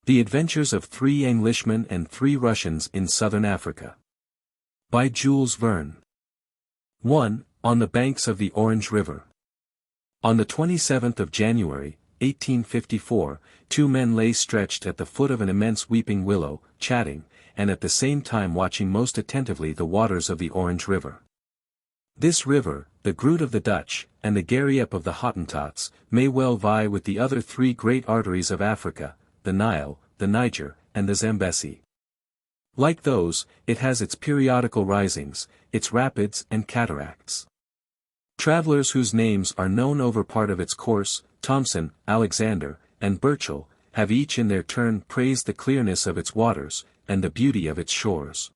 The Adventures of 3 Englishmen and 3 Russians in Southern Africa. By Jules Verne. 1. On the banks of the Orange River. On the 27th of January, 1854, 2 men lay stretched at the foot of an immense weeping willow, chatting, and at the same time watching most attentively the waters of the Orange River. This river, the Groot of the Dutch, and the Gariep of the Hottentots, may well vie with the other 3 great arteries of Africa, the Nile, the Niger, and the Zambesi. Like those, it has its periodical risings, its rapids and cataracts. Travelers whose names are known over part of its course, Thomson, Alexander, and Burchell, have each in their turn praised the clearness of its waters, and the beauty of its shores.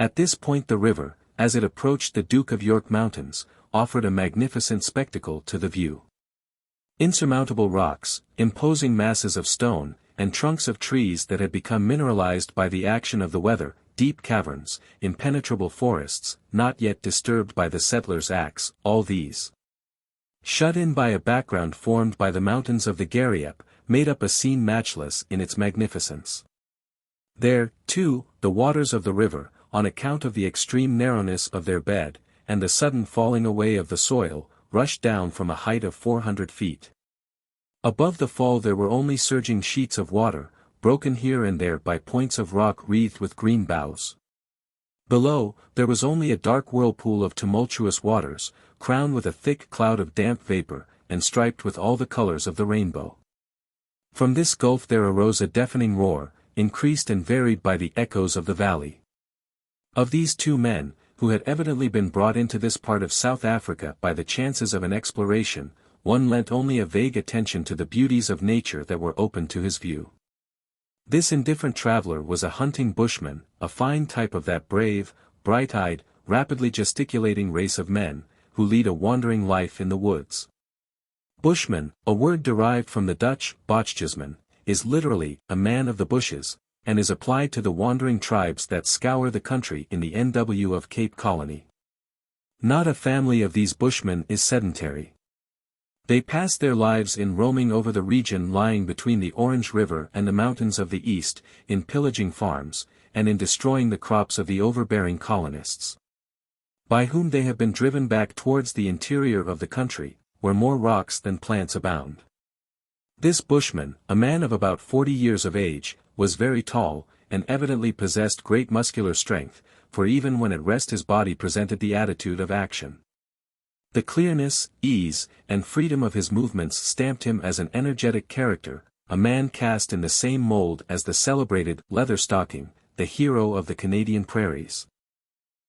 At this point the river, as it approached the Duke of York Mountains, offered a magnificent spectacle to the view. Insurmountable rocks, imposing masses of stone, and trunks of trees that had become mineralized by the action of the weather, deep caverns, impenetrable forests, not yet disturbed by the settler's axe, all these, shut in by a background formed by the mountains of the Gariep, made up a scene matchless in its magnificence. There, too, the waters of the river, on account of the extreme narrowness of their bed, and the sudden falling away of the soil, rushed down from a height of 400 feet. Above the fall there were only surging sheets of water, broken here and there by points of rock wreathed with green boughs. Below, there was only a dark whirlpool of tumultuous waters, crowned with a thick cloud of damp vapor, and striped with all the colors of the rainbow. From this gulf there arose a deafening roar, increased and varied by the echoes of the valley. Of these 2 men, who had evidently been brought into this part of South Africa by the chances of an exploration, one lent only a vague attention to the beauties of nature that were open to his view. This indifferent traveler was a hunting bushman, a fine type of that brave, bright-eyed, rapidly gesticulating race of men, who lead a wandering life in the woods. Bushman, a word derived from the Dutch bosjesman, is literally a man of the bushes, and is applied to the wandering tribes that scour the country in the NW of Cape Colony. Not a family of these bushmen is sedentary. They pass their lives in roaming over the region lying between the Orange River and the mountains of the east, in pillaging farms, and in destroying the crops of the overbearing colonists, by whom they have been driven back towards the interior of the country, where more rocks than plants abound. This bushman, a man of about 40 years of age, was very tall, and evidently possessed great muscular strength, for even when at rest his body presented the attitude of action. The clearness, ease, and freedom of his movements stamped him as an energetic character, a man cast in the same mold as the celebrated Leatherstocking, the hero of the Canadian prairies.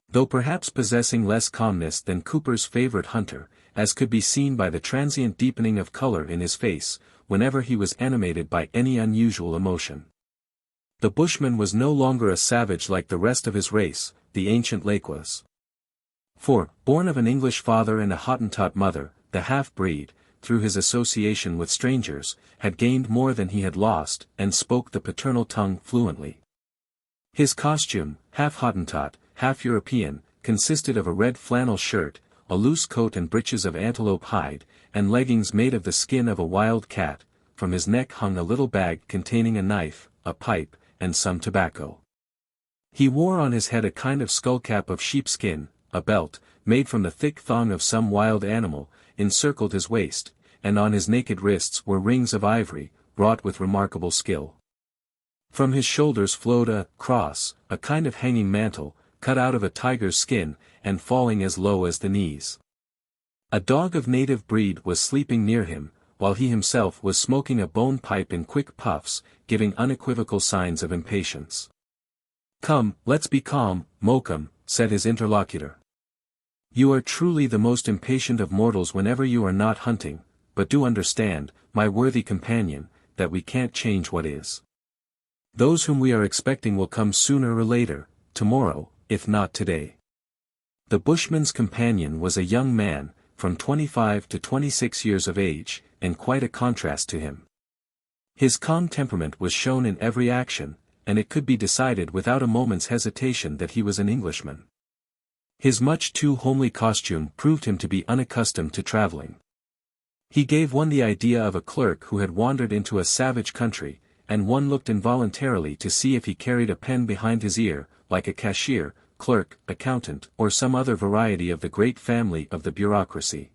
Though perhaps possessing less calmness than Cooper's favorite hunter, as could be seen by the transient deepening of color in his face, whenever he was animated by any unusual emotion. The bushman was no longer a savage like the rest of his race, the ancient Lakwas. For, born of an English father and a Hottentot mother, the half-breed, through his association with strangers, had gained more than he had lost, and spoke the paternal tongue fluently. His costume, half Hottentot, half European, consisted of a red flannel shirt, a loose coat and breeches of antelope hide, and leggings made of the skin of a wild cat. From his neck hung a little bag containing a knife, a pipe, and some tobacco. He wore on his head a kind of skullcap of sheepskin, a belt, made from the thick thong of some wild animal, encircled his waist, and on his naked wrists were rings of ivory, wrought with remarkable skill. From his shoulders flowed a cross, a kind of hanging mantle, cut out of a tiger's skin, and falling as low as the knees. A dog of native breed was sleeping near him, while he himself was smoking a bone pipe in quick puffs, giving unequivocal signs of impatience. "Come, let's be calm, Mokum," said his interlocutor. "You are truly the most impatient of mortals whenever you are not hunting, but do understand, my worthy companion, that we can't change what is. Those whom we are expecting will come sooner or later, tomorrow, if not today." The bushman's companion was a young man, from 25 to 26 years of age, and quite a contrast to him. His calm temperament was shown in every action, and it could be decided without a moment's hesitation that he was an Englishman. His much too homely costume proved him to be unaccustomed to traveling. He gave one the idea of a clerk who had wandered into a savage country, and one looked involuntarily to see if he carried a pen behind his ear, like a cashier, clerk, accountant, or some other variety of the great family of the bureaucracy.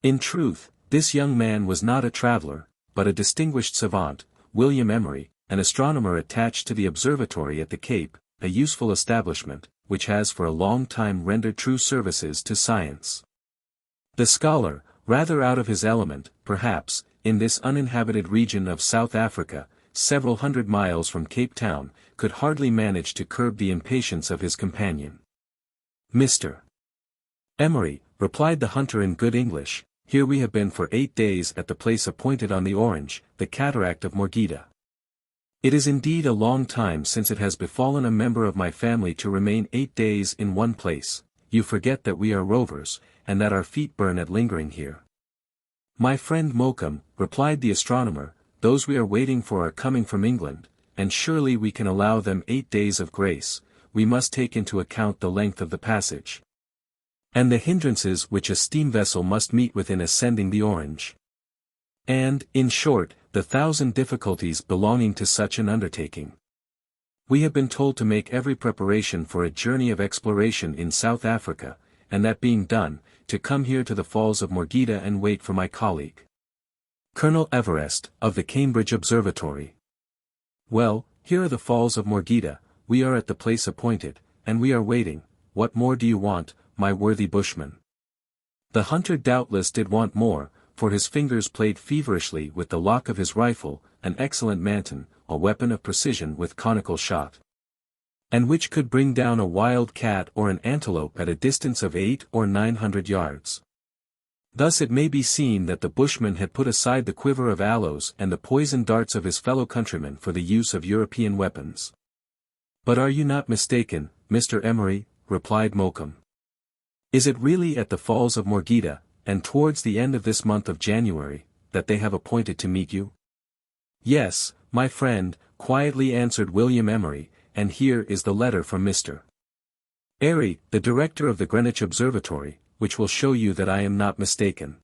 In truth, this young man was not a traveler, but a distinguished savant, William Emery, an astronomer attached to the observatory at the Cape, a useful establishment, which has for a long time rendered true services to science. The scholar, rather out of his element, perhaps, in this uninhabited region of South Africa, several hundred miles from Cape Town, could hardly manage to curb the impatience of his companion. "Mr. Emery," replied the hunter in good English, "here we have been for 8 days at the place appointed on the Orange, the cataract of Morgheda. It is indeed a long time since it has befallen a member of my family to remain 8 days in one place. You forget that we are rovers, and that our feet burn at lingering here." "My friend Mokum," replied the astronomer, "those we are waiting for are coming from England, and surely we can allow them 8 days of grace. We must take into account the length of the passage, and the hindrances which a steam vessel must meet with in ascending the Orange. And, in short, the 1,000 difficulties belonging to such an undertaking. We have been told to make every preparation for a journey of exploration in South Africa, and that being done, to come here to the Falls of Morgheda and wait for my colleague, Colonel Everest, of the Cambridge Observatory. Well, here are the Falls of Morgheda, we are at the place appointed, and we are waiting. What more do you want, my worthy bushman?" The hunter doubtless did want more, for his fingers played feverishly with the lock of his rifle, an excellent Manton, a weapon of precision with conical shot, and which could bring down a wild cat or an antelope at a distance of 800 or 900 yards. Thus it may be seen that the bushman had put aside the quiver of aloes and the poisoned darts of his fellow countrymen for the use of European weapons. "But are you not mistaken, Mr. Emery?" replied Mokum. "Is it really at the Falls of Morgheda, and towards the end of this month of January, that they have appointed to meet you?" "Yes, my friend," quietly answered William Emery, "and here is the letter from Mr. Airy, the director of the Greenwich Observatory, which will show you that I am not mistaken."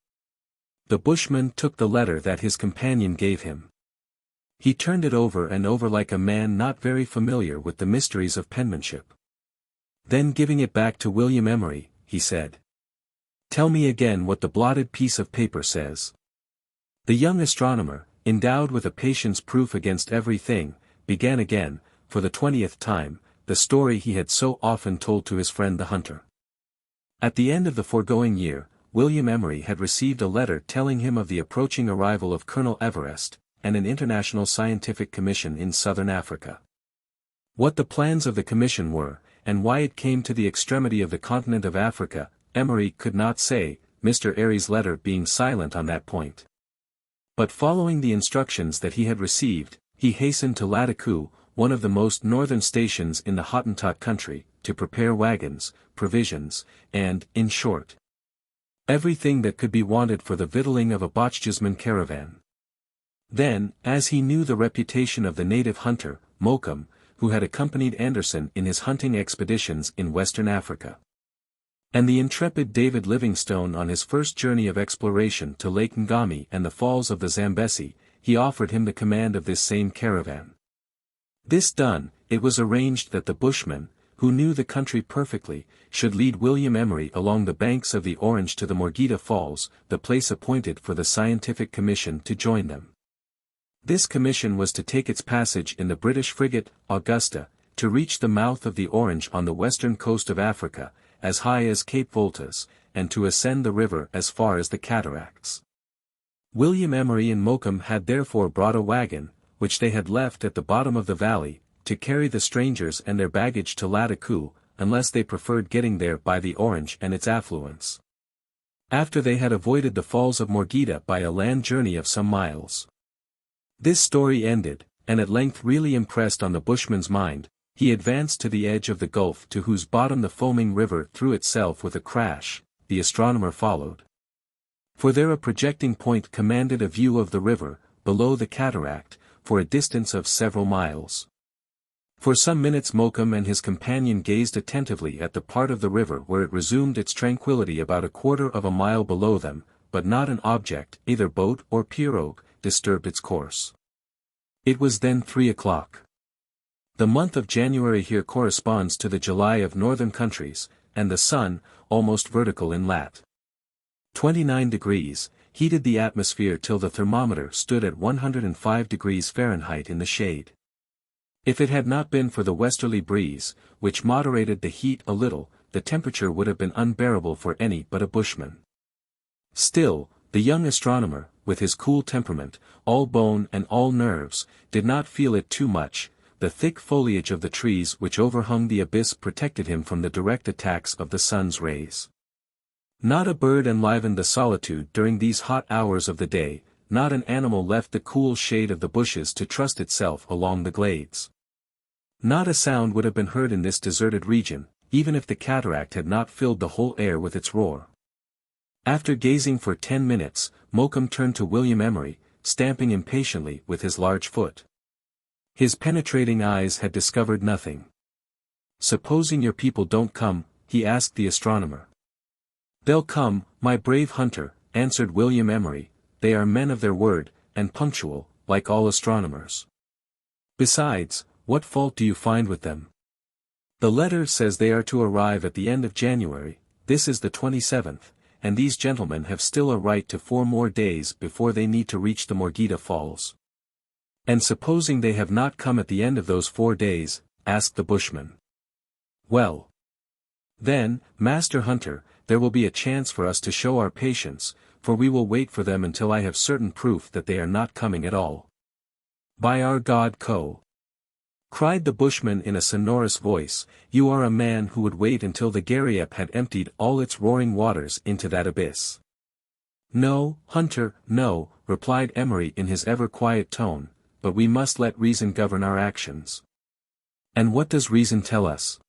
The bushman took the letter that his companion gave him. He turned it over and over like a man not very familiar with the mysteries of penmanship. Then giving it back to William Emery, he said, "Tell me again what the blotted piece of paper says." The young astronomer, endowed with a patience proof against everything, began again, for the 20th time, the story he had so often told to his friend the hunter. At the end of the foregoing year, William Emery had received a letter telling him of the approaching arrival of Colonel Everest, and an international scientific commission in southern Africa. What the plans of the commission were, and why it came to the extremity of the continent of Africa, Emery could not say, Mr. Airy's letter being silent on that point. But following the instructions that he had received, he hastened to Lattakoo, one of the most northern stations in the Hottentot country, to prepare wagons, provisions, and, in short, everything that could be wanted for the victualling of a Bochjesman caravan. Then, as he knew the reputation of the native hunter, Mokum, who had accompanied Anderson in his hunting expeditions in Western Africa, and the intrepid David Livingstone on his first journey of exploration to Lake Ngami and the falls of the Zambesi, he offered him the command of this same caravan. This done, it was arranged that the bushman, who knew the country perfectly, should lead William Emery along the banks of the Orange to the Morgheda Falls, the place appointed for the scientific commission to join them. This commission was to take its passage in the British frigate, Augusta, to reach the mouth of the Orange on the western coast of Africa, as high as Cape Voltas, and to ascend the river as far as the cataracts. William Emery and Mokum had therefore brought a wagon, which they had left at the bottom of the valley, to carry the strangers and their baggage to Lattakoo, unless they preferred getting there by the Orange and its affluents, after they had avoided the Falls of Morgheda by a land journey of some miles. This story ended, and at length really impressed on the bushman's mind, he advanced to the edge of the gulf to whose bottom the foaming river threw itself with a crash. The astronomer followed. For there a projecting point commanded a view of the river, below the cataract, for a distance of several miles. For some minutes Mokum and his companion gazed attentively at the part of the river where it resumed its tranquility about a quarter of a mile below them, but not an object, either boat or pirogue, disturbed its course. It was then 3 o'clock. The month of January here corresponds to the July of northern countries, and the sun, almost vertical in lat. 29 degrees, heated the atmosphere till the thermometer stood at 105 degrees Fahrenheit in the shade. If it had not been for the westerly breeze, which moderated the heat a little, the temperature would have been unbearable for any but a bushman. Still, the young astronomer, with his cool temperament, all bone and all nerves, did not feel it too much. The thick foliage of the trees which overhung the abyss protected him from the direct attacks of the sun's rays. Not a bird enlivened the solitude during these hot hours of the day, not an animal left the cool shade of the bushes to trust itself along the glades. Not a sound would have been heard in this deserted region, even if the cataract had not filled the whole air with its roar. After gazing for 10 minutes, Mokoum turned to William Emery, stamping impatiently with his large foot. His penetrating eyes had discovered nothing. "Supposing your people don't come?" he asked the astronomer. "They'll come, my brave hunter," answered William Emery. "They are men of their word, and punctual, like all astronomers. Besides, what fault do you find with them? The letter says they are to arrive at the end of January, this is the 27th, and these gentlemen have still a right to 4 more days before they need to reach the Morgheda Falls." "And supposing they have not come at the end of those 4 days?" asked the bushman. "Well, then, Master Hunter, there will be a chance for us to show our patience, for we will wait for them until I have certain proof that they are not coming at all." "By our God, cried the bushman in a sonorous voice, "you are a man who would wait until the Gariep had emptied all its roaring waters into that abyss." "No, Hunter, no," replied Emery in his ever-quiet tone, "but we must let reason govern our actions." "And what does reason tell us?"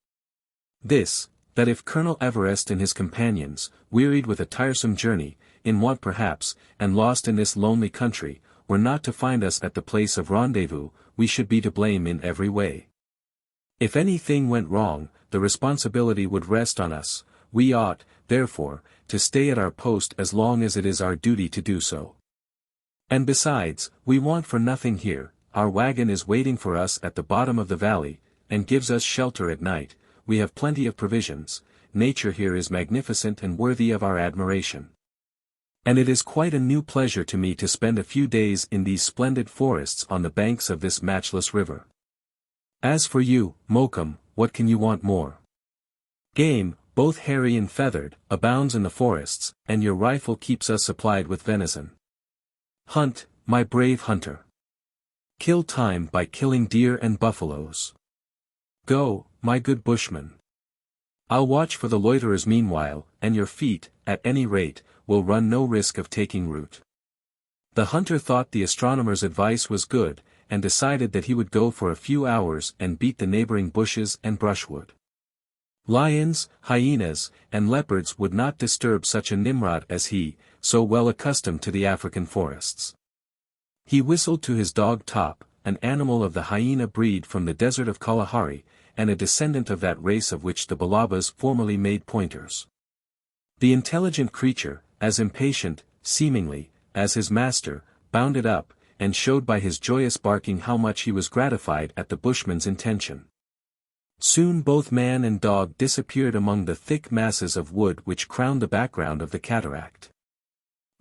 "This, that if Colonel Everest and his companions, wearied with a tiresome journey, in want perhaps, and lost in this lonely country, were not to find us at the place of rendezvous, we should be to blame in every way. If anything went wrong, the responsibility would rest on us. We ought, therefore, to stay at our post as long as it is our duty to do so. And besides, we want for nothing here, our wagon is waiting for us at the bottom of the valley, and gives us shelter at night, we have plenty of provisions, nature here is magnificent and worthy of our admiration. And it is quite a new pleasure to me to spend a few days in these splendid forests on the banks of this matchless river. As for you, Mokoum, what can you want more? Game, both hairy and feathered, abounds in the forests, and your rifle keeps us supplied with venison. Hunt, my brave hunter. Kill time by killing deer and buffaloes. Go, my good bushman. I'll watch for the loiterers meanwhile, and your feet, at any rate, will run no risk of taking root." The hunter thought the astronomer's advice was good, and decided that he would go for a few hours and beat the neighboring bushes and brushwood. Lions, hyenas, and leopards would not disturb such a Nimrod as he, so well accustomed to the African forests. He whistled to his dog Top, an animal of the hyena breed from the desert of Kalahari, and a descendant of that race of which the Balabas formerly made pointers. The intelligent creature, as impatient, seemingly, as his master, bounded up, and showed by his joyous barking how much he was gratified at the bushman's intention. Soon both man and dog disappeared among the thick masses of wood which crowned the background of the cataract.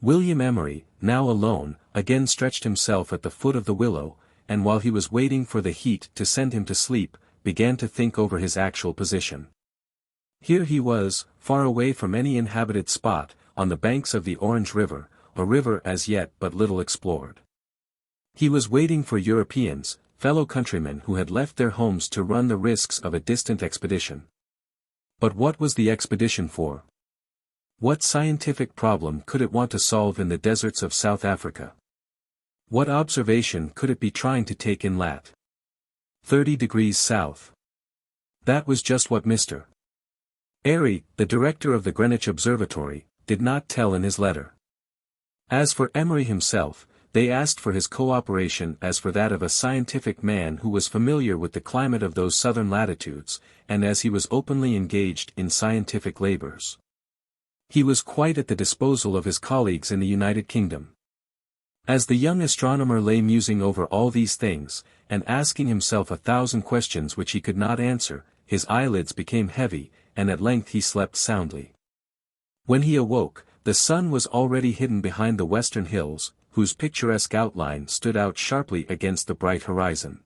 William Emery, now alone, again stretched himself at the foot of the willow, and while he was waiting for the heat to send him to sleep, began to think over his actual position. Here he was, far away from any inhabited spot, on the banks of the Orange River, a river as yet but little explored. He was waiting for Europeans, fellow countrymen who had left their homes to run the risks of a distant expedition. But what was the expedition for? What scientific problem could it want to solve in the deserts of South Africa? What observation could it be trying to take in lat. 30 degrees south? That was just what Mr. Airy, the director of the Greenwich Observatory, did not tell in his letter. As for Emery himself, they asked for his cooperation as for that of a scientific man who was familiar with the climate of those southern latitudes, and as he was openly engaged in scientific labors. He was quite at the disposal of his colleagues in the United Kingdom. As the young astronomer lay musing over all these things, and asking himself 1,000 questions which he could not answer, his eyelids became heavy, and at length he slept soundly. When he awoke, the sun was already hidden behind the western hills, whose picturesque outline stood out sharply against the bright horizon.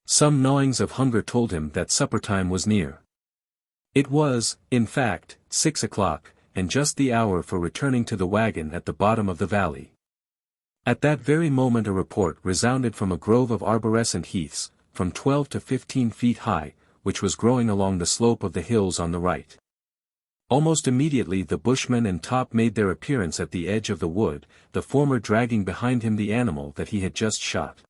Some gnawings of hunger told him that supper time was near. It was, in fact, 6 o'clock, and just the hour for returning to the wagon at the bottom of the valley. At that very moment a report resounded from a grove of arborescent heaths, from 12 to 15 feet high, which was growing along the slope of the hills on the right. Almost immediately the bushman and Top made their appearance at the edge of the wood, the former dragging behind him the animal that he had just shot.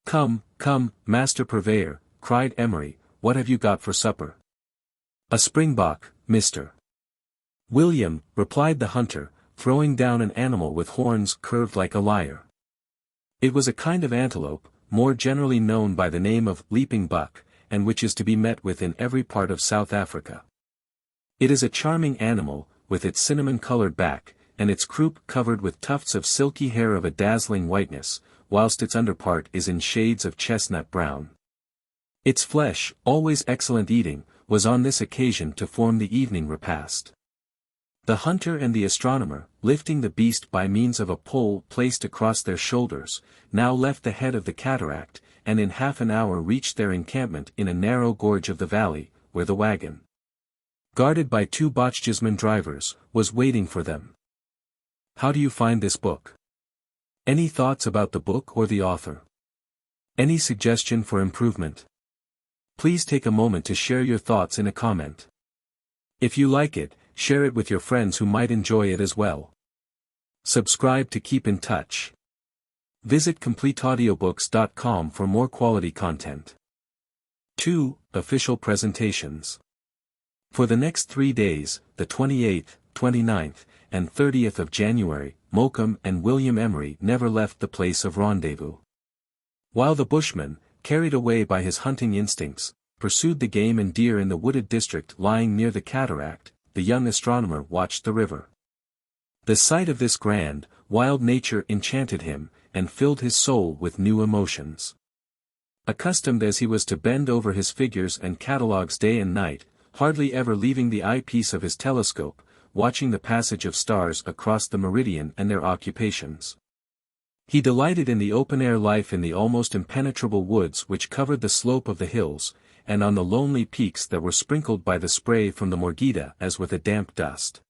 "Come, come, Master Purveyor," cried Emery, "what have you got for supper?" "A springbok, mister." "William," replied the hunter, throwing down an animal with horns curved like a lyre. It was a kind of antelope, more generally known by the name of leaping buck, and which is to be met with in every part of South Africa. It is a charming animal, with its cinnamon-colored back, and its croup covered with tufts of silky hair of a dazzling whiteness, whilst its underpart is in shades of chestnut brown. Its flesh, always excellent eating, was on this occasion to form the evening repast. The hunter and the astronomer, lifting the beast by means of a pole placed across their shoulders, now left the head of the cataract, and in half an hour reached their encampment in a narrow gorge of the valley, where the wagon, guarded by 2 Bochjesman drivers, was waiting for them. How do you find this book? Any thoughts about the book or the author? Any suggestion for improvement? Please take a moment to share your thoughts in a comment. If you like it, share it with your friends who might enjoy it as well. Subscribe to keep in touch. Visit CompleteAudiobooks.com for more quality content. 2. Official presentations. For the next 3 days, the 28th, 29th, and 30th of January, Mokoum and William Emery never left the place of rendezvous. While the bushman, carried away by his hunting instincts, pursued the game and deer in the wooded district lying near the cataract, the young astronomer watched the river. The sight of this grand, wild nature enchanted him, and filled his soul with new emotions. Accustomed as he was to bend over his figures and catalogues day and night, hardly ever leaving the eyepiece of his telescope, watching the passage of stars across the meridian and their occupations. He delighted in the open-air life in the almost impenetrable woods which covered the slope of the hills, and on the lonely peaks that were sprinkled by the spray from the Morgheda as with a damp dust.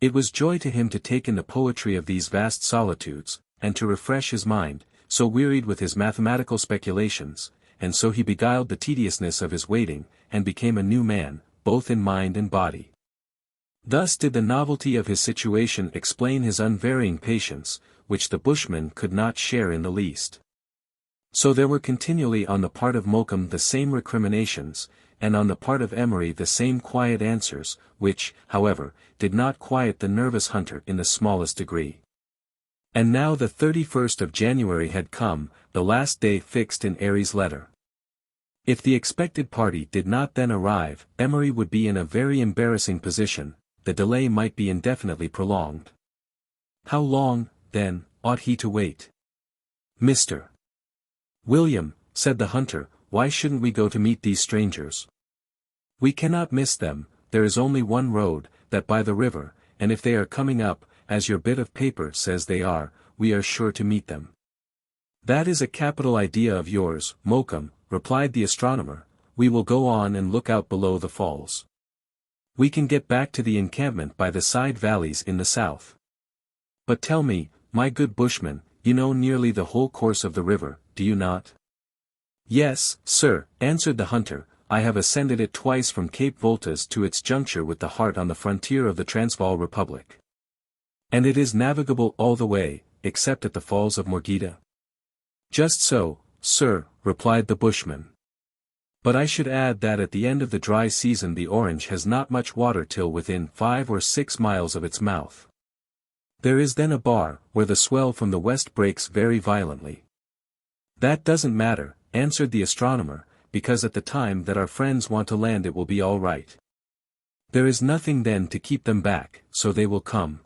It was joy to him to take in the poetry of these vast solitudes, and to refresh his mind, so wearied with his mathematical speculations, and so he beguiled the tediousness of his waiting, and became a new man, both in mind and body. Thus did the novelty of his situation explain his unvarying patience, which the bushman could not share in the least. So there were continually on the part of Mokoum the same recriminations, and on the part of Emery the same quiet answers, which, however, did not quiet the nervous hunter in the smallest degree. And now the 31st of January had come, the last day fixed in Airy's letter. If the expected party did not then arrive, Emery would be in a very embarrassing position, the delay might be indefinitely prolonged. How long, then, ought he to wait? "Mr. William," said the hunter, "why shouldn't we go to meet these strangers? We cannot miss them, there is only one road, that by the river, and if they are coming up, as your bit of paper says they are, we are sure to meet them." "That is a capital idea of yours, Mokoum," replied the astronomer, "we will go on and look out below the falls. We can get back to the encampment by the side valleys in the south. But tell me, my good bushman, you know nearly the whole course of the river, do you not?" "Yes, sir," answered the hunter, "I have ascended it twice from Cape Voltas to its juncture with the Hart on the frontier of the Transvaal Republic." "And it is navigable all the way, except at the falls of Morgheda?" "Just so, sir," replied the bushman. "But I should add that at the end of the dry season the Orange has not much water till within 5 or 6 miles of its mouth. There is then a bar, where the swell from the west breaks very violently." "That doesn't matter," answered the astronomer, "because at the time that our friends want to land it will be all right. There is nothing then to keep them back, so they will come."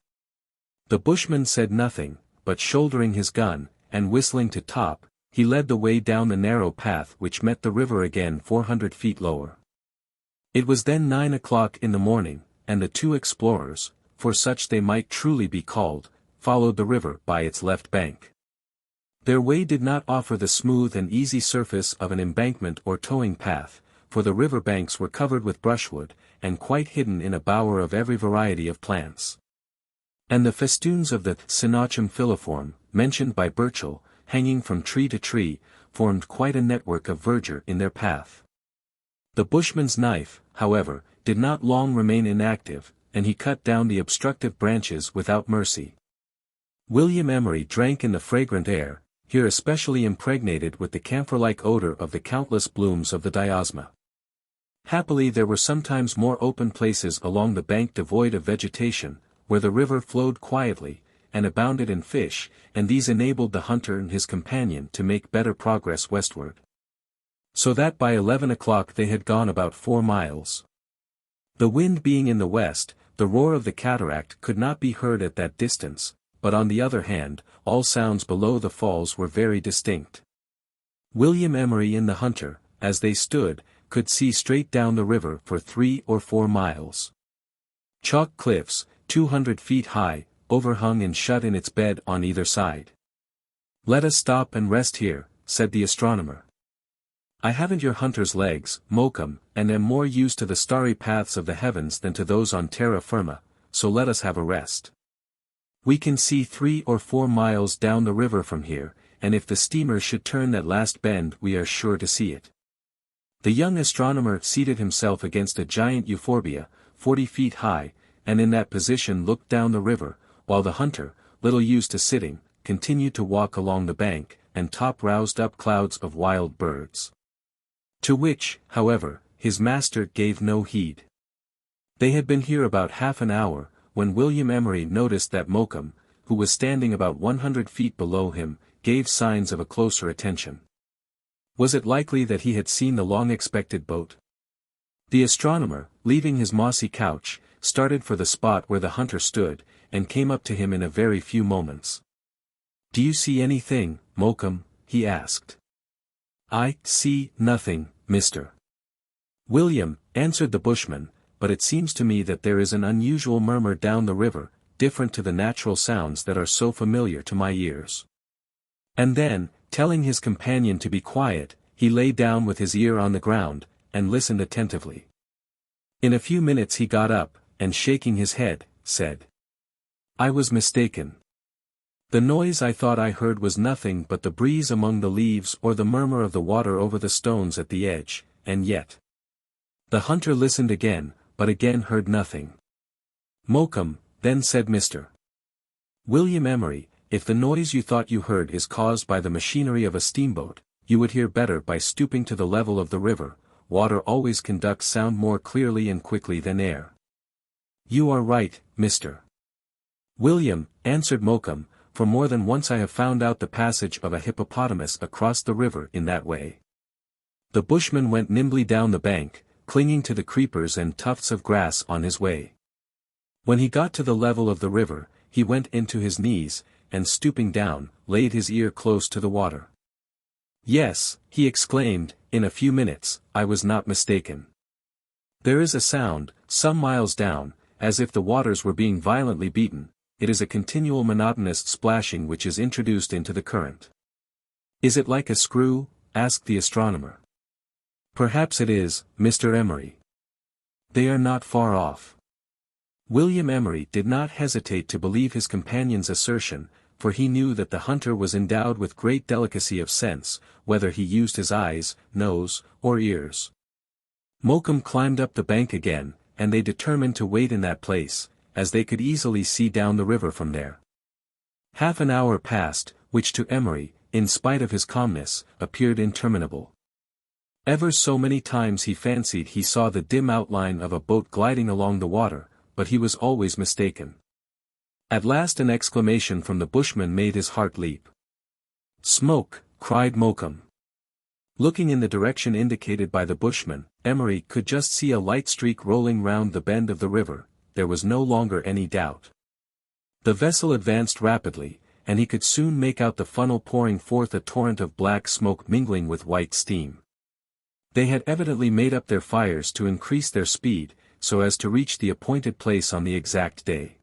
The bushman said nothing, but shouldering his gun, and whistling to Top, he led the way down the narrow path which met the river again 400 feet lower. It was then 9 o'clock in the morning, and the two explorers, for such they might truly be called, followed the river by its left bank. Their way did not offer the smooth and easy surface of an embankment or towing path, for the river banks were covered with brushwood, and quite hidden in a bower of every variety of plants. And the festoons of the Synachum filiform, mentioned by Burchell, hanging from tree to tree, formed quite a network of verdure in their path. The bushman's knife, however, did not long remain inactive, and he cut down the obstructive branches without mercy. William Emery drank in the fragrant air, here especially impregnated with the camphor-like odor of the countless blooms of the diosma. Happily there were sometimes more open places along the bank devoid of vegetation, where the river flowed quietly, and abounded in fish, and these enabled the hunter and his companion to make better progress westward. So that by 11 o'clock they had gone about 4 miles. The wind being in the west, the roar of the cataract could not be heard at that distance, but on the other hand, all sounds below the falls were very distinct. William Emery and the hunter, as they stood, could see straight down the river for 3 or 4 miles. Chalk cliffs, 200 feet high, overhung and shut in its bed on either side. "Let us stop and rest here," said the astronomer. "I haven't your hunter's legs, Mokum, and am more used to the starry paths of the heavens than to those on terra firma, so let us have a rest. We can see 3 or 4 miles down the river from here, and if the steamer should turn that last bend we are sure to see it." The young astronomer seated himself against a giant euphorbia, 40 feet high, and in that position looked down the river, while the hunter, little used to sitting, continued to walk along the bank, and Top roused up clouds of wild birds. To which, however, his master gave no heed. They had been here about half an hour, when William Emery noticed that Mokum, who was standing about 100 feet below him, gave signs of a closer attention. Was it likely that he had seen the long-expected boat? The astronomer, leaving his mossy couch, started for the spot where the hunter stood, and came up to him in a very few moments. "Do you see anything, Mokum?" he asked. "I see nothing, mister." "William," answered the bushman, "but it seems to me that there is an unusual murmur down the river, different to the natural sounds that are so familiar to my ears." And then, telling his companion to be quiet, he lay down with his ear on the ground, and listened attentively. In a few minutes he got up, and shaking his head, said, "I was mistaken. The noise I thought I heard was nothing but the breeze among the leaves or the murmur of the water over the stones at the edge, and yet." The hunter listened again, but again heard nothing. "Mokum," then said Mr. William Emery, "if the noise you thought you heard is caused by the machinery of a steamboat, you would hear better by stooping to the level of the river. Water always conducts sound more clearly and quickly than air." "You are right, Mr. William," answered Mokum, "for more than once I have found out the passage of a hippopotamus across the river in that way." The bushman went nimbly down the bank, clinging to the creepers and tufts of grass on his way. When he got to the level of the river, he went into his knees, and stooping down, laid his ear close to the water. "Yes," he exclaimed, "in a few minutes, I was not mistaken. There is a sound, some miles down, as if the waters were being violently beaten. It is a continual monotonous splashing which is introduced into the current." "Is it like a screw?" asked the astronomer. "Perhaps it is, Mr. Emery. They are not far off." William Emery did not hesitate to believe his companion's assertion, for he knew that the hunter was endowed with great delicacy of sense, whether he used his eyes, nose, or ears. Mokum climbed up the bank again, and they determined to wait in that place, as they could easily see down the river from there. Half an hour passed, which to Emery, in spite of his calmness, appeared interminable. Ever so many times he fancied he saw the dim outline of a boat gliding along the water, but he was always mistaken. At last an exclamation from the bushman made his heart leap. "Smoke!" cried Mokum. Looking in the direction indicated by the bushman, Emery could just see a light streak rolling round the bend of the river. There was no longer any doubt. The vessel advanced rapidly, and he could soon make out the funnel pouring forth a torrent of black smoke mingling with white steam. They had evidently made up their fires to increase their speed, so as to reach the appointed place on the exact day.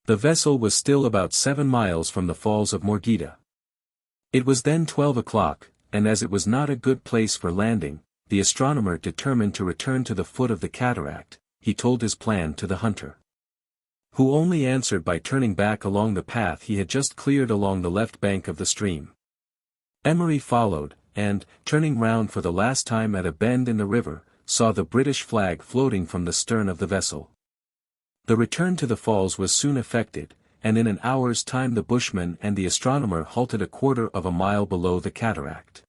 The vessel was still about 7 miles from the falls of Morgheda. It was then 12 o'clock, and as it was not a good place for landing, the astronomer determined to return to the foot of the cataract. He told his plan to the hunter, who only answered by turning back along the path he had just cleared along the left bank of the stream. Emery followed, and, turning round for the last time at a bend in the river, saw the British flag floating from the stern of the vessel. The return to the falls was soon effected, and in an hour's time the bushman and the astronomer halted a quarter of a mile below the cataract.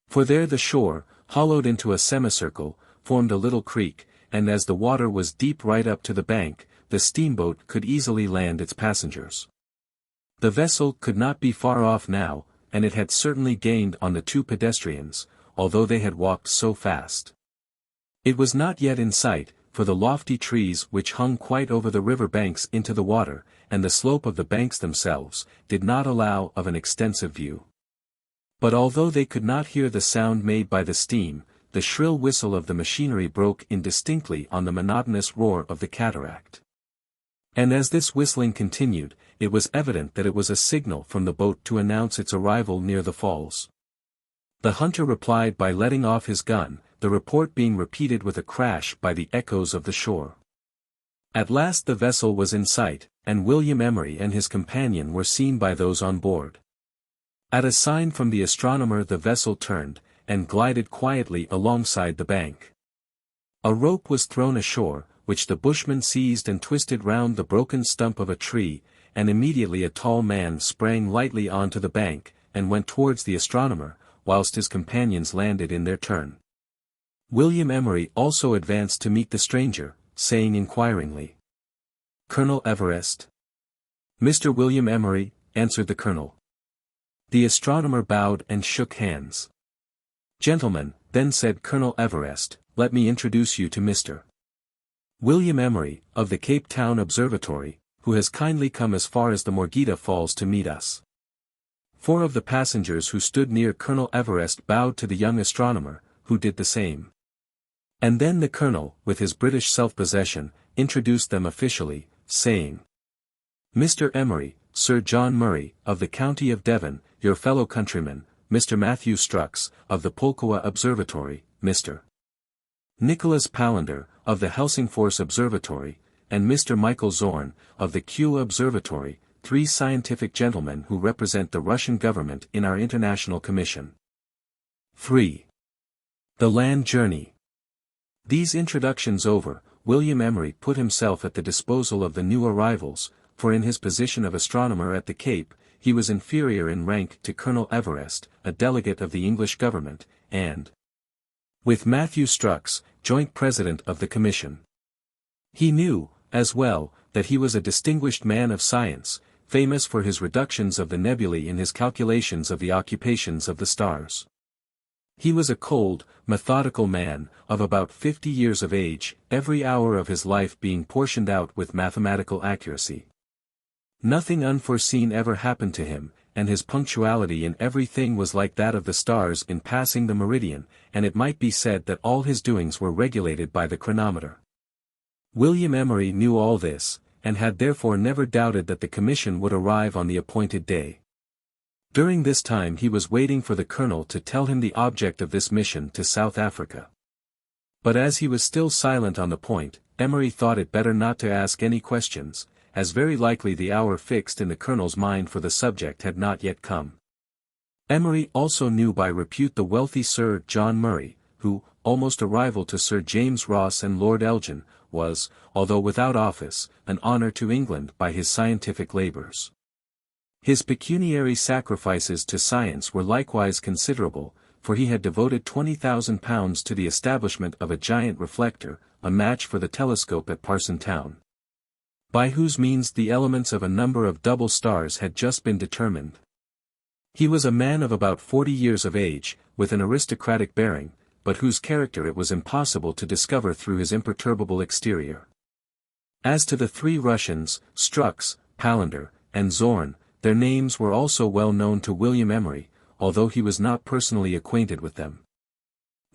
For there the shore, hollowed into a semicircle, formed a little creek, and as the water was deep right up to the bank, the steamboat could easily land its passengers. The vessel could not be far off now, and it had certainly gained on the 2 pedestrians, although they had walked so fast. It was not yet in sight, for the lofty trees which hung quite over the river banks into the water, and the slope of the banks themselves, did not allow of an extensive view. But although they could not hear the sound made by the steam, the shrill whistle of the machinery broke indistinctly on the monotonous roar of the cataract. And as this whistling continued, it was evident that it was a signal from the boat to announce its arrival near the falls. The hunter replied by letting off his gun, the report being repeated with a crash by the echoes of the shore. At last the vessel was in sight, and William Emery and his companion were seen by those on board. At a sign from the astronomer the vessel turned, and glided quietly alongside the bank. A rope was thrown ashore, which the bushman seized and twisted round the broken stump of a tree, and immediately a tall man sprang lightly onto the bank, and went towards the astronomer, whilst his companions landed in their turn. William Emery also advanced to meet the stranger, saying inquiringly, "Colonel Everest?" "Mr. William Emery," answered the colonel. The astronomer bowed and shook hands. "Gentlemen," then said Colonel Everest, "let me introduce you to Mr. William Emery, of the Cape Town Observatory, who has kindly come as far as the Morgheda Falls to meet us." 4 of the passengers who stood near Colonel Everest bowed to the young astronomer, who did the same. And then the colonel, with his British self-possession, introduced them officially, saying, "Mr. Emery, Sir John Murray, of the county of Devon, your fellow countryman, Mr. Matthew Strux, of the Pulkowa Observatory, Mr. Nicholas Palander, of the Helsingfors Observatory, and Mr. Michael Zorn, of the Kula Observatory, 3 scientific gentlemen who represent the Russian government in our international commission." 3. The Land Journey. These introductions over, William Emery put himself at the disposal of the new arrivals, for in his position of astronomer at the Cape, he was inferior in rank to Colonel Everest, a delegate of the English government, and, with Matthew Strux, joint president of the commission. He knew, as well, that he was a distinguished man of science, famous for his reductions of the nebulae in his calculations of the occupations of the stars. He was a cold, methodical man, of about 50 years of age, every hour of his life being portioned out with mathematical accuracy. Nothing unforeseen ever happened to him, and his punctuality in everything was like that of the stars in passing the meridian, and it might be said that all his doings were regulated by the chronometer. William Emery knew all this, and had therefore never doubted that the commission would arrive on the appointed day. During this time he was waiting for the colonel to tell him the object of this mission to South Africa. But as he was still silent on the point, Emery thought it better not to ask any questions, as very likely the hour fixed in the colonel's mind for the subject had not yet come. Emery also knew by repute the wealthy Sir John Murray, who, almost a rival to Sir James Ross and Lord Elgin, was, although without office, an honour to England by his scientific labours. His pecuniary sacrifices to science were likewise considerable, for he had devoted £20,000 to the establishment of a giant reflector, a match for the telescope at Parsonstown, by whose means the elements of a number of double stars had just been determined. He was a man of about 40 years of age, with an aristocratic bearing, but whose character it was impossible to discover through his imperturbable exterior. As to the 3 Russians, Strux, Palander, and Zorn, their names were also well known to William Emery, although he was not personally acquainted with them.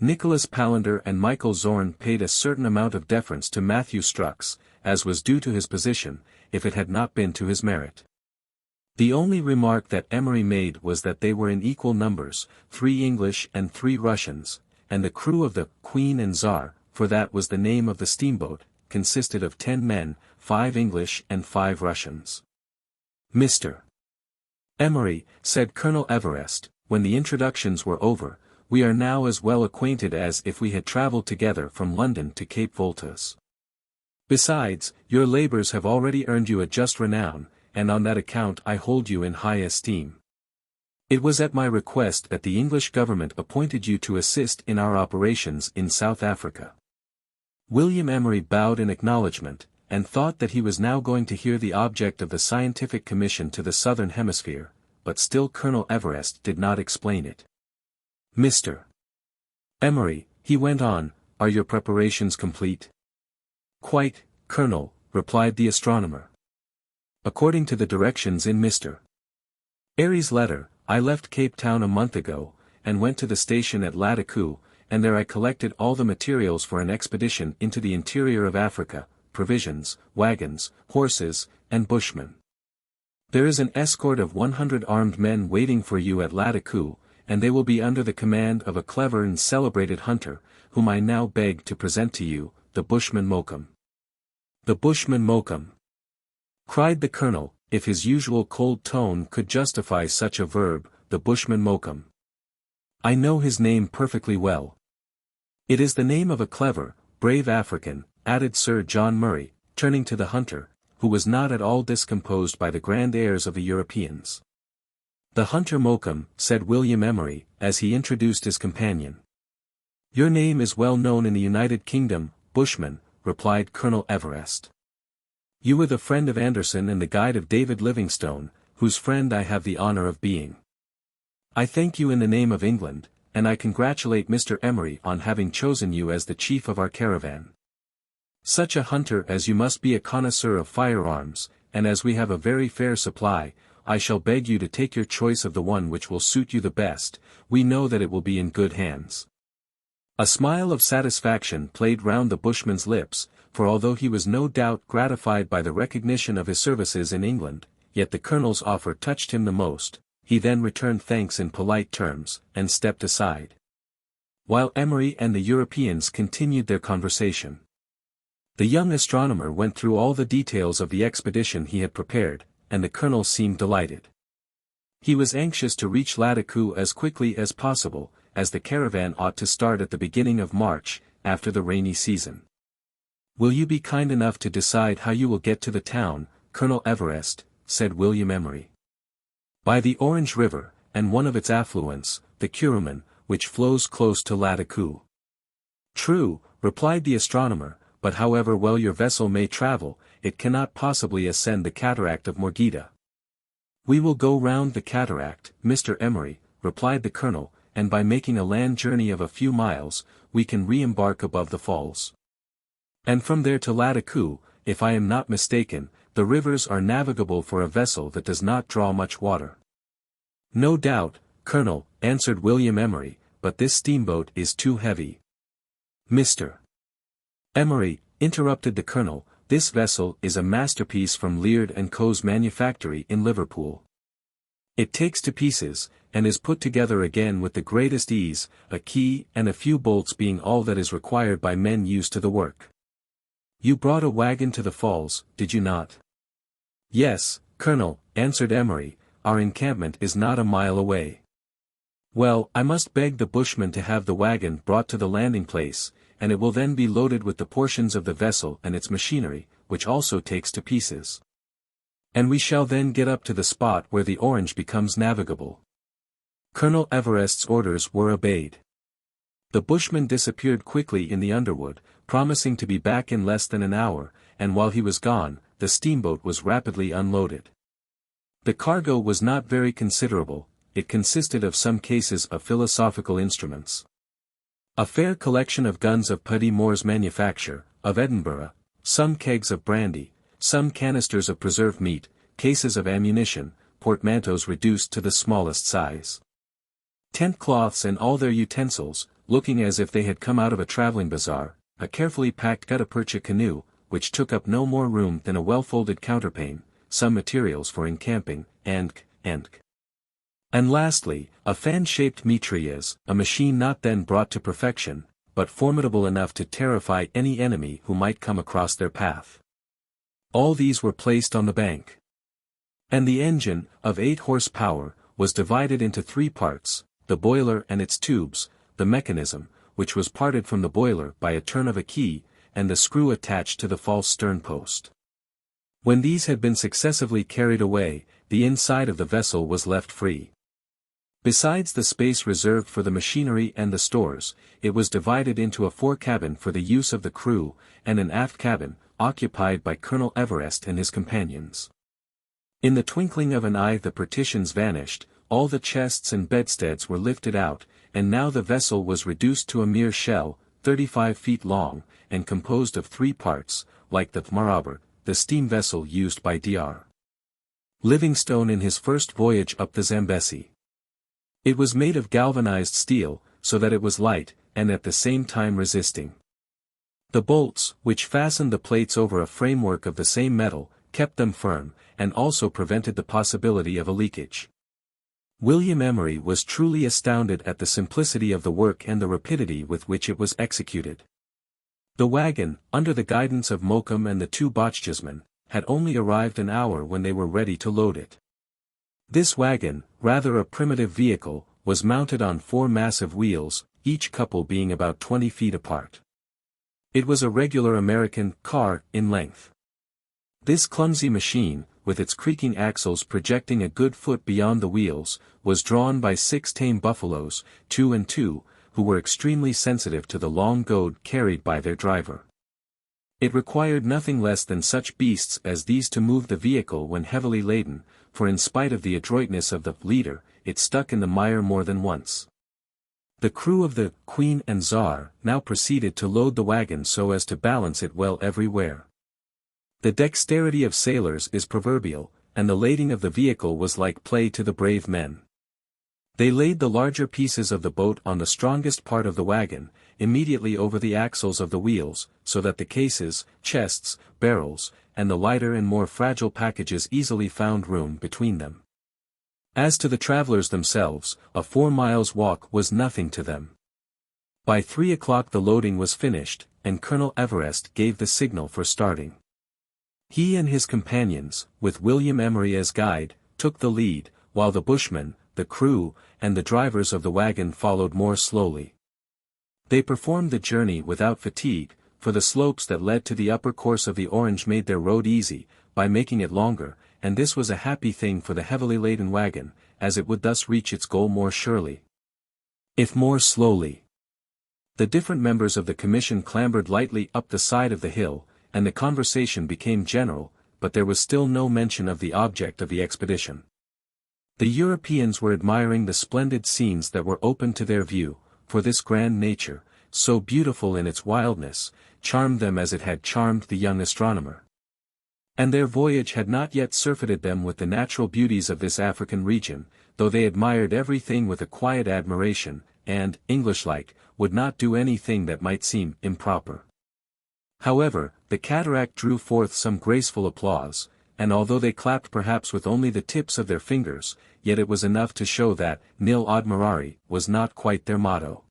Nicholas Palander and Michael Zorn paid a certain amount of deference to Matthew Strux, as was due to his position, if it had not been to his merit. The only remark that Emery made was that they were in equal numbers, 3 English and 3 Russians, and the crew of the Queen and Tsar, for that was the name of the steamboat, consisted of 10 men, 5 English and 5 Russians. Mr. Emery, said Colonel Everest, when the introductions were over, we are now as well acquainted as if we had travelled together from London to Cape Voltas. Besides, your labours have already earned you a just renown, and on that account I hold you in high esteem. It was at my request that the English government appointed you to assist in our operations in South Africa. William Emery bowed in acknowledgment, and thought that he was now going to hear the object of the scientific commission to the Southern Hemisphere, but still Colonel Everest did not explain it. Mr. Emery, he went on, are your preparations complete? Quite, Colonel, replied the astronomer. According to the directions in Mr. Airy's letter, I left Cape Town a month ago, and went to the station at Lattakoo, and there I collected all the materials for an expedition into the interior of Africa, provisions, wagons, horses, and bushmen. There is an escort of 100 armed men waiting for you at Lattakoo, and they will be under the command of a clever and celebrated hunter, whom I now beg to present to you, the bushman Mokum. The bushman Mokum! Cried the colonel, if his usual cold tone could justify such a verb, the bushman Mokum. I know his name perfectly well. It is the name of a clever, brave African, added Sir John Murray, turning to the hunter, who was not at all discomposed by the grand airs of the Europeans. The hunter Mokum, said William Emery, as he introduced his companion. Your name is well known in the United Kingdom, bushman, replied Colonel Everest. You were the friend of Anderson and the guide of David Livingstone, whose friend I have the honor of being. I thank you in the name of England, and I congratulate Mr. Emery on having chosen you as the chief of our caravan. Such a hunter as you must be a connoisseur of firearms, and as we have a very fair supply, I shall beg you to take your choice of the one which will suit you the best. We know that it will be in good hands. A smile of satisfaction played round the bushman's lips, for although he was no doubt gratified by the recognition of his services in England, yet the colonel's offer touched him the most. He then returned thanks in polite terms, and stepped aside, while Emery and the Europeans continued their conversation. The young astronomer went through all the details of the expedition he had prepared, and the colonel seemed delighted. He was anxious to reach Lattakoo as quickly as possible, as the caravan ought to start at the beginning of March, after the rainy season. Will you be kind enough to decide how you will get to the town, Colonel Everest, said William Emery. By the Orange River, and one of its affluents, the Kuruman, which flows close to Lattakoo. True, replied the astronomer, but however well your vessel may travel, it cannot possibly ascend the cataract of Morgheda. We will go round the cataract, Mr. Emery, replied the colonel, and by making a land journey of a few miles, we can re-embark above the falls. And from there to Lattakoo, if I am not mistaken, the rivers are navigable for a vessel that does not draw much water. No doubt, Colonel, answered William Emery, but this steamboat is too heavy. Mr. Emery, interrupted the colonel, this vessel is a masterpiece from Leard & Co.'s manufactory in Liverpool. It takes to pieces, and is put together again with the greatest ease, a key and a few bolts being all that is required by men used to the work. You brought a wagon to the falls, did you not? Yes, Colonel, answered Emery, our encampment is not a mile away. Well, I must beg the bushman to have the wagon brought to the landing place, and it will then be loaded with the portions of the vessel and its machinery, which also takes to pieces. And we shall then get up to the spot where the Orange becomes navigable. Colonel Everest's orders were obeyed. The bushman disappeared quickly in the underwood, promising to be back in less than an hour, and while he was gone, the steamboat was rapidly unloaded. The cargo was not very considerable, it consisted of some cases of philosophical instruments, a fair collection of guns of Putty Moore's manufacture, of Edinburgh, some kegs of brandy, some canisters of preserved meat, cases of ammunition, portmanteaus reduced to the smallest size. Tent cloths and all their utensils, looking as if they had come out of a traveling bazaar, a carefully packed gutta-percha canoe, which took up no more room than a well-folded counterpane, some materials for encamping, and lastly, a fan-shaped mitrailleuse, a machine not then brought to perfection, but formidable enough to terrify any enemy who might come across their path. All these were placed on the bank. And the engine, of 8 horsepower, was divided into 3 parts, the boiler and its tubes, the mechanism, which was parted from the boiler by a turn of a key, and the screw attached to the false stern post. When these had been successively carried away, the inside of the vessel was left free. Besides the space reserved for the machinery and the stores, it was divided into a fore-cabin for the use of the crew, and an aft cabin, occupied by Colonel Everest and his companions. In the twinkling of an eye the partitions vanished, all the chests and bedsteads were lifted out, and now the vessel was reduced to a mere shell, 35 feet long, and composed of 3 parts, like the Marauder, the steam vessel used by Dr. Livingstone in his first voyage up the Zambesi. It was made of galvanized steel, so that it was light, and at the same time resisting. The bolts, which fastened the plates over a framework of the same metal, kept them firm, and also prevented the possibility of a leakage. William Emery was truly astounded at the simplicity of the work and the rapidity with which it was executed. The wagon, under the guidance of Mokoum and the 2 Bochjesmen, had only arrived an hour when they were ready to load it. This wagon, rather a primitive vehicle, was mounted on 4 massive wheels, each couple being about 20 feet apart. It was a regular American car in length. This clumsy machine, with its creaking axles projecting a good foot beyond the wheels, was drawn by 6 tame buffaloes, 2 and 2, who were extremely sensitive to the long goad carried by their driver. It required nothing less than such beasts as these to move the vehicle when heavily laden, for in spite of the adroitness of the leader, it stuck in the mire more than once. The crew of the Queen and Czar now proceeded to load the wagon so as to balance it well everywhere. The dexterity of sailors is proverbial, and the lading of the vehicle was like play to the brave men. They laid the larger pieces of the boat on the strongest part of the wagon, immediately over the axles of the wheels, so that the cases, chests, barrels, and the lighter and more fragile packages easily found room between them. As to the travelers themselves, a 4 miles walk was nothing to them. By 3 o'clock the loading was finished, and Colonel Everest gave the signal for starting. He and his companions, with William Emery as guide, took the lead, while the bushmen, the crew, and the drivers of the wagon followed more slowly. They performed the journey without fatigue, for the slopes that led to the upper course of the Orange made their road easy, by making it longer, and this was a happy thing for the heavily laden wagon, as it would thus reach its goal more surely, if more slowly. The different members of the commission clambered lightly up the side of the hill, and the conversation became general, but there was still no mention of the object of the expedition. The Europeans were admiring the splendid scenes that were open to their view, for this grand nature, so beautiful in its wildness, charmed them as it had charmed the young astronomer. And their voyage had not yet surfeited them with the natural beauties of this African region, though they admired everything with a quiet admiration, and, English-like, would not do anything that might seem improper. However, the cataract drew forth some graceful applause, and although they clapped perhaps with only the tips of their fingers, yet it was enough to show that nil admirari was not quite their motto.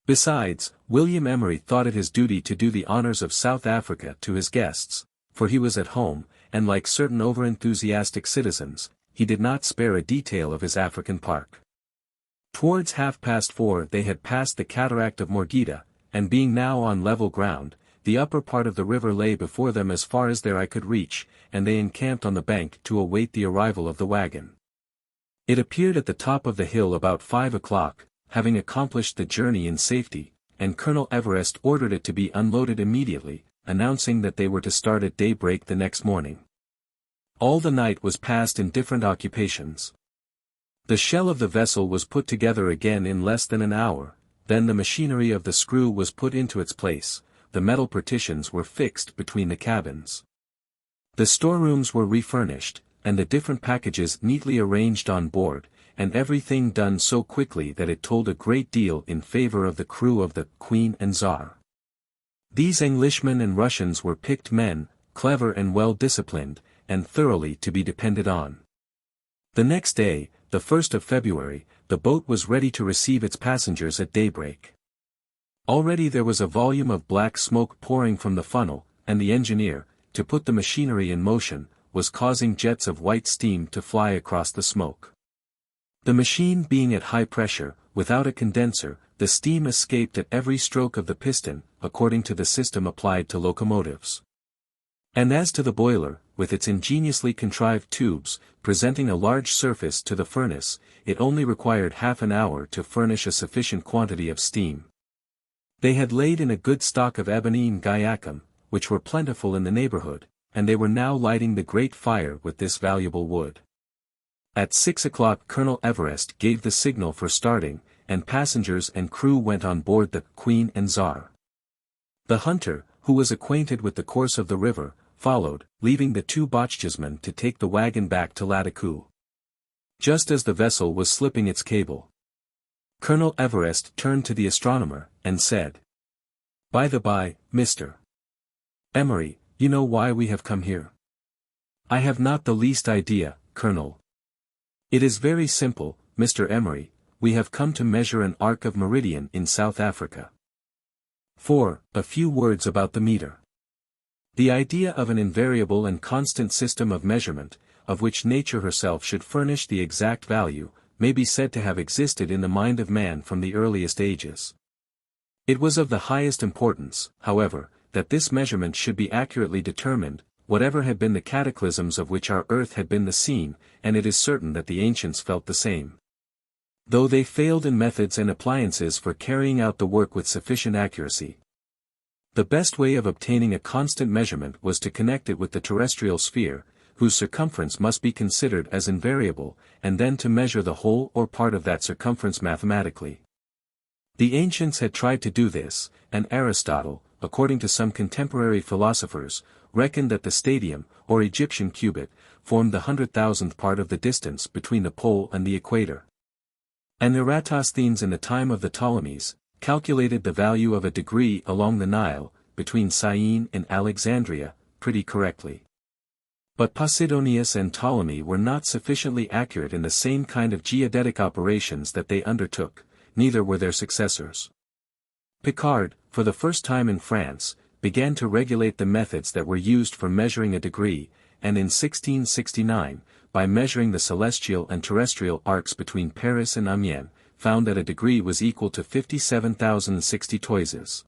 Besides, William Emery thought it his duty to do the honors of South Africa to his guests, for he was at home, and like certain over-enthusiastic citizens, he did not spare a detail of his African park. Towards 4:30 they had passed the cataract of Morgheda, and being now on level ground, the upper part of the river lay before them as far as their eye could reach, and they encamped on the bank to await the arrival of the wagon. It appeared at the top of the hill about 5 o'clock, having accomplished the journey in safety, and Colonel Everest ordered it to be unloaded immediately, announcing that they were to start at daybreak the next morning. All the night was passed in different occupations. The shell of the vessel was put together again in less than an hour, then the machinery of the screw was put into its place, the metal partitions were fixed between the cabins. The storerooms were refurnished, and the different packages neatly arranged on board, and everything done so quickly that it told a great deal in favor of the crew of the Queen and Tsar. These Englishmen and Russians were picked men, clever and well disciplined, and thoroughly to be depended on. The next day, the 1st of February, the boat was ready to receive its passengers at daybreak. Already there was a volume of black smoke pouring from the funnel, and the engineer, to put the machinery in motion, was causing jets of white steam to fly across the smoke. The machine being at high pressure, without a condenser, the steam escaped at every stroke of the piston, according to the system applied to locomotives. And as to the boiler, with its ingeniously contrived tubes, presenting a large surface to the furnace, it only required half an hour to furnish a sufficient quantity of steam. They had laid in a good stock of ebony and guaiacum, which were plentiful in the neighborhood, and they were now lighting the great fire with this valuable wood. At 6 o'clock Colonel Everest gave the signal for starting, and passengers and crew went on board the Queen and Tsar. The hunter, who was acquainted with the course of the river, followed, leaving the two Bochjesmen to take the wagon back to Lattakoo. Just as the vessel was slipping its cable, Colonel Everest turned to the astronomer, and said, "By the by, Mr. Emery, you know why we have come here?" "I have not the least idea, Colonel." "It is very simple, Mr. Emery, we have come to measure an arc of meridian in South Africa." 4. A few words about the meter. The idea of an invariable and constant system of measurement, of which nature herself should furnish the exact value, may be said to have existed in the mind of man from the earliest ages. It was of the highest importance, however, that this measurement should be accurately determined, whatever had been the cataclysms of which our earth had been the scene, and it is certain that the ancients felt the same. Though they failed in methods and appliances for carrying out the work with sufficient accuracy. The best way of obtaining a constant measurement was to connect it with the terrestrial sphere, whose circumference must be considered as invariable, and then to measure the whole or part of that circumference mathematically. The ancients had tried to do this, and Aristotle, according to some contemporary philosophers, reckoned that the stadium, or Egyptian cubit, formed the 100,000th part of the distance between the pole and the equator. And Eratosthenes in the time of the Ptolemies, calculated the value of a degree along the Nile, between Syene and Alexandria, pretty correctly. But Posidonius and Ptolemy were not sufficiently accurate in the same kind of geodetic operations that they undertook, neither were their successors. Picard, for the first time in France, began to regulate the methods that were used for measuring a degree, and in 1669, by measuring the celestial and terrestrial arcs between Paris and Amiens, found that a degree was equal to 57,060 toises.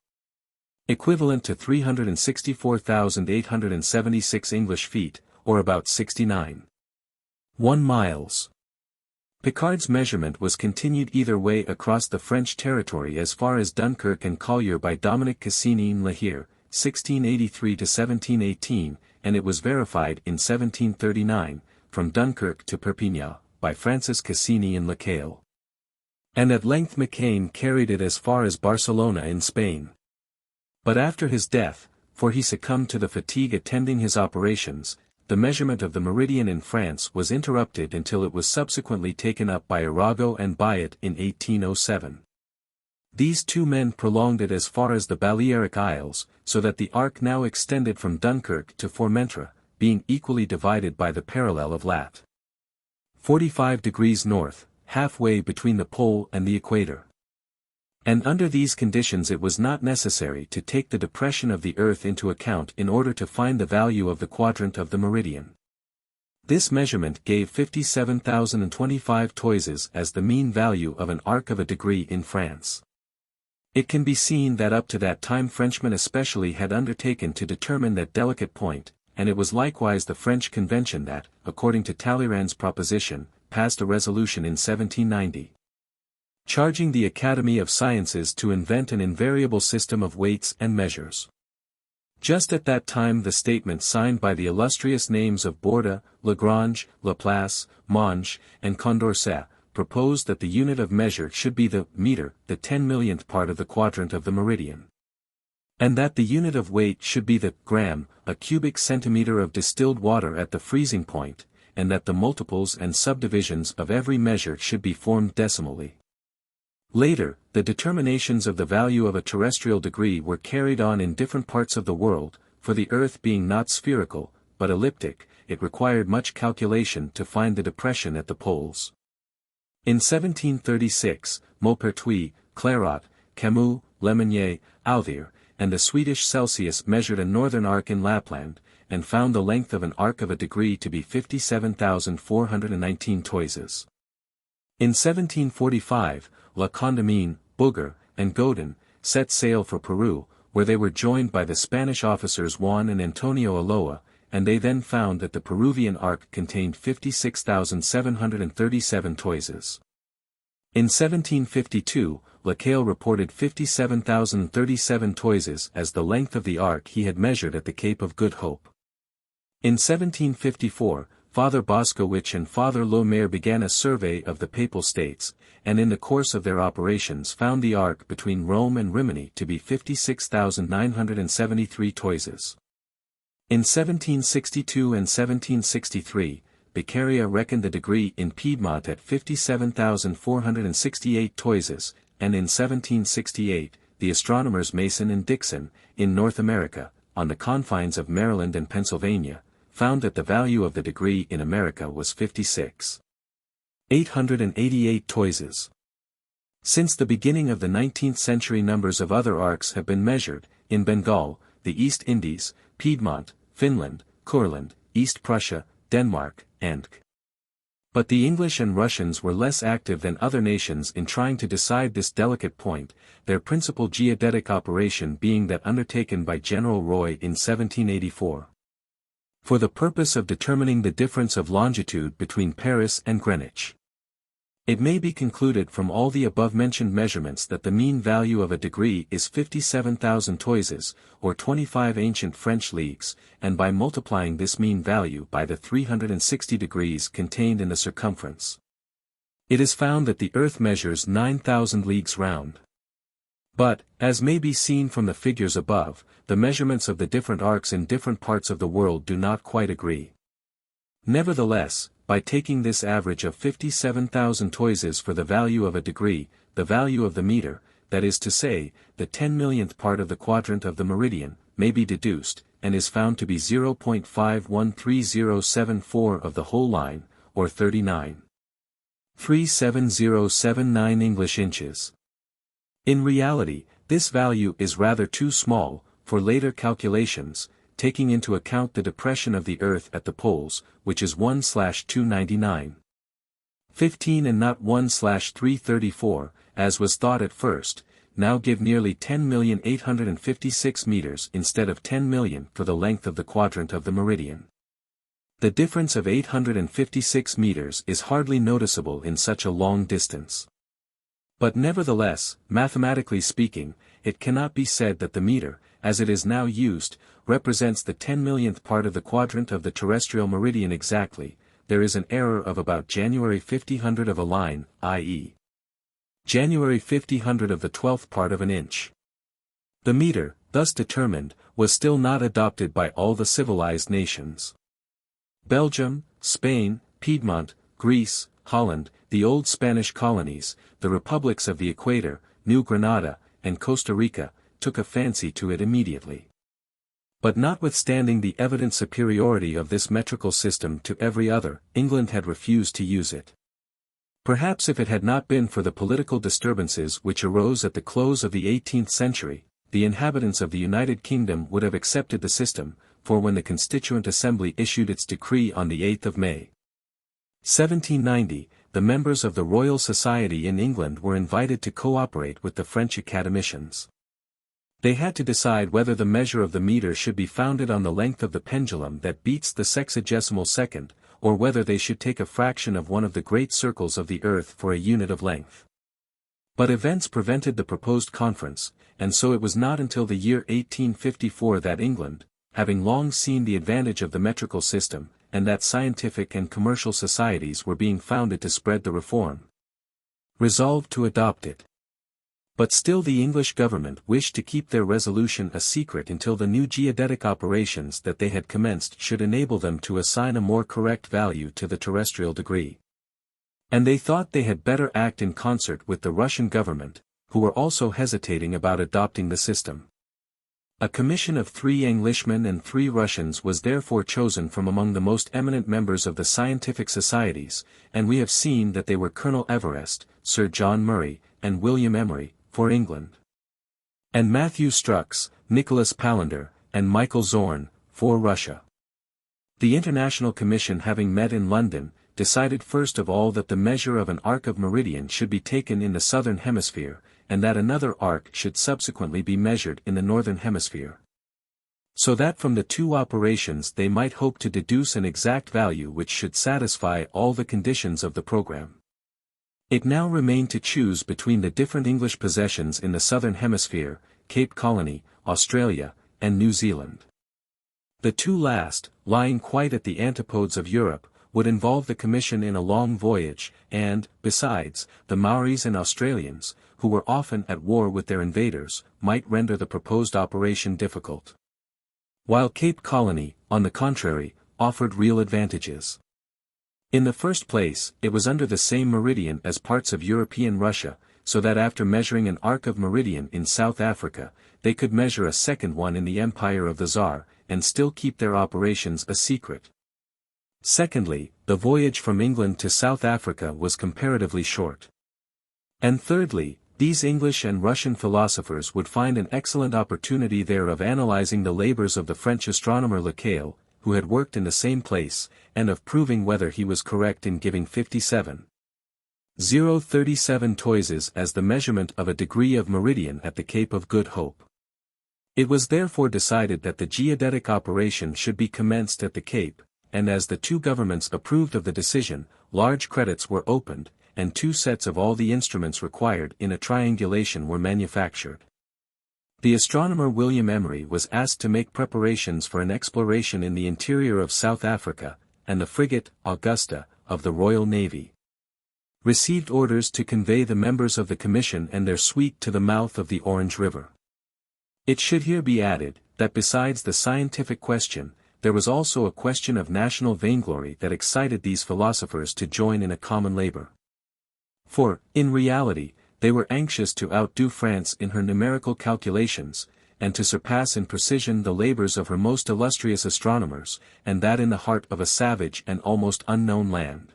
Equivalent to 364,876 English feet, or about 69.1 miles. Picard's measurement was continued either way across the French territory as far as Dunkirk and Collioure by Dominique Cassini and Lahire, 1683–1718, and it was verified in 1739, from Dunkirk to Perpignan, by Francis Cassini and Lacaille. And at length Mackay carried it as far as Barcelona in Spain. But after his death, for he succumbed to the fatigue attending his operations, the measurement of the meridian in France was interrupted until it was subsequently taken up by Arago and Bayet in 1807. These two men prolonged it as far as the Balearic Isles, so that the arc now extended from Dunkirk to Mètre, being equally divided by the parallel of lat. 45 degrees north, halfway between the pole and the equator. And under these conditions it was not necessary to take the depression of the earth into account in order to find the value of the quadrant of the meridian. This measurement gave 57,025 toises as the mean value of an arc of a degree in France. It can be seen that up to that time Frenchmen especially had undertaken to determine that delicate point, and it was likewise the French Convention that, according to Talleyrand's proposition, passed a resolution in 1790. Charging the Academy of Sciences to invent an invariable system of weights and measures. Just at that time the statement signed by the illustrious names of Borda, Lagrange, Laplace, Monge, and Condorcet, proposed that the unit of measure should be the meter, the 10,000,000th part of the quadrant of the meridian. And that the unit of weight should be the gram, a cubic centimeter of distilled water at the freezing point, and that the multiples and subdivisions of every measure should be formed decimally. Later, the determinations of the value of a terrestrial degree were carried on in different parts of the world, for the Earth being not spherical, but elliptic, it required much calculation to find the depression at the poles. In 1736, Maupertuis, Clairaut, Camus, Lemonnier, Authier, and the Swedish Celsius measured a northern arc in Lapland, and found the length of an arc of a degree to be 57,419 toises. In 1745, La Condamine, Bouguer, and Godin, set sail for Peru, where they were joined by the Spanish officers Juan and Antonio Ulloa, and they then found that the Peruvian arc contained 56,737 toises. In 1752, Lacaille reported 57,037 toises as the length of the arc he had measured at the Cape of Good Hope. In 1754, Father Boskowicz and Father Le Maire began a survey of the Papal States, and in the course of their operations found the arc between Rome and Rimini to be 56,973 toises. In 1762 and 1763, Beccaria reckoned the degree in Piedmont at 57,468 toises, and in 1768, the astronomers Mason and Dixon, in North America, on the confines of Maryland and Pennsylvania, found that the value of the degree in America was 56,888 toises. Since the beginning of the 19th century numbers of other arcs have been measured, in Bengal, the East Indies, Piedmont, Finland, Courland, East Prussia, Denmark, and But the English and Russians were less active than other nations in trying to decide this delicate point, their principal geodetic operation being that undertaken by General Roy in 1784. For the purpose of determining the difference of longitude between Paris and Greenwich. It may be concluded from all the above-mentioned measurements that the mean value of a degree is 57,000 toises, or 25 ancient French leagues, and by multiplying this mean value by the 360 degrees contained in the circumference, it is found that the Earth measures 9,000 leagues round. But, as may be seen from the figures above, the measurements of the different arcs in different parts of the world do not quite agree. Nevertheless, by taking this average of 57,000 toises for the value of a degree, the value of the meter, that is to say, the 10,000,000th part of the quadrant of the meridian, may be deduced, and is found to be 0.513074 of the whole line, or 39.37079 English inches. In reality, this value is rather too small, for later calculations, taking into account the depression of the Earth at the poles, which is 1/299.15 and not 1/334, as was thought at first, now give nearly 10,856 meters instead of 10,000,000 for the length of the quadrant of the meridian. The difference of 856 meters is hardly noticeable in such a long distance. But nevertheless, mathematically speaking, it cannot be said that the meter, as it is now used, represents the 10,000,000th part of the quadrant of the terrestrial meridian exactly. There is an error of about January 50/100 of a line, i.e. January 50/100 of the 12th part of an inch. The meter, thus determined, was still not adopted by all the civilized nations. Belgium, Spain, Piedmont, Greece, Holland, the old Spanish colonies, the republics of the Equator, New Granada, and Costa Rica, took a fancy to it immediately. But notwithstanding the evident superiority of this metrical system to every other, England had refused to use it. Perhaps if it had not been for the political disturbances which arose at the close of the 18th century, the inhabitants of the United Kingdom would have accepted the system, for when the Constituent Assembly issued its decree on the 8th of May, 1790, the members of the Royal Society in England were invited to cooperate with the French academicians. They had to decide whether the measure of the meter should be founded on the length of the pendulum that beats the sexagesimal second, or whether they should take a fraction of one of the great circles of the earth for a unit of length. But events prevented the proposed conference, and so it was not until the year 1854 that England, having long seen the advantage of the metrical system, and that scientific and commercial societies were being founded to spread the reform, resolved to adopt it. But still the English government wished to keep their resolution a secret until the new geodetic operations that they had commenced should enable them to assign a more correct value to the terrestrial degree. And they thought they had better act in concert with the Russian government, who were also hesitating about adopting the system. A commission of 3 Englishmen and 3 Russians was therefore chosen from among the most eminent members of the scientific societies, and we have seen that they were Colonel Everest, Sir John Murray, and William Emery, for England, and Matthew Strux, Nicholas Palander, and Michael Zorn, for Russia. The International Commission having met in London, decided first of all that the measure of an arc of meridian should be taken in the southern hemisphere, and that another arc should subsequently be measured in the northern hemisphere. So that from the 2 operations they might hope to deduce an exact value which should satisfy all the conditions of the program. It now remained to choose between the different English possessions in the southern hemisphere, Cape Colony, Australia, and New Zealand. The 2 last, lying quite at the antipodes of Europe, would involve the Commission in a long voyage, and, besides, the Maoris and Australians, who were often at war with their invaders, might render the proposed operation difficult. While Cape Colony, on the contrary, offered real advantages. In the first place, it was under the same meridian as parts of European Russia, so that after measuring an arc of meridian in South Africa, they could measure a second one in the Empire of the Tsar, and still keep their operations a secret. Secondly, the voyage from England to South Africa was comparatively short. And thirdly, these English and Russian philosophers would find an excellent opportunity there of analyzing the labors of the French astronomer Lacaille, who had worked in the same place, and of proving whether he was correct in giving 57.037 toises as the measurement of a degree of meridian at the Cape of Good Hope. It was therefore decided that the geodetic operation should be commenced at the Cape, and as the 2 governments approved of the decision, large credits were opened, and 2 sets of all the instruments required in a triangulation were manufactured. The astronomer William Emery was asked to make preparations for an exploration in the interior of South Africa, and the frigate, Augusta, of the Royal Navy, received orders to convey the members of the Commission and their suite to the mouth of the Orange River. It should here be added, that besides the scientific question, there was also a question of national vainglory that excited these philosophers to join in a common labor. For, in reality, they were anxious to outdo France in her numerical calculations, and to surpass in precision the labors of her most illustrious astronomers, and that in the heart of a savage and almost unknown land.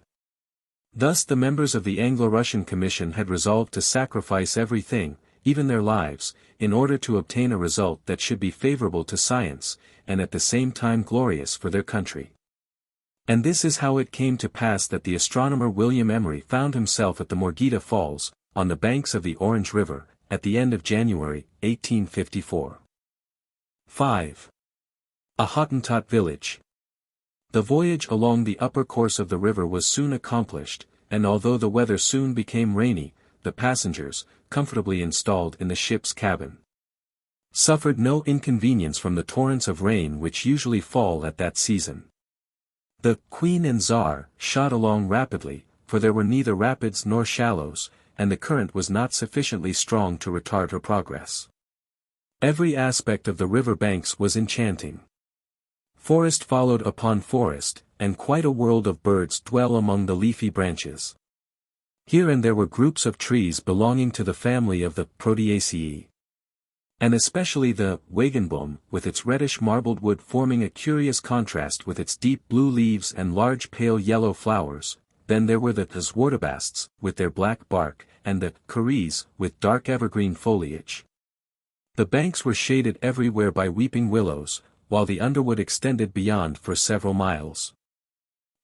Thus the members of the Anglo-Russian Commission had resolved to sacrifice everything, even their lives, in order to obtain a result that should be favorable to science, and at the same time glorious for their country. And this is how it came to pass that the astronomer William Emery found himself at the Morgheda Falls, on the banks of the Orange River, at the end of January, 1854. 5. A Hottentot Village. The voyage along the upper course of the river was soon accomplished, and although the weather soon became rainy, the passengers, comfortably installed in the ship's cabin, suffered no inconvenience from the torrents of rain which usually fall at that season. The Queen and Tsar shot along rapidly, for there were neither rapids nor shallows, and the current was not sufficiently strong to retard her progress. Every aspect of the river banks was enchanting. Forest followed upon forest, and quite a world of birds dwell among the leafy branches. Here and there were groups of trees belonging to the family of the Proteaceae, and especially the wagenboom, with its reddish marbled wood forming a curious contrast with its deep blue leaves and large pale yellow flowers. Then there were the zwartabasts, with their black bark, and the caries, with dark evergreen foliage. The banks were shaded everywhere by weeping willows, while the underwood extended beyond for several miles.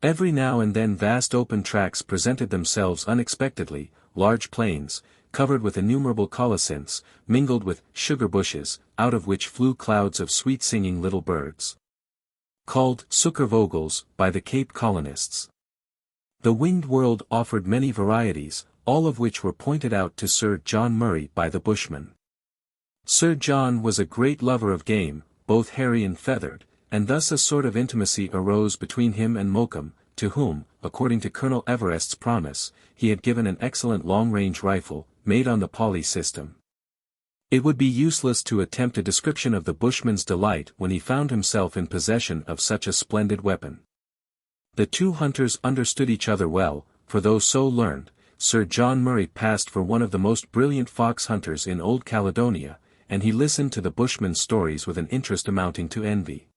Every now and then vast open tracts presented themselves unexpectedly, large plains, covered with innumerable colocynths, mingled with sugar bushes, out of which flew clouds of sweet-singing little birds, called sukkervogels by the Cape colonists. The winged world offered many varieties, all of which were pointed out to Sir John Murray by the Bushmen. Sir John was a great lover of game, both hairy and feathered, and thus a sort of intimacy arose between him and Mokoum, to whom, according to Colonel Everest's promise, he had given an excellent long-range rifle, made on the Pauli system. It would be useless to attempt a description of the bushman's delight when he found himself in possession of such a splendid weapon. The two hunters understood each other well, for though so learned, Sir John Murray passed for one of the most brilliant fox hunters in Old Caledonia, and he listened to the bushman's stories with an interest amounting to envy.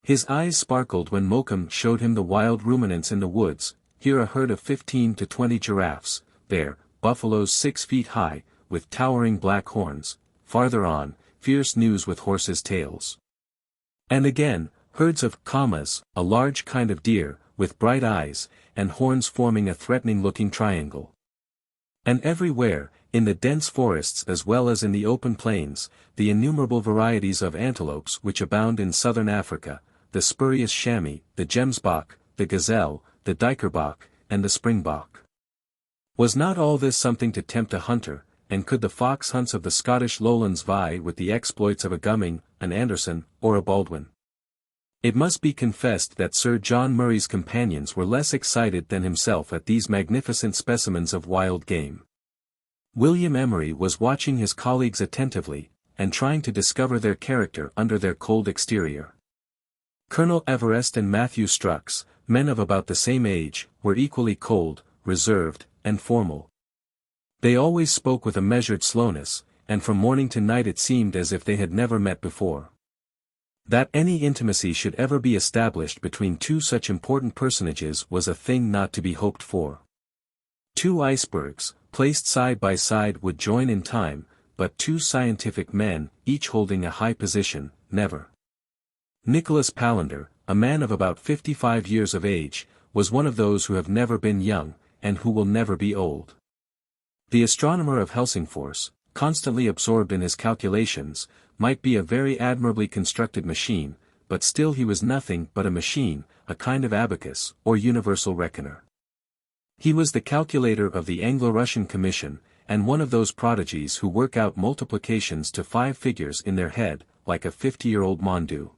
His eyes sparkled when Mokoum showed him the wild ruminants in the woods, here a herd of 15 to 20 giraffes, there, buffaloes 6 feet high, with towering black horns, farther on, fierce gnus with horses' tails. And again, herds of camas, a large kind of deer, with bright eyes, and horns forming a threatening-looking triangle. And everywhere, in the dense forests as well as in the open plains, the innumerable varieties of antelopes which abound in southern Africa, the spurious chamois, the gemsbok, the gazelle, the dikerbok, and the springbok. Was not all this something to tempt a hunter, and could the fox hunts of the Scottish lowlands vie with the exploits of a Gumming, an Anderson, or a Baldwin? It must be confessed that Sir John Murray's companions were less excited than himself at these magnificent specimens of wild game. William Emery was watching his colleagues attentively, and trying to discover their character under their cold exterior. Colonel Everest and Matthew Strux, men of about the same age, were equally cold, reserved, and formal. They always spoke with a measured slowness, and from morning to night it seemed as if they had never met before. That any intimacy should ever be established between two such important personages was a thing not to be hoped for. Two icebergs, placed side by side would join in time, but two scientific men, each holding a high position, never. Nicholas Palander, a man of about 55 years of age, was one of those who have never been young, and who will never be old. The astronomer of Helsingfors, constantly absorbed in his calculations, might be a very admirably constructed machine, but still he was nothing but a machine, a kind of abacus, or universal reckoner. He was the calculator of the Anglo-Russian Commission, and one of those prodigies who work out multiplications to 5 figures in their head, like a 50-year-old Mondu.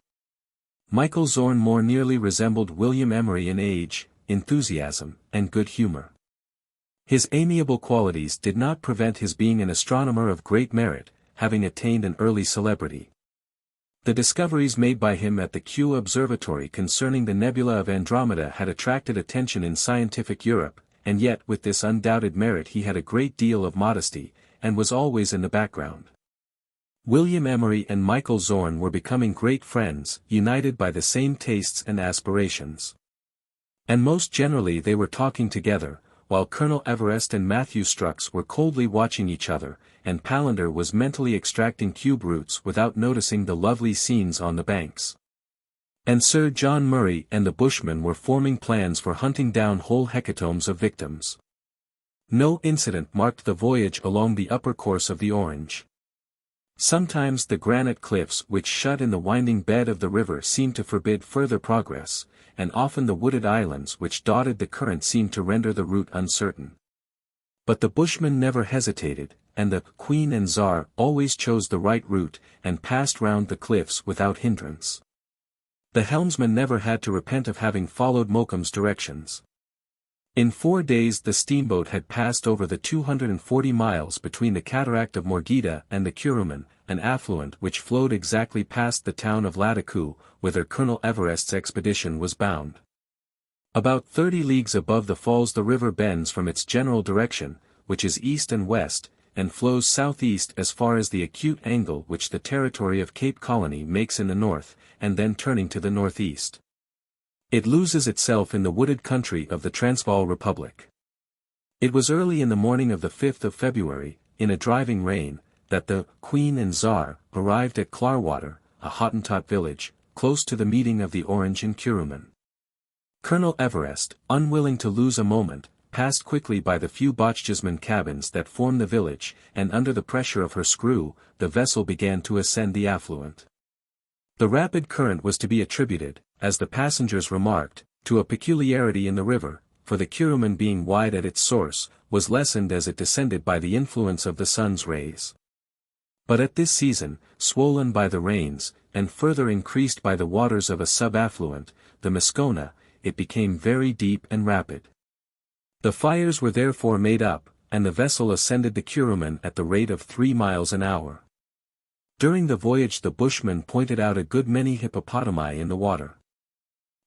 Michael Zorn more nearly resembled William Emery in age, enthusiasm, and good humor. His amiable qualities did not prevent his being an astronomer of great merit, having attained an early celebrity. The discoveries made by him at the Kew Observatory concerning the nebula of Andromeda had attracted attention in scientific Europe, and yet with this undoubted merit he had a great deal of modesty, and was always in the background. William Emery and Michael Zorn were becoming great friends, united by the same tastes and aspirations. And most generally they were talking together, while Colonel Everest and Matthew Strux were coldly watching each other, and Palander was mentally extracting cube roots without noticing the lovely scenes on the banks. And Sir John Murray and the Bushmen were forming plans for hunting down whole hecatombs of victims. No incident marked the voyage along the upper course of the Orange. Sometimes the granite cliffs which shut in the winding bed of the river seemed to forbid further progress, and often the wooded islands which dotted the current seemed to render the route uncertain. But the Bushmen never hesitated, and the Queen and Tsar always chose the right route, and passed round the cliffs without hindrance. The helmsman never had to repent of having followed Mokoum's directions. In 4 days the steamboat had passed over the 240 miles between the cataract of Morgheda and the Kuruman, an affluent which flowed exactly past the town of Lattakoo, whither Colonel Everest's expedition was bound. About 30 leagues above the falls the river bends from its general direction, which is east and west, and flows southeast as far as the acute angle which the territory of Cape Colony makes in the north, and then turning to the northeast. It loses itself in the wooded country of the Transvaal Republic. It was early in the morning of the 5th of February, in a driving rain, that the Queen and Tsar arrived at Clarwater, a Hottentot village, close to the meeting of the Orange and Kuruman. Colonel Everest, unwilling to lose a moment, passed quickly by the few Bochjesman cabins that form the village, and under the pressure of her screw, the vessel began to ascend the affluent. The rapid current was to be attributed, as the passengers remarked, to a peculiarity in the river, for the Kuruman being wide at its source, was lessened as it descended by the influence of the sun's rays. But at this season, swollen by the rains, and further increased by the waters of a sub-affluent, the Moscona, it became very deep and rapid. The fires were therefore made up, and the vessel ascended the Kuruman at the rate of 3 miles an hour. During the voyage the Bushmen pointed out a good many hippopotami in the water.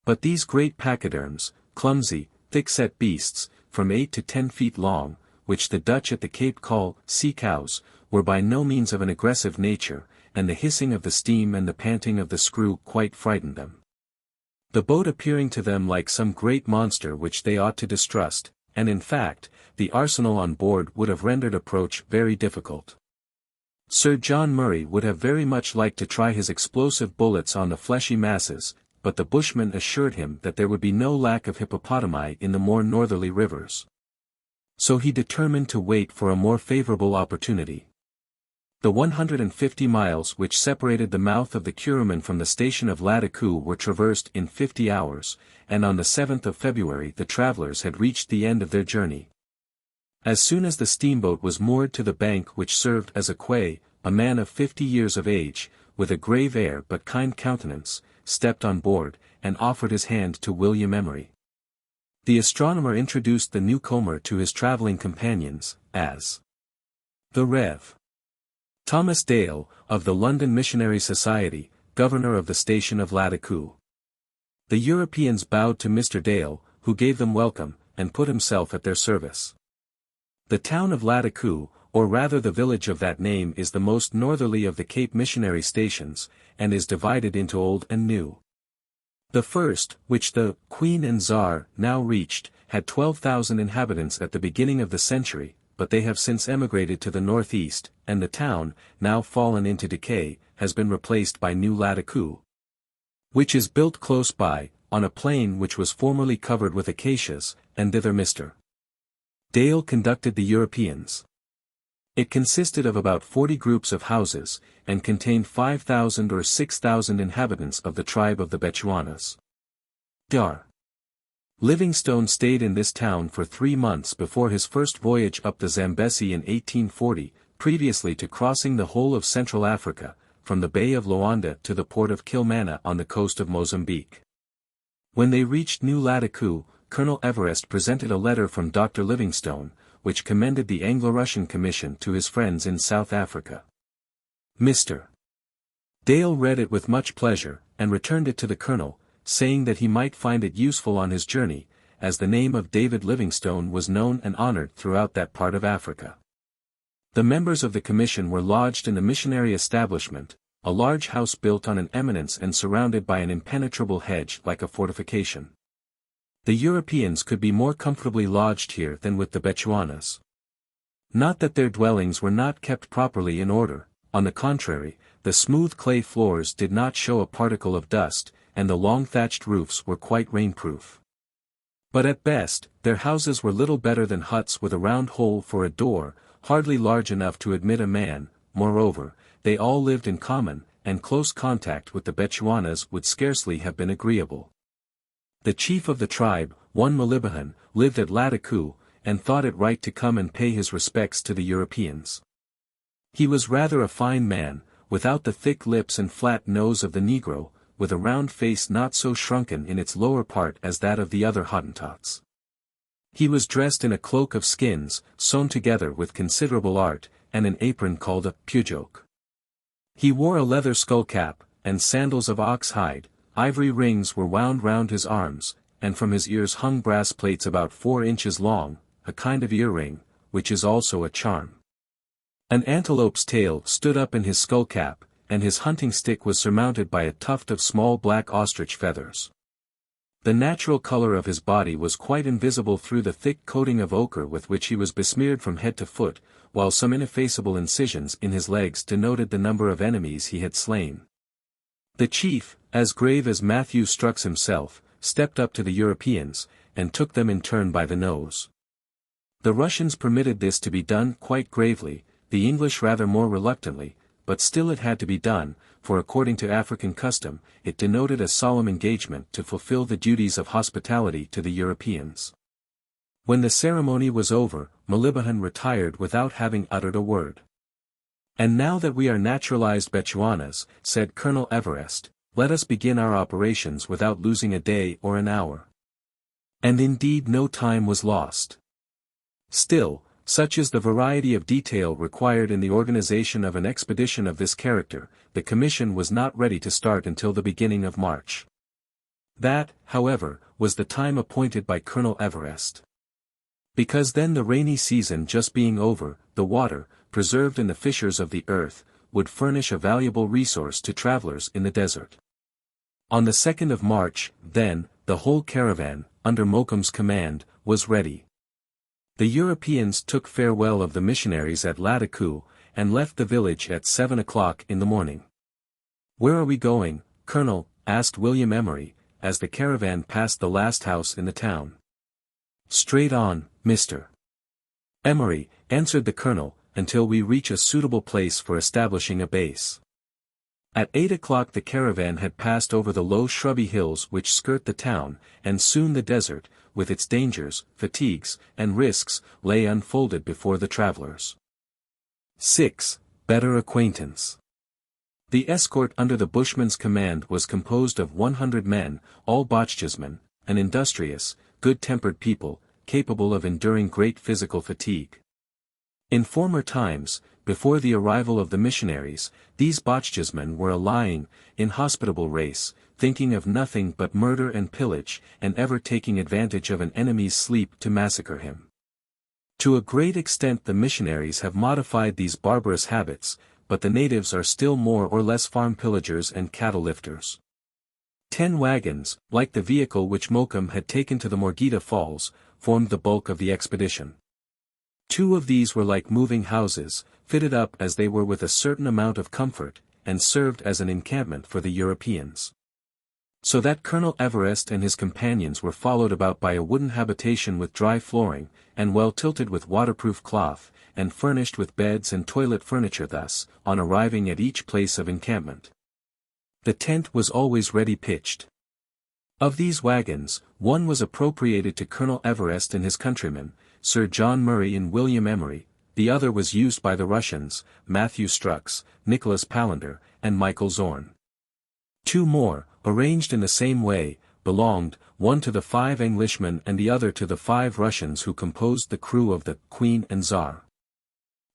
But these great pachyderms, clumsy, thick-set beasts, from 8 to 10 feet long, which the Dutch at the Cape call sea cows, were by no means of an aggressive nature, and the hissing of the steam and the panting of the screw quite frightened them. The boat appearing to them like some great monster which they ought to distrust, and in fact, the arsenal on board would have rendered approach very difficult. Sir John Murray would have very much liked to try his explosive bullets on the fleshy masses, but the Bushmen assured him that there would be no lack of hippopotami in the more northerly rivers. So he determined to wait for a more favorable opportunity. The 150 miles which separated the mouth of the Kuruman from the station of Lattakoo were traversed in 50 hours, and on the 7th of February the travelers had reached the end of their journey. As soon as the steamboat was moored to the bank which served as a quay, a man of 50 years of age, with a grave air but kind countenance, stepped on board, and offered his hand to William Emery. The astronomer introduced the newcomer to his travelling companions, as the Rev. Thomas Dale, of the London Missionary Society, governor of the station of Lattakoo. The Europeans bowed to Mr. Dale, who gave them welcome, and put himself at their service. The town of Lattakoo, or rather the village of that name, is the most northerly of the Cape missionary stations, and is divided into old and new. The first, which the Queen and Tsar now reached, had 12,000 inhabitants at the beginning of the century, but they have since emigrated to the northeast, and the town, now fallen into decay, has been replaced by New Lattakoo, which is built close by, on a plain which was formerly covered with acacias, and thither Mr. Dale conducted the Europeans. It consisted of about 40 groups of houses, and contained 5,000 or 6,000 inhabitants of the tribe of the Bechuanas. Dr. Livingstone stayed in this town for 3 months before his first voyage up the Zambesi in 1840, previously to crossing the whole of Central Africa, from the Bay of Loanda to the port of Kilmana on the coast of Mozambique. When they reached New Lattakoo, Colonel Everest presented a letter from Dr. Livingstone, which commended the Anglo-Russian Commission to his friends in South Africa. Mr. Dale read it with much pleasure, and returned it to the colonel, saying that he might find it useful on his journey, as the name of David Livingstone was known and honored throughout that part of Africa. The members of the commission were lodged in the missionary establishment, a large house built on an eminence and surrounded by an impenetrable hedge like a fortification. The Europeans could be more comfortably lodged here than with the Bechuanas. Not that their dwellings were not kept properly in order, on the contrary, the smooth clay floors did not show a particle of dust, and the long thatched roofs were quite rainproof. But at best, their houses were little better than huts with a round hole for a door, hardly large enough to admit a man. Moreover, they all lived in common, and close contact with the Bechuanas would scarcely have been agreeable. The chief of the tribe, one Malibahan, lived at Lattakoo, and thought it right to come and pay his respects to the Europeans. He was rather a fine man, without the thick lips and flat nose of the Negro, with a round face not so shrunken in its lower part as that of the other Hottentots. He was dressed in a cloak of skins, sewn together with considerable art, and an apron called a pujoke. He wore a leather skull-cap, and sandals of ox hide. Ivory rings were wound round his arms, and from his ears hung brass plates about 4 inches long, a kind of earring, which is also a charm. An antelope's tail stood up in his skull-cap, and his hunting stick was surmounted by a tuft of small black ostrich feathers. The natural color of his body was quite invisible through the thick coating of ochre with which he was besmeared from head to foot, while some ineffaceable incisions in his legs denoted the number of enemies he had slain. The chief, as grave as Matthew Strux himself, stepped up to the Europeans, and took them in turn by the nose. The Russians permitted this to be done quite gravely, the English rather more reluctantly, but still it had to be done, for according to African custom, it denoted a solemn engagement to fulfill the duties of hospitality to the Europeans. When the ceremony was over, Malibahan retired without having uttered a word. "And now that we are naturalized Bechuanas," said Colonel Everest, "let us begin our operations without losing a day or an hour." And indeed no time was lost. Still, such is the variety of detail required in the organization of an expedition of this character, the commission was not ready to start until the beginning of March. That, however, was the time appointed by Colonel Everest. Because then the rainy season just being over, the water, preserved in the fissures of the earth, would furnish a valuable resource to travelers in the desert. On the 2nd of March, then, the whole caravan, under Mokoum's command, was ready. The Europeans took farewell of the missionaries at Lattakoo, and left the village at 7 o'clock in the morning. "Where are we going, Colonel?" asked William Emery, as the caravan passed the last house in the town. "Straight on, Mr. Emery," answered the colonel, "until we reach a suitable place for establishing a base." At 8 o'clock the caravan had passed over the low shrubby hills which skirt the town, and soon the desert, with its dangers, fatigues, and risks, lay unfolded before the travelers. 6. Better acquaintance. The escort under the bushman's command was composed of 100 men, all Bochjesmen, an industrious, good-tempered people, capable of enduring great physical fatigue. In former times, before the arrival of the missionaries, these Bochjesmen were a lying, inhospitable race, thinking of nothing but murder and pillage, and ever taking advantage of an enemy's sleep to massacre him. To a great extent the missionaries have modified these barbarous habits, but the natives are still more or less farm pillagers and cattle lifters. 10 wagons, like the vehicle which Mokoum had taken to the Morgheda Falls, formed the bulk of the expedition. 2 of these were like moving houses, fitted up as they were with a certain amount of comfort, and served as an encampment for the Europeans. So that Colonel Everest and his companions were followed about by a wooden habitation with dry flooring, and well tilted with waterproof cloth, and furnished with beds and toilet furniture thus, on arriving at each place of encampment. The tent was always ready pitched. Of these wagons, one was appropriated to Colonel Everest and his countrymen, Sir John Murray and William Emery, the other was used by the Russians, Matthew Strux, Nicholas Palander, and Michael Zorn. 2 more, arranged in the same way, belonged, one to the 5 Englishmen and the other to the 5 Russians who composed the crew of the Queen and Tsar.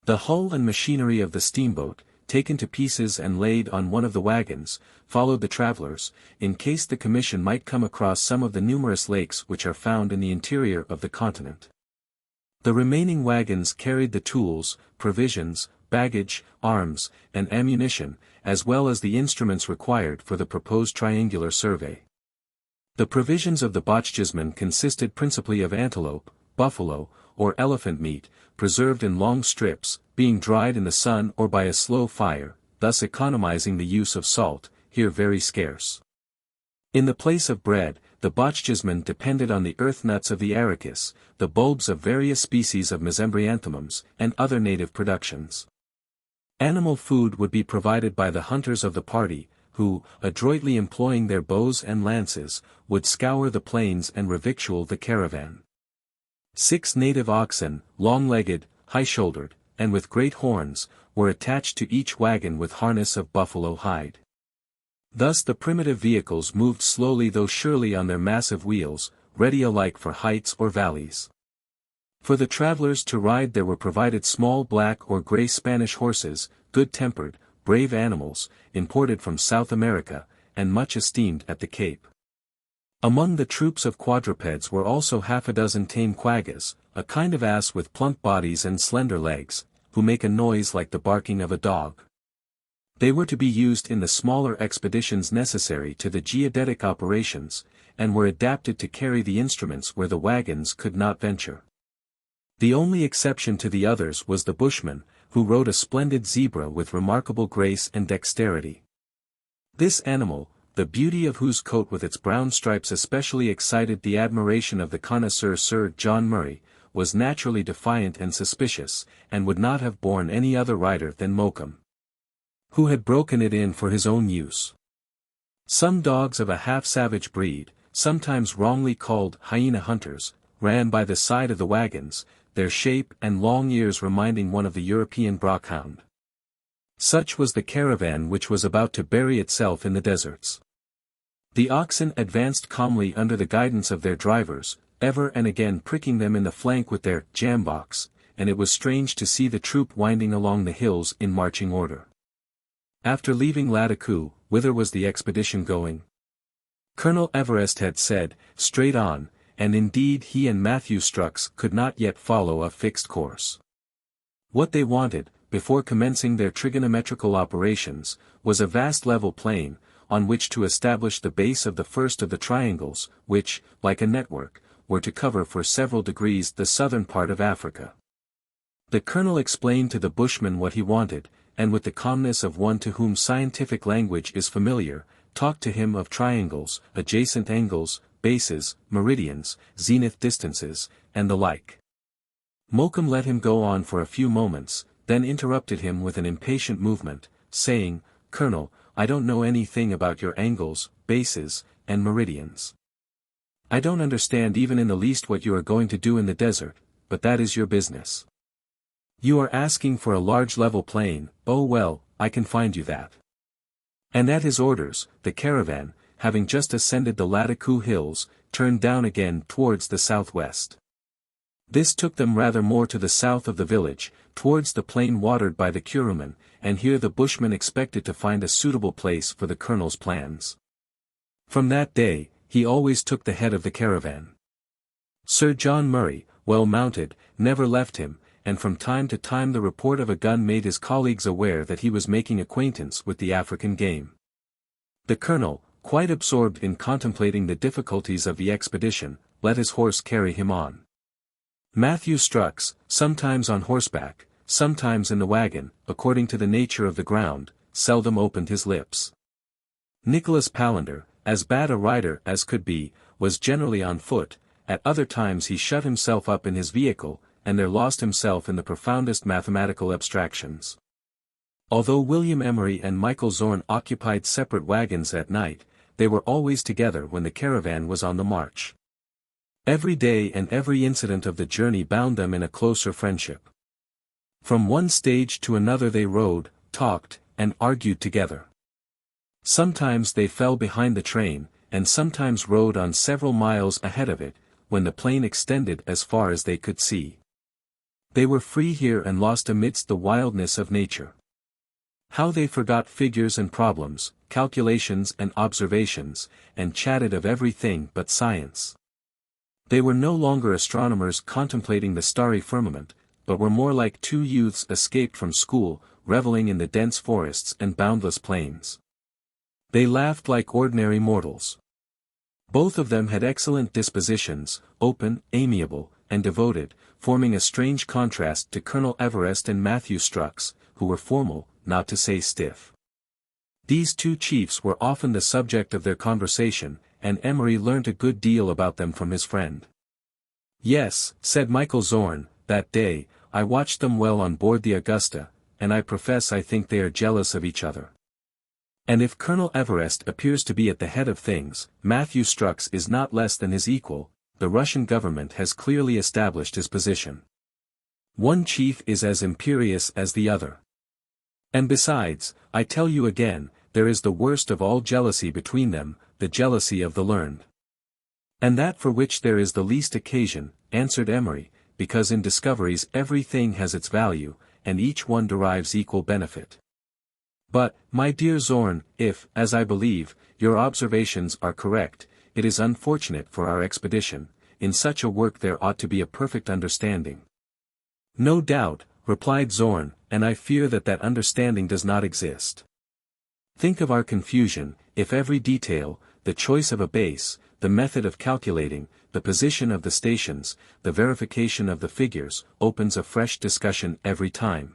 The hull and machinery of the steamboat, taken to pieces and laid on one of the wagons, followed the travelers, in case the commission might come across some of the numerous lakes which are found in the interior of the continent. The remaining wagons carried the tools, provisions, baggage, arms, and ammunition, as well as the instruments required for the proposed triangular survey. The provisions of the Bochjesmen consisted principally of antelope, buffalo, or elephant meat, preserved in long strips, being dried in the sun or by a slow fire, thus economizing the use of salt, here very scarce. In the place of bread, the Bochjesmen depended on the earth nuts of the arachis, the bulbs of various species of mesembryanthemums, and other native productions. Animal food would be provided by the hunters of the party, who, adroitly employing their bows and lances, would scour the plains and revictual the caravan. 6 native oxen, long-legged, high-shouldered, and with great horns, were attached to each wagon with harness of buffalo hide. Thus the primitive vehicles moved slowly though surely on their massive wheels, ready alike for heights or valleys. For the travelers to ride there were provided small black or gray Spanish horses, good-tempered, brave animals, imported from South America, and much esteemed at the Cape. Among the troops of quadrupeds were also 6 tame quaggas, a kind of ass with plump bodies and slender legs, who make a noise like the barking of a dog. They were to be used in the smaller expeditions necessary to the geodetic operations, and were adapted to carry the instruments where the wagons could not venture. The only exception to the others was the bushman, who rode a splendid zebra with remarkable grace and dexterity. This animal, the beauty of whose coat with its brown stripes especially excited the admiration of the connoisseur Sir John Murray, was naturally defiant and suspicious, and would not have borne any other rider than Mokoum, who had broken it in for his own use. Some dogs of a half-savage breed, sometimes wrongly called hyena hunters, ran by the side of the wagons, their shape and long ears reminding one of the European brockhound. Such was the caravan which was about to bury itself in the deserts. The oxen advanced calmly under the guidance of their drivers, ever and again pricking them in the flank with their jambocks, and it was strange to see the troop winding along the hills in marching order. After leaving Lattakoo, whither was the expedition going? Colonel Everest had said, straight on, and indeed he and Matthew Strux could not yet follow a fixed course. What they wanted, before commencing their trigonometrical operations, was a vast level plain, on which to establish the base of the first of the triangles, which, like a network, were to cover for several degrees the southern part of Africa. The colonel explained to the bushman what he wanted, and with the calmness of one to whom scientific language is familiar, talked to him of triangles, adjacent angles, bases, meridians, zenith distances, and the like. Mokoum let him go on for a few moments, then interrupted him with an impatient movement, saying, "Colonel, I don't know anything about your angles, bases, and meridians. I don't understand even in the least what you are going to do in the desert, but that is your business. You are asking for a large level plain. Oh well, I can find you that." And at his orders, the caravan, having just ascended the Lattakoo hills, turned down again towards the southwest. This took them rather more to the south of the village, towards the plain watered by the Kuruman, and here the bushman expected to find a suitable place for the colonel's plans. From that day, he always took the head of the caravan. Sir John Murray, well mounted, never left him, and from time to time the report of a gun made his colleagues aware that he was making acquaintance with the African game. The colonel, quite absorbed in contemplating the difficulties of the expedition, let his horse carry him on. Matthew Strux, sometimes on horseback, sometimes in the wagon, according to the nature of the ground, seldom opened his lips. Nicholas Palander, as bad a rider as could be, was generally on foot. At other times he shut himself up in his vehicle, and there lost himself in the profoundest mathematical abstractions. Although William Emery and Michael Zorn occupied separate wagons at night, they were always together when the caravan was on the march. Every day and every incident of the journey bound them in a closer friendship. From one stage to another they rode, talked, and argued together. Sometimes they fell behind the train, and sometimes rode on several miles ahead of it, when the plain extended as far as they could see. They were free here and lost amidst the wildness of nature. How they forgot figures and problems, calculations and observations, and chatted of everything but science. They were no longer astronomers contemplating the starry firmament, but were more like two youths escaped from school, reveling in the dense forests and boundless plains. They laughed like ordinary mortals. Both of them had excellent dispositions, open, amiable, and devoted, forming a strange contrast to Colonel Everest and Matthew Strux, who were formal, not to say stiff. These two chiefs were often the subject of their conversation, and Emery learnt a good deal about them from his friend. "Yes," said Michael Zorn, that day, "I watched them well on board the Augusta, and I profess I think they are jealous of each other. And if Colonel Everest appears to be at the head of things, Matthew Strux is not less than his equal. The Russian government has clearly established his position. One chief is as imperious as the other. And besides, I tell you again, there is the worst of all jealousy between them, the jealousy of the learned. And that for which there is the least occasion," answered Emery, "because in discoveries everything has its value, and each one derives equal benefit. But, my dear Zorn, if, as I believe, your observations are correct, it is unfortunate for our expedition. In such a work there ought to be a perfect understanding." "No doubt," replied Zorn, "and I fear that that understanding does not exist. Think of our confusion, if every detail, the choice of a base, the method of calculating, the position of the stations, the verification of the figures, opens a fresh discussion every time.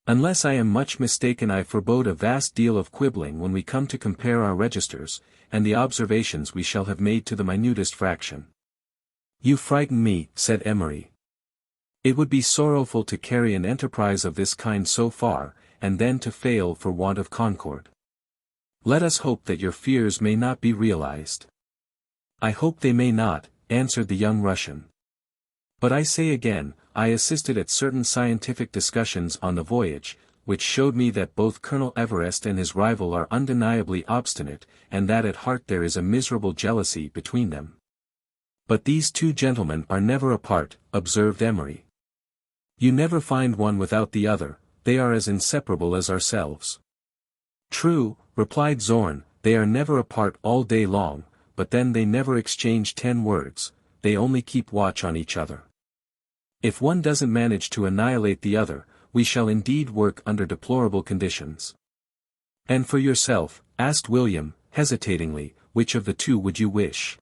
Unless I am much mistaken I forebode a vast deal of quibbling when we come to compare our registers, and the observations we shall have made to the minutest fraction." "You frighten me," said Emery. "It would be sorrowful to carry an enterprise of this kind so far, and then to fail for want of concord. Let us hope that your fears may not be realized." "I hope they may not," answered the young Russian. "But I say again, I assisted at certain scientific discussions on the voyage, which showed me that both Colonel Everest and his rival are undeniably obstinate, and that at heart there is a miserable jealousy between them." "But these two gentlemen are never apart," observed Emery. You never find one without the other, they are as inseparable as ourselves. True, replied Zorn, they are never apart all day long, but then they never exchange 10 words, they only keep watch on each other. If one doesn't manage to annihilate the other, we shall indeed work under deplorable conditions. And for yourself, asked William, hesitatingly, which of the two would you wish?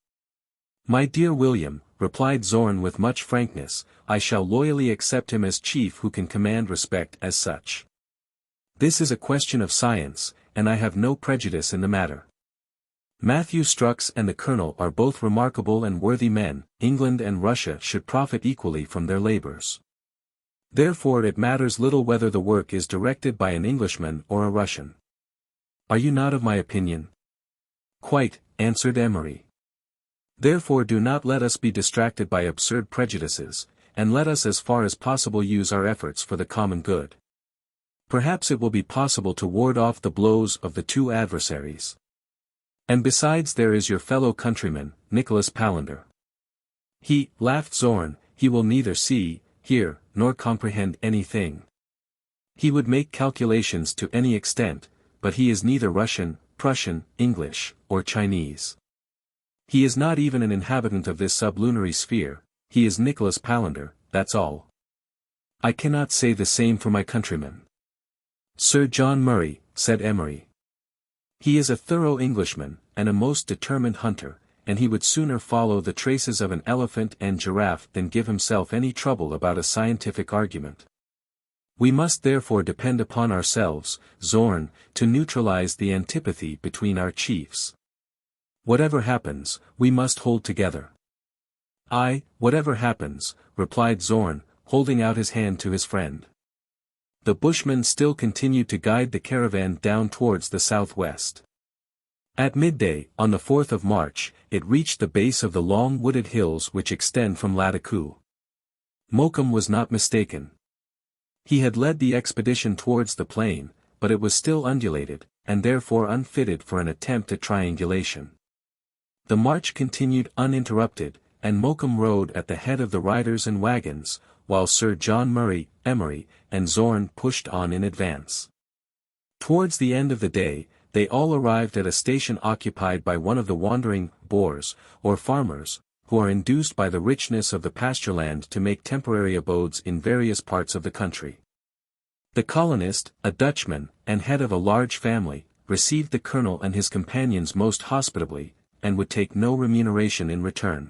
My dear William, replied Zorn with much frankness, I shall loyally accept him as chief who can command respect as such. This is a question of science, and I have no prejudice in the matter. Matthew Strux and the colonel are both remarkable and worthy men, England and Russia should profit equally from their labors. Therefore it matters little whether the work is directed by an Englishman or a Russian. Are you not of my opinion? Quite, answered Emery. Therefore do not let us be distracted by absurd prejudices, and let us as far as possible use our efforts for the common good. Perhaps it will be possible to ward off the blows of the two adversaries. And besides there is your fellow countryman, Nicholas Palander. He, laughed Zorn, he will neither see, hear, nor comprehend anything. He would make calculations to any extent, but he is neither Russian, Prussian, English, or Chinese. He is not even an inhabitant of this sublunary sphere, he is Nicholas Palander, that's all. I cannot say the same for my countryman. Sir John Murray, said Emery. He is a thorough Englishman, and a most determined hunter, and he would sooner follow the traces of an elephant and giraffe than give himself any trouble about a scientific argument. We must therefore depend upon ourselves, Zorn, to neutralize the antipathy between our chiefs. Whatever happens, we must hold together. Aye, whatever happens, replied Zorn, holding out his hand to his friend. The bushman still continued to guide the caravan down towards the southwest. At midday, on the 4th of March, it reached the base of the long wooded hills which extend from Lattakoo. Mokoum was not mistaken. He had led the expedition towards the plain, but it was still undulated, and therefore unfitted for an attempt at triangulation. The march continued uninterrupted, and Mokoum rode at the head of the riders and wagons, while Sir John Murray, Emery, and Zorn pushed on in advance. Towards the end of the day, they all arrived at a station occupied by one of the wandering Boers, or farmers, who are induced by the richness of the pastureland to make temporary abodes in various parts of the country. The colonist, a Dutchman, and head of a large family, received the colonel and his companions most hospitably, and would take no remuneration in return.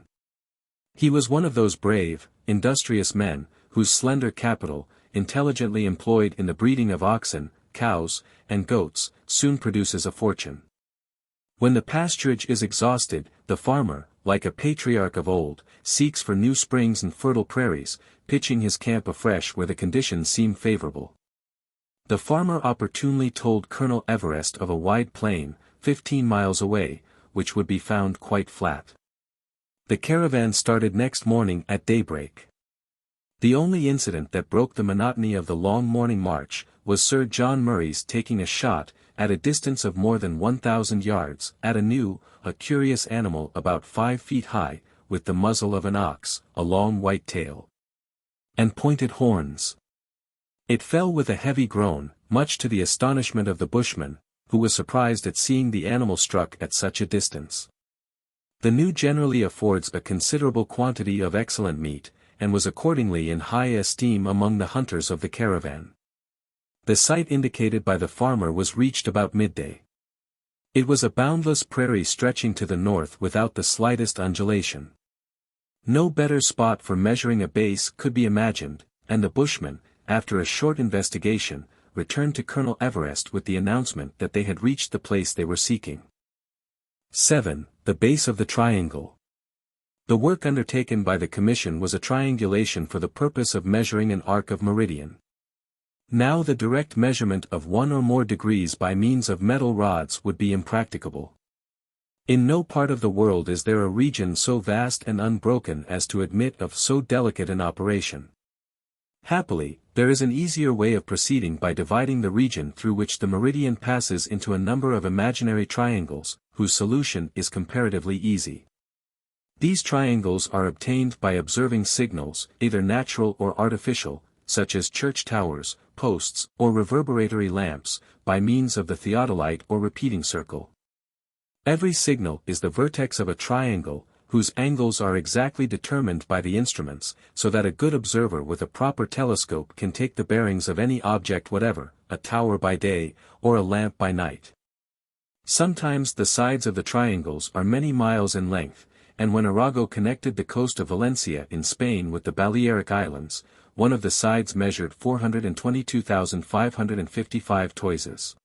He was one of those brave, industrious men, whose slender capital, intelligently employed in the breeding of oxen, cows, and goats, soon produces a fortune. When the pasturage is exhausted, the farmer, like a patriarch of old, seeks for new springs and fertile prairies, pitching his camp afresh where the conditions seem favorable. The farmer opportunely told Colonel Everest of a wide plain, 15 miles away, which would be found quite flat. The caravan started next morning at daybreak. The only incident that broke the monotony of the long morning march, was Sir John Murray's taking a shot, at a distance of more than 1,000 yards, at a curious animal about 5 feet high, with the muzzle of an ox, a long white tail, and pointed horns. It fell with a heavy groan, much to the astonishment of the bushman, who was surprised at seeing the animal struck at such a distance. The gnu generally affords a considerable quantity of excellent meat, and was accordingly in high esteem among the hunters of the caravan. The site indicated by the farmer was reached about midday. It was a boundless prairie stretching to the north without the slightest undulation. No better spot for measuring a base could be imagined, and the bushman, after a short investigation, returned to Colonel Everest with the announcement that they had reached the place they were seeking. 7. The base of the triangle. The work undertaken by the commission was a triangulation for the purpose of measuring an arc of meridian. Now the direct measurement of 1 or more degrees by means of metal rods would be impracticable. In no part of the world is there a region so vast and unbroken as to admit of so delicate an operation. Happily, there is an easier way of proceeding by dividing the region through which the meridian passes into a number of imaginary triangles, whose solution is comparatively easy. These triangles are obtained by observing signals, either natural or artificial, such as church towers, posts, or reverberatory lamps, by means of the theodolite or repeating circle. Every signal is the vertex of a triangle, whose angles are exactly determined by the instruments, so that a good observer with a proper telescope can take the bearings of any object whatever, a tower by day, or a lamp by night. Sometimes the sides of the triangles are many miles in length, and when Arago connected the coast of Valencia in Spain with the Balearic Islands, one of the sides measured 422,555 toises.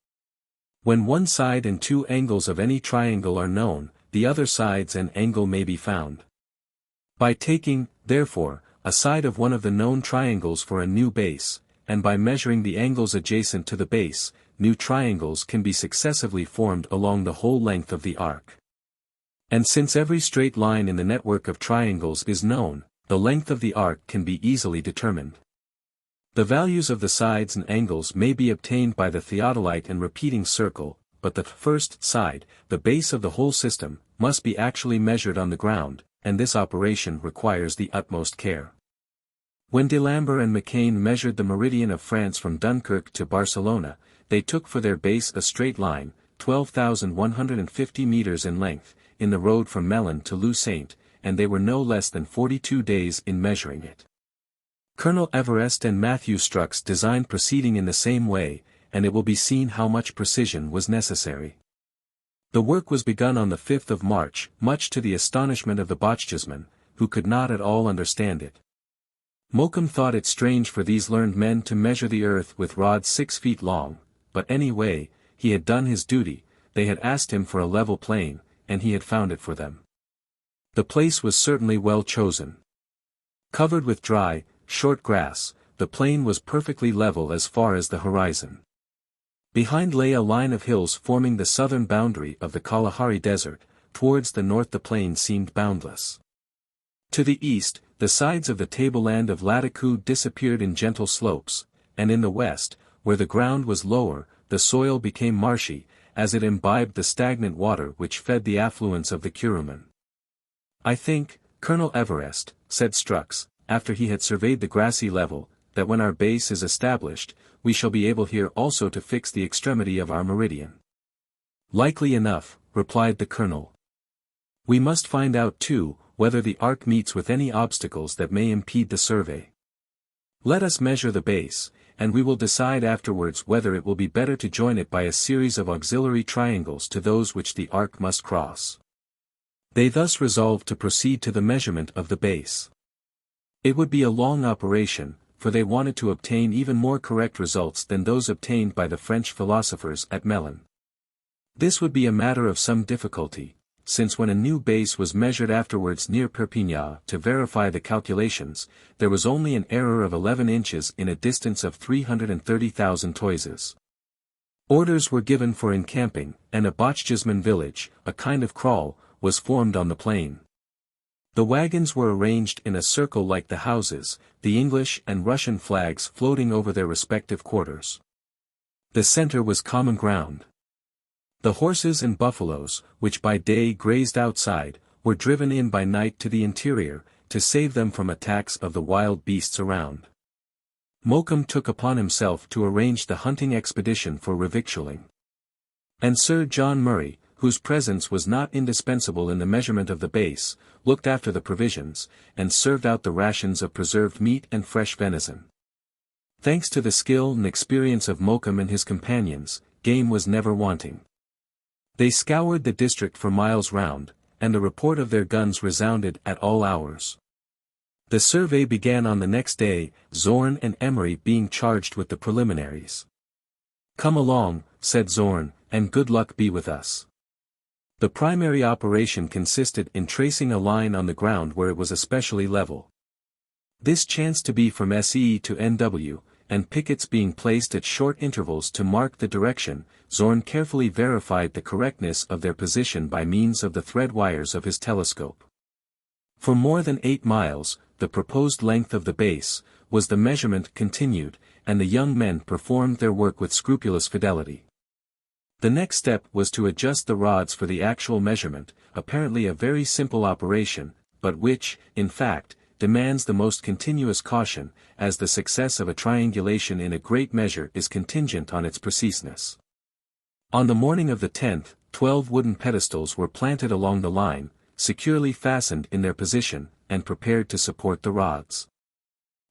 When one side and two angles of any triangle are known, the other sides and angle may be found. By taking, therefore, a side of one of the known triangles for a new base, and by measuring the angles adjacent to the base, new triangles can be successively formed along the whole length of the arc. And since every straight line in the network of triangles is known, the length of the arc can be easily determined. The values of the sides and angles may be obtained by the theodolite and repeating circle, but the first side, the base of the whole system, must be actually measured on the ground, and this operation requires the utmost care. When D'Alembert and Mackay measured the meridian of France from Dunkirk to Barcelona, they took for their base a straight line, 12,150 meters in length, in the road from Melun to Lucerne, and they were no less than 42 days in measuring it. Colonel Everest and Matthew Strux designed proceeding in the same way, and it will be seen how much precision was necessary. The work was begun on the 5th of March, much to the astonishment of the Botanist, who could not at all understand it. Mokoum thought it strange for these learned men to measure the earth with rods 6 feet long, but anyway, he had done his duty. They had asked him for a level plain, and he had found it for them. The place was certainly well chosen. Covered with dry, short grass, the plain was perfectly level as far as the horizon. Behind lay a line of hills forming the southern boundary of the Kalahari Desert. Towards the north the plain seemed boundless. To the east, the sides of the tableland of Latitude disappeared in gentle slopes, and in the west, where the ground was lower, the soil became marshy, as it imbibed the stagnant water which fed the affluents of the Kuruman. "I think, Colonel Everest," said Strux, after he had surveyed the grassy level, "that when our base is established, we shall be able here also to fix the extremity of our meridian." "Likely enough," replied the colonel. "We must find out too, whether the arc meets with any obstacles that may impede the survey. Let us measure the base, and we will decide afterwards whether it will be better to join it by a series of auxiliary triangles to those which the arc must cross." They thus resolved to proceed to the measurement of the base. It would be a long operation, for they wanted to obtain even more correct results than those obtained by the French philosophers at Melun. This would be a matter of some difficulty, since when a new base was measured afterwards near Perpignan to verify the calculations, there was only an error of 11 inches in a distance of 330,000 toises. Orders were given for encamping, and a Botanist village, a kind of kraal, was formed on the plain. The wagons were arranged in a circle like the houses, the English and Russian flags floating over their respective quarters. The center was common ground. The horses and buffaloes, which by day grazed outside, were driven in by night to the interior, to save them from attacks of the wild beasts around. Mokoum took upon himself to arrange the hunting expedition for revictualling. And Sir John Murray, whose presence was not indispensable in the measurement of the base, looked after the provisions, and served out the rations of preserved meat and fresh venison. Thanks to the skill and experience of Mokoum and his companions, game was never wanting. They scoured the district for miles round, and the report of their guns resounded at all hours. The survey began on the next day, Zorn and Emery being charged with the preliminaries. "Come along," said Zorn, "and good luck be with us." The primary operation consisted in tracing a line on the ground where it was especially level. This chanced to be from SE to NW, and pickets being placed at short intervals to mark the direction. Zorn carefully verified the correctness of their position by means of the thread wires of his telescope. For more than 8 miles, the proposed length of the base, was the measurement continued, and the young men performed their work with scrupulous fidelity. The next step was to adjust the rods for the actual measurement, apparently a very simple operation, but which, in fact, demands the most continuous caution, as the success of a triangulation in a great measure is contingent on its preciseness. On the morning of the 10th, 12 wooden pedestals were planted along the line, securely fastened in their position, and prepared to support the rods.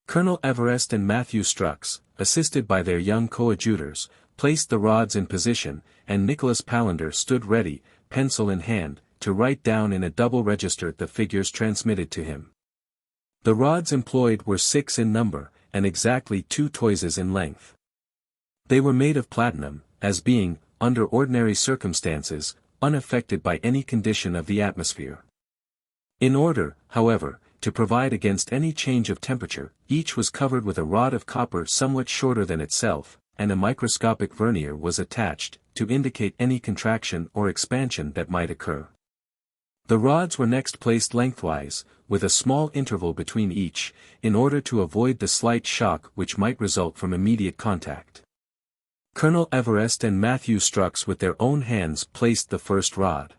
Colonel Everest and Matthew Strux, assisted by their young coadjutors, placed the rods in position, and Nicholas Palander stood ready, pencil in hand, to write down in a double register the figures transmitted to him. The rods employed were 6 in number, and exactly 2 toises in length. They were made of platinum, as being, under ordinary circumstances, unaffected by any condition of the atmosphere. In order, however, to provide against any change of temperature, each was covered with a rod of copper somewhat shorter than itself, and a microscopic vernier was attached, to indicate any contraction or expansion that might occur. The rods were next placed lengthwise, with a small interval between each, in order to avoid the slight shock which might result from immediate contact. Colonel Everest and Matthew Strux with their own hands placed the first rod.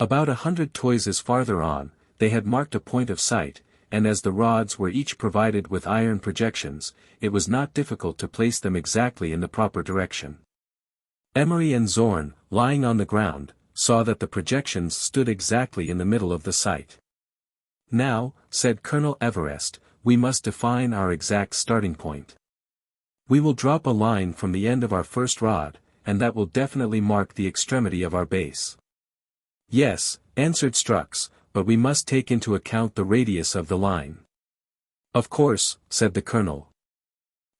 About 100 toises farther on, they had marked a point of sight, and as the rods were each provided with iron projections, it was not difficult to place them exactly in the proper direction. Emery and Zorn, lying on the ground, saw that the projections stood exactly in the middle of the sight. "Now," said Colonel Everest, "we must define our exact starting point. We will drop a line from the end of our first rod, and that will definitely mark the extremity of our base." "Yes," answered Strux, "but we must take into account the radius of the line." "Of course," said the colonel.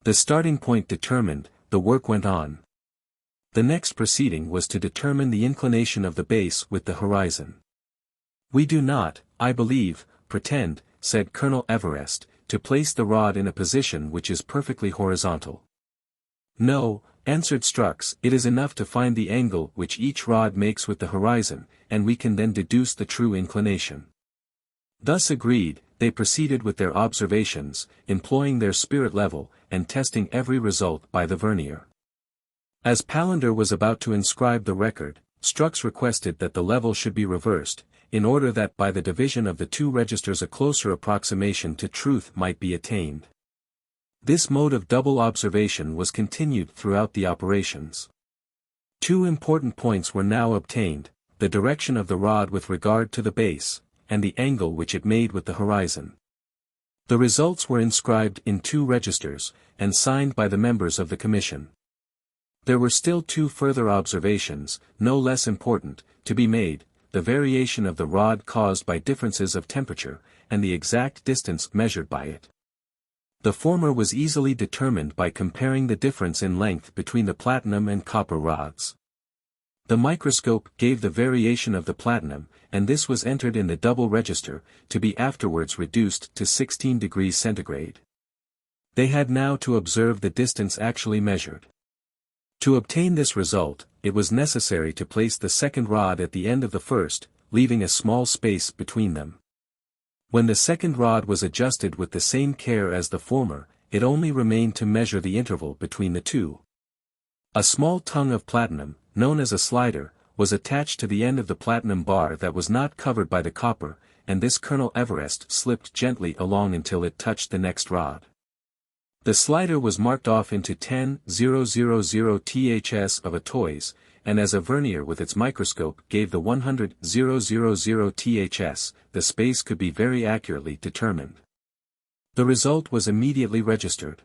The starting point determined, the work went on. The next proceeding was to determine the inclination of the base with the horizon. "We do not, I believe, pretend," said Colonel Everest, "to place the rod in a position which is perfectly horizontal." "No," answered Strux, "it is enough to find the angle which each rod makes with the horizon, and we can then deduce the true inclination." Thus agreed, they proceeded with their observations, employing their spirit level, and testing every result by the vernier. As Palander was about to inscribe the record, Strux requested that the level should be reversed, in order that by the division of the 2 registers a closer approximation to truth might be attained. This mode of double observation was continued throughout the operations. 2 important points were now obtained, the direction of the rod with regard to the base, and the angle which it made with the horizon. The results were inscribed in 2 registers, and signed by the members of the commission. There were still 2 further observations, no less important, to be made, the variation of the rod caused by differences of temperature, and the exact distance measured by it. The former was easily determined by comparing the difference in length between the platinum and copper rods. The microscope gave the variation of the platinum, and this was entered in the double register, to be afterwards reduced to 16 degrees centigrade. They had now to observe the distance actually measured. To obtain this result, it was necessary to place the second rod at the end of the first, leaving a small space between them. When the second rod was adjusted with the same care as the former, it only remained to measure the interval between the 2. A small tongue of platinum, known as a slider, was attached to the end of the platinum bar that was not covered by the copper, and this Colonel Everest slipped gently along until it touched the next rod. The slider was marked off into 10,000 ths of a toise, and as a vernier with its microscope gave the 100,000 ths, the space could be very accurately determined. The result was immediately registered.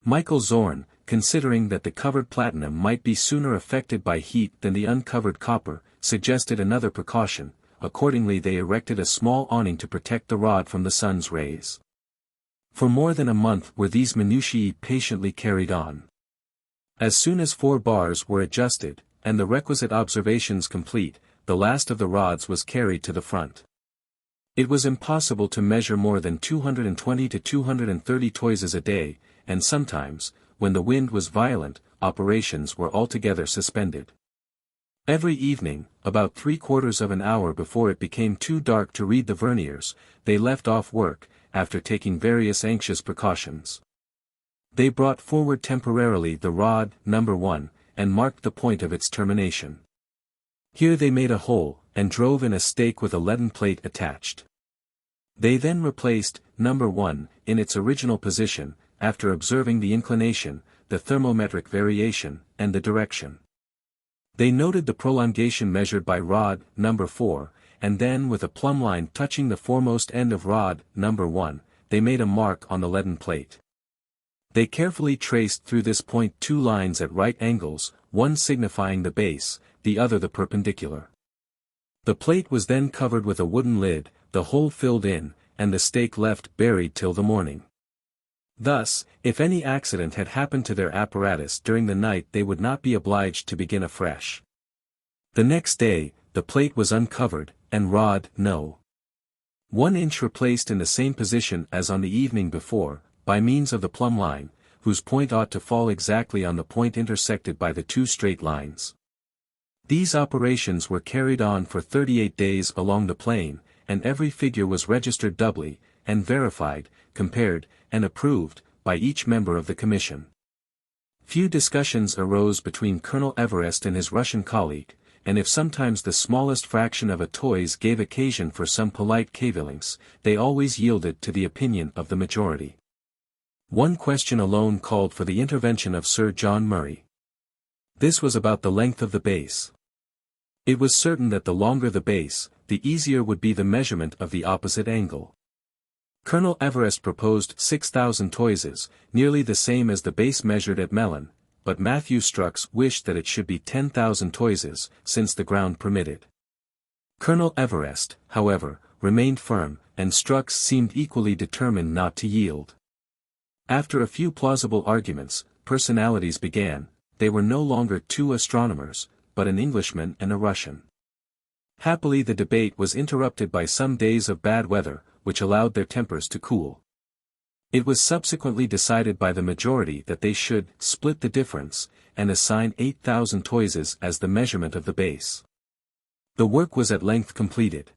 Michael Zorn, considering that the covered platinum might be sooner affected by heat than the uncovered copper, suggested another precaution. Accordingly they erected a small awning to protect the rod from the sun's rays. For more than a month were these minutiae patiently carried on. As soon as 4 bars were adjusted, and the requisite observations complete, the last of the rods was carried to the front. It was impossible to measure more than 220 to 230 toises a day, and sometimes, when the wind was violent, operations were altogether suspended. Every evening, about 3/4 of an hour before it became too dark to read the verniers, they left off work, after taking various anxious precautions. They brought forward temporarily the rod, number 1, and marked the point of its termination. Here they made a hole, and drove in a stake with a leaden plate attached. They then replaced number 1 in its original position, after observing the inclination, the thermometric variation, and the direction. They noted the prolongation measured by rod number 4, and then with a plumb line touching the foremost end of rod number 1, they made a mark on the leaden plate. They carefully traced through this point 2 lines at right angles, one signifying the base, the other the perpendicular. The plate was then covered with a wooden lid, the hole filled in, and the stake left buried till the morning. Thus, if any accident had happened to their apparatus during the night they would not be obliged to begin afresh. The next day, the plate was uncovered, and rod no. 1 inch replaced in the same position as on the evening before, by means of the plumb line, whose point ought to fall exactly on the point intersected by the 2 straight lines. These operations were carried on for 38 days along the plane, and every figure was registered doubly, and verified, compared, and approved, by each member of the commission. Few discussions arose between Colonel Everest and his Russian colleague, and if sometimes the smallest fraction of a toise gave occasion for some polite cavillings, they always yielded to the opinion of the majority. One question alone called for the intervention of Sir John Murray. This was about the length of the base. It was certain that the longer the base, the easier would be the measurement of the opposite angle. Colonel Everest proposed 6,000 toises, nearly the same as the base measured at Melun, but Matthew Strux wished that it should be 10,000 toises, since the ground permitted. Colonel Everest, however, remained firm, and Strux seemed equally determined not to yield. After a few plausible arguments, personalities began. They were no longer 2 astronomers, but an Englishman and a Russian. Happily the debate was interrupted by some days of bad weather, which allowed their tempers to cool. It was subsequently decided by the majority that they should split the difference, and assign 8,000 toises as the measurement of the base. The work was at length completed.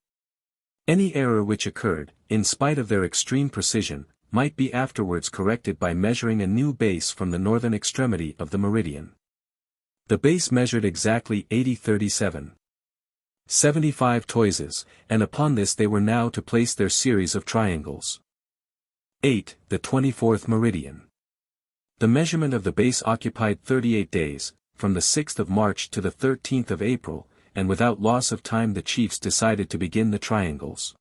Any error which occurred, in spite of their extreme precision, might be afterwards corrected by measuring a new base from the northern extremity of the meridian. The base measured exactly 75 toises, and upon this they were now to place their series of triangles. 8. The 24th Meridian. The measurement of the base occupied 38 days, from the 6th of March to the 13th of April, and without loss of time the chiefs decided to begin the triangles.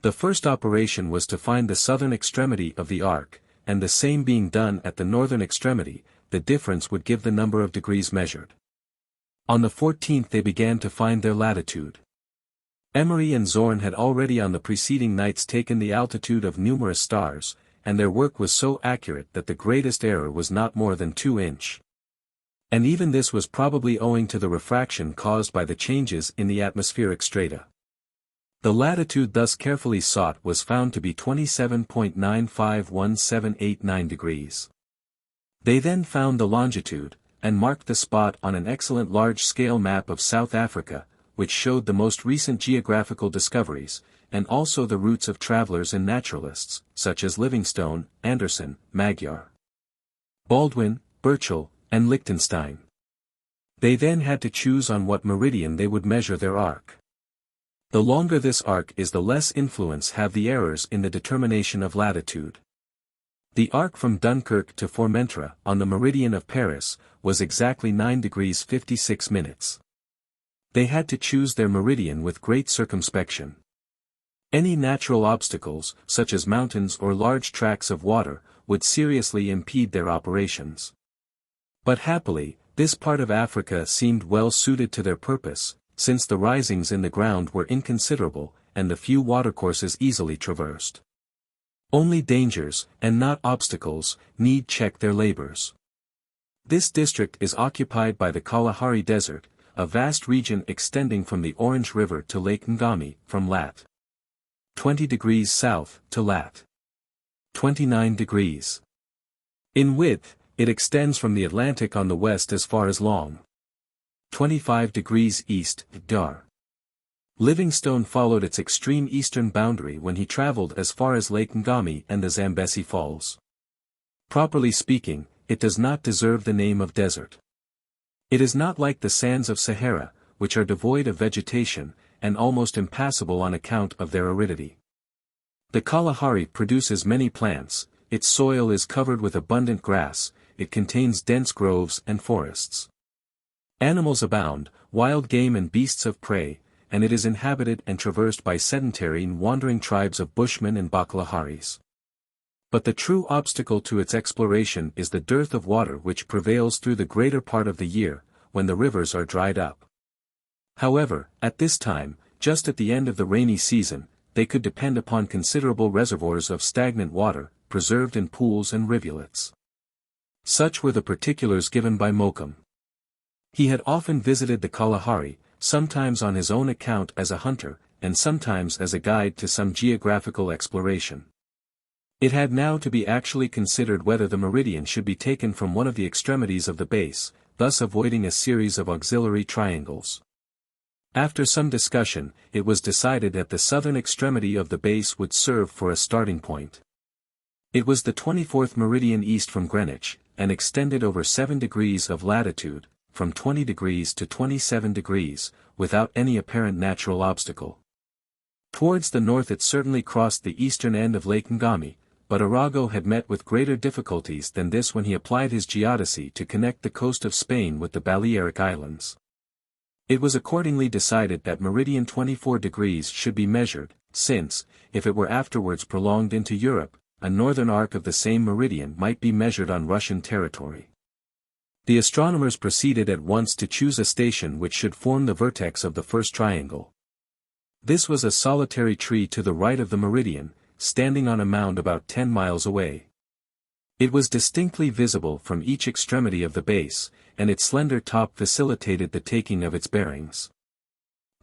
The first operation was to find the southern extremity of the arc, and the same being done at the northern extremity, the difference would give the number of degrees measured. On the 14th they began to find their latitude. Emery and Zorn had already on the preceding nights taken the altitude of numerous stars, and their work was so accurate that the greatest error was not more than 2 inches. And even this was probably owing to the refraction caused by the changes in the atmospheric strata. The latitude thus carefully sought was found to be 27.951789 degrees. They then found the longitude, and marked the spot on an excellent large-scale map of South Africa, which showed the most recent geographical discoveries, and also the routes of travelers and naturalists, such as Livingstone, Anderson, Magyar, Baldwin, Burchell, and Liechtenstein. They then had to choose on what meridian they would measure their arc. The longer this arc is, the less influence have the errors in the determination of latitude. The arc from Dunkirk to Formentra, on the meridian of Paris, was exactly 9 degrees 56 minutes. They had to choose their meridian with great circumspection. Any natural obstacles, such as mountains or large tracts of water, would seriously impede their operations. But happily, this part of Africa seemed well suited to their purpose, since the risings in the ground were inconsiderable, and the few watercourses easily traversed. Only dangers, and not obstacles, need check their labors. This district is occupied by the Kalahari Desert, a vast region extending from the Orange River to Lake Ngami, from lat. 20 degrees south, to lat. 29 degrees. In width, it extends from the Atlantic on the west as far as long. 25 degrees east, Dar. Livingstone followed its extreme eastern boundary when he traveled as far as Lake Ngami and the Zambesi Falls. Properly speaking, it does not deserve the name of desert. It is not like the sands of Sahara, which are devoid of vegetation, and almost impassable on account of their aridity. The Kalahari produces many plants, its soil is covered with abundant grass, it contains dense groves and forests. Animals abound, wild game and beasts of prey, and it is inhabited and traversed by sedentary and wandering tribes of Bushmen and Bakalaharis. But the true obstacle to its exploration is the dearth of water which prevails through the greater part of the year, when the rivers are dried up. However, at this time, just at the end of the rainy season, they could depend upon considerable reservoirs of stagnant water, preserved in pools and rivulets. Such were the particulars given by Mokoum. He had often visited the Kalahari, sometimes on his own account as a hunter, and sometimes as a guide to some geographical exploration. It had now to be actually considered whether the meridian should be taken from one of the extremities of the base, thus avoiding a series of auxiliary triangles. After some discussion, it was decided that the southern extremity of the base would serve for a starting point. It was the 24th meridian east from Greenwich, and extended over 7 degrees of latitude, from 20 degrees to 27 degrees, without any apparent natural obstacle. Towards the north it certainly crossed the eastern end of Lake Ngami, but Arago had met with greater difficulties than this when he applied his geodesy to connect the coast of Spain with the Balearic Islands. It was accordingly decided that meridian 24 degrees should be measured, since, if it were afterwards prolonged into Europe, a northern arc of the same meridian might be measured on Russian territory. The astronomers proceeded at once to choose a station which should form the vertex of the first triangle. This was a solitary tree to the right of the meridian, standing on a mound about 10 miles away. It was distinctly visible from each extremity of the base, and its slender top facilitated the taking of its bearings.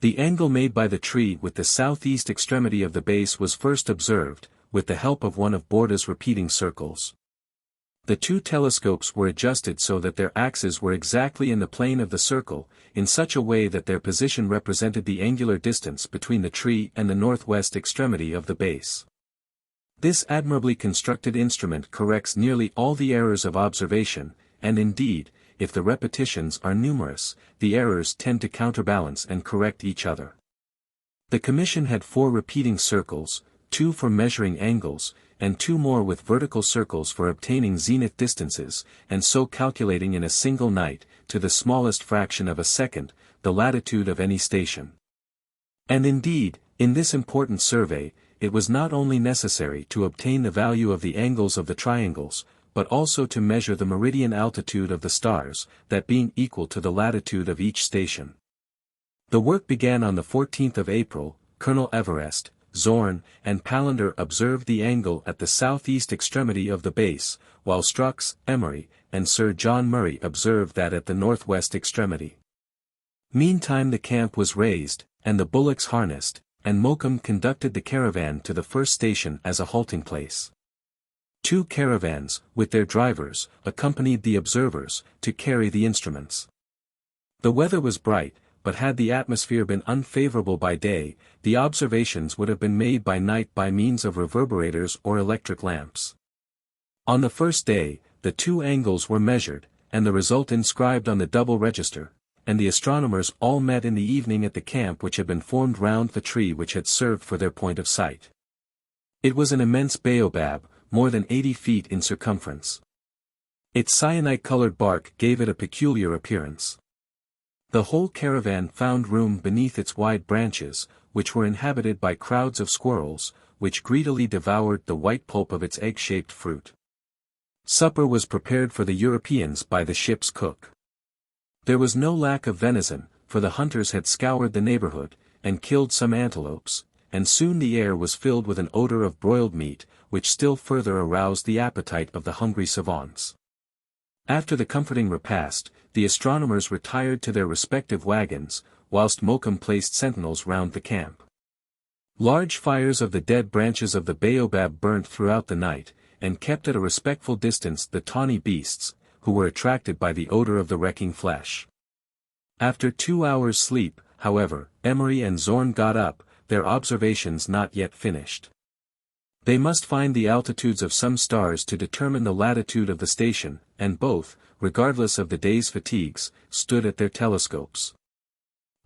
The angle made by the tree with the southeast extremity of the base was first observed, with the help of one of Borda's repeating circles. The two telescopes were adjusted so that their axes were exactly in the plane of the circle, in such a way that their position represented the angular distance between the tree and the northwest extremity of the base. This admirably constructed instrument corrects nearly all the errors of observation, and indeed, if the repetitions are numerous, the errors tend to counterbalance and correct each other. The commission had 4 repeating circles, 2 for measuring angles, and 2 more with vertical circles for obtaining zenith distances, and so calculating in a single night, to the smallest fraction of a second, the latitude of any station. And indeed, in this important survey, it was not only necessary to obtain the value of the angles of the triangles, but also to measure the meridian altitude of the stars, that being equal to the latitude of each station. The work began on the 14th of April. Colonel Everest, Zorn, and Palander observed the angle at the southeast extremity of the base, while Strux, Emery, and Sir John Murray observed that at the northwest extremity. Meantime the camp was raised, and the bullocks harnessed, and Mokoum conducted the caravan to the first station as a halting place. 2 caravans, with their drivers, accompanied the observers, to carry the instruments. The weather was bright, but had the atmosphere been unfavorable by day, the observations would have been made by night by means of reverberators or electric lamps. On the first day, the 2 angles were measured, and the result inscribed on the double register, and the astronomers all met in the evening at the camp which had been formed round the tree which had served for their point of sight. It was an immense baobab, more than 80 feet in circumference. Its cyanide-colored bark gave it a peculiar appearance. The whole caravan found room beneath its wide branches, which were inhabited by crowds of squirrels, which greedily devoured the white pulp of its egg-shaped fruit. Supper was prepared for the Europeans by the ship's cook. There was no lack of venison, for the hunters had scoured the neighborhood, and killed some antelopes, and soon the air was filled with an odor of broiled meat, which still further aroused the appetite of the hungry savants. After the comforting repast, the astronomers retired to their respective wagons, whilst Mokoum placed sentinels round the camp. Large fires of the dead branches of the baobab burnt throughout the night, and kept at a respectful distance the tawny beasts, who were attracted by the odor of the wrecking flesh. After 2 hours' sleep, however, Emery and Zorn got up, their observations not yet finished. They must find the altitudes of some stars to determine the latitude of the station, and both, regardless of the day's fatigues, stood at their telescopes.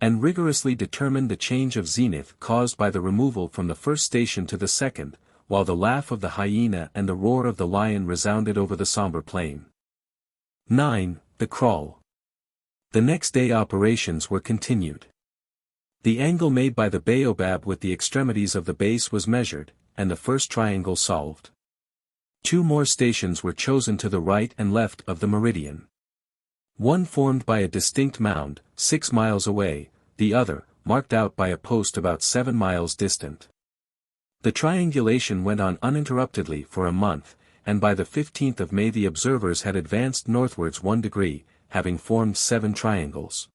And rigorously determined the change of zenith caused by the removal from the first station to the second, while the laugh of the hyena and the roar of the lion resounded over the somber plain. 9. The Kraal. The next day operations were continued. The angle made by the baobab with the extremities of the base was measured, and the first triangle solved. 2 more stations were chosen to the right and left of the meridian. One formed by a distinct mound, 6 miles away, the other, marked out by a post about 7 miles distant. The triangulation went on uninterruptedly for a month, and by the 15th of May the observers had advanced northwards 1 degree, having formed 7 triangles.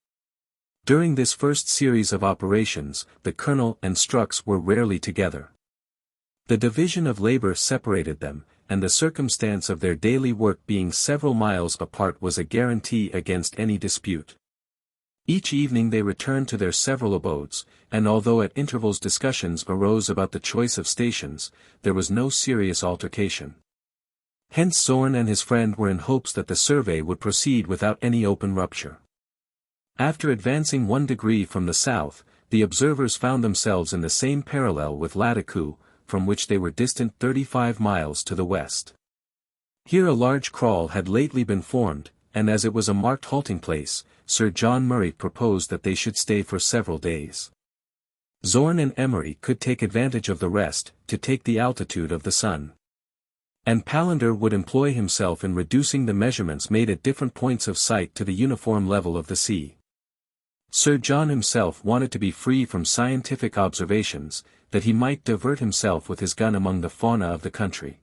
During this first series of operations, the colonel and Strux were rarely together. The division of labor separated them, and the circumstance of their daily work being several miles apart was a guarantee against any dispute. Each evening they returned to their several abodes, and although at intervals discussions arose about the choice of stations, there was no serious altercation. Hence Zorn and his friend were in hopes that the survey would proceed without any open rupture. After advancing 1 degree from the south, the observers found themselves in the same parallel with Lattakoo, from which they were distant 35 miles to the west. Here a large kraal had lately been formed, and as it was a marked halting place, Sir John Murray proposed that they should stay for several days. Zorn and Emery could take advantage of the rest, to take the altitude of the sun. And Palander would employ himself in reducing the measurements made at different points of sight to the uniform level of the sea. Sir John himself wanted to be free from scientific observations, that he might divert himself with his gun among the fauna of the country.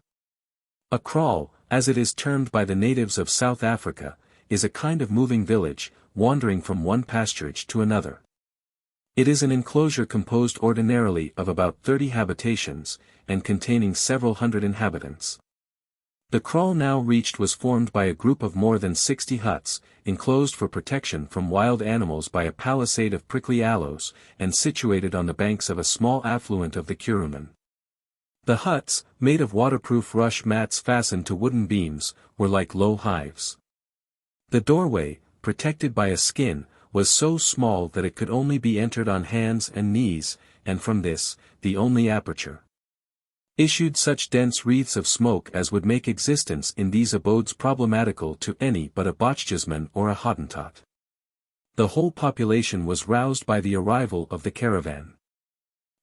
A kraal, as it is termed by the natives of South Africa, is a kind of moving village, wandering from one pasturage to another. It is an enclosure composed ordinarily of about 30 habitations, and containing several hundred inhabitants. The kraal now reached was formed by a group of more than 60 huts, enclosed for protection from wild animals by a palisade of prickly aloes, and situated on the banks of a small affluent of the Kuruman. The huts, made of waterproof rush mats fastened to wooden beams, were like low hives. The doorway, protected by a skin, was so small that it could only be entered on hands and knees, and from this, the only aperture, issued such dense wreaths of smoke as would make existence in these abodes problematical to any but a Boschjesman or a Hottentot. The whole population was roused by the arrival of the caravan.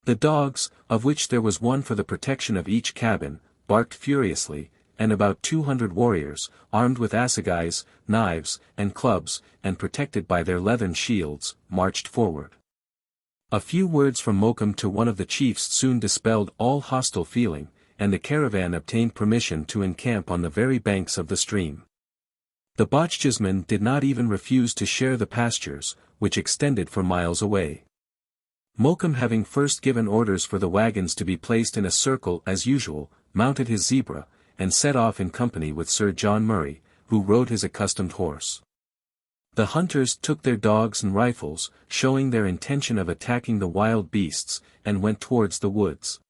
The dogs, of which there was one for the protection of each cabin, barked furiously, and about 200 warriors, armed with assegais, knives, and clubs, and protected by their leathern shields, marched forward. A few words from Mokoum to one of the chiefs soon dispelled all hostile feeling, and the caravan obtained permission to encamp on the very banks of the stream. The Boschjesmen did not even refuse to share the pastures, which extended for miles away. Mokoum, having first given orders for the wagons to be placed in a circle as usual, mounted his zebra, and set off in company with Sir John Murray, who rode his accustomed horse. The hunters took their dogs and rifles, showing their intention of attacking the wild beasts, and went towards the woods.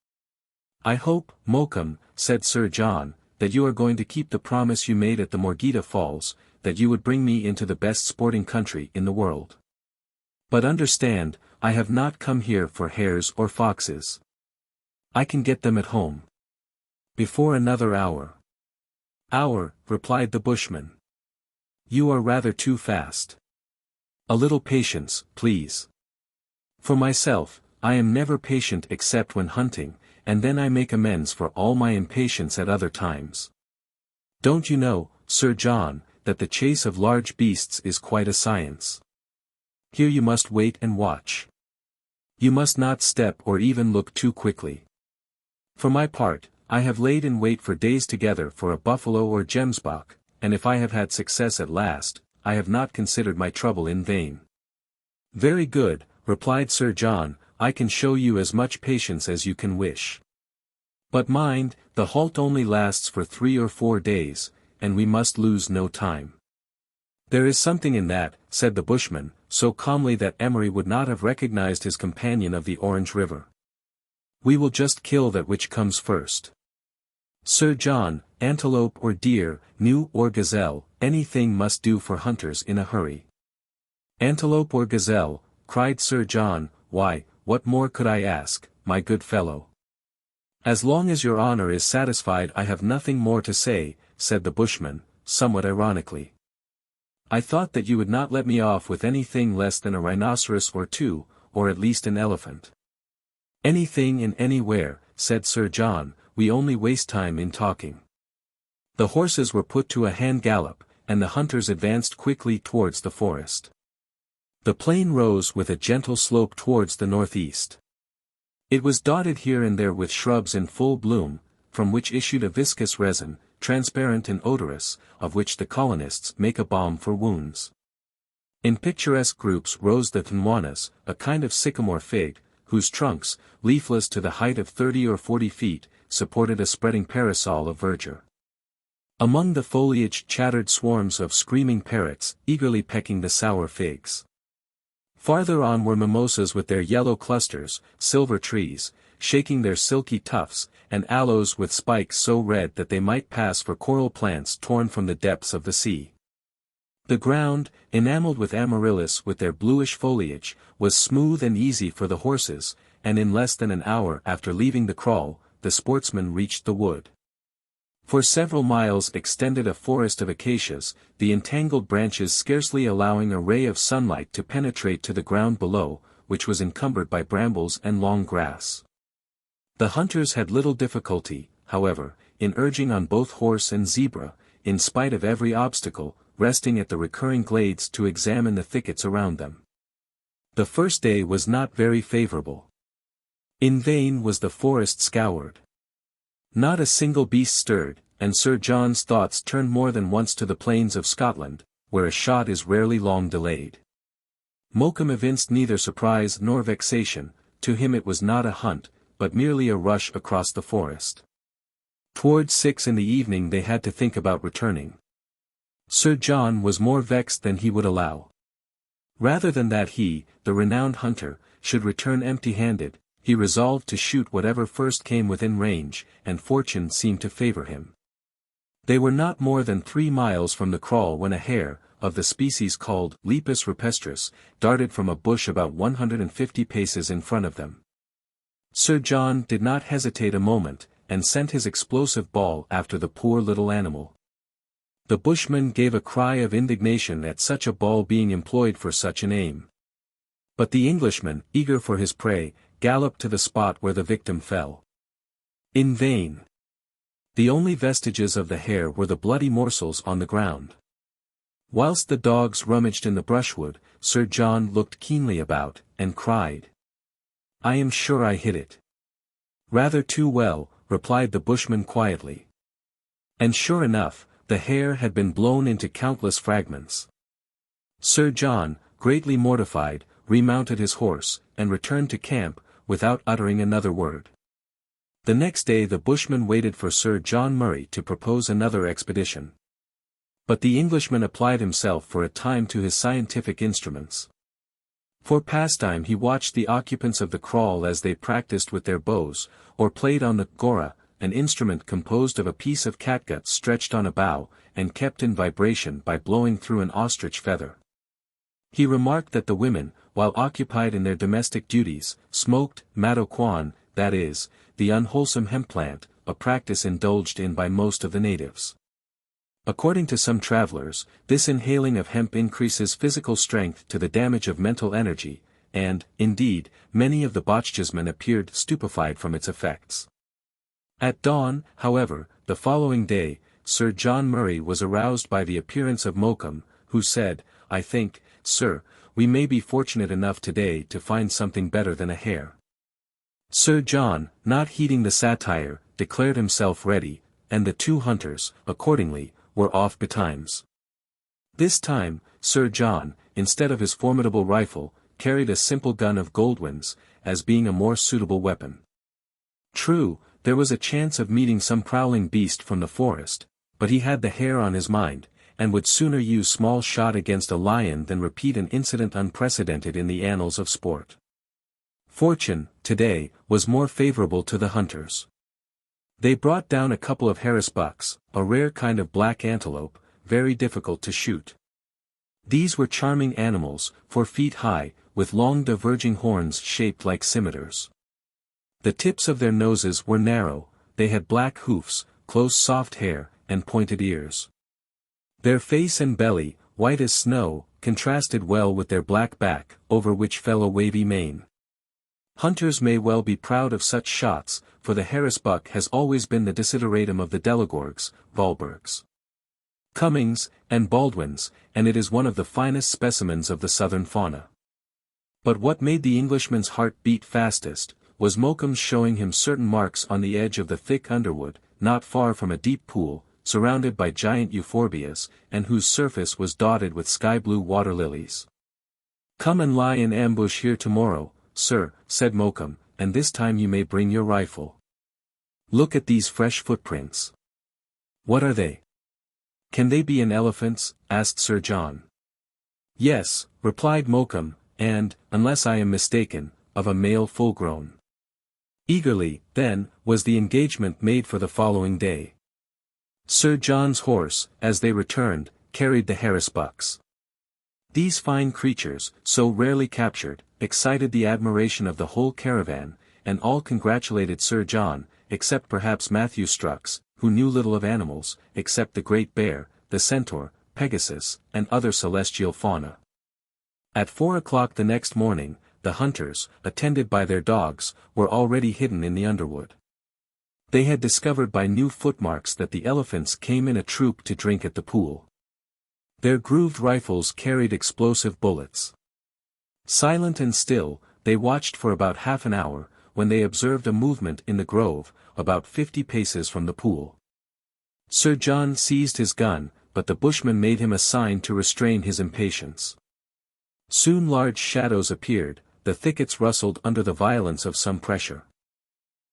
"I hope, Mokoum," said Sir John, "that you are going to keep the promise you made at the Morgheda Falls, that you would bring me into the best sporting country in the world. But understand, I have not come here for hares or foxes. I can get them at home. Before another hour." "Hour," replied the bushman. "You are rather too fast. A little patience, please. For myself, I am never patient except when hunting, and then I make amends for all my impatience at other times. Don't you know, Sir John, that the chase of large beasts is quite a science? Here you must wait and watch. You must not step or even look too quickly. For my part, I have laid in wait for days together for a buffalo or gemsbok, and if I have had success at last, I have not considered my trouble in vain." "Very good," replied Sir John, "I can show you as much patience as you can wish. But mind, the halt only lasts for 3 or 4 days, and we must lose no time." "There is something in that," said the bushman, so calmly that Emery would not have recognized his companion of the Orange River. "We will just kill that which comes first. Sir John, antelope or deer, gnu or gazelle, anything must do for hunters in a hurry." "Antelope or gazelle," cried Sir John, "why, what more could I ask, my good fellow? "As long as your honor is satisfied I have nothing more to say," said the bushman, somewhat ironically. "I thought that you would not let me off with anything less than a rhinoceros or two, or at least an elephant." "Anything and anywhere," said Sir John, "we only waste time in talking." The horses were put to a hand gallop, and the hunters advanced quickly towards the forest. The plain rose with a gentle slope towards the northeast. It was dotted here and there with shrubs in full bloom, from which issued a viscous resin, transparent and odorous, of which the colonists make a balm for wounds. In picturesque groups rose the tanwanas, a kind of sycamore fig, whose trunks, leafless to the height of 30 or 40 feet, supported a spreading parasol of verdure. Among the foliage chattered swarms of screaming parrots, eagerly pecking the sour figs. Farther on were mimosas with their yellow clusters, silver trees, shaking their silky tufts, and aloes with spikes so red that they might pass for coral plants torn from the depths of the sea. The ground, enameled with amaryllis with their bluish foliage, was smooth and easy for the horses, and in less than an hour after leaving the kraal, the sportsmen reached the wood. For several miles extended a forest of acacias, the entangled branches scarcely allowing a ray of sunlight to penetrate to the ground below, which was encumbered by brambles and long grass. The hunters had little difficulty, however, in urging on both horse and zebra, in spite of every obstacle, resting at the recurring glades to examine the thickets around them. The first day was not very favorable. In vain was the forest scoured. Not a single beast stirred, and Sir John's thoughts turned more than once to the plains of Scotland, where a shot is rarely long delayed. Mokoum evinced neither surprise nor vexation, to him it was not a hunt, but merely a rush across the forest. Towards 6 in the evening they had to think about returning. Sir John was more vexed than he would allow. Rather than that he, the renowned hunter, should return empty-handed, he resolved to shoot whatever first came within range, and fortune seemed to favor him. They were not more than 3 miles from the kraal when a hare, of the species called Lepus rupestris, darted from a bush about 150 paces in front of them. Sir John did not hesitate a moment, and sent his explosive ball after the poor little animal. The bushman gave a cry of indignation at such a ball being employed for such an aim. But the Englishman, eager for his prey, galloped to the spot where the victim fell. In vain. The only vestiges of the hare were the bloody morsels on the ground. Whilst the dogs rummaged in the brushwood, Sir John looked keenly about, and cried, "I am sure I hit it." "Rather too well," replied the bushman quietly. And sure enough, the hare had been blown into countless fragments. Sir John, greatly mortified, remounted his horse, and returned to camp, without uttering another word. The next day the bushman waited for Sir John Murray to propose another expedition. But the Englishman applied himself for a time to his scientific instruments. For pastime he watched the occupants of the kraal as they practiced with their bows, or played on the gora, an instrument composed of a piece of catgut stretched on a bough, and kept in vibration by blowing through an ostrich feather. He remarked that the women, while occupied in their domestic duties, smoked madoquan, that is, the unwholesome hemp plant, a practice indulged in by most of the natives. According to some travelers, this inhaling of hemp increases physical strength to the damage of mental energy, and, indeed, many of the Bochjesmen appeared stupefied from its effects. At dawn, however, the following day, Sir John Murray was aroused by the appearance of Mokoum, who said, "I think, sir, we may be fortunate enough today to find something better than a hare." Sir John, not heeding the satire, declared himself ready, and the 2 hunters, accordingly, were off betimes. This time, Sir John, instead of his formidable rifle, carried a simple gun of Goldwyn's, as being a more suitable weapon. True, there was a chance of meeting some prowling beast from the forest, but he had the hare on his mind, and would sooner use small shot against a lion than repeat an incident unprecedented in the annals of sport. Fortune, today, was more favorable to the hunters. They brought down a couple of harrisbucks, a rare kind of black antelope, very difficult to shoot. These were charming animals, 4 feet high, with long diverging horns shaped like scimitars. The tips of their noses were narrow, they had black hoofs, close soft hair, and pointed ears. Their face and belly, white as snow, contrasted well with their black back, over which fell a wavy mane. Hunters may well be proud of such shots, for the harrisbuck has always been the desideratum of the Delagorgues, Valbergs, Cummings, and Baldwins, and it is one of the finest specimens of the southern fauna. But what made the Englishman's heart beat fastest, was Mokoum's showing him certain marks on the edge of the thick underwood, not far from a deep pool, surrounded by giant euphorbias, and whose surface was dotted with sky-blue water lilies. "Come and lie in ambush here tomorrow, sir," said Mokoum, "and this time you may bring your rifle. Look at these fresh footprints. What are they?" "Can they be an elephant's?" asked Sir John. "Yes," replied Mokoum, "and, unless I am mistaken, of a male full-grown." Eagerly, then, was the engagement made for the following day. Sir John's horse, as they returned, carried the harrisbucks. These fine creatures, so rarely captured, excited the admiration of the whole caravan, and all congratulated Sir John, except perhaps Matthew Strux, who knew little of animals, except the great bear, the centaur, Pegasus, and other celestial fauna. At 4 o'clock the next morning, the hunters, attended by their dogs, were already hidden in the underwood. They had discovered by new footmarks that the elephants came in a troop to drink at the pool. Their grooved rifles carried explosive bullets. Silent and still, they watched for about half an hour, when they observed a movement in the grove, about 50 paces from the pool. Sir John seized his gun, but the bushman made him a sign to restrain his impatience. Soon large shadows appeared, the thickets rustled under the violence of some pressure.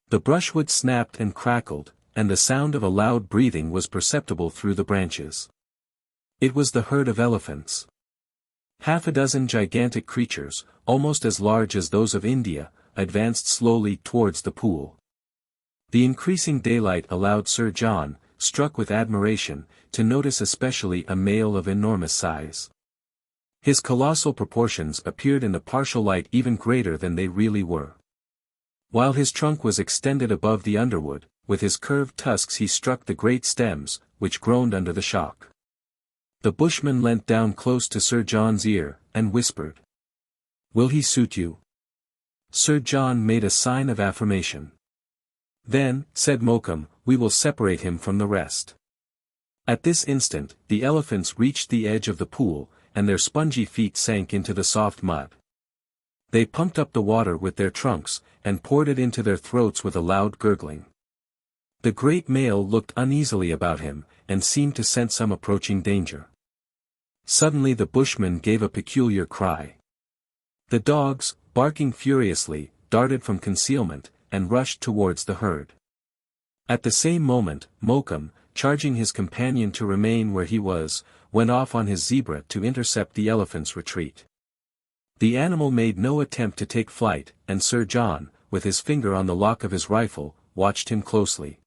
The brushwood snapped and crackled, and the sound of a loud breathing was perceptible through the branches. It was the herd of elephants. Half a dozen gigantic creatures, almost as large as those of India, advanced slowly towards the pool. The increasing daylight allowed Sir John, struck with admiration, to notice especially a male of enormous size. His colossal proportions appeared in the partial light even greater than they really were. While his trunk was extended above the underwood, with his curved tusks he struck the great stems, which groaned under the shock. The bushman leant down close to Sir John's ear, and whispered, "Will he suit you?" Sir John made a sign of affirmation. "Then," said Mokoum, "we will separate him from the rest." At this instant, the elephants reached the edge of the pool, and their spongy feet sank into the soft mud. They pumped up the water with their trunks, and poured it into their throats with a loud gurgling. The great male looked uneasily about him, and seemed to sense some approaching danger. Suddenly the bushman gave a peculiar cry. The dogs, barking furiously, darted from concealment, and rushed towards the herd. At the same moment, Mokoum, charging his companion to remain where he was, went off on his zebra to intercept the elephant's retreat. The animal made no attempt to take flight, and Sir John, with his finger on the lock of his rifle, watched him closely.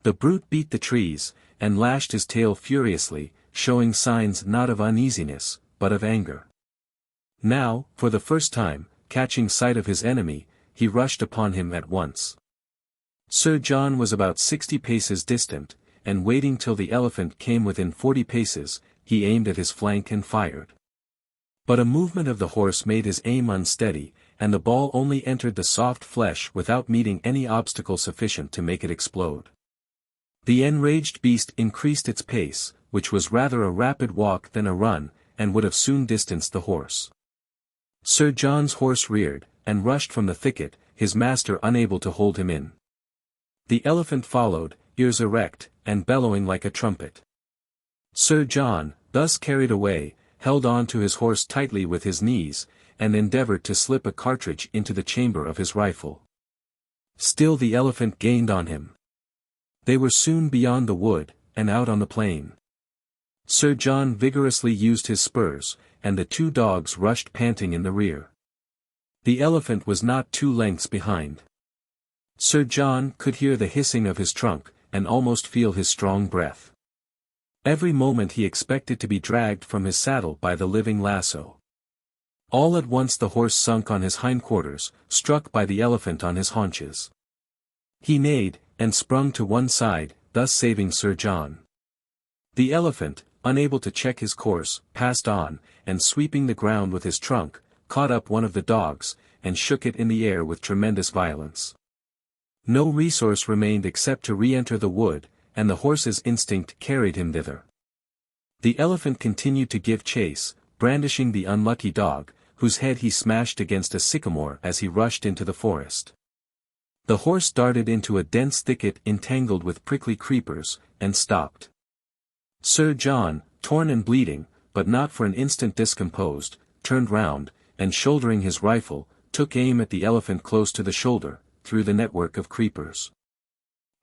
The brute beat the trees, and lashed his tail furiously, showing signs not of uneasiness, but of anger. Now, for the first time, catching sight of his enemy, he rushed upon him at once. Sir John was about 60 paces distant, and waiting till the elephant came within 40 paces, he aimed at his flank and fired. But a movement of the horse made his aim unsteady, and the ball only entered the soft flesh without meeting any obstacle sufficient to make it explode. The enraged beast increased its pace, which was rather a rapid walk than a run, and would have soon distanced the horse. Sir John's horse reared, and rushed from the thicket, his master unable to hold him in. The elephant followed, ears erect, and bellowing like a trumpet. Sir John, thus carried away, held on to his horse tightly with his knees, and endeavored to slip a cartridge into the chamber of his rifle. Still the elephant gained on him. They were soon beyond the wood, and out on the plain. Sir John vigorously used his spurs, and the two dogs rushed panting in the rear. The elephant was not 2 lengths behind. Sir John could hear the hissing of his trunk, and almost feel his strong breath. Every moment he expected to be dragged from his saddle by the living lasso. All at once the horse sunk on his hindquarters, struck by the elephant on his haunches. He neighed, and sprung to one side, thus saving Sir John. The elephant, unable to check his course, passed on, and sweeping the ground with his trunk, caught up one of the dogs, and shook it in the air with tremendous violence. No resource remained except to re-enter the wood, and the horse's instinct carried him thither. The elephant continued to give chase, brandishing the unlucky dog, whose head he smashed against a sycamore as he rushed into the forest. The horse darted into a dense thicket entangled with prickly creepers, and stopped. Sir John, torn and bleeding, but not for an instant discomposed, turned round, and shouldering his rifle, took aim at the elephant close to the shoulder, through the network of creepers.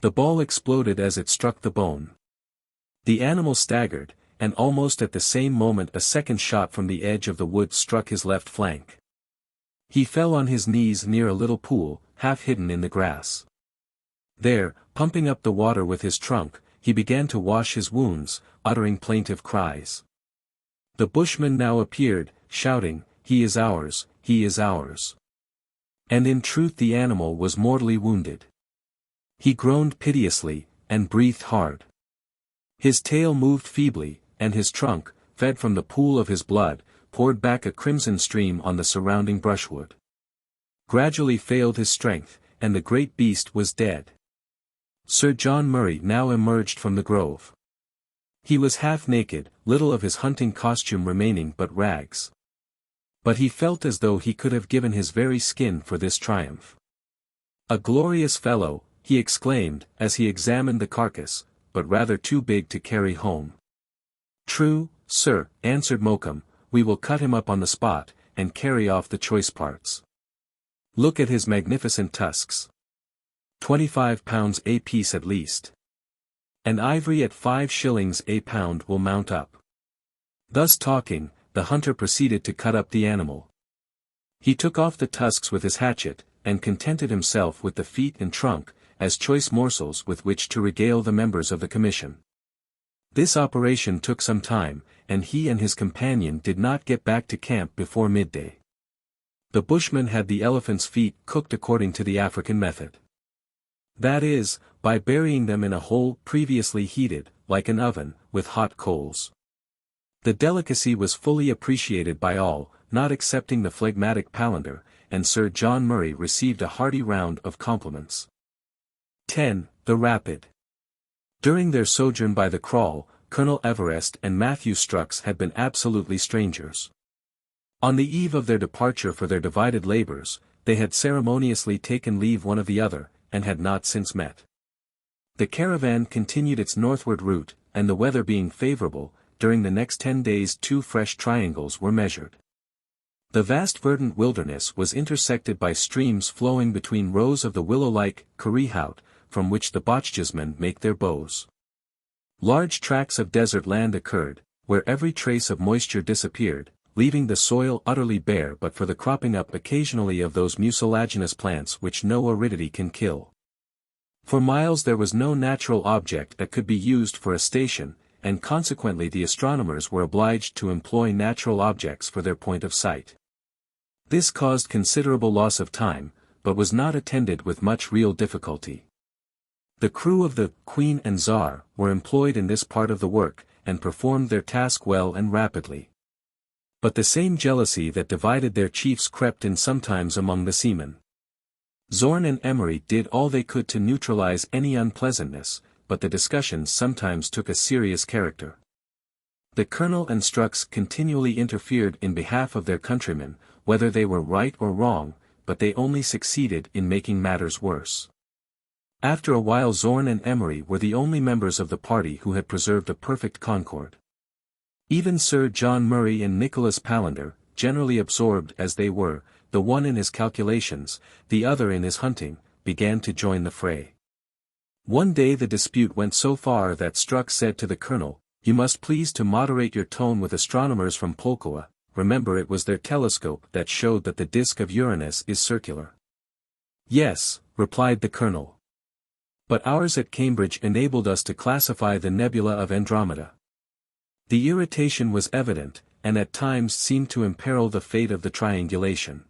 The ball exploded as it struck the bone. The animal staggered, and almost at the same moment a second shot from the edge of the wood struck his left flank. He fell on his knees near a little pool, half hidden in the grass. There, pumping up the water with his trunk, he began to wash his wounds, uttering plaintive cries. The bushman now appeared, shouting, "He is ours, he is ours." And in truth the animal was mortally wounded. He groaned piteously, and breathed hard. His tail moved feebly, and his trunk, fed from the pool of his blood, poured back a crimson stream on the surrounding brushwood. Gradually failed his strength, and the great beast was dead. Sir John Murray now emerged from the grove. He was half naked, little of his hunting costume remaining but rags. But he felt as though he could have given his very skin for this triumph. "A glorious fellow," he exclaimed, as he examined the carcass, "but rather too big to carry home." "True, sir," answered Mokoum, "we will cut him up on the spot, and carry off the choice parts. Look at his magnificent tusks. 25 pounds a piece at least. And ivory at 5 shillings a pound will mount up." Thus talking, the hunter proceeded to cut up the animal. He took off the tusks with his hatchet, and contented himself with the feet and trunk, as choice morsels with which to regale the members of the commission. This operation took some time, and he and his companion did not get back to camp before midday. The bushman had the elephant's feet cooked according to the African method. That is, by burying them in a hole previously heated, like an oven, with hot coals. The delicacy was fully appreciated by all, not excepting the phlegmatic Palander, and Sir John Murray received a hearty round of compliments. 10. The Rapid. During their sojourn by the Kraal, Colonel Everest and Matthew Strux had been absolutely strangers. On the eve of their departure for their divided labors, they had ceremoniously taken leave one of the other, and had not since met. The caravan continued its northward route, and the weather being favorable, during the next 10 days 2 fresh triangles were measured. The vast verdant wilderness was intersected by streams flowing between rows of the willow-like Karehout, from which the Bochjesmen make their bows. Large tracts of desert land occurred, where every trace of moisture disappeared, leaving the soil utterly bare but for the cropping up occasionally of those mucilaginous plants which no aridity can kill. For miles there was no natural object that could be used for a station, and consequently the astronomers were obliged to employ natural objects for their point of sight. This caused considerable loss of time, but was not attended with much real difficulty. The crew of the Queen and Tsar were employed in this part of the work, and performed their task well and rapidly. But the same jealousy that divided their chiefs crept in sometimes among the seamen. Zorn and Emery did all they could to neutralize any unpleasantness, but the discussions sometimes took a serious character. The colonel and Strux continually interfered in behalf of their countrymen, whether they were right or wrong, but they only succeeded in making matters worse. After a while Zorn and Emery were the only members of the party who had preserved a perfect concord. Even Sir John Murray and Nicholas Palander, generally absorbed as they were, the one in his calculations, the other in his hunting, began to join the fray. One day the dispute went so far that Strux said to the colonel, "You must please to moderate your tone with astronomers from Pulkowa, remember it was their telescope that showed that the disk of Uranus is circular." "Yes," replied the colonel. "But ours at Cambridge enabled us to classify the nebula of Andromeda." The irritation was evident, and at times seemed to imperil the fate of the triangulation.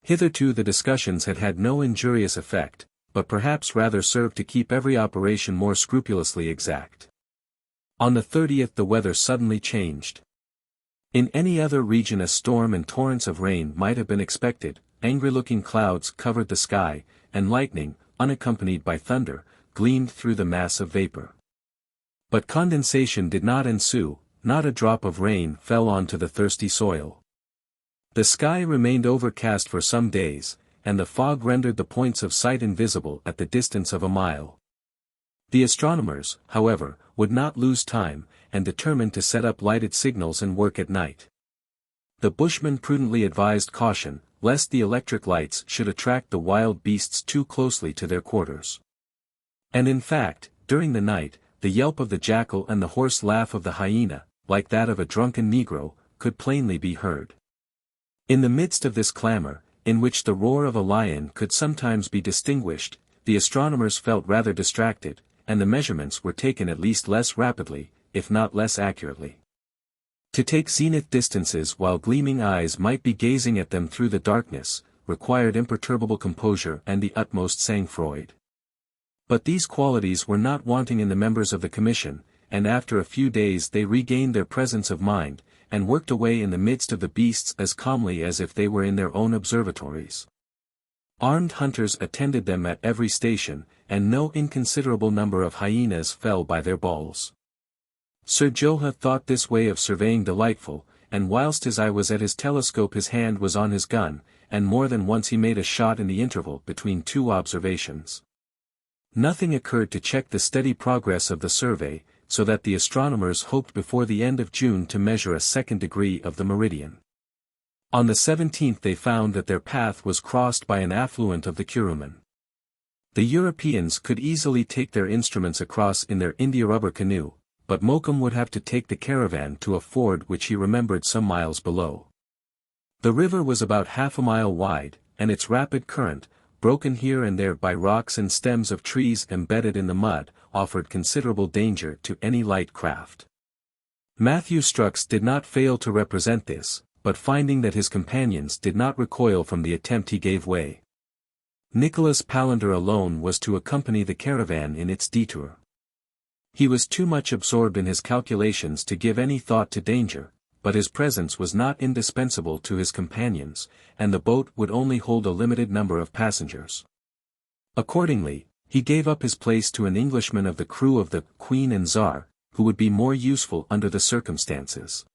Hitherto the discussions had had no injurious effect, but perhaps rather served to keep every operation more scrupulously exact. On the 30th the weather suddenly changed. In any other region a storm and torrents of rain might have been expected. Angry-looking clouds covered the sky, and lightning, unaccompanied by thunder, gleamed through the mass of vapor. But condensation did not ensue, not a drop of rain fell onto the thirsty soil. The sky remained overcast for some days, and the fog rendered the points of sight invisible at the distance of a mile. The astronomers, however, would not lose time, and determined to set up lighted signals and work at night. The bushmen prudently advised caution, lest the electric lights should attract the wild beasts too closely to their quarters. And in fact, during the night, the yelp of the jackal and the hoarse laugh of the hyena, like that of a drunken negro, could plainly be heard. In the midst of this clamor, in which the roar of a lion could sometimes be distinguished, the astronomers felt rather distracted, and the measurements were taken at least less rapidly, if not less accurately. To take zenith distances while gleaming eyes might be gazing at them through the darkness, required imperturbable composure and the utmost sang-froid. But these qualities were not wanting in the members of the commission, and after a few days they regained their presence of mind, and worked away in the midst of the beasts as calmly as if they were in their own observatories. Armed hunters attended them at every station, and no inconsiderable number of hyenas fell by their balls. Sir John thought this way of surveying delightful, and whilst his eye was at his telescope his hand was on his gun, and more than once he made a shot in the interval between two observations. Nothing occurred to check the steady progress of the survey, so that the astronomers hoped before the end of June to measure a second degree of the meridian. On the 17th they found that their path was crossed by an affluent of the Kuruman. The Europeans could easily take their instruments across in their India-rubber canoe, but Mokoum would have to take the caravan to a ford which he remembered some miles below. The river was about half a mile wide, and its rapid current, broken here and there by rocks and stems of trees embedded in the mud, offered considerable danger to any light craft. Matthew Strux did not fail to represent this, but finding that his companions did not recoil from the attempt he gave way. Nicholas Palander alone was to accompany the caravan in its detour. He was too much absorbed in his calculations to give any thought to danger, but his presence was not indispensable to his companions, and the boat would only hold a limited number of passengers. Accordingly, he gave up his place to an Englishman of the crew of the Queen and Tsar, who would be more useful under the circumstances.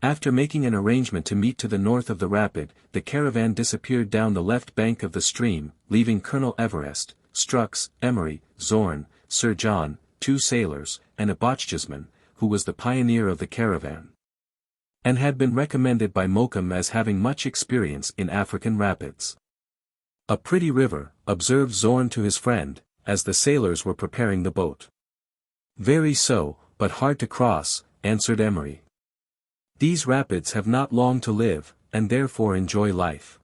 After making an arrangement to meet to the north of the rapid, the caravan disappeared down the left bank of the stream, leaving Colonel Everest, Strux, Emery, Zorn, Sir John, two sailors, and a Bochjesman, who was the pioneer of the caravan, and had been recommended by Mokoum as having much experience in African rapids. "A pretty river," observed Zorn to his friend, as the sailors were preparing the boat. "Very so, but hard to cross," answered Emery. "These rapids have not long to live, and therefore enjoy life.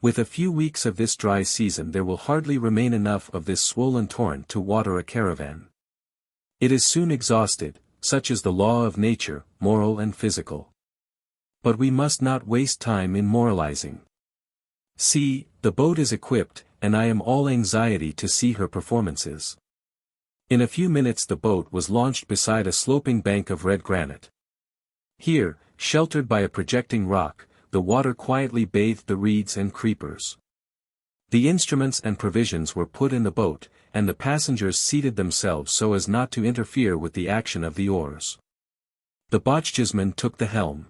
With a few weeks of this dry season there will hardly remain enough of this swollen torrent to water a caravan. It is soon exhausted, such is the law of nature, moral and physical. But we must not waste time in moralizing. See, the boat is equipped, and I am all anxiety to see her performances." In a few minutes the boat was launched beside a sloping bank of red granite. Here, sheltered by a projecting rock, the water quietly bathed the reeds and creepers. The instruments and provisions were put in the boat, and the passengers seated themselves so as not to interfere with the action of the oars. The Bochjesman took the helm.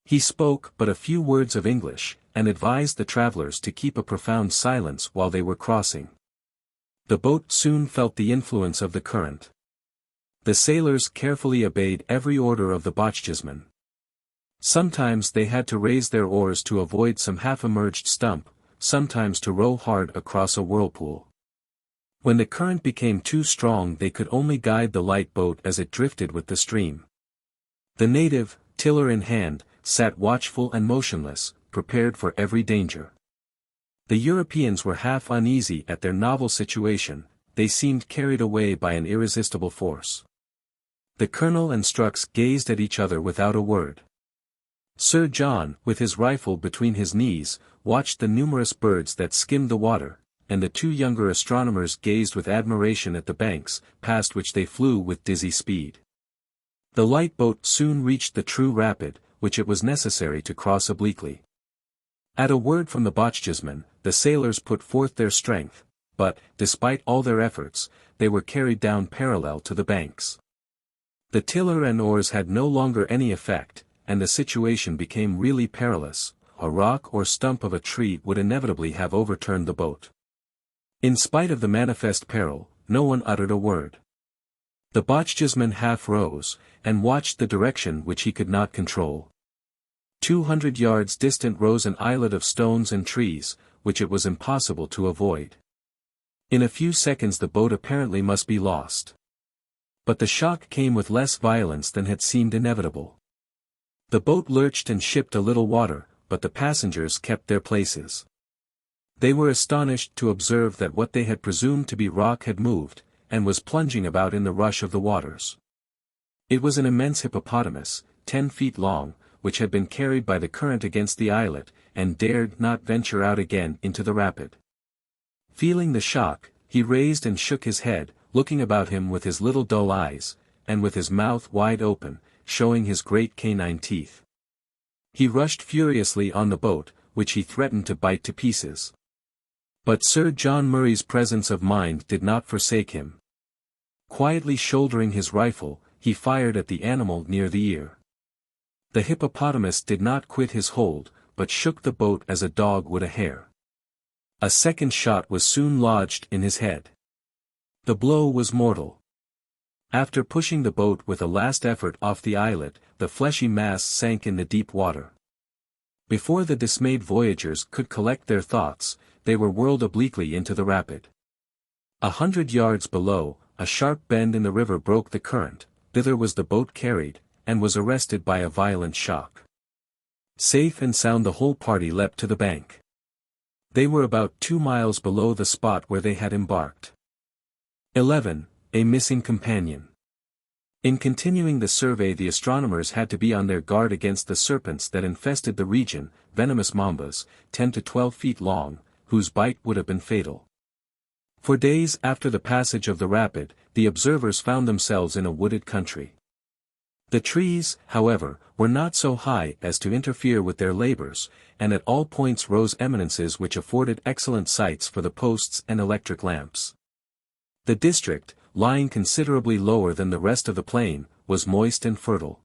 He spoke but a few words of English, and advised the travelers to keep a profound silence while they were crossing. The boat soon felt the influence of the current. The sailors carefully obeyed every order of the Bochjesman. Sometimes they had to raise their oars to avoid some half-emerged stump, sometimes to row hard across a whirlpool. When the current became too strong they could only guide the light boat as it drifted with the stream. The native, tiller in hand, sat watchful and motionless, prepared for every danger. The Europeans were half uneasy at their novel situation, they seemed carried away by an irresistible force. The colonel and Strux gazed at each other without a word. Sir John, with his rifle between his knees, watched the numerous birds that skimmed the water, and the two younger astronomers gazed with admiration at the banks, past which they flew with dizzy speed. The light boat soon reached the true rapid, which it was necessary to cross obliquely. At a word from the Bochjesmen, the sailors put forth their strength, but, despite all their efforts, they were carried down parallel to the banks. The tiller and oars had no longer any effect, and the situation became really perilous. A rock or stump of a tree would inevitably have overturned the boat. In spite of the manifest peril, no one uttered a word. The Bochjesman half rose, and watched the direction which he could not control. 200 yards distant rose an islet of stones and trees, which it was impossible to avoid. In a few seconds the boat apparently must be lost. But the shock came with less violence than had seemed inevitable. The boat lurched and shipped a little water, but the passengers kept their places. They were astonished to observe that what they had presumed to be rock had moved, and was plunging about in the rush of the waters. It was an immense hippopotamus, 10 feet long, which had been carried by the current against the islet, and dared not venture out again into the rapid. Feeling the shock, he raised and shook his head, looking about him with his little dull eyes, and with his mouth wide open, showing his great canine teeth. He rushed furiously on the boat, which he threatened to bite to pieces. But Sir John Murray's presence of mind did not forsake him. Quietly shouldering his rifle, he fired at the animal near the ear. The hippopotamus did not quit his hold, but shook the boat as a dog would a hare. A second shot was soon lodged in his head. The blow was mortal. After pushing the boat with a last effort off the islet, the fleshy mass sank in the deep water. Before the dismayed voyagers could collect their thoughts, they were whirled obliquely into the rapid. 100 yards below, a sharp bend in the river broke the current, thither was the boat carried, and was arrested by a violent shock. Safe and sound the whole party leapt to the bank. They were about 2 miles below the spot where they had embarked. 11. A missing companion. In continuing the survey the astronomers had to be on their guard against the serpents that infested the region, venomous mambas, 10 to 12 feet long, whose bite would have been fatal. For days after the passage of the rapid, the observers found themselves in a wooded country. The trees, however, were not so high as to interfere with their labors, and at all points rose eminences which afforded excellent sites for the posts and electric lamps. The district, lying considerably lower than the rest of the plain, was moist and fertile.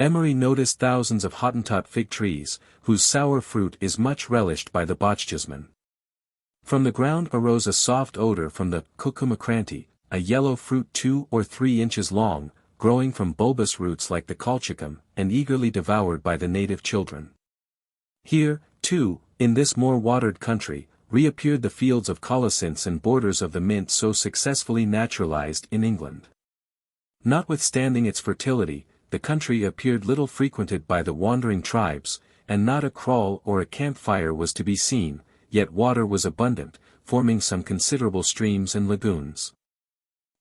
Emery noticed thousands of Hottentot fig trees, whose sour fruit is much relished by the Bochjesmen. From the ground arose a soft odor from the cucumacranti, a yellow fruit 2 or 3 inches long, growing from bulbous roots like the colchicum, and eagerly devoured by the native children. Here, too, in this more watered country, reappeared the fields of colocynths and borders of the mint so successfully naturalized in England. Notwithstanding its fertility, the country appeared little frequented by the wandering tribes, and not a kraal or a campfire was to be seen, yet water was abundant, forming some considerable streams and lagoons.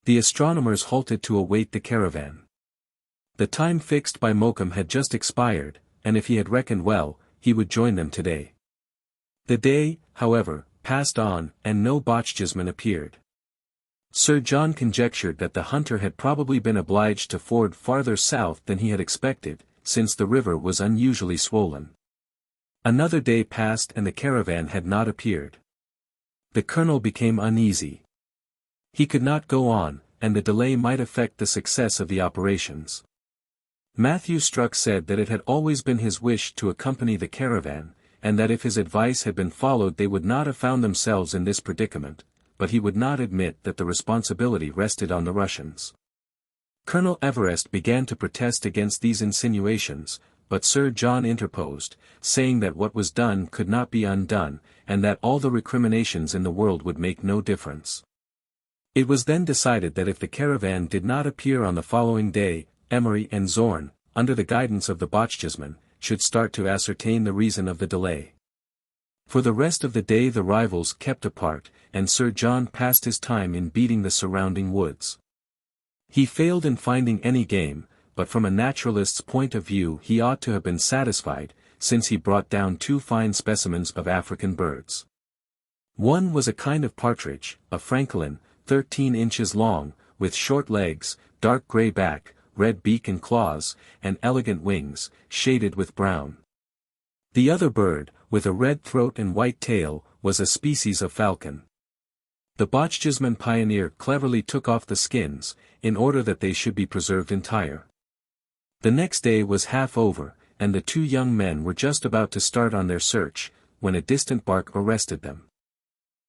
The astronomers halted to await the caravan. The time fixed by Mokoum had just expired, and if he had reckoned well, he would join them today. The day, however, passed on, and no Bochjesman appeared. Sir John conjectured that the hunter had probably been obliged to ford farther south than he had expected, since the river was unusually swollen. Another day passed and the caravan had not appeared. The colonel became uneasy. He could not go on, and the delay might affect the success of the operations. Matthew Strux said that it had always been his wish to accompany the caravan, and that if his advice had been followed they would not have found themselves in this predicament, but he would not admit that the responsibility rested on the Russians. Colonel Everest began to protest against these insinuations, but Sir John interposed, saying that what was done could not be undone, and that all the recriminations in the world would make no difference. It was then decided that if the caravan did not appear on the following day, Emery and Zorn, under the guidance of the Bochjesmen, should start to ascertain the reason of the delay. For the rest of the day the rivals kept apart, and Sir John passed his time in beating the surrounding woods. He failed in finding any game, but from a naturalist's point of view he ought to have been satisfied, since he brought down 2 fine specimens of African birds. One was a kind of partridge, a francolin, 13 inches long, with short legs, dark grey back, red beak and claws, and elegant wings, shaded with brown. The other bird, with a red throat and white tail, was a species of falcon. The Bochjesman pioneer cleverly took off the skins, in order that they should be preserved entire. The next day was half over, and the 2 young men were just about to start on their search, when a distant bark arrested them.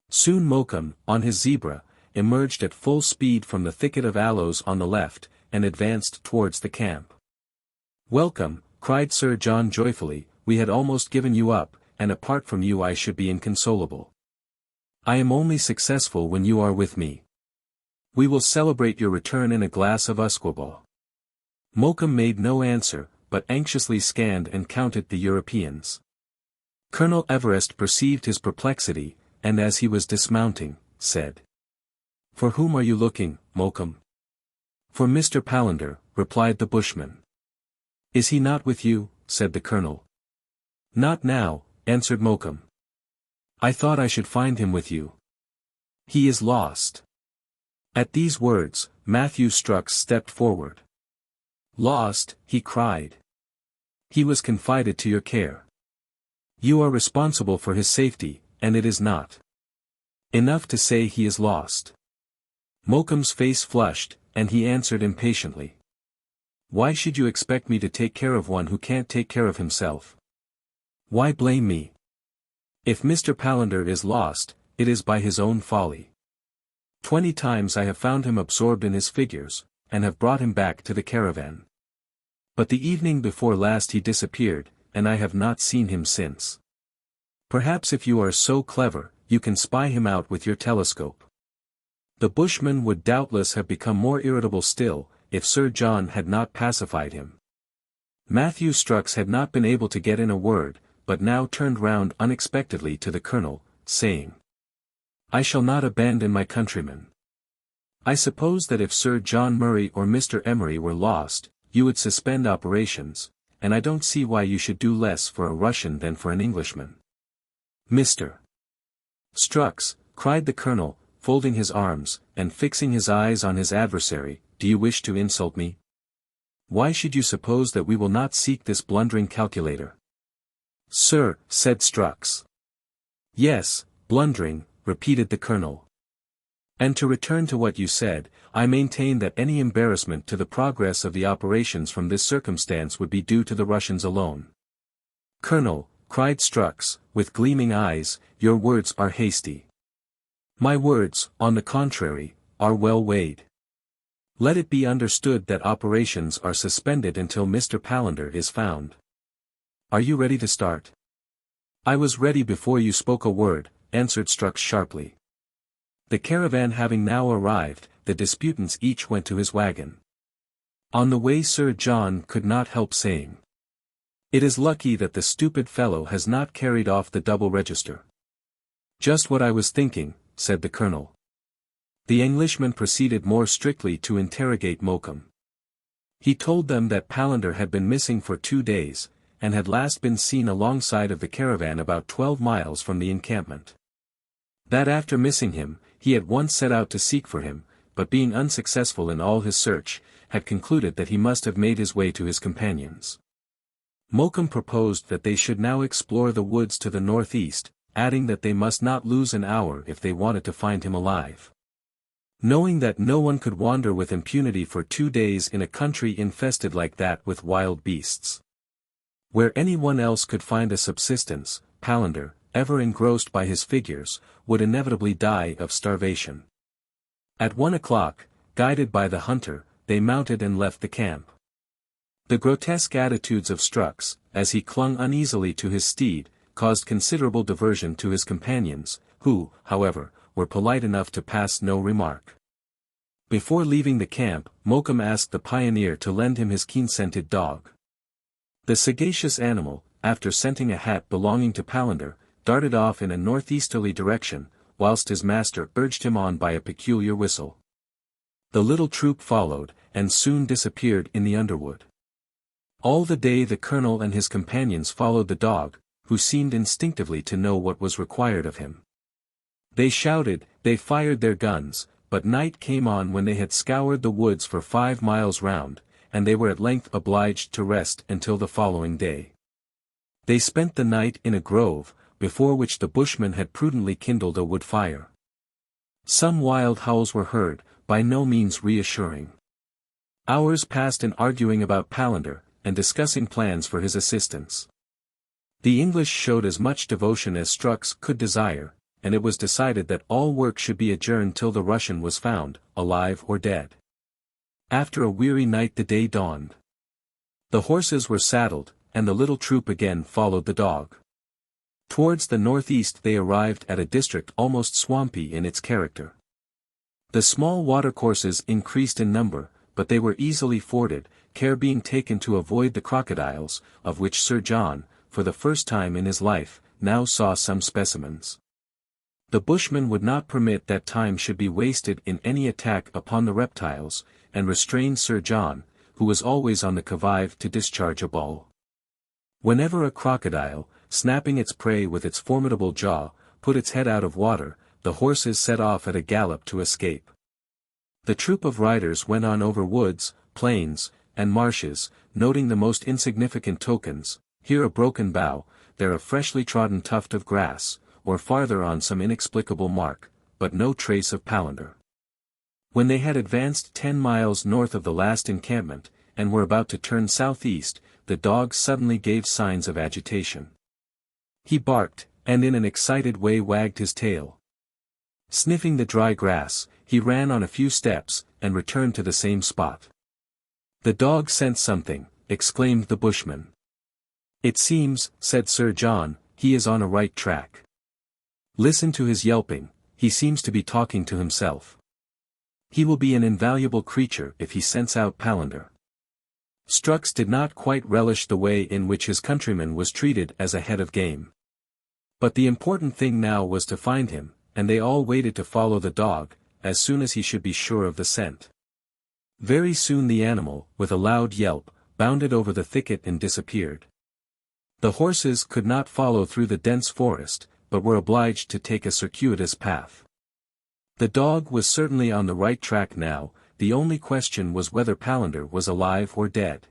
Soon Mokoum, on his zebra, emerged at full speed from the thicket of aloes on the left, and advanced towards the camp. "Welcome," cried Sir John joyfully, "we had almost given you up, and apart from you I should be inconsolable. I am only successful when you are with me. We will celebrate your return in a glass of usquebaugh." Mokoum made no answer, but anxiously scanned and counted the Europeans. Colonel Everest perceived his perplexity, and as he was dismounting, said, "For whom are you looking, Mokoum?" "For Mr. Palander," replied the bushman. "Is he not with you?" said the colonel. "Not now," answered Mokoum. "I thought I should find him with you. He is lost." At these words, Matthew Strux stepped forward. "Lost," he cried. "He was confided to your care. You are responsible for his safety, and it is not enough to say he is lost." Mokoum's face flushed, and he answered impatiently. "Why should you expect me to take care of one who can't take care of himself? Why blame me? If Mr. Palander is lost, it is by his own folly. 20 times I have found him absorbed in his figures, and have brought him back to the caravan. But the evening before last he disappeared, and I have not seen him since. Perhaps if you are so clever, you can spy him out with your telescope." The bushman would doubtless have become more irritable still, if Sir John had not pacified him. Matthew Strux had not been able to get in a word, but now turned round unexpectedly to the colonel, saying, "I shall not abandon my countrymen. I suppose that if Sir John Murray or Mr. Emery were lost, you would suspend operations, and I don't see why you should do less for a Russian than for an Englishman." "Mr. Strux," cried the colonel, folding his arms, and fixing his eyes on his adversary, "do you wish to insult me? Why should you suppose that we will not seek this blundering calculator?" "Sir," said Strux. "Yes, blundering," repeated the colonel. "And to return to what you said, I maintain that any embarrassment to the progress of the operations from this circumstance would be due to the Russians alone." "Colonel," cried Strux, with gleaming eyes, "your words are hasty." "My words, on the contrary, are well weighed. Let it be understood that operations are suspended until Mr. Palander is found. Are you ready to start?" "I was ready before you spoke a word," answered Strux sharply. The caravan having now arrived, the disputants each went to his wagon. On the way Sir John could not help saying, "It is lucky that the stupid fellow has not carried off the double register." "Just what I was thinking," said the colonel. The Englishman proceeded more strictly to interrogate Mokoum. He told them that Palander had been missing for 2 days, and had last been seen alongside of the caravan about 12 miles from the encampment. That after missing him, he at once set out to seek for him, but being unsuccessful in all his search, had concluded that he must have made his way to his companions. Mokoum proposed that they should now explore the woods to the northeast, adding that they must not lose an hour if they wanted to find him alive. Knowing that no one could wander with impunity for 2 days in a country infested like that with wild beasts, where anyone else could find a subsistence, Palander, ever engrossed by his figures, would inevitably die of starvation. At 1 o'clock, guided by the hunter, they mounted and left the camp. The grotesque attitudes of Strux, as he clung uneasily to his steed, caused considerable diversion to his companions, who, however, were polite enough to pass no remark. Before leaving the camp, Mokoum asked the pioneer to lend him his keen-scented dog. The sagacious animal, after scenting a hat belonging to Palander, darted off in a northeasterly direction, whilst his master urged him on by a peculiar whistle. The little troop followed, and soon disappeared in the underwood. All the day the colonel and his companions followed the dog, who seemed instinctively to know what was required of him. They shouted, they fired their guns, but night came on when they had scoured the woods for 5 miles round, and they were at length obliged to rest until the following day. They spent the night in a grove, before which the bushmen had prudently kindled a wood fire. Some wild howls were heard, by no means reassuring. Hours passed in arguing about Palander, and discussing plans for his assistance. The English showed as much devotion as Strux could desire, and it was decided that all work should be adjourned till the Russian was found, alive or dead. After a weary night the day dawned. The horses were saddled, and the little troop again followed the dog. Towards the northeast they arrived at a district almost swampy in its character. The small watercourses increased in number, but they were easily forded, care being taken to avoid the crocodiles, of which Sir John, for the first time in his life, now saw some specimens. The bushmen would not permit that time should be wasted in any attack upon the reptiles, and restrained Sir John, who was always on the qui vive to discharge a ball. Whenever a crocodile, snapping its prey with its formidable jaw, put its head out of water, the horses set off at a gallop to escape. The troop of riders went on over woods, plains, and marshes, noting the most insignificant tokens, here a broken bough, there a freshly trodden tuft of grass, or farther on some inexplicable mark, but no trace of Palander. When they had advanced 10 miles north of the last encampment, and were about to turn southeast, the dog suddenly gave signs of agitation. He barked, and in an excited way wagged his tail. Sniffing the dry grass, he ran on a few steps, and returned to the same spot. "The dog sensed something," exclaimed the bushman. "It seems," said Sir John, "he is on a right track. Listen to his yelping, he seems to be talking to himself. He will be an invaluable creature if he scents out Palander." Strux did not quite relish the way in which his countryman was treated as a head of game. But the important thing now was to find him, and they all waited to follow the dog, as soon as he should be sure of the scent. Very soon the animal, with a loud yelp, bounded over the thicket and disappeared. The horses could not follow through the dense forest, but were obliged to take a circuitous path. The dog was certainly on the right track now, the only question was whether Palander was alive or dead.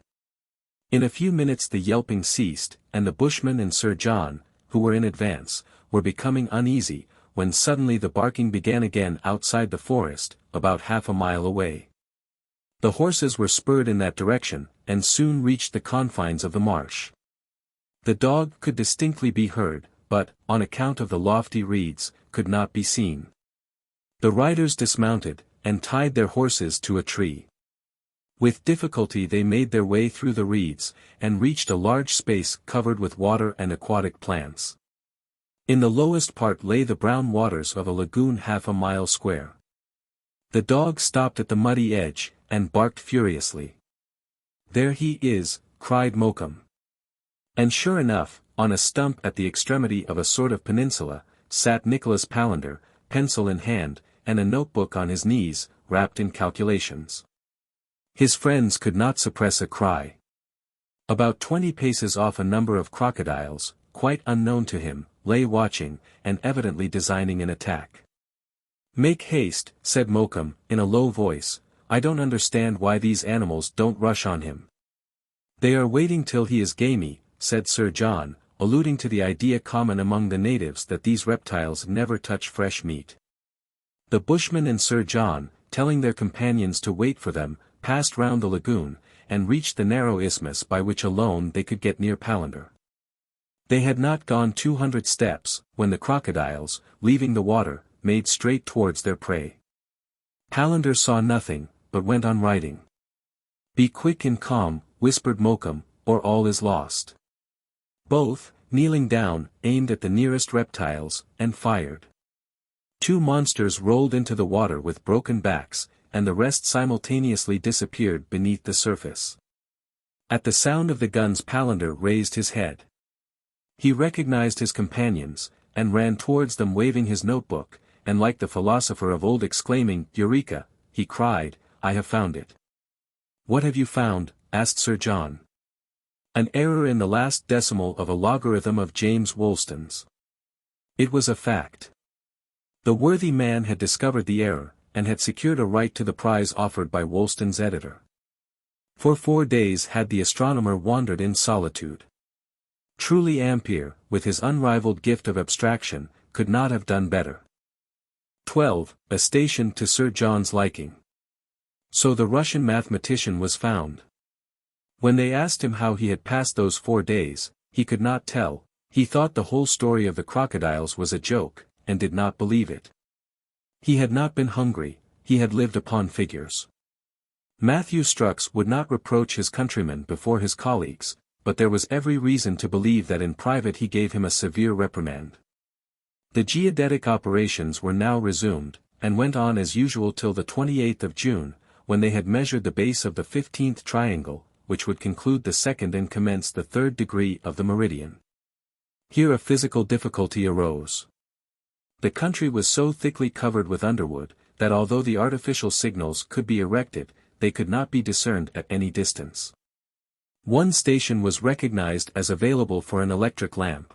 In a few minutes the yelping ceased, and the bushman and Sir John, who were in advance, were becoming uneasy, when suddenly the barking began again outside the forest, about half a mile away. The horses were spurred in that direction, and soon reached the confines of the marsh. The dog could distinctly be heard, but, on account of the lofty reeds, could not be seen. The riders dismounted, and tied their horses to a tree. With difficulty they made their way through the reeds, and reached a large space covered with water and aquatic plants. In the lowest part lay the brown waters of a lagoon half a mile square. The dog stopped at the muddy edge, and barked furiously. "There he is," cried Mokoum. And sure enough, on a stump at the extremity of a sort of peninsula, sat Nicholas Palander, pencil in hand, and a notebook on his knees, wrapped in calculations. His friends could not suppress a cry. About 20 paces off a number of crocodiles, quite unknown to him, lay watching, and evidently designing an attack. "Make haste," said Mokoum, in a low voice, "I don't understand why these animals don't rush on him." "They are waiting till he is gamey," said Sir John, alluding to the idea common among the natives that these reptiles never touch fresh meat. The bushman and Sir John, telling their companions to wait for them, passed round the lagoon, and reached the narrow isthmus by which alone they could get near Palander. They had not gone 200 steps, when the crocodiles, leaving the water, made straight towards their prey. Palander saw nothing, but went on writing. "Be quick and calm," whispered Mokoum, "or all is lost." Both, kneeling down, aimed at the nearest reptiles, and fired. 2 monsters rolled into the water with broken backs, and the rest simultaneously disappeared beneath the surface. At the sound of the guns Palander raised his head. He recognized his companions, and ran towards them waving his notebook, and like the philosopher of old exclaiming, "Eureka," he cried, I have found it." "What have you found?" asked Sir John. "An error in the last decimal of a logarithm of James Wolston's." It was a fact. The worthy man had discovered the error, and had secured a right to the prize offered by Wolston's editor. For 4 days had the astronomer wandered in solitude. Truly Ampere, with his unrivaled gift of abstraction, could not have done better. 12. A station to Sir John's liking. So the Russian mathematician was found. When they asked him how he had passed those 4 days, he could not tell. He thought the whole story of the crocodiles was a joke, and did not believe it. He had not been hungry, he had lived upon figures. Matthew Strux would not reproach his countrymen before his colleagues, but there was every reason to believe that in private he gave him a severe reprimand. The geodetic operations were now resumed, and went on as usual till the 28th of June, when they had measured the base of the 15th triangle, which would conclude the second and commence the 3rd degree of the meridian. Here a physical difficulty arose. The country was so thickly covered with underwood, that although the artificial signals could be erected, they could not be discerned at any distance. One station was recognized as available for an electric lamp.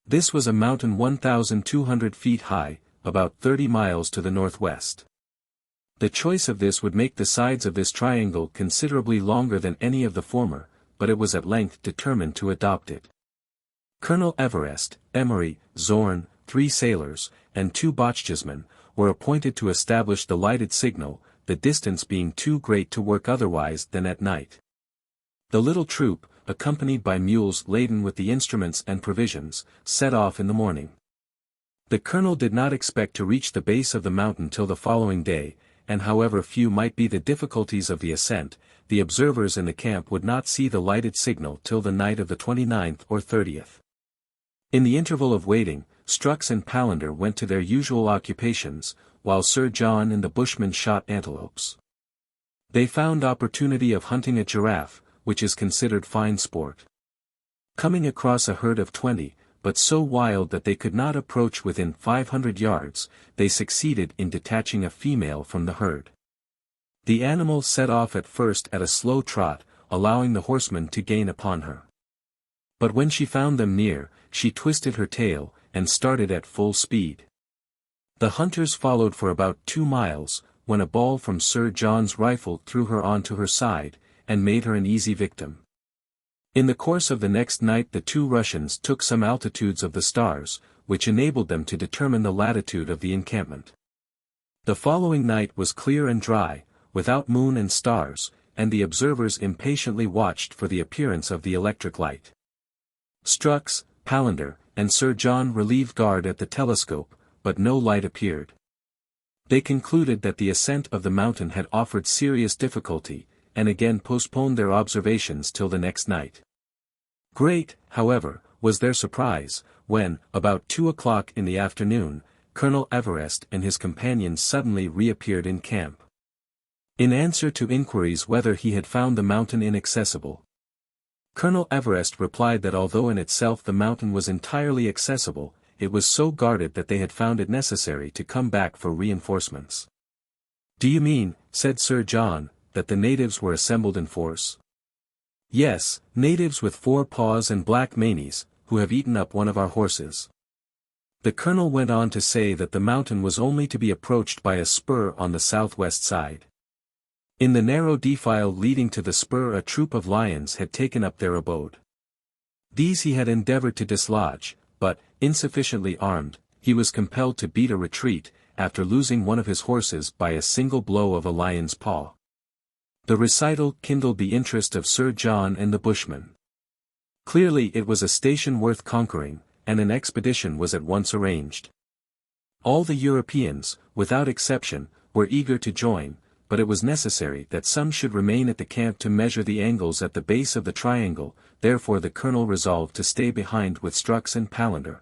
This was a mountain 1,200 feet high, about 30 miles to the northwest. The choice of this would make the sides of this triangle considerably longer than any of the former, but it was at length determined to adopt it. Colonel Everest, Emery, Zorn, 3 sailors, and 2 Bochjesmen, were appointed to establish the lighted signal, the distance being too great to work otherwise than at night. The little troop, accompanied by mules laden with the instruments and provisions, set off in the morning. The colonel did not expect to reach the base of the mountain till the following day, and however few might be the difficulties of the ascent, the observers in the camp would not see the lighted signal till the night of the 29th or 30th. In the interval of waiting, Strux and Palander went to their usual occupations, while Sir John and the bushmen shot antelopes. They found opportunity of hunting a giraffe, which is considered fine sport. Coming across a herd of 20, but so wild that they could not approach within 500 yards, they succeeded in detaching a female from the herd. The animal set off at first at a slow trot, allowing the horsemen to gain upon her. But when she found them near, she twisted her tail, and started at full speed. The hunters followed for about 2 miles, when a ball from Sir John's rifle threw her onto her side, and made her an easy victim. In the course of the next night the 2 Russians took some altitudes of the stars, which enabled them to determine the latitude of the encampment. The following night was clear and dry, without moon and stars, and the observers impatiently watched for the appearance of the electric light. Strux, Palander, and Sir John relieved guard at the telescope, but no light appeared. They concluded that the ascent of the mountain had offered serious difficulty, and again postponed their observations till the next night. Great, however, was their surprise, when, about 2 o'clock in the afternoon, Colonel Everest and his companions suddenly reappeared in camp. In answer to inquiries whether he had found the mountain inaccessible, Colonel Everest replied that although in itself the mountain was entirely accessible, it was so guarded that they had found it necessary to come back for reinforcements. "Do you mean," said Sir John, "that the natives were assembled in force?" "Yes, natives with 4 paws and black manes, who have eaten up one of our horses." The colonel went on to say that the mountain was only to be approached by a spur on the southwest side. In the narrow defile leading to the spur a troop of lions had taken up their abode. These he had endeavored to dislodge, but, insufficiently armed, he was compelled to beat a retreat, after losing one of his horses by a single blow of a lion's paw. The recital kindled the interest of Sir John and the bushmen. Clearly it was a station worth conquering, and an expedition was at once arranged. All the Europeans, without exception, were eager to join, but it was necessary that some should remain at the camp to measure the angles at the base of the triangle, therefore the colonel resolved to stay behind with Strux and Palander.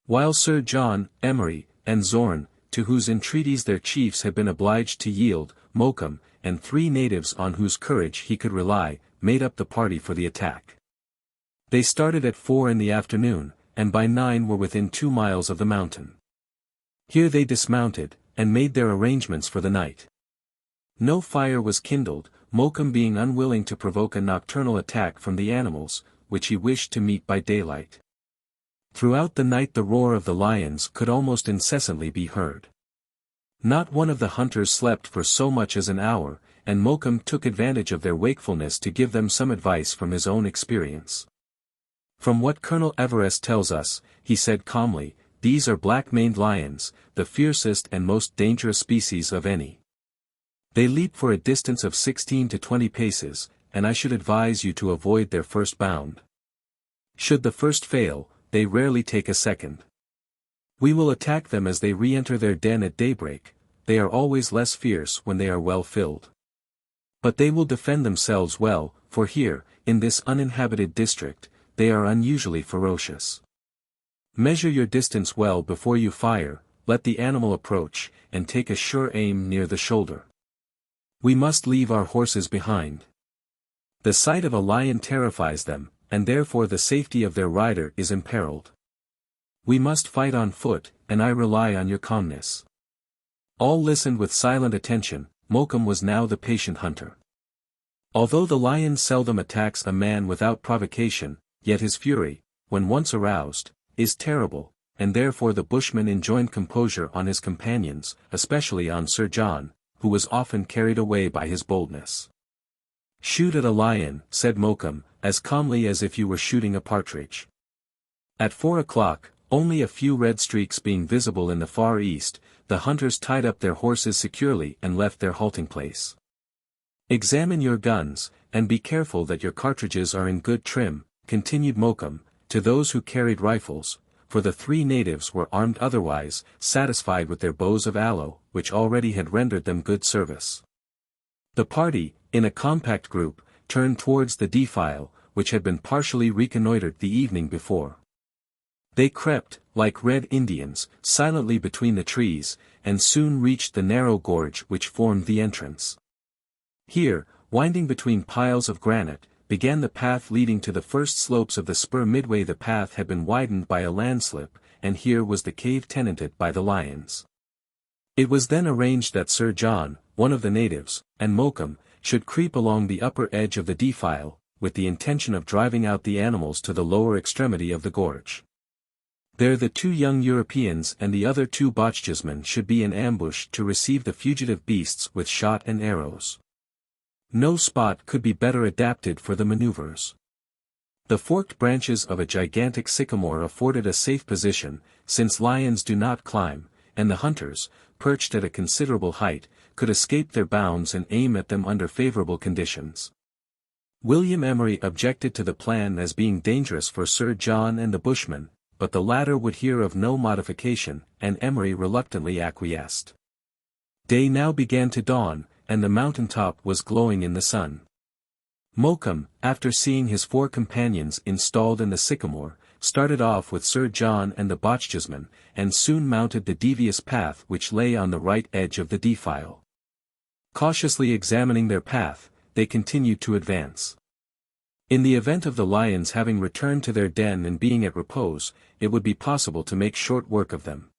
While Sir John, Emery, and Zorn, to whose entreaties their chiefs had been obliged to yield, Mokoum, and 3 natives on whose courage he could rely, made up the party for the attack. They started at 4 in the afternoon, and by 9 were within 2 miles of the mountain. Here they dismounted, and made their arrangements for the night. No fire was kindled, Mokum being unwilling to provoke a nocturnal attack from the animals, which he wished to meet by daylight. Throughout the night the roar of the lions could almost incessantly be heard. Not one of the hunters slept for so much as an hour, and Mokum took advantage of their wakefulness to give them some advice from his own experience. From what Colonel Everest tells us, he said calmly, these are black-maned lions, the fiercest and most dangerous species of any. They leap for a distance of 16 to 20 paces, and I should advise you to avoid their first bound. Should the first fail, they rarely take a second. We will attack them as they re-enter their den at daybreak, they are always less fierce when they are well filled. But they will defend themselves well, for here, in this uninhabited district, they are unusually ferocious. Measure your distance well before you fire, let the animal approach, and take a sure aim near the shoulder. We must leave our horses behind. The sight of a lion terrifies them, and therefore the safety of their rider is imperiled. We must fight on foot, and I rely on your calmness. All listened with silent attention. Mokum was now the patient hunter. Although the lion seldom attacks a man without provocation, yet his fury, when once aroused, is terrible, and therefore the bushman enjoined composure on his companions, especially on Sir John, who was often carried away by his boldness. Shoot at a lion, said Mokum, as calmly as if you were shooting a partridge. At 4 o'clock, only a few red streaks being visible in the far east, the hunters tied up their horses securely and left their halting place. Examine your guns, and be careful that your cartridges are in good trim, continued Mokum, to those who carried rifles, for the 3 natives were armed otherwise, satisfied with their bows of aloe, which already had rendered them good service. The party, in a compact group, turned towards the defile, which had been partially reconnoitred the evening before. They crept, like red Indians, silently between the trees, and soon reached the narrow gorge which formed the entrance. Here, winding between piles of granite, began the path leading to the first slopes of the spur. Midway the path had been widened by a landslip, and here was the cave tenanted by the lions. It was then arranged that Sir John, one of the natives, and Mokum, should creep along the upper edge of the defile, with the intention of driving out the animals to the lower extremity of the gorge. There the 2 young Europeans and the other 2 Bochjesmen should be in ambush to receive the fugitive beasts with shot and arrows. No spot could be better adapted for the maneuvers. The forked branches of a gigantic sycamore afforded a safe position, since lions do not climb, and the hunters, perched at a considerable height, could escape their bounds and aim at them under favorable conditions. William Emery objected to the plan as being dangerous for Sir John and the Bushmen, but the latter would hear of no modification, and Emery reluctantly acquiesced. Day now began to dawn, and the mountain top was glowing in the sun. Mokum, after seeing his 4 companions installed in the sycamore, started off with Sir John and the Bochjesmen, and soon mounted the devious path which lay on the right edge of the defile. Cautiously examining their path, they continued to advance. In the event of the lions having returned to their den and being at repose, it would be possible to make short work of them.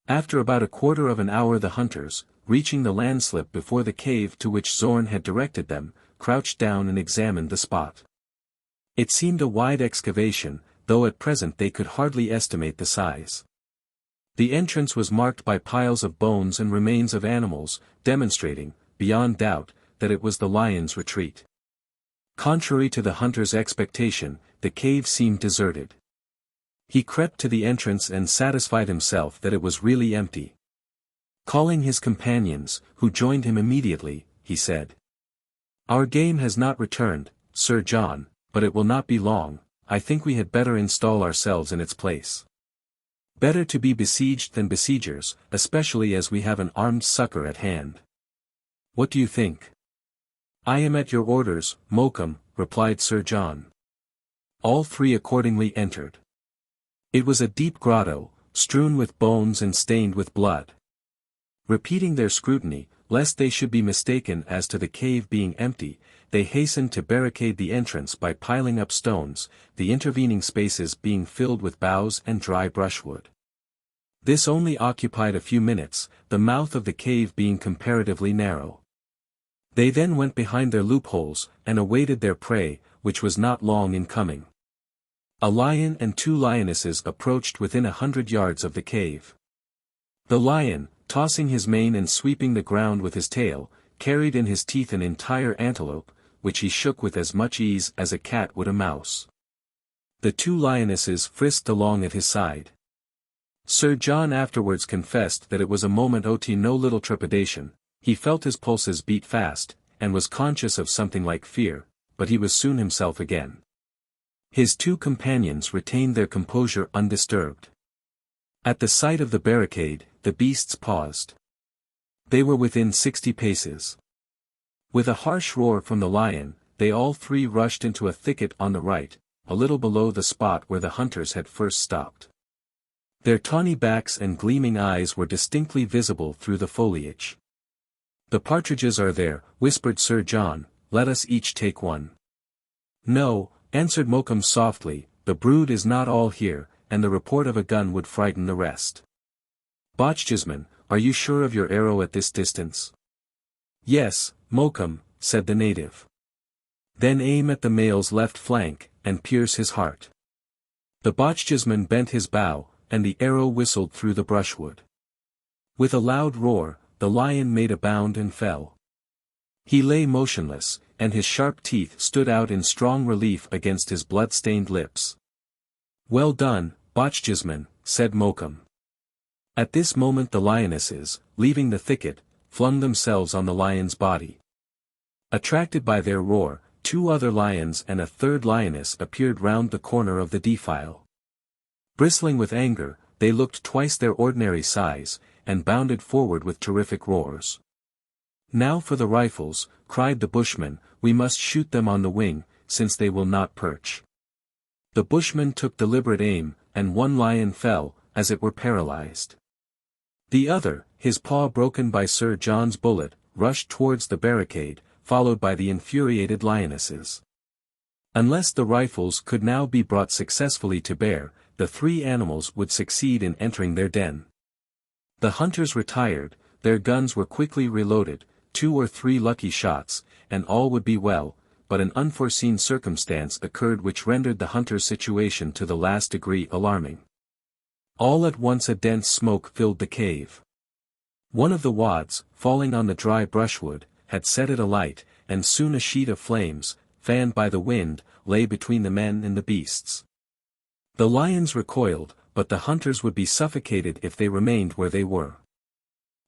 After about a quarter of an hour the hunters, reaching the landslip before the cave to which Zorn had directed them, crouched down and examined the spot. It seemed a wide excavation, though at present they could hardly estimate the size. The entrance was marked by piles of bones and remains of animals, demonstrating, beyond doubt, that it was the lions' retreat. Contrary to the hunter's expectation, the cave seemed deserted. He crept to the entrance and satisfied himself that it was really empty. Calling his companions, who joined him immediately, he said, "Our game has not returned, Sir John, but it will not be long. I think we had better install ourselves in its place. Better to be besieged than besiegers, especially as we have an armed succor at hand. What do you think?" "I am at your orders, Mokum," replied Sir John. All 3 accordingly entered. It was a deep grotto, strewn with bones and stained with blood. Repeating their scrutiny, lest they should be mistaken as to the cave being empty, they hastened to barricade the entrance by piling up stones, the intervening spaces being filled with boughs and dry brushwood. This only occupied a few minutes, the mouth of the cave being comparatively narrow. They then went behind their loopholes, and awaited their prey, which was not long in coming. A lion and 2 lionesses approached within 100 yards of the cave. The lion, tossing his mane and sweeping the ground with his tail, carried in his teeth an entire antelope, which he shook with as much ease as a cat would a mouse. The 2 lionesses frisked along at his side. Sir John afterwards confessed that it was a moment ot no little trepidation. He felt his pulses beat fast, and was conscious of something like fear, but he was soon himself again. His 2 companions retained their composure undisturbed. At the sight of the barricade, the beasts paused. They were within 60 paces. With a harsh roar from the lion, they all 3 rushed into a thicket on the right, a little below the spot where the hunters had first stopped. Their tawny backs and gleaming eyes were distinctly visible through the foliage. "The partridges are there," whispered Sir John, "let us each take one." "No," answered Mokoum softly, "the brood is not all here, and the report of a gun would frighten the rest." "Botanist, are you sure of your arrow at this distance?" "Yes, Mokoum," said the native. "Then aim at the male's left flank, and pierce his heart." The botanist bent his bow, and the arrow whistled through the brushwood. With a loud roar, the lion made a bound and fell. He lay motionless, and his sharp teeth stood out in strong relief against his blood-stained lips. "Well done, Botanist," said Mokoum. At this moment the lionesses, leaving the thicket, flung themselves on the lion's body. Attracted by their roar, 2 other lions and a 3rd lioness appeared round the corner of the defile. Bristling with anger, they looked twice their ordinary size, and bounded forward with terrific roars. "Now for the rifles," cried the bushman, "we must shoot them on the wing, since they will not perch." The bushman took deliberate aim, and 1 lion fell, as it were paralyzed. The other, his paw broken by Sir John's bullet, rushed towards the barricade, followed by the infuriated lionesses. Unless the rifles could now be brought successfully to bear, the 3 animals would succeed in entering their den. The hunters retired, their guns were quickly reloaded, 2 or 3 lucky shots, and all would be well, but an unforeseen circumstance occurred which rendered the hunters' situation to the last degree alarming. All at once a dense smoke filled the cave. One of the wads, falling on the dry brushwood, had set it alight, and soon a sheet of flames, fanned by the wind, lay between the men and the beasts. The lions recoiled, but the hunters would be suffocated if they remained where they were.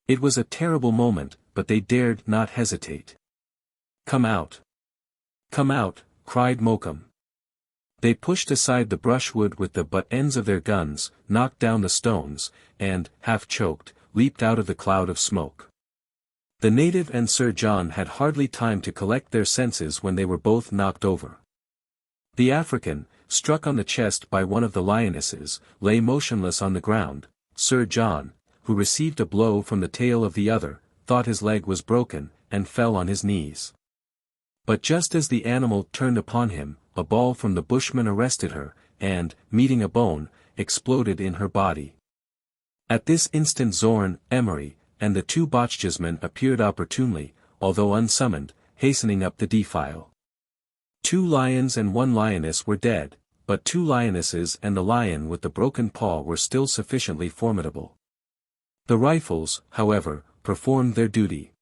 It was a terrible moment, but they dared not hesitate. "Come out! Come out!" cried Mokoum. They pushed aside the brushwood with the butt ends of their guns, knocked down the stones, and, half choked, leaped out of the cloud of smoke. The native and Sir John had hardly time to collect their senses when they were both knocked over. The African, struck on the chest by one of the lionesses, lay motionless on the ground. Sir John, who received a blow from the tail of the other, thought his leg was broken, and fell on his knees. But just as the animal turned upon him, a ball from the bushman arrested her, and, meeting a bone, exploded in her body. At this instant Zorn, Emery, and the 2 Bochjesmen appeared opportunely, although unsummoned, hastening up the defile. 2 lions and 1 lioness were dead, but 2 lionesses and the lion with the broken paw were still sufficiently formidable. The rifles, however, performed their duty.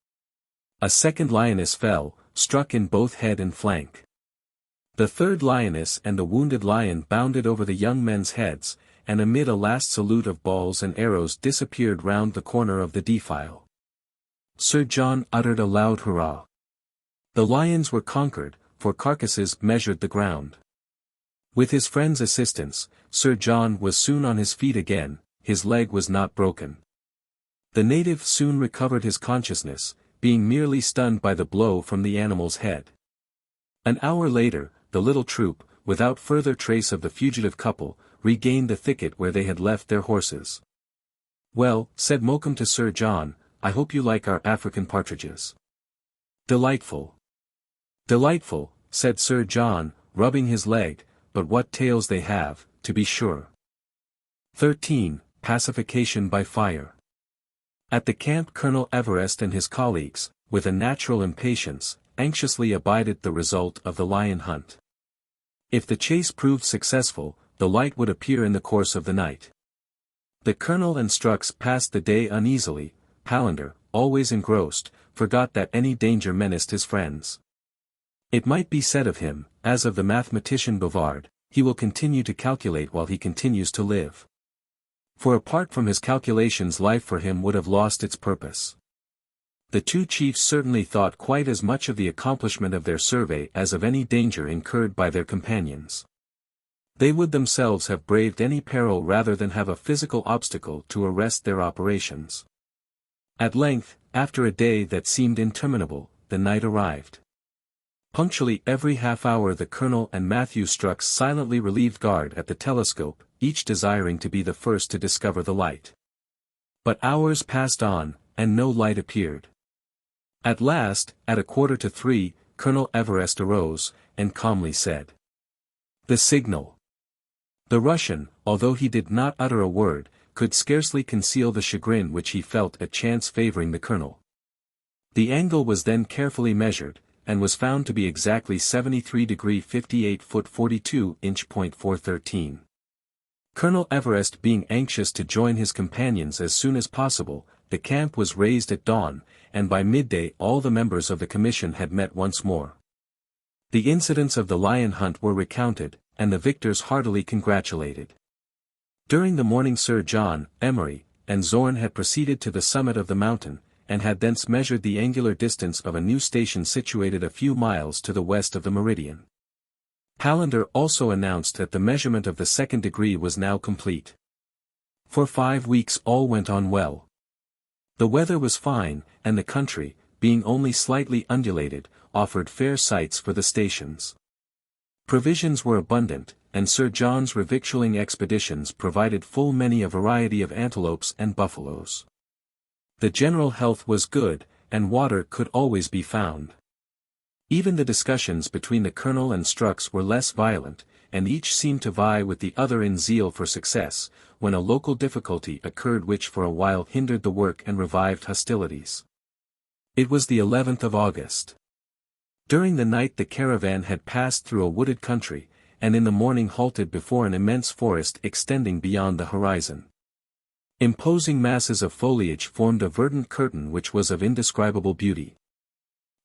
A 2nd lioness fell, struck in both head and flank. The 3rd lioness and the wounded lion bounded over the young men's heads, and amid a last salute of balls and arrows disappeared round the corner of the defile. Sir John uttered a loud hurrah. The lions were conquered, for carcasses measured the ground. With his friend's assistance, Sir John was soon on his feet again, his leg was not broken. The native soon recovered his consciousness, being merely stunned by the blow from the animal's head. An hour later, the little troop, without further trace of the fugitive couple, regained the thicket where they had left their horses. "Well," said Mokoum to Sir John, "I hope you like our African partridges." "Delightful. Delightful," said Sir John, rubbing his leg, "but what tails they have, to be sure." 13. Pacification by Fire. At the camp Colonel Everest and his colleagues, with a natural impatience, anxiously abided the result of the lion hunt. If the chase proved successful, the light would appear in the course of the night. The colonel and Strux passed the day uneasily. Palander, always engrossed, forgot that any danger menaced his friends. It might be said of him, as of the mathematician Bouvard, he will continue to calculate while he continues to live. For apart from his calculations, life for him would have lost its purpose. The two chiefs certainly thought quite as much of the accomplishment of their survey as of any danger incurred by their companions. They would themselves have braved any peril rather than have a physical obstacle to arrest their operations. At length, after a day that seemed interminable, the night arrived. Punctually every half-hour the colonel and Matthew Strux silently relieved guard at the telescope, each desiring to be the first to discover the light. But hours passed on, and no light appeared. At last, at 2:45, Colonel Everest arose, and calmly said, "The signal." The Russian, although he did not utter a word, could scarcely conceal the chagrin which he felt at chance favoring the colonel. The angle was then carefully measured, and was found to be exactly 73° 58' 42". Colonel Everest being anxious to join his companions as soon as possible, the camp was raised at dawn, and by midday all the members of the commission had met once more. The incidents of the lion hunt were recounted, and the victors heartily congratulated. During the morning Sir John, Emery, and Zorn had proceeded to the summit of the mountain, and had thence measured the angular distance of a new station situated a few miles to the west of the meridian. Palander also announced that the measurement of the second degree was now complete. For 5 weeks all went on well. The weather was fine, and the country, being only slightly undulated, offered fair sites for the stations. Provisions were abundant, and Sir John's revictualling expeditions provided full many a variety of antelopes and buffaloes. The general health was good, and water could always be found. Even the discussions between the colonel and Strux were less violent, and each seemed to vie with the other in zeal for success, when a local difficulty occurred which for a while hindered the work and revived hostilities. It was the 11th of August. During the night the caravan had passed through a wooded country, and in the morning halted before an immense forest extending beyond the horizon. Imposing masses of foliage formed a verdant curtain which was of indescribable beauty.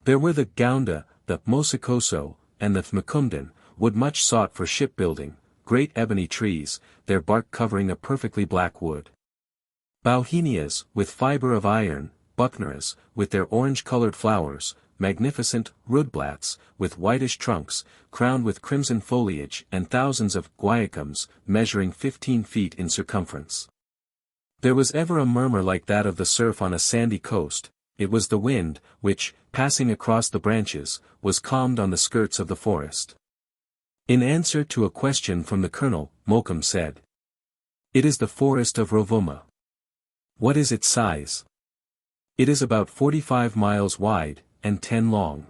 There were the Gaunda, the Mosicoso, and the Thmacumden, wood much sought for shipbuilding, great ebony trees, their bark covering a perfectly black wood. Bauhinias, with fibre of iron, Buckneras, with their orange-colored flowers, magnificent Rudblats, with whitish trunks, crowned with crimson foliage, and thousands of Guaiacums, measuring 15 feet in circumference. There was ever a murmur like that of the surf on a sandy coast. It was the wind, which, passing across the branches, was calmed on the skirts of the forest. In answer to a question from the colonel, Mokoum said, "It is the forest of Rovuma." "What is its size?" "It is about 45 miles wide, and 10 long."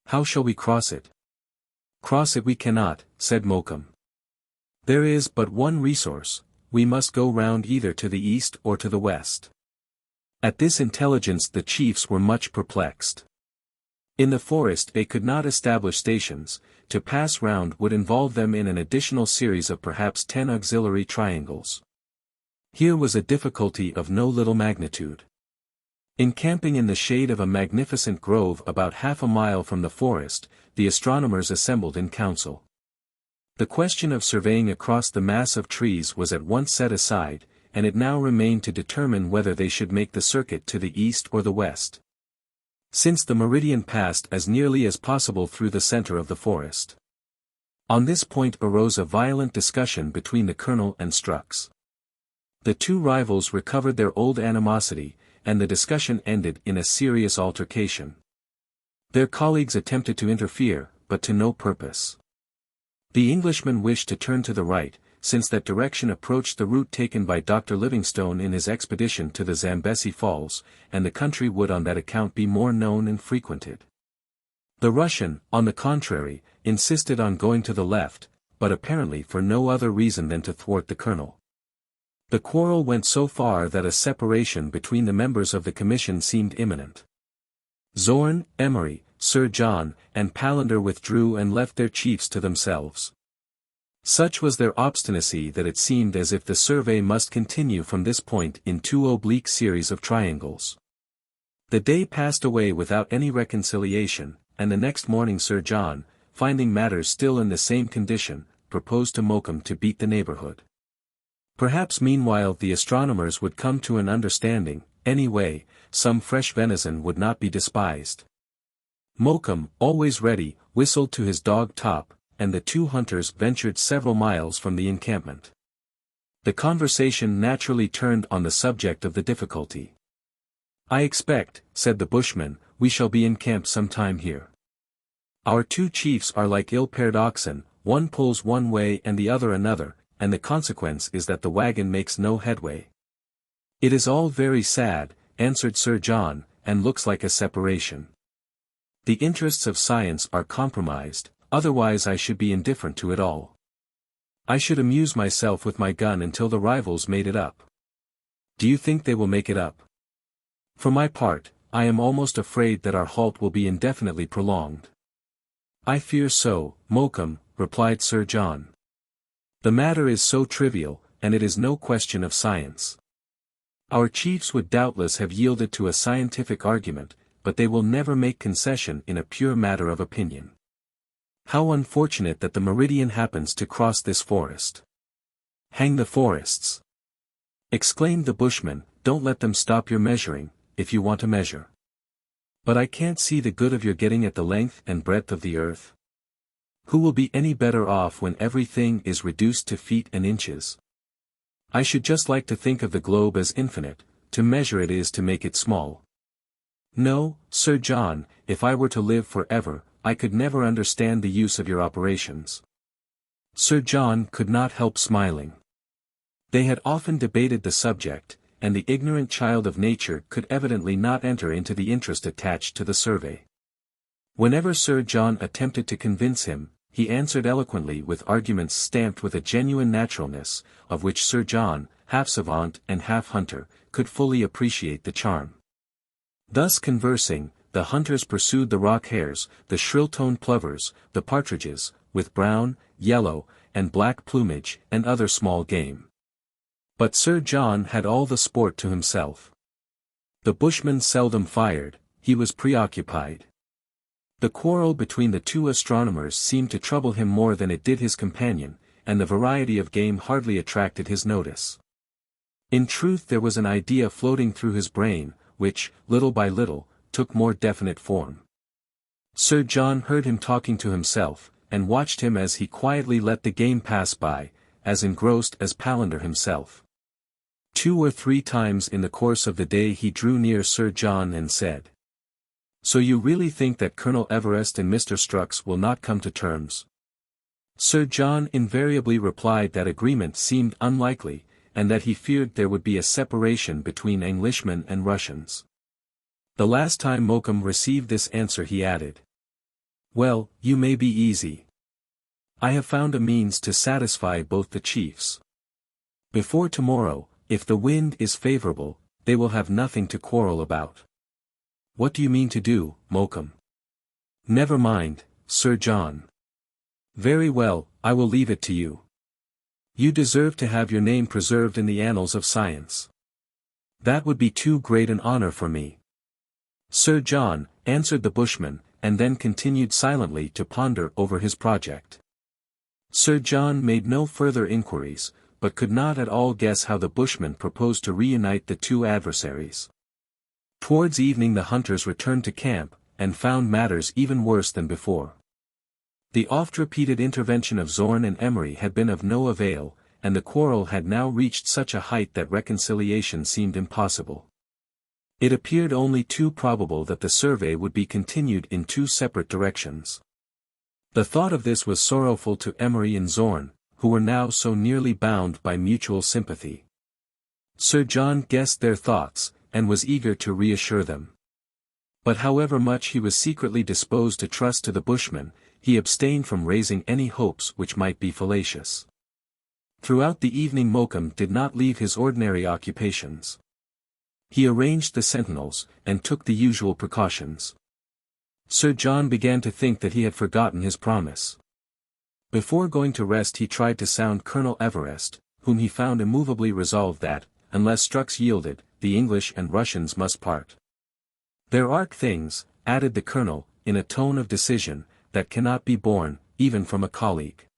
"How shall we cross it?" "Cross it we cannot," said Mokoum. "There is but one resource. We must go round either to the east or to the west." At this intelligence the chiefs were much perplexed. In the forest they could not establish stations. To pass round would involve them in an additional series of perhaps 10 auxiliary triangles. Here was a difficulty of no little magnitude. Encamping in the shade of a magnificent grove about half a mile from the forest, the astronomers assembled in council. The question of surveying across the mass of trees was at once set aside, and it now remained to determine whether they should make the circuit to the east or the west. Since the meridian passed as nearly as possible through the center of the forest. On this point arose a violent discussion between the colonel and Strux. The two rivals recovered their old animosity, and the discussion ended in a serious altercation. Their colleagues attempted to interfere, but to no purpose. The Englishman wished to turn to the right, since that direction approached the route taken by Dr. Livingstone in his expedition to the Zambesi Falls, and the country would on that account be more known and frequented. The Russian, on the contrary, insisted on going to the left, but apparently for no other reason than to thwart the colonel. The quarrel went so far that a separation between the members of the commission seemed imminent. Zorn, Emery, Sir John, and Palander withdrew and left their chiefs to themselves. Such was their obstinacy that it seemed as if the survey must continue from this point in two oblique series of triangles. The day passed away without any reconciliation, and the next morning Sir John, finding matters still in the same condition, proposed to Mokoum to beat the neighborhood. Perhaps meanwhile the astronomers would come to an understanding. Anyway, some fresh venison would not be despised. Mokoum, always ready, whistled to his dog Top, and the two hunters ventured several miles from the encampment. The conversation naturally turned on the subject of the difficulty. "I expect," said the bushman, "we shall be encamped some time here. Our two chiefs are like ill-paired oxen, one pulls one way and the other another, and the consequence is that the wagon makes no headway." "It is all very sad," answered Sir John, "and looks like a separation. The interests of science are compromised, otherwise I should be indifferent to it all. I should amuse myself with my gun until the rivals made it up." "Do you think they will make it up?" "For my part, I am almost afraid that our halt will be indefinitely prolonged." "I fear so, Mokoum," replied Sir John. "The matter is so trivial, and it is no question of science. Our chiefs would doubtless have yielded to a scientific argument, but they will never make concession in a pure matter of opinion. How unfortunate that the meridian happens to cross this forest." "Hang the forests!" exclaimed the bushman, "don't let them stop your measuring, if you want to measure." "But I can't see the good of your getting at the length and breadth of the earth. Who will be any better off when everything is reduced to feet and inches? I should just like to think of the globe as infinite, to measure it is to make it small. No, Sir John, if I were to live forever, I could never understand the use of your operations." Sir John could not help smiling. They had often debated the subject, and the ignorant child of nature could evidently not enter into the interest attached to the survey. Whenever Sir John attempted to convince him, he answered eloquently with arguments stamped with a genuine naturalness, of which Sir John, half savant and half hunter, could fully appreciate the charm. Thus conversing, the hunters pursued the rock hares, the shrill-toned plovers, the partridges, with brown, yellow, and black plumage, and other small game. But Sir John had all the sport to himself. The bushman seldom fired, he was preoccupied. The quarrel between the two astronomers seemed to trouble him more than it did his companion, and the variety of game hardly attracted his notice. In truth there was an idea floating through his brain, which, little by little, took more definite form. Sir John heard him talking to himself, and watched him as he quietly let the game pass by, as engrossed as Palander himself. 2 or 3 times in the course of the day he drew near Sir John and said, "So you really think that Colonel Everest and Mr. Strux will not come to terms?" Sir John invariably replied that agreement seemed unlikely, and that he feared there would be a separation between Englishmen and Russians. The last time Mokoum received this answer he added, "Well, you may be easy. I have found a means to satisfy both the chiefs. Before tomorrow, if the wind is favorable, they will have nothing to quarrel about." "What do you mean to do, Mokoum?" "Never mind, Sir John." "Very well, I will leave it to you. You deserve to have your name preserved in the annals of science." "That would be too great an honor for me." "Sir John," answered the bushman, and then continued silently to ponder over his project. Sir John made no further inquiries, but could not at all guess how the bushman proposed to reunite the two adversaries. Towards evening the hunters returned to camp, and found matters even worse than before. The oft-repeated intervention of Zorn and Emery had been of no avail, and the quarrel had now reached such a height that reconciliation seemed impossible. It appeared only too probable that the survey would be continued in 2 separate directions. The thought of this was sorrowful to Emery and Zorn, who were now so nearly bound by mutual sympathy. Sir John guessed their thoughts, and was eager to reassure them. But however much he was secretly disposed to trust to the bushman, he abstained from raising any hopes which might be fallacious. Throughout the evening Mokoum did not leave his ordinary occupations. He arranged the sentinels, and took the usual precautions. Sir John began to think that he had forgotten his promise. Before going to rest he tried to sound Colonel Everest, whom he found immovably resolved that, unless Strux yielded, the English and Russians must part. "There are things," added the colonel, in a tone of decision, "that cannot be borne, even from a colleague."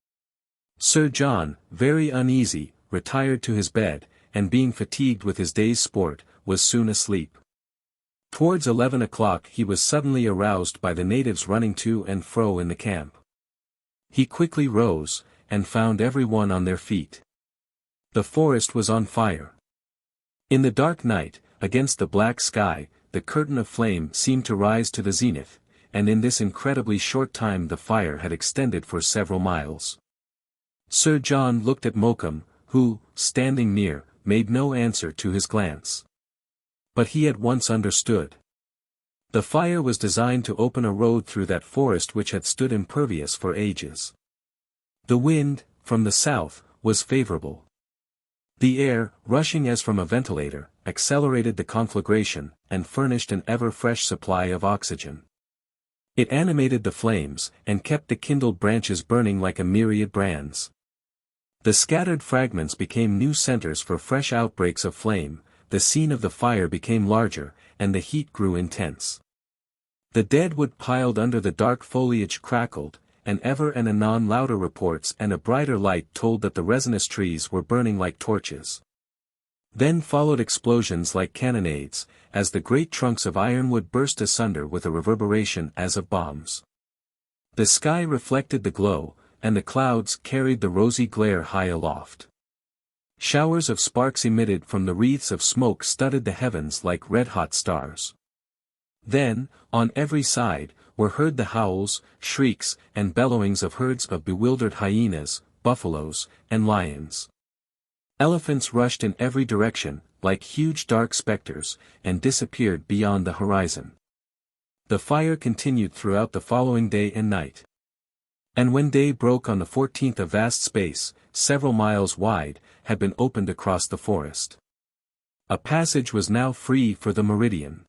Sir John, very uneasy, retired to his bed, and being fatigued with his day's sport, was soon asleep. Towards 11 o'clock he was suddenly aroused by the natives running to and fro in the camp. He quickly rose, and found every one on their feet. The forest was on fire. In the dark night, against the black sky, the curtain of flame seemed to rise to the zenith, and in this incredibly short time the fire had extended for several miles. Sir John looked at Mokoum, who, standing near, made no answer to his glance. But he at once understood. The fire was designed to open a road through that forest which had stood impervious for ages. The wind, from the south, was favorable. The air, rushing as from a ventilator, accelerated the conflagration, and furnished an ever-fresh supply of oxygen. It animated the flames, and kept the kindled branches burning like a myriad brands. The scattered fragments became new centers for fresh outbreaks of flame, the scene of the fire became larger, and the heat grew intense. The dead wood piled under the dark foliage crackled, and ever and anon louder reports and a brighter light told that the resinous trees were burning like torches. Then followed explosions like cannonades, as the great trunks of ironwood burst asunder with a reverberation as of bombs. The sky reflected the glow, and the clouds carried the rosy glare high aloft. Showers of sparks emitted from the wreaths of smoke studded the heavens like red-hot stars. Then, on every side, were heard the howls, shrieks, and bellowings of herds of bewildered hyenas, buffaloes, and lions. Elephants rushed in every direction, like huge dark specters, and disappeared beyond the horizon. The fire continued throughout the following day and night. And when day broke on the 14th, a vast space, several miles wide, had been opened across the forest. A passage was now free for the meridian.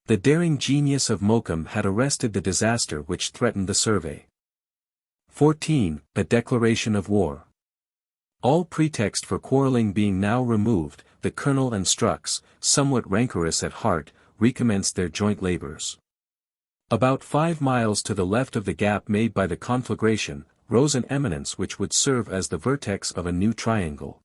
The daring genius of Mokoum had arrested the disaster which threatened the survey. 14. The declaration of war. All pretext for quarreling being now removed, the colonel and Strux, somewhat rancorous at heart, recommenced their joint labors. About 5 miles to the left of the gap made by the conflagration, rose an eminence which would serve as the vertex of a new triangle.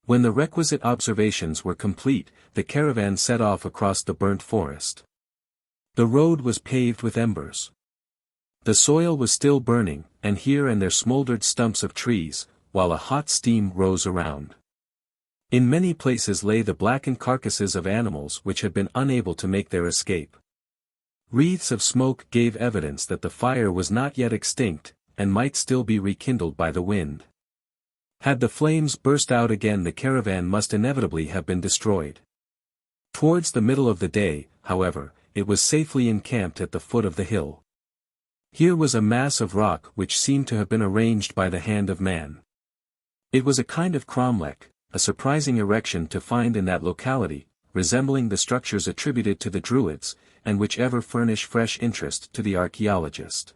When the requisite observations were complete, the caravan set off across the burnt forest. The road was paved with embers. The soil was still burning, and here and there smouldered stumps of trees, while a hot steam rose around. In many places lay the blackened carcasses of animals which had been unable to make their escape. Wreaths of smoke gave evidence that the fire was not yet extinct, and might still be rekindled by the wind. Had the flames burst out again, the caravan must inevitably have been destroyed. Towards the middle of the day, however, it was safely encamped at the foot of the hill. Here was a mass of rock which seemed to have been arranged by the hand of man. It was a kind of cromlech, a surprising erection to find in that locality, resembling the structures attributed to the Druids, and which ever furnish fresh interest to the archaeologist.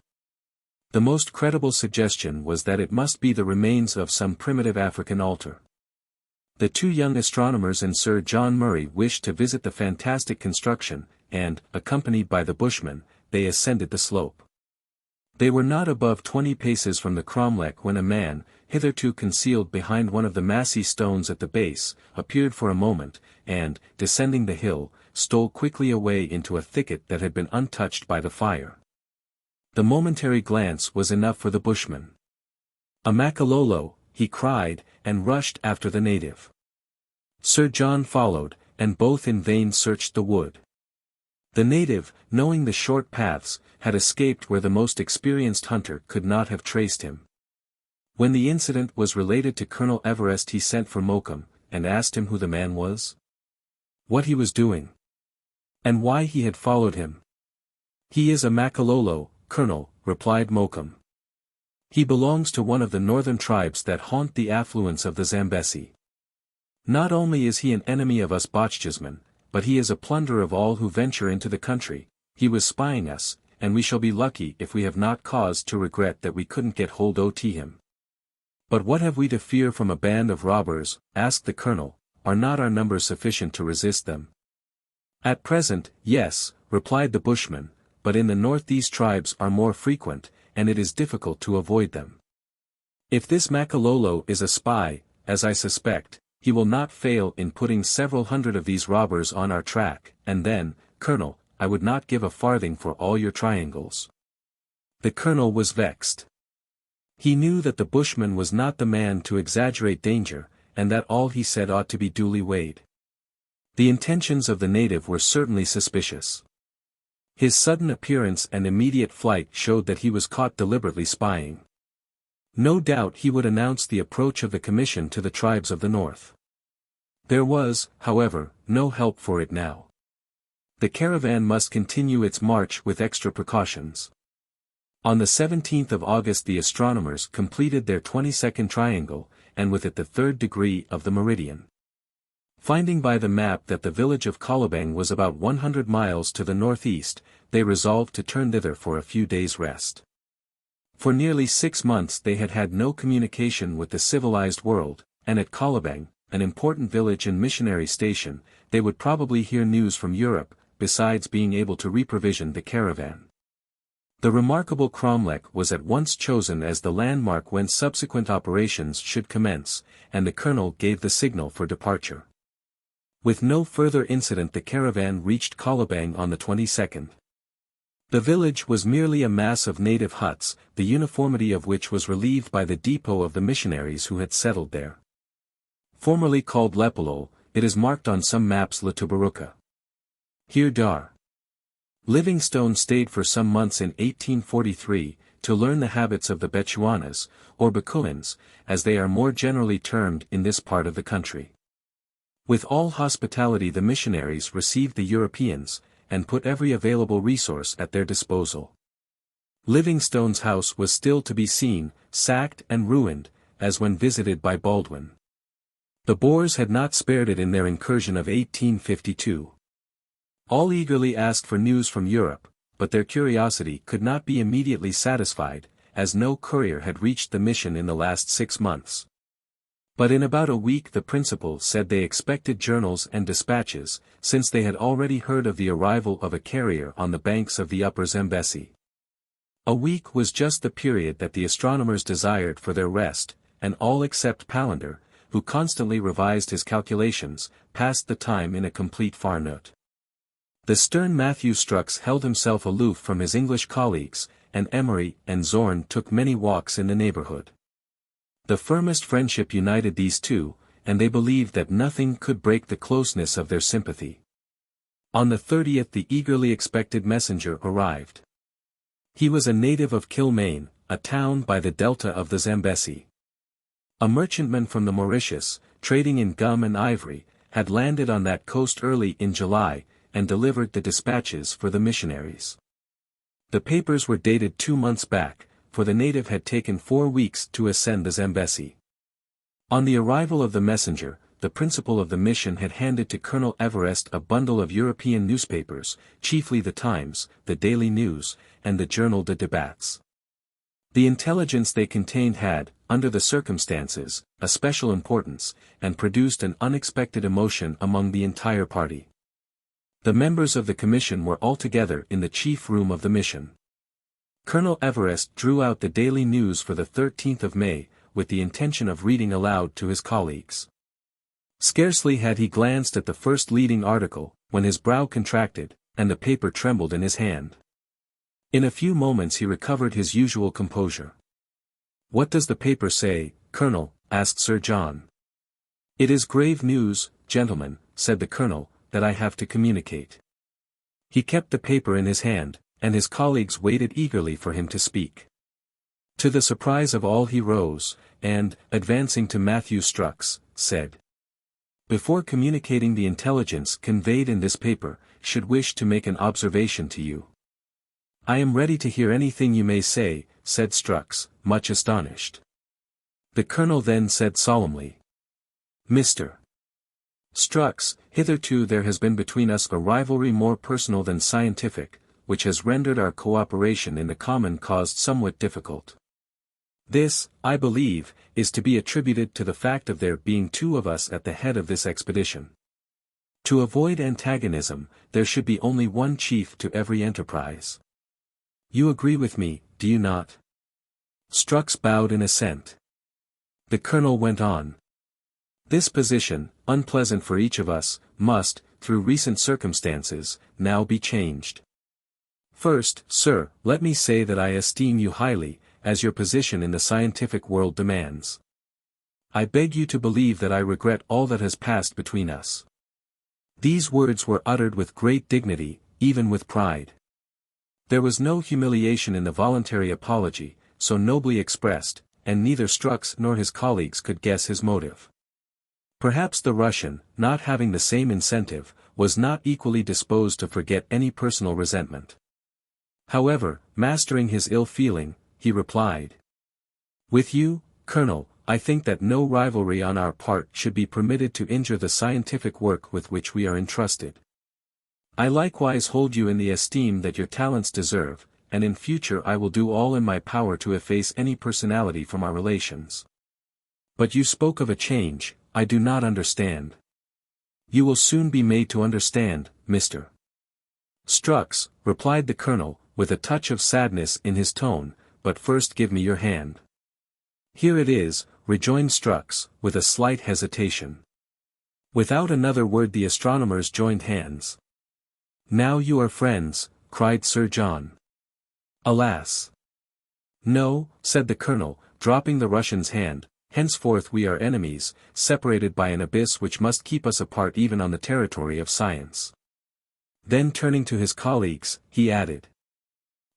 The most credible suggestion was that it must be the remains of some primitive African altar. The two young astronomers and Sir John Murray wished to visit the fantastic construction, and, accompanied by the Bushmen, they ascended the slope. They were not above 20 paces from the cromlech when a man, hitherto concealed behind one of the massy stones at the base, appeared for a moment, and, descending the hill, stole quickly away into a thicket that had been untouched by the fire. The momentary glance was enough for the Bushman. "A Makalolo," he cried, and rushed after the native. Sir John followed, and both in vain searched the wood. The native, knowing the short paths, had escaped where the most experienced hunter could not have traced him. When the incident was related to Colonel Everest, he sent for Mokoum, and asked him who the man was, what he was doing, and why he had followed him. "He is a Makalolo, Colonel," replied Mokoum. "He belongs to one of the northern tribes that haunt the affluents of the Zambesi. Not only is he an enemy of us Bochjesmen, but he is a plunderer of all who venture into the country. He was spying us, and we shall be lucky if we have not cause to regret that we couldn't get hold of him. But what have we to fear from a band of robbers, asked the colonel, are not our numbers sufficient to resist them? At present, yes, replied the bushman, but in the north these tribes are more frequent, and it is difficult to avoid them. If this Makalolo is a spy, as I suspect, he will not fail in putting several hundred of these robbers on our track, and then, colonel, I would not give a farthing for all your triangles. The colonel was vexed. He knew that the bushman was not the man to exaggerate danger, and that all he said ought to be duly weighed. The intentions of the native were certainly suspicious. His sudden appearance and immediate flight showed that he was caught deliberately spying. No doubt he would announce the approach of the commission to the tribes of the north. There was, however, no help for it now. The caravan must continue its march with extra precautions. On the 17th of August the astronomers completed their 22nd triangle, and with it the 3rd degree of the meridian. Finding by the map that the village of Kolobeng was about 100 miles to the northeast, they resolved to turn thither for a few days' rest. For nearly 6 months they had had no communication with the civilized world, and at Kolobeng, an important village and missionary station, they would probably hear news from Europe, besides being able to reprovision the caravan. The remarkable cromlech was at once chosen as the landmark when subsequent operations should commence, and the colonel gave the signal for departure. With no further incident the caravan reached Kolobeng on the 22nd. The village was merely a mass of native huts, the uniformity of which was relieved by the depot of the missionaries who had settled there. Formerly called Lepolo, it is marked on some maps Latubaruka. Here Dar. Livingstone stayed for some months in 1843, to learn the habits of the Bechuanas, or Bakuans, as they are more generally termed in this part of the country. With all hospitality the missionaries received the Europeans, and put every available resource at their disposal. Livingstone's house was still to be seen, sacked and ruined, as when visited by Baldwin. The Boers had not spared it in their incursion of 1852. All eagerly asked for news from Europe, but their curiosity could not be immediately satisfied, as no courier had reached the mission in the last 6 months. But in about a week the principal said they expected journals and dispatches, since they had already heard of the arrival of a carrier on the banks of the upper Zambesi. A week was just the period that the astronomers desired for their rest, and all except Palander, who constantly revised his calculations, passed the time in a complete farnoot. The stern Matthew Strux held himself aloof from his English colleagues, and Emery and Zorn took many walks in the neighborhood. The firmest friendship united these two, and they believed that nothing could break the closeness of their sympathy. On the 30th the eagerly expected messenger arrived. He was a native of Kilmaine, a town by the delta of the Zambesi. A merchantman from the Mauritius, trading in gum and ivory, had landed on that coast early in July, and delivered the dispatches for the missionaries. The papers were dated 2 months back, for the native had taken 4 weeks to ascend the Zambesi. On the arrival of the messenger, the principal of the mission had handed to Colonel Everest a bundle of European newspapers, chiefly the Times, the Daily News, and the Journal de Debats. The intelligence they contained had, under the circumstances, a special importance, and produced an unexpected emotion among the entire party. The members of the commission were all together in the chief room of the mission. Colonel Everest drew out the Daily News for the 13th of May, with the intention of reading aloud to his colleagues. Scarcely had he glanced at the first leading article, when his brow contracted, and the paper trembled in his hand. In a few moments he recovered his usual composure. "What does the paper say, Colonel?" asked Sir John. "It is grave news, gentlemen," said the colonel, "that I have to communicate." He kept the paper in his hand, and his colleagues waited eagerly for him to speak. To the surprise of all he rose, and, advancing to Matthew Strux, said, "Before communicating the intelligence conveyed in this paper, should wish to make an observation to you." "I am ready to hear anything you may say," said Strux, much astonished. The colonel then said solemnly, "Mr. Strux, hitherto there has been between us a rivalry more personal than scientific, which has rendered our cooperation in the common cause somewhat difficult. This, I believe, is to be attributed to the fact of there being two of us at the head of this expedition. To avoid antagonism, there should be only one chief to every enterprise. You agree with me, do you not? Strux bowed in assent. The colonel went on. This position, unpleasant for each of us, must, through recent circumstances, now be changed. First, sir, let me say that I esteem you highly, as your position in the scientific world demands. I beg you to believe that I regret all that has passed between us. These words were uttered with great dignity, even with pride. There was no humiliation in the voluntary apology, so nobly expressed, and neither Strux nor his colleagues could guess his motive. Perhaps the Russian, not having the same incentive, was not equally disposed to forget any personal resentment. However, mastering his ill feeling, he replied. With you, Colonel, I think that no rivalry on our part should be permitted to injure the scientific work with which we are entrusted. I likewise hold you in the esteem that your talents deserve, and in future I will do all in my power to efface any personality from our relations. But you spoke of a change, I do not understand. You will soon be made to understand, Mr. Strux, replied the colonel, with a touch of sadness in his tone, but first give me your hand. Here it is, rejoined Strux, with a slight hesitation. Without another word the astronomers joined hands. Now you are friends, cried Sir John. Alas! No, said the colonel, dropping the Russian's hand, henceforth we are enemies, separated by an abyss which must keep us apart even on the territory of science. Then turning to his colleagues, he added.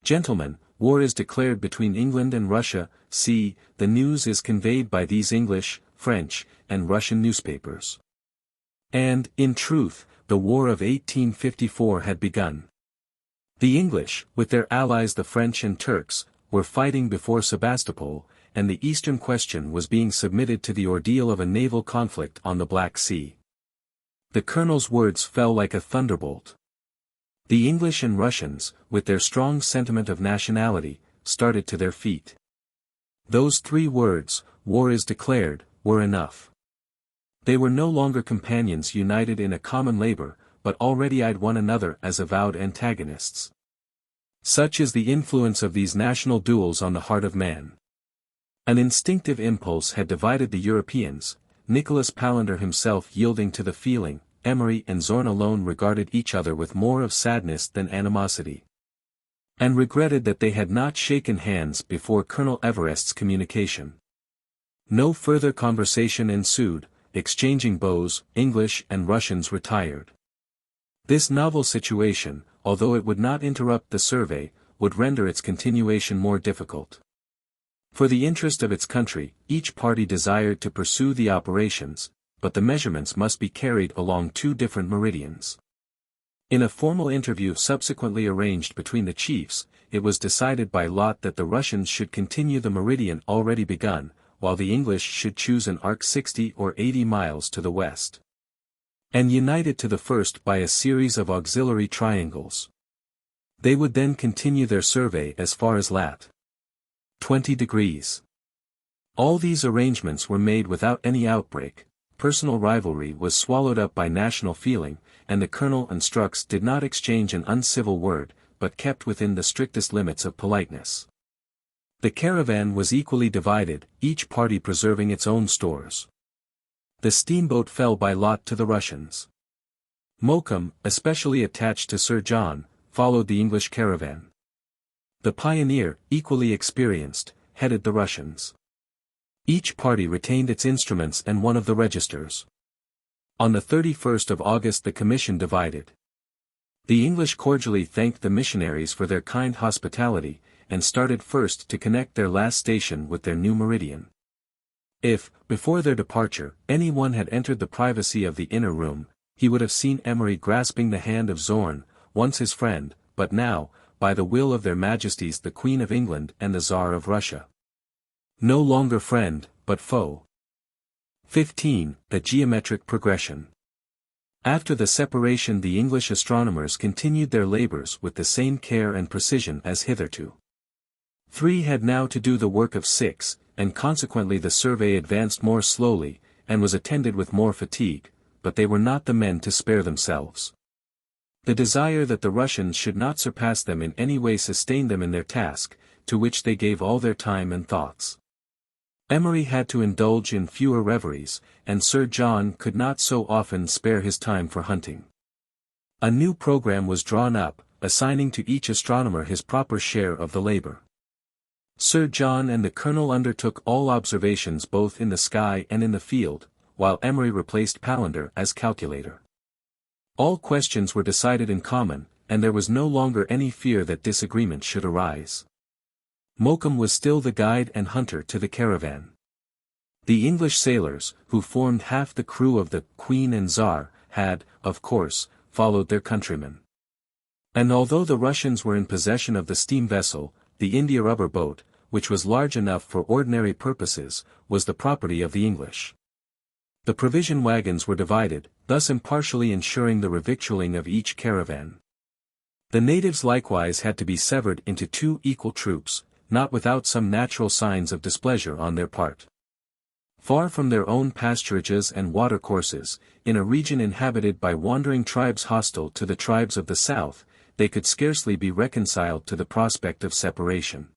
Gentlemen, war is declared between England and Russia. See, the news is conveyed by these English, French, and Russian newspapers. And, in truth, the War of 1854 had begun. The English, with their allies the French and Turks, were fighting before Sebastopol, and the Eastern question was being submitted to the ordeal of a naval conflict on the Black Sea. The colonel's words fell like a thunderbolt. The English and Russians, with their strong sentiment of nationality, started to their feet. Those three words, war is declared, were enough. They were no longer companions united in a common labor, but already eyed one another as avowed antagonists. Such is the influence of these national duels on the heart of man. An instinctive impulse had divided the Europeans, Nicholas Palander himself yielding to the feeling. Emery and Zorn alone regarded each other with more of sadness than animosity. And regretted that they had not shaken hands before Colonel Everest's communication. No further conversation ensued, exchanging bows, English and Russians retired. This novel situation, although it would not interrupt the survey, would render its continuation more difficult. For the interest of its country, each party desired to pursue the operations, but the measurements must be carried along two different meridians. In a formal interview subsequently arranged between the chiefs, it was decided by lot that the Russians should continue the meridian already begun, while the English should choose an arc 60 or 80 miles to the west. And unite it to the first by a series of auxiliary triangles. They would then continue their survey as far as lat. 20 degrees. All these arrangements were made without any outbreak. Personal rivalry was swallowed up by national feeling, and the colonel and Strux did not exchange an uncivil word, but kept within the strictest limits of politeness. The caravan was equally divided, each party preserving its own stores. The steamboat fell by lot to the Russians. Mokoum, especially attached to Sir John, followed the English caravan. The Pioneer, equally experienced, headed the Russians. Each party retained its instruments and one of the registers. On the 31st of August the commission divided. The English cordially thanked the missionaries for their kind hospitality, and started first to connect their last station with their new meridian. If, before their departure, any one had entered the privacy of the inner room, he would have seen Emery grasping the hand of Zorn, once his friend, but now, by the will of their Majesties the Queen of England and the Tsar of Russia. No longer friend, but foe. 15. The geometric progression. After the separation, the English astronomers continued their labors with the same care and precision as hitherto. 3 had now to do the work of 6, and consequently the survey advanced more slowly, and was attended with more fatigue, but they were not the men to spare themselves. The desire that the Russians should not surpass them in any way sustained them in their task, to which they gave all their time and thoughts. Emery had to indulge in fewer reveries, and Sir John could not so often spare his time for hunting. A new program was drawn up, assigning to each astronomer his proper share of the labor. Sir John and the Colonel undertook all observations both in the sky and in the field, while Emery replaced Palander as calculator. All questions were decided in common, and there was no longer any fear that disagreement should arise. Mokoum was still the guide and hunter to the caravan. The English sailors, who formed half the crew of the Queen and Tsar, had, of course, followed their countrymen. And although the Russians were in possession of the steam vessel, the India rubber boat, which was large enough for ordinary purposes, was the property of the English. The provision wagons were divided, thus impartially ensuring the revictualling of each caravan. The natives likewise had to be severed into 2 equal troops, not without some natural signs of displeasure on their part. Far from their own pasturages and watercourses, in a region inhabited by wandering tribes hostile to the tribes of the south, they could scarcely be reconciled to the prospect of separation.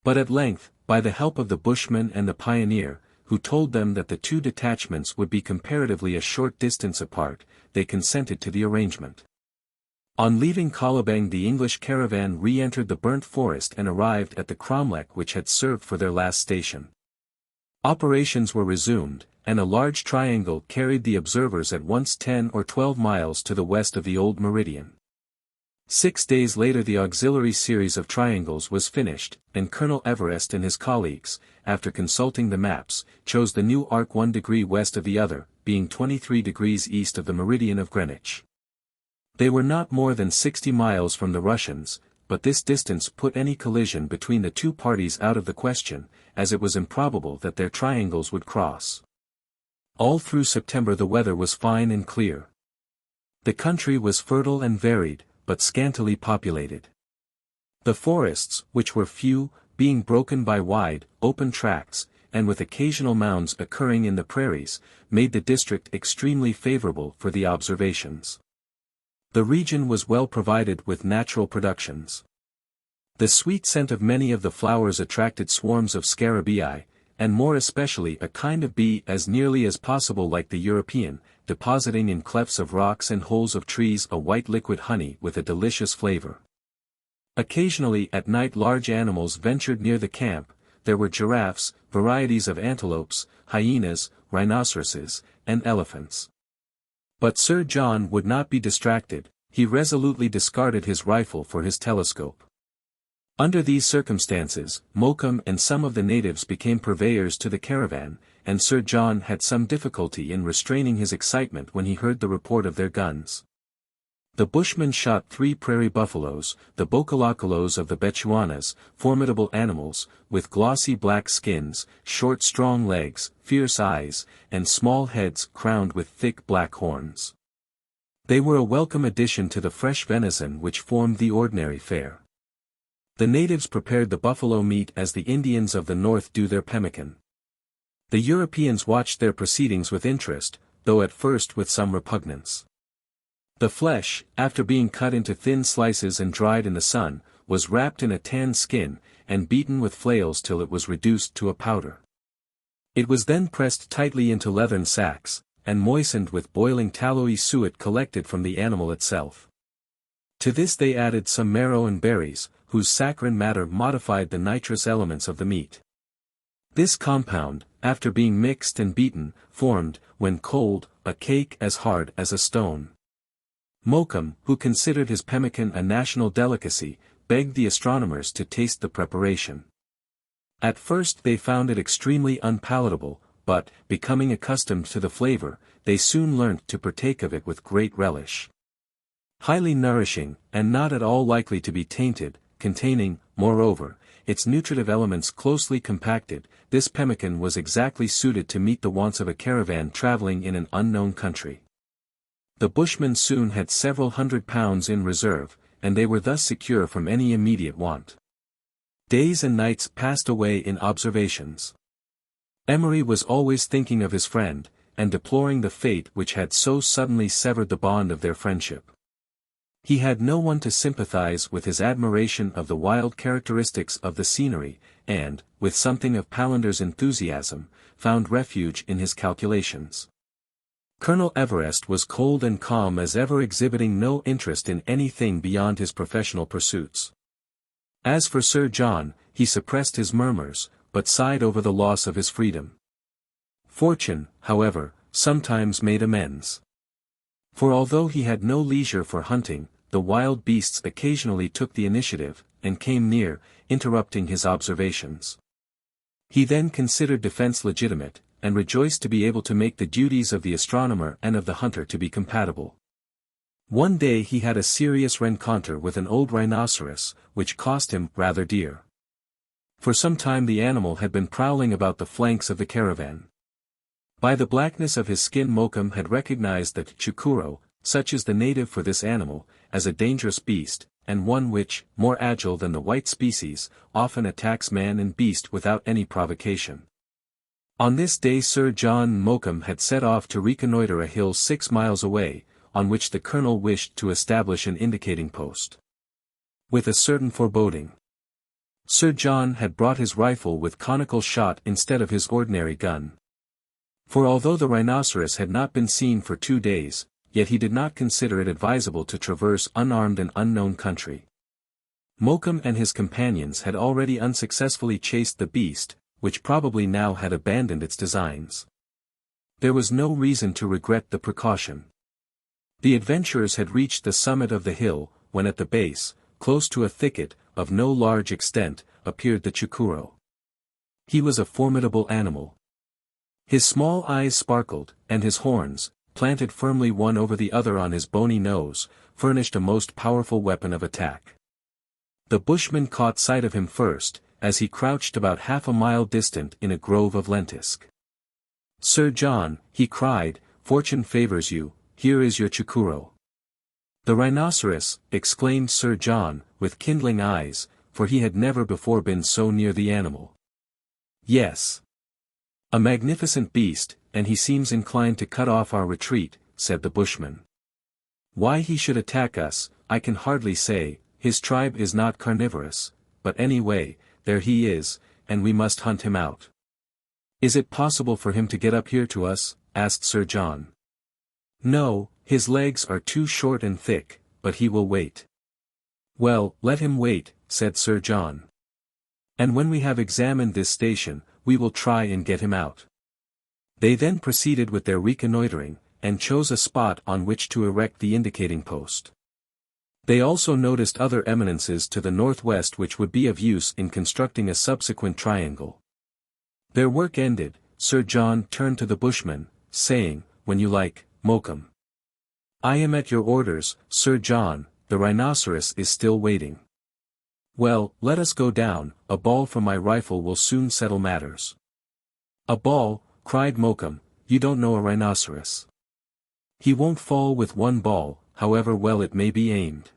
But at length, by the help of the bushman and the pioneer, who told them that the 2 detachments would be comparatively a short distance apart, they consented to the arrangement. On leaving Kolobeng, the English caravan re-entered the burnt forest and arrived at the cromlech which had served for their last station. Operations were resumed, and a large triangle carried the observers at once 10 or 12 miles to the west of the old meridian. 6 days later the auxiliary series of triangles was finished, and Colonel Everest and his colleagues, after consulting the maps, chose the new arc 1 degree west of the other, being 23 degrees east of the meridian of Greenwich. They were not more than 60 miles from the Russians, but this distance put any collision between the 2 parties out of the question, as it was improbable that their triangles would cross. All through September the weather was fine and clear. The country was fertile and varied, but scantily populated. The forests, which were few, being broken by wide, open tracts, and with occasional mounds occurring in the prairies, made the district extremely favorable for the observations. The region was well provided with natural productions. The sweet scent of many of the flowers attracted swarms of scarabaei, and more especially a kind of bee as nearly as possible like the European, depositing in clefts of rocks and holes of trees a white liquid honey with a delicious flavor. Occasionally at night large animals ventured near the camp. There were giraffes, varieties of antelopes, hyenas, rhinoceroses, and elephants. But Sir John would not be distracted. He resolutely discarded his rifle for his telescope. Under these circumstances, Mokoum and some of the natives became purveyors to the caravan, and Sir John had some difficulty in restraining his excitement when he heard the report of their guns. The bushmen shot 3 prairie buffaloes, the bocolocolos of the Bechuanas, formidable animals, with glossy black skins, short strong legs, fierce eyes, and small heads crowned with thick black horns. They were a welcome addition to the fresh venison which formed the ordinary fare. The natives prepared the buffalo meat as the Indians of the north do their pemmican. The Europeans watched their proceedings with interest, though at first with some repugnance. The flesh, after being cut into thin slices and dried in the sun, was wrapped in a tanned skin, and beaten with flails till it was reduced to a powder. It was then pressed tightly into leathern sacks, and moistened with boiling tallowy suet collected from the animal itself. To this they added some marrow and berries, whose saccharine matter modified the nitrous elements of the meat. This compound, after being mixed and beaten, formed, when cold, a cake as hard as a stone. Mokoum, who considered his pemmican a national delicacy, begged the astronomers to taste the preparation. At first they found it extremely unpalatable, but, becoming accustomed to the flavor, they soon learnt to partake of it with great relish. Highly nourishing, and not at all likely to be tainted, containing, moreover, its nutritive elements closely compacted, this pemmican was exactly suited to meet the wants of a caravan traveling in an unknown country. The bushmen soon had several £100 in reserve, and they were thus secure from any immediate want. Days and nights passed away in observations. Emery was always thinking of his friend, and deploring the fate which had so suddenly severed the bond of their friendship. He had no one to sympathize with his admiration of the wild characteristics of the scenery, and, with something of Palander's enthusiasm, found refuge in his calculations. Colonel Everest was cold and calm as ever, exhibiting no interest in anything beyond his professional pursuits. As for Sir John, he suppressed his murmurs, but sighed over the loss of his freedom. Fortune, however, sometimes made amends. For although he had no leisure for hunting, the wild beasts occasionally took the initiative, and came near, interrupting his observations. He then considered defense legitimate, and rejoiced to be able to make the duties of the astronomer and of the hunter to be compatible. One day he had a serious rencontre with an old rhinoceros, which cost him rather dear. For some time the animal had been prowling about the flanks of the caravan. By the blackness of his skin Mokum had recognized that chukuro, such is the native for this animal, as a dangerous beast, and one which, more agile than the white species, often attacks man and beast without any provocation. On this day Sir John and Mokum had set off to reconnoitre a hill 6 miles away, on which the colonel wished to establish an indicating post. With a certain foreboding. Sir John had brought his rifle with conical shot instead of his ordinary gun. For although the rhinoceros had not been seen for 2 days, yet he did not consider it advisable to traverse unarmed an unknown country. Mokum and his companions had already unsuccessfully chased the beast, which probably now had abandoned its designs. There was no reason to regret the precaution. The adventurers had reached the summit of the hill, when at the base, close to a thicket, of no large extent, appeared the chukuro. He was a formidable animal. His small eyes sparkled, and his horns, planted firmly one over the other on his bony nose, furnished a most powerful weapon of attack. The bushman caught sight of him first, as he crouched about half a mile distant in a grove of lentisk. "Sir John," he cried, "fortune favors you, here is your chukuro." "The rhinoceros," exclaimed Sir John, with kindling eyes, for he had never before been so near the animal. "Yes. A magnificent beast, and he seems inclined to cut off our retreat," said the bushman. "Why he should attack us, I can hardly say, his tribe is not carnivorous, but anyway, there he is, and we must hunt him out." "Is it possible for him to get up here to us?" asked Sir John. "No, his legs are too short and thick, but he will wait." "Well, let him wait," said Sir John. "And when we have examined this station, we will try and get him out." They then proceeded with their reconnoitering, and chose a spot on which to erect the indicating post. They also noticed other eminences to the northwest which would be of use in constructing a subsequent triangle. Their work ended, Sir John turned to the bushman, saying, "When you like, Mokum." "I am at your orders, Sir John, the rhinoceros is still waiting." "Well, let us go down, a ball from my rifle will soon settle matters." "A ball," cried Mokum, "you don't know a rhinoceros. He won't fall with one ball, however well it may be aimed."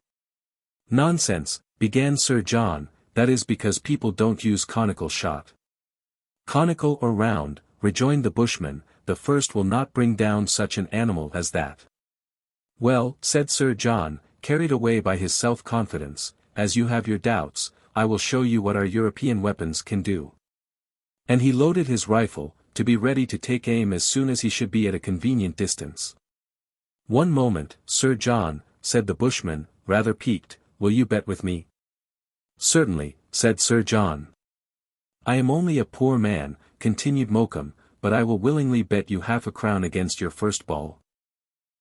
"Nonsense," began Sir John, "that is because people don't use conical shot." "Conical or round," rejoined the bushman, "the first will not bring down such an animal as that." "Well," said Sir John, carried away by his self-confidence, "as you have your doubts, I will show you what our European weapons can do." And he loaded his rifle, to be ready to take aim as soon as he should be at a convenient distance. "One moment, Sir John," said the bushman, rather piqued, "will you bet with me?" "Certainly," said Sir John. "I am only a poor man," continued Mokum, "but I will willingly bet you half a crown against your first ball."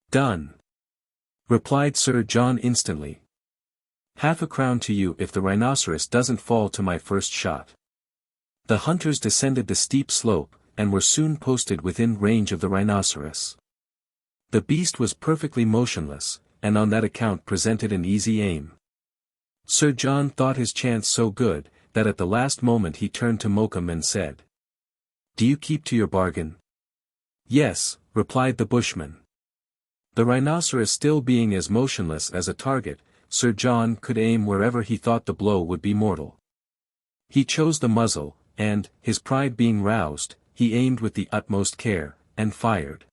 "Done," replied Sir John instantly. "Half a crown to you if the rhinoceros doesn't fall to my first shot." The hunters descended the steep slope, and were soon posted within range of the rhinoceros. The beast was perfectly motionless, and on that account presented an easy aim. Sir John thought his chance so good, that at the last moment he turned to Mokum and said, "Do you keep to your bargain?" "Yes," replied the bushman. The rhinoceros still being as motionless as a target, Sir John could aim wherever he thought the blow would be mortal. He chose the muzzle, and, his pride being roused, he aimed with the utmost care, and fired.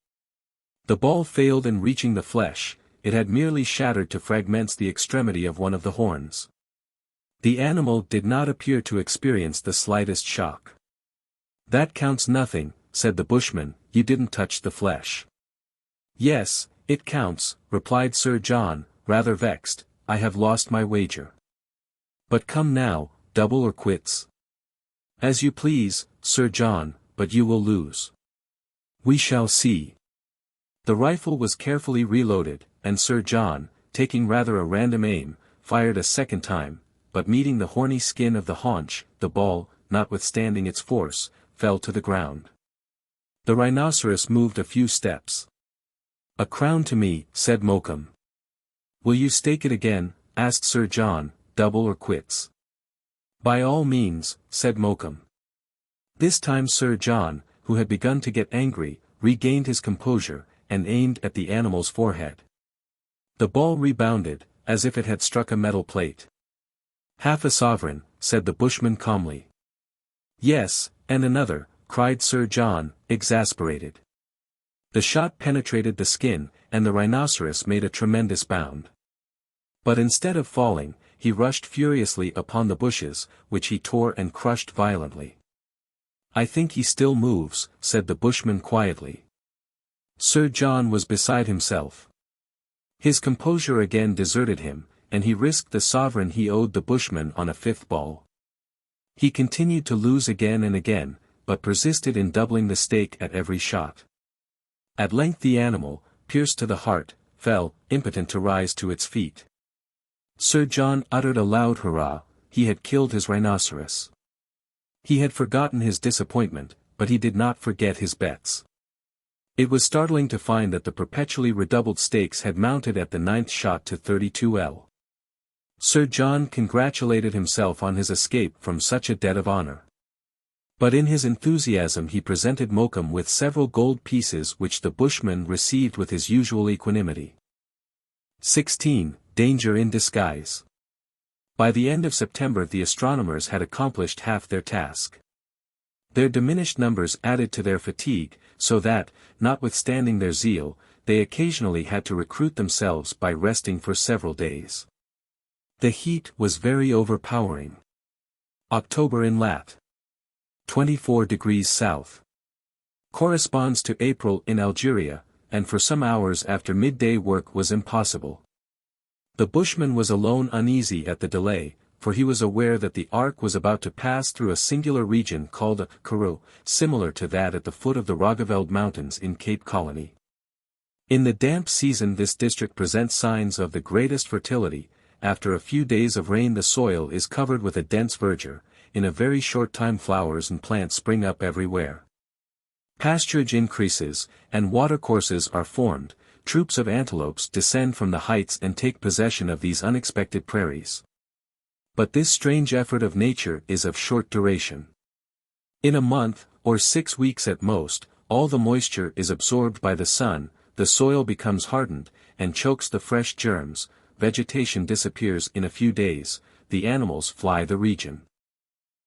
The ball failed in reaching the flesh, it had merely shattered to fragments the extremity of one of the horns. The animal did not appear to experience the slightest shock. "That counts nothing," said the bushman, "you didn't touch the flesh." "Yes, it counts," replied Sir John, rather vexed, "I have lost my wager. But come now, double or quits?" "As you please, Sir John, but you will lose." "We shall see." The rifle was carefully reloaded, and Sir John, taking rather a random aim, fired a second time, but meeting the horny skin of the haunch, the ball, notwithstanding its force, fell to the ground. The rhinoceros moved a few steps. "A crown to me," said Mokoum. "Will you stake it again?" asked Sir John, "double or quits?" "By all means," said Mokoum. This time Sir John, who had begun to get angry, regained his composure, and aimed at the animal's forehead. The ball rebounded, as if it had struck a metal plate. "Half a sovereign," said the bushman calmly. "Yes, and another," cried Sir John, exasperated. The shot penetrated the skin, and the rhinoceros made a tremendous bound. But instead of falling, he rushed furiously upon the bushes, which he tore and crushed violently. "I think he still moves," said the bushman quietly. Sir John was beside himself. His composure again deserted him, and he risked the sovereign he owed the bushman on a fifth ball. He continued to lose again and again, but persisted in doubling the stake at every shot. At length the animal, pierced to the heart, fell, impotent to rise to its feet. Sir John uttered a loud hurrah, he had killed his rhinoceros. He had forgotten his disappointment, but he did not forget his bets. It was startling to find that the perpetually redoubled stakes had mounted at the 9th shot to 32L. Sir John congratulated himself on his escape from such a debt of honor. But in his enthusiasm he presented Mokoum with several gold pieces which the bushman received with his usual equanimity. 16. Danger in disguise. By the end of September the astronomers had accomplished half their task. Their diminished numbers added to their fatigue, so that, notwithstanding their zeal, they occasionally had to recruit themselves by resting for several days. The heat was very overpowering. October in lat. 24 degrees south. Corresponds to April in Algeria, and for some hours after midday work was impossible. The bushman was alone uneasy at the delay, for he was aware that the ark was about to pass through a singular region called a Karoo, similar to that at the foot of the Rogeveld Mountains in Cape Colony. In the damp season this district presents signs of the greatest fertility. After a few days of rain the soil is covered with a dense verdure, in a very short time flowers and plants spring up everywhere. Pasturage increases, and watercourses are formed, troops of antelopes descend from the heights and take possession of these unexpected prairies. But this strange effort of nature is of short duration. In a month, or 6 weeks at most, all the moisture is absorbed by the sun, the soil becomes hardened, and chokes the fresh germs, vegetation disappears in a few days, the animals fly the region.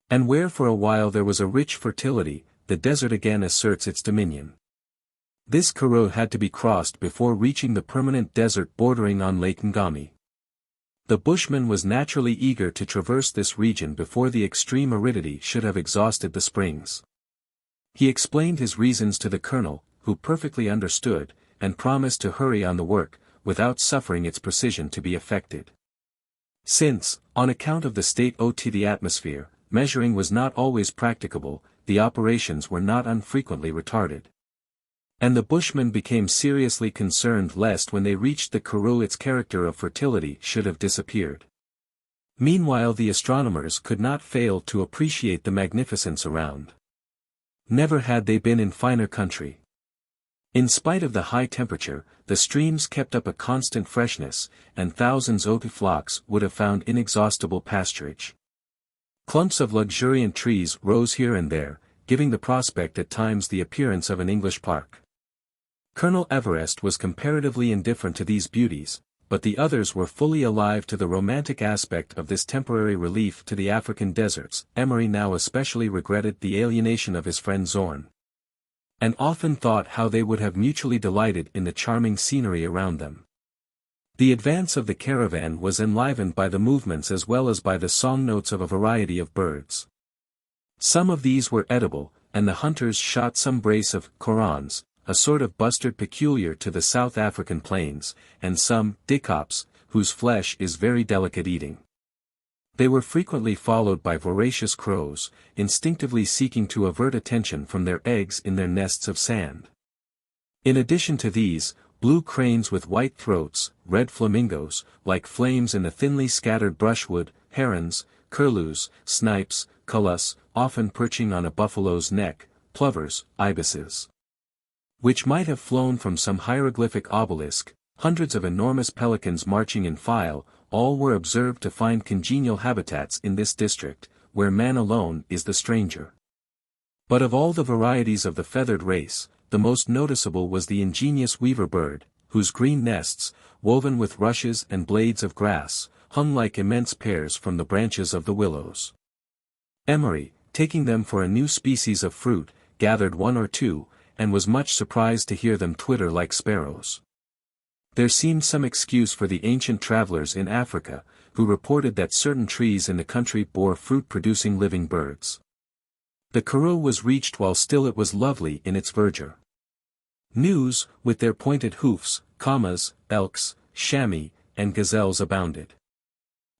And where for a while there was a rich fertility, the desert again asserts its dominion. This Karoo had to be crossed before reaching the permanent desert bordering on Lake Ngami. The bushman was naturally eager to traverse this region before the extreme aridity should have exhausted the springs. He explained his reasons to the colonel, who perfectly understood, and promised to hurry on the work, without suffering its precision to be affected. Since, on account of the state owed to the atmosphere, measuring was not always practicable, the operations were not unfrequently retarded. And the bushmen became seriously concerned lest when they reached the Karoo its character of fertility should have disappeared. Meanwhile the astronomers could not fail to appreciate the magnificence around. Never had they been in finer country. In spite of the high temperature, the streams kept up a constant freshness, and thousands of flocks would have found inexhaustible pasturage. Clumps of luxuriant trees rose here and there, giving the prospect at times the appearance of an English park. Colonel Everest was comparatively indifferent to these beauties, but the others were fully alive to the romantic aspect of this temporary relief to the African deserts. Emery now especially regretted the alienation of his friend Zorn, and often thought how they would have mutually delighted in the charming scenery around them. The advance of the caravan was enlivened by the movements as well as by the song notes of a variety of birds. Some of these were edible, and the hunters shot some brace of corans, a sort of bustard peculiar to the South African plains, and some dikops, whose flesh is very delicate eating. They were frequently followed by voracious crows, instinctively seeking to avert attention from their eggs in their nests of sand. In addition to these, blue cranes with white throats, red flamingos, like flames in the thinly scattered brushwood, herons, curlews, snipes, culus, often perching on a buffalo's neck, plovers, ibises, which might have flown from some hieroglyphic obelisk, hundreds of enormous pelicans marching in file, all were observed to find congenial habitats in this district, where man alone is the stranger. But of all the varieties of the feathered race, the most noticeable was the ingenious weaver bird, whose green nests, woven with rushes and blades of grass, hung like immense pears from the branches of the willows. Emery, taking them for a new species of fruit, gathered one or two, and was much surprised to hear them twitter like sparrows. There seemed some excuse for the ancient travelers in Africa, who reported that certain trees in the country bore fruit-producing living birds. The Karoo was reached while still it was lovely in its verdure. Gnus, with their pointed hoofs, camas, elks, chamois, and gazelles abounded.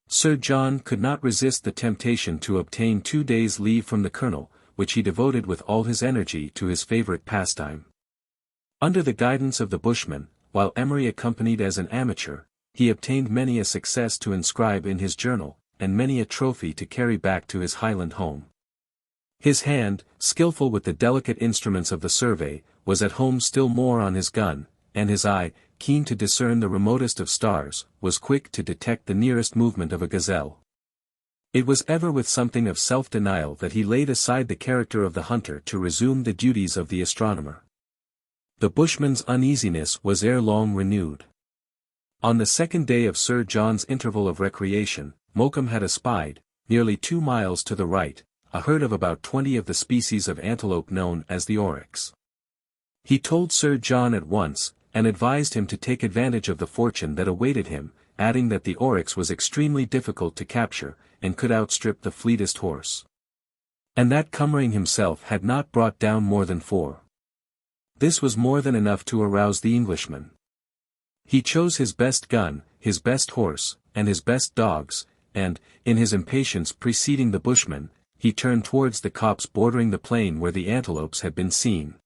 Sir John could not resist the temptation to obtain 2 days' leave from the colonel, which he devoted with all his energy to his favorite pastime. Under the guidance of the bushman, while Emery accompanied as an amateur, he obtained many a success to inscribe in his journal, and many a trophy to carry back to his Highland home. His hand, skillful with the delicate instruments of the survey, was at home still more on his gun, and his eye, keen to discern the remotest of stars, was quick to detect the nearest movement of a gazelle. It was ever with something of self-denial that he laid aside the character of the hunter to resume the duties of the astronomer. The bushman's uneasiness was ere long renewed. On the second day of Sir John's interval of recreation, Mokoum had espied, nearly 2 miles to the right, a herd of about 20 of the species of antelope known as the oryx. He told Sir John at once, and advised him to take advantage of the fortune that awaited him, adding that the oryx was extremely difficult to capture, and could outstrip the fleetest horse. And that Cummering himself had not brought down more than 4. This was more than enough to arouse the Englishman. He chose his best gun, his best horse, and his best dogs, and, in his impatience preceding the bushman, he turned towards the copse bordering the plain where the antelopes had been seen.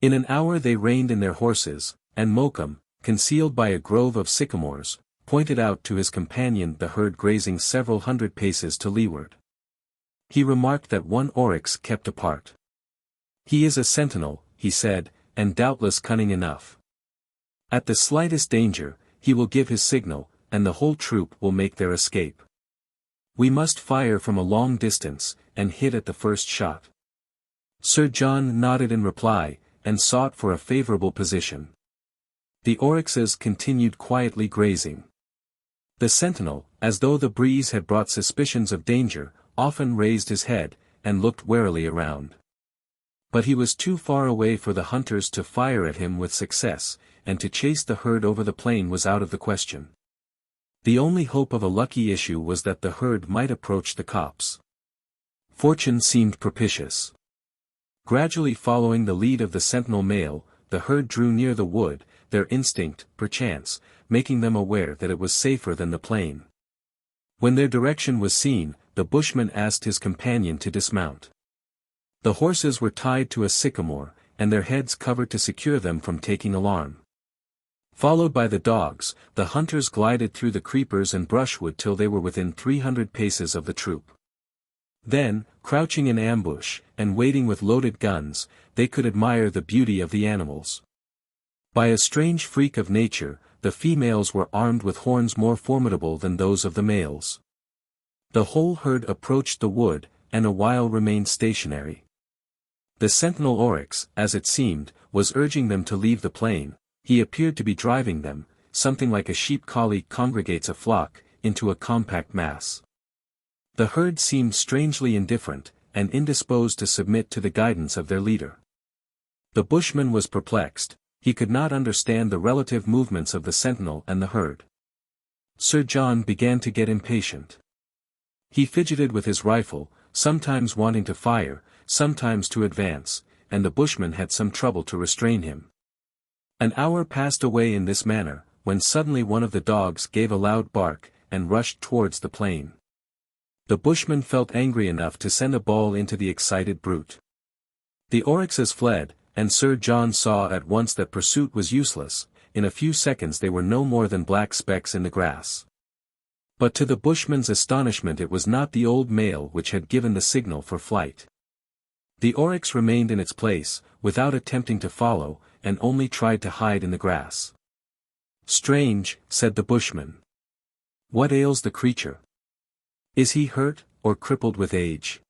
In an hour they reined in their horses, and Mokoum, concealed by a grove of sycamores, pointed out to his companion the herd grazing several hundred paces to leeward. He remarked that one oryx kept apart. "He is a sentinel," he said, "and doubtless cunning enough. At the slightest danger, he will give his signal, and the whole troop will make their escape. We must fire from a long distance, and hit at the first shot." Sir John nodded in reply, and sought for a favorable position. The oryxes continued quietly grazing. The sentinel, as though the breeze had brought suspicions of danger, often raised his head, and looked warily around. But he was too far away for the hunters to fire at him with success, and to chase the herd over the plain was out of the question. The only hope of a lucky issue was that the herd might approach the copse. Fortune seemed propitious. Gradually following the lead of the sentinel male, the herd drew near the wood, their instinct, perchance, making them aware that it was safer than the plain. When their direction was seen, the bushman asked his companion to dismount. The horses were tied to a sycamore, and their heads covered to secure them from taking alarm. Followed by the dogs, the hunters glided through the creepers and brushwood till they were within 300 paces of the troop. Then, crouching in ambush, and waiting with loaded guns, they could admire the beauty of the animals. By a strange freak of nature, the females were armed with horns more formidable than those of the males. The whole herd approached the wood, and a while remained stationary. The sentinel oryx, as it seemed, was urging them to leave the plain. He appeared to be driving them, something like a sheep collie congregates a flock, into a compact mass. The herd seemed strangely indifferent, and indisposed to submit to the guidance of their leader. The bushman was perplexed. He could not understand the relative movements of the sentinel and the herd. Sir John began to get impatient. He fidgeted with his rifle, sometimes wanting to fire, sometimes to advance, and the bushman had some trouble to restrain him. An hour passed away in this manner, when suddenly one of the dogs gave a loud bark, and rushed towards the plain. The bushman felt angry enough to send a ball into the excited brute. The oryxes fled, and Sir John saw at once that pursuit was useless. In a few seconds they were no more than black specks in the grass. But to the bushman's astonishment it was not the old male which had given the signal for flight. The oryx remained in its place, without attempting to follow, and only tried to hide in the grass. "Strange," said the bushman. "What ails the creature? Is he hurt, or crippled with age?"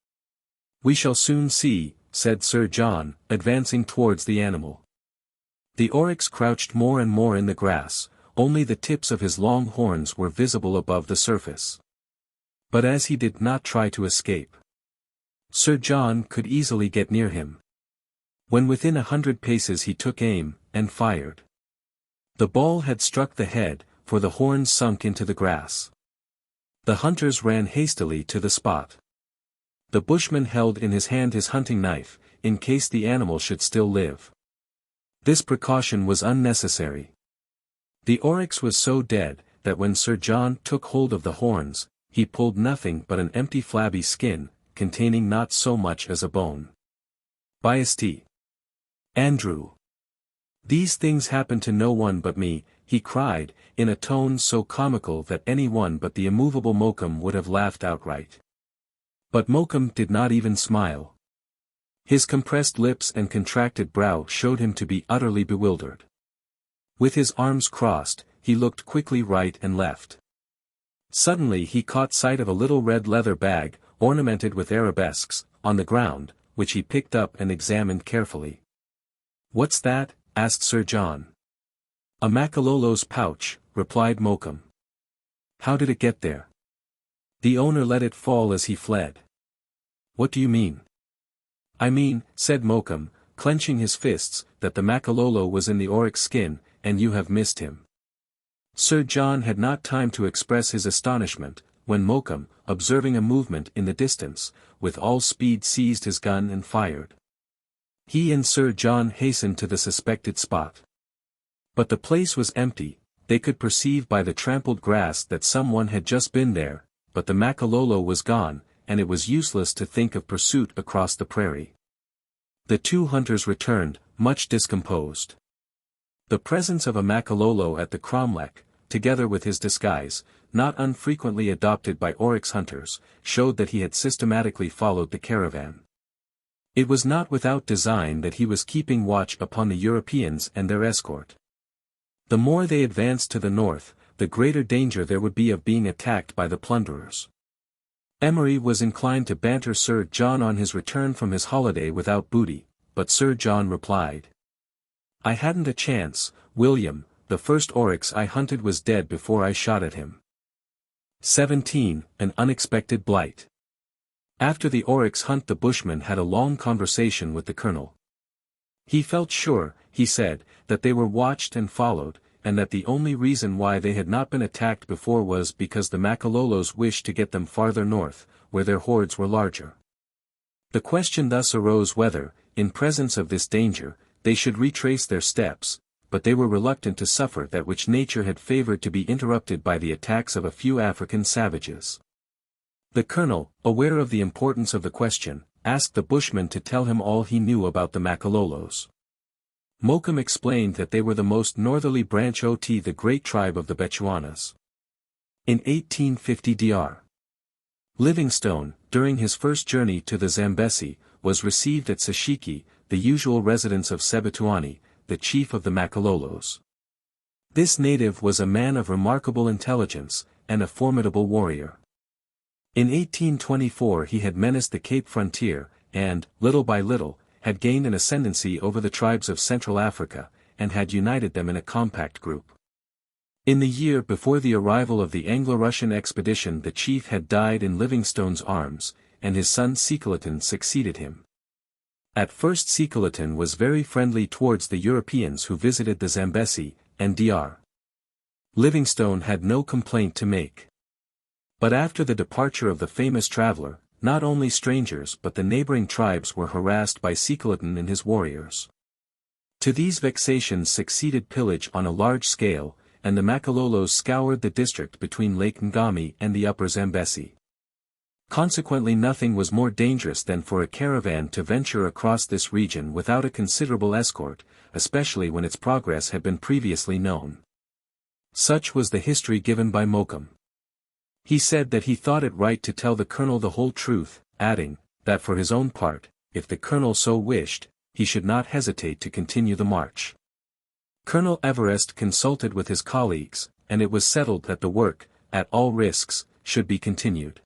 "We shall soon see," said Sir John, advancing towards the animal. The oryx crouched more and more in the grass, only the tips of his long horns were visible above the surface. But as he did not try to escape, Sir John could easily get near him. When within 100 paces he took aim, and fired. The ball had struck the head, for the horns sunk into the grass. The hunters ran hastily to the spot. The bushman held in his hand his hunting knife, in case the animal should still live. This precaution was unnecessary. The oryx was so dead, that when Sir John took hold of the horns, he pulled nothing but an empty flabby skin, containing not so much as a bone. Biasty. Andrew. "These things happen to no one but me," he cried, in a tone so comical that any one but the immovable Mokoum would have laughed outright. But Mokoum did not even smile. His compressed lips and contracted brow showed him to be utterly bewildered. With his arms crossed, he looked quickly right and left. Suddenly he caught sight of a little red leather bag, ornamented with arabesques, on the ground, which he picked up and examined carefully. "What's that?" asked Sir John. "A Makalolo's pouch," replied Mokoum. "How did it get there?" "The owner let it fall as he fled." "What do you mean?" "I mean," said Mokoum, clenching his fists, "that the Makalolo was in the oryx skin, and you have missed him." Sir John had not time to express his astonishment, when Mokoum, observing a movement in the distance, with all speed seized his gun and fired. He and Sir John hastened to the suspected spot. But the place was empty. They could perceive by the trampled grass that someone had just been there, but the Makalolo was gone, and it was useless to think of pursuit across the prairie. The two hunters returned, much discomposed. The presence of a Makalolo at the cromlech, together with his disguise, not unfrequently adopted by oryx hunters, showed that he had systematically followed the caravan. It was not without design that he was keeping watch upon the Europeans and their escort. The more they advanced to the north, the greater danger there would be of being attacked by the plunderers. Emery was inclined to banter Sir John on his return from his holiday without booty, but Sir John replied, "I hadn't a chance, William. The first oryx I hunted was dead before I shot at him." 17. An Unexpected Blight. After the oryx hunt the bushman had a long conversation with the colonel. He felt sure, he said, that they were watched and followed, and that the only reason why they had not been attacked before was because the Makalolos wished to get them farther north, where their hordes were larger. The question thus arose whether, in presence of this danger, they should retrace their steps, but they were reluctant to suffer that which nature had favored to be interrupted by the attacks of a few African savages. The colonel, aware of the importance of the question, asked the bushman to tell him all he knew about the Makalolos. Mokoum explained that they were the most northerly branch of the great tribe of the Bechuanas. In 1850 Dr. Livingstone, during his first journey to the Zambesi, was received at Sashiki, the usual residence of Sebetuani, the chief of the Makalolos. This native was a man of remarkable intelligence, and a formidable warrior. In 1824 he had menaced the Cape frontier, and, little by little, had gained an ascendancy over the tribes of Central Africa, and had united them in a compact group. In the year before the arrival of the Anglo-Russian expedition the chief had died in Livingstone's arms, and his son Seculatin succeeded him. At first Seculatin was very friendly towards the Europeans who visited the Zambesi and Dr. Livingstone had no complaint to make. But after the departure of the famous traveler, not only strangers but the neighboring tribes were harassed by Seculatin and his warriors. To these vexations succeeded pillage on a large scale, and the Makalolos scoured the district between Lake Ngami and the upper Zambesi. Consequently nothing was more dangerous than for a caravan to venture across this region without a considerable escort, especially when its progress had been previously known. Such was the history given by Mokoum. He said that he thought it right to tell the colonel the whole truth, adding, that for his own part, if the colonel so wished, he should not hesitate to continue the march. Colonel Everest consulted with his colleagues, and it was settled that the work, at all risks, should be continued.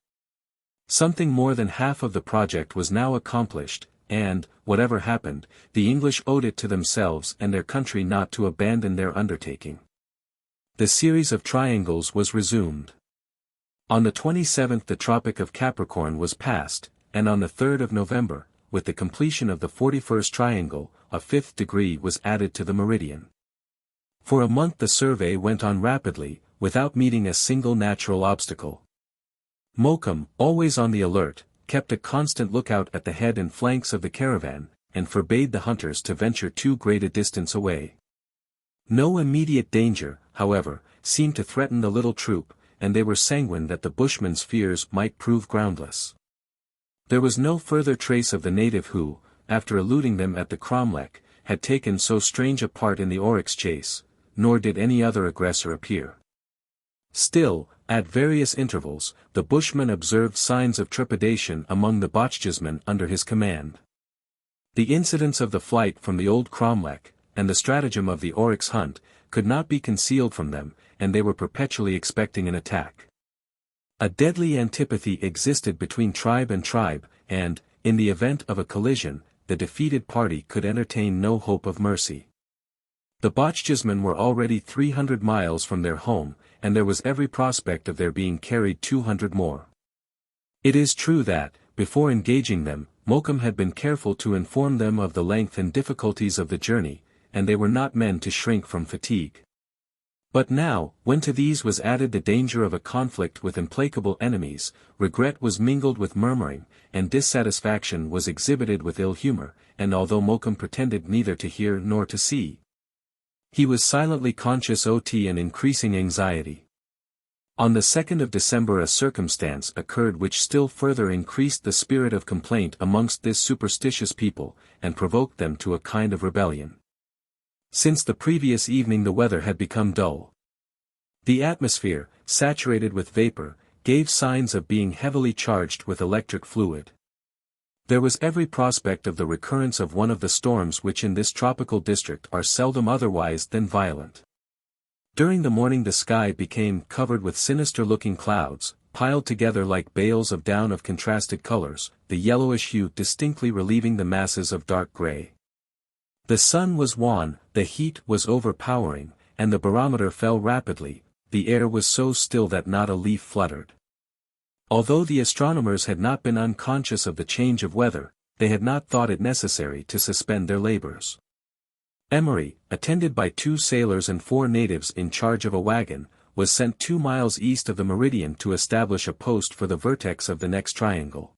Something more than half of the project was now accomplished, and, whatever happened, the English owed it to themselves and their country not to abandon their undertaking. The series of triangles was resumed. On the 27th the Tropic of Capricorn was passed, and on the 3rd of November, with the completion of the 41st triangle, a 5th degree was added to the meridian. For a month the survey went on rapidly, without meeting a single natural obstacle. Mokoum, always on the alert, kept a constant lookout at the head and flanks of the caravan, and forbade the hunters to venture too great a distance away. No immediate danger, however, seemed to threaten the little troop, and they were sanguine that the bushmen's fears might prove groundless. There was no further trace of the native who, after eluding them at the cromlech, had taken so strange a part in the oryx chase, nor did any other aggressor appear. Still, at various intervals, the bushman observed signs of trepidation among the Bochjesmen under his command. The incidents of the flight from the old cromlech, and the stratagem of the oryx hunt, could not be concealed from them, and they were perpetually expecting an attack. A deadly antipathy existed between tribe, and, in the event of a collision, the defeated party could entertain no hope of mercy. The Bochjesmen were already 300 miles from their home, and there was every prospect of their being carried 200 more. It is true that, before engaging them, Mokoum had been careful to inform them of the length and difficulties of the journey, and they were not men to shrink from fatigue. But now, when to these was added the danger of a conflict with implacable enemies, regret was mingled with murmuring, and dissatisfaction was exhibited with ill humor, and although Mokoum pretended neither to hear nor to see, he was silently conscious of an increasing anxiety. On the 2nd of December a circumstance occurred which still further increased the spirit of complaint amongst this superstitious people, and provoked them to a kind of rebellion. Since the previous evening the weather had become dull. The atmosphere, saturated with vapor, gave signs of being heavily charged with electric fluid. There was every prospect of the recurrence of one of the storms which in this tropical district are seldom otherwise than violent. During the morning the sky became covered with sinister-looking clouds, piled together like bales of down of contrasted colors, the yellowish hue distinctly relieving the masses of dark gray. The sun was wan, the heat was overpowering, and the barometer fell rapidly, the air was so still that not a leaf fluttered. Although the astronomers had not been unconscious of the change of weather, they had not thought it necessary to suspend their labors. Emery, attended by 2 sailors and 4 natives in charge of a wagon, was sent 2 miles east of the meridian to establish a post for the vertex of the next triangle.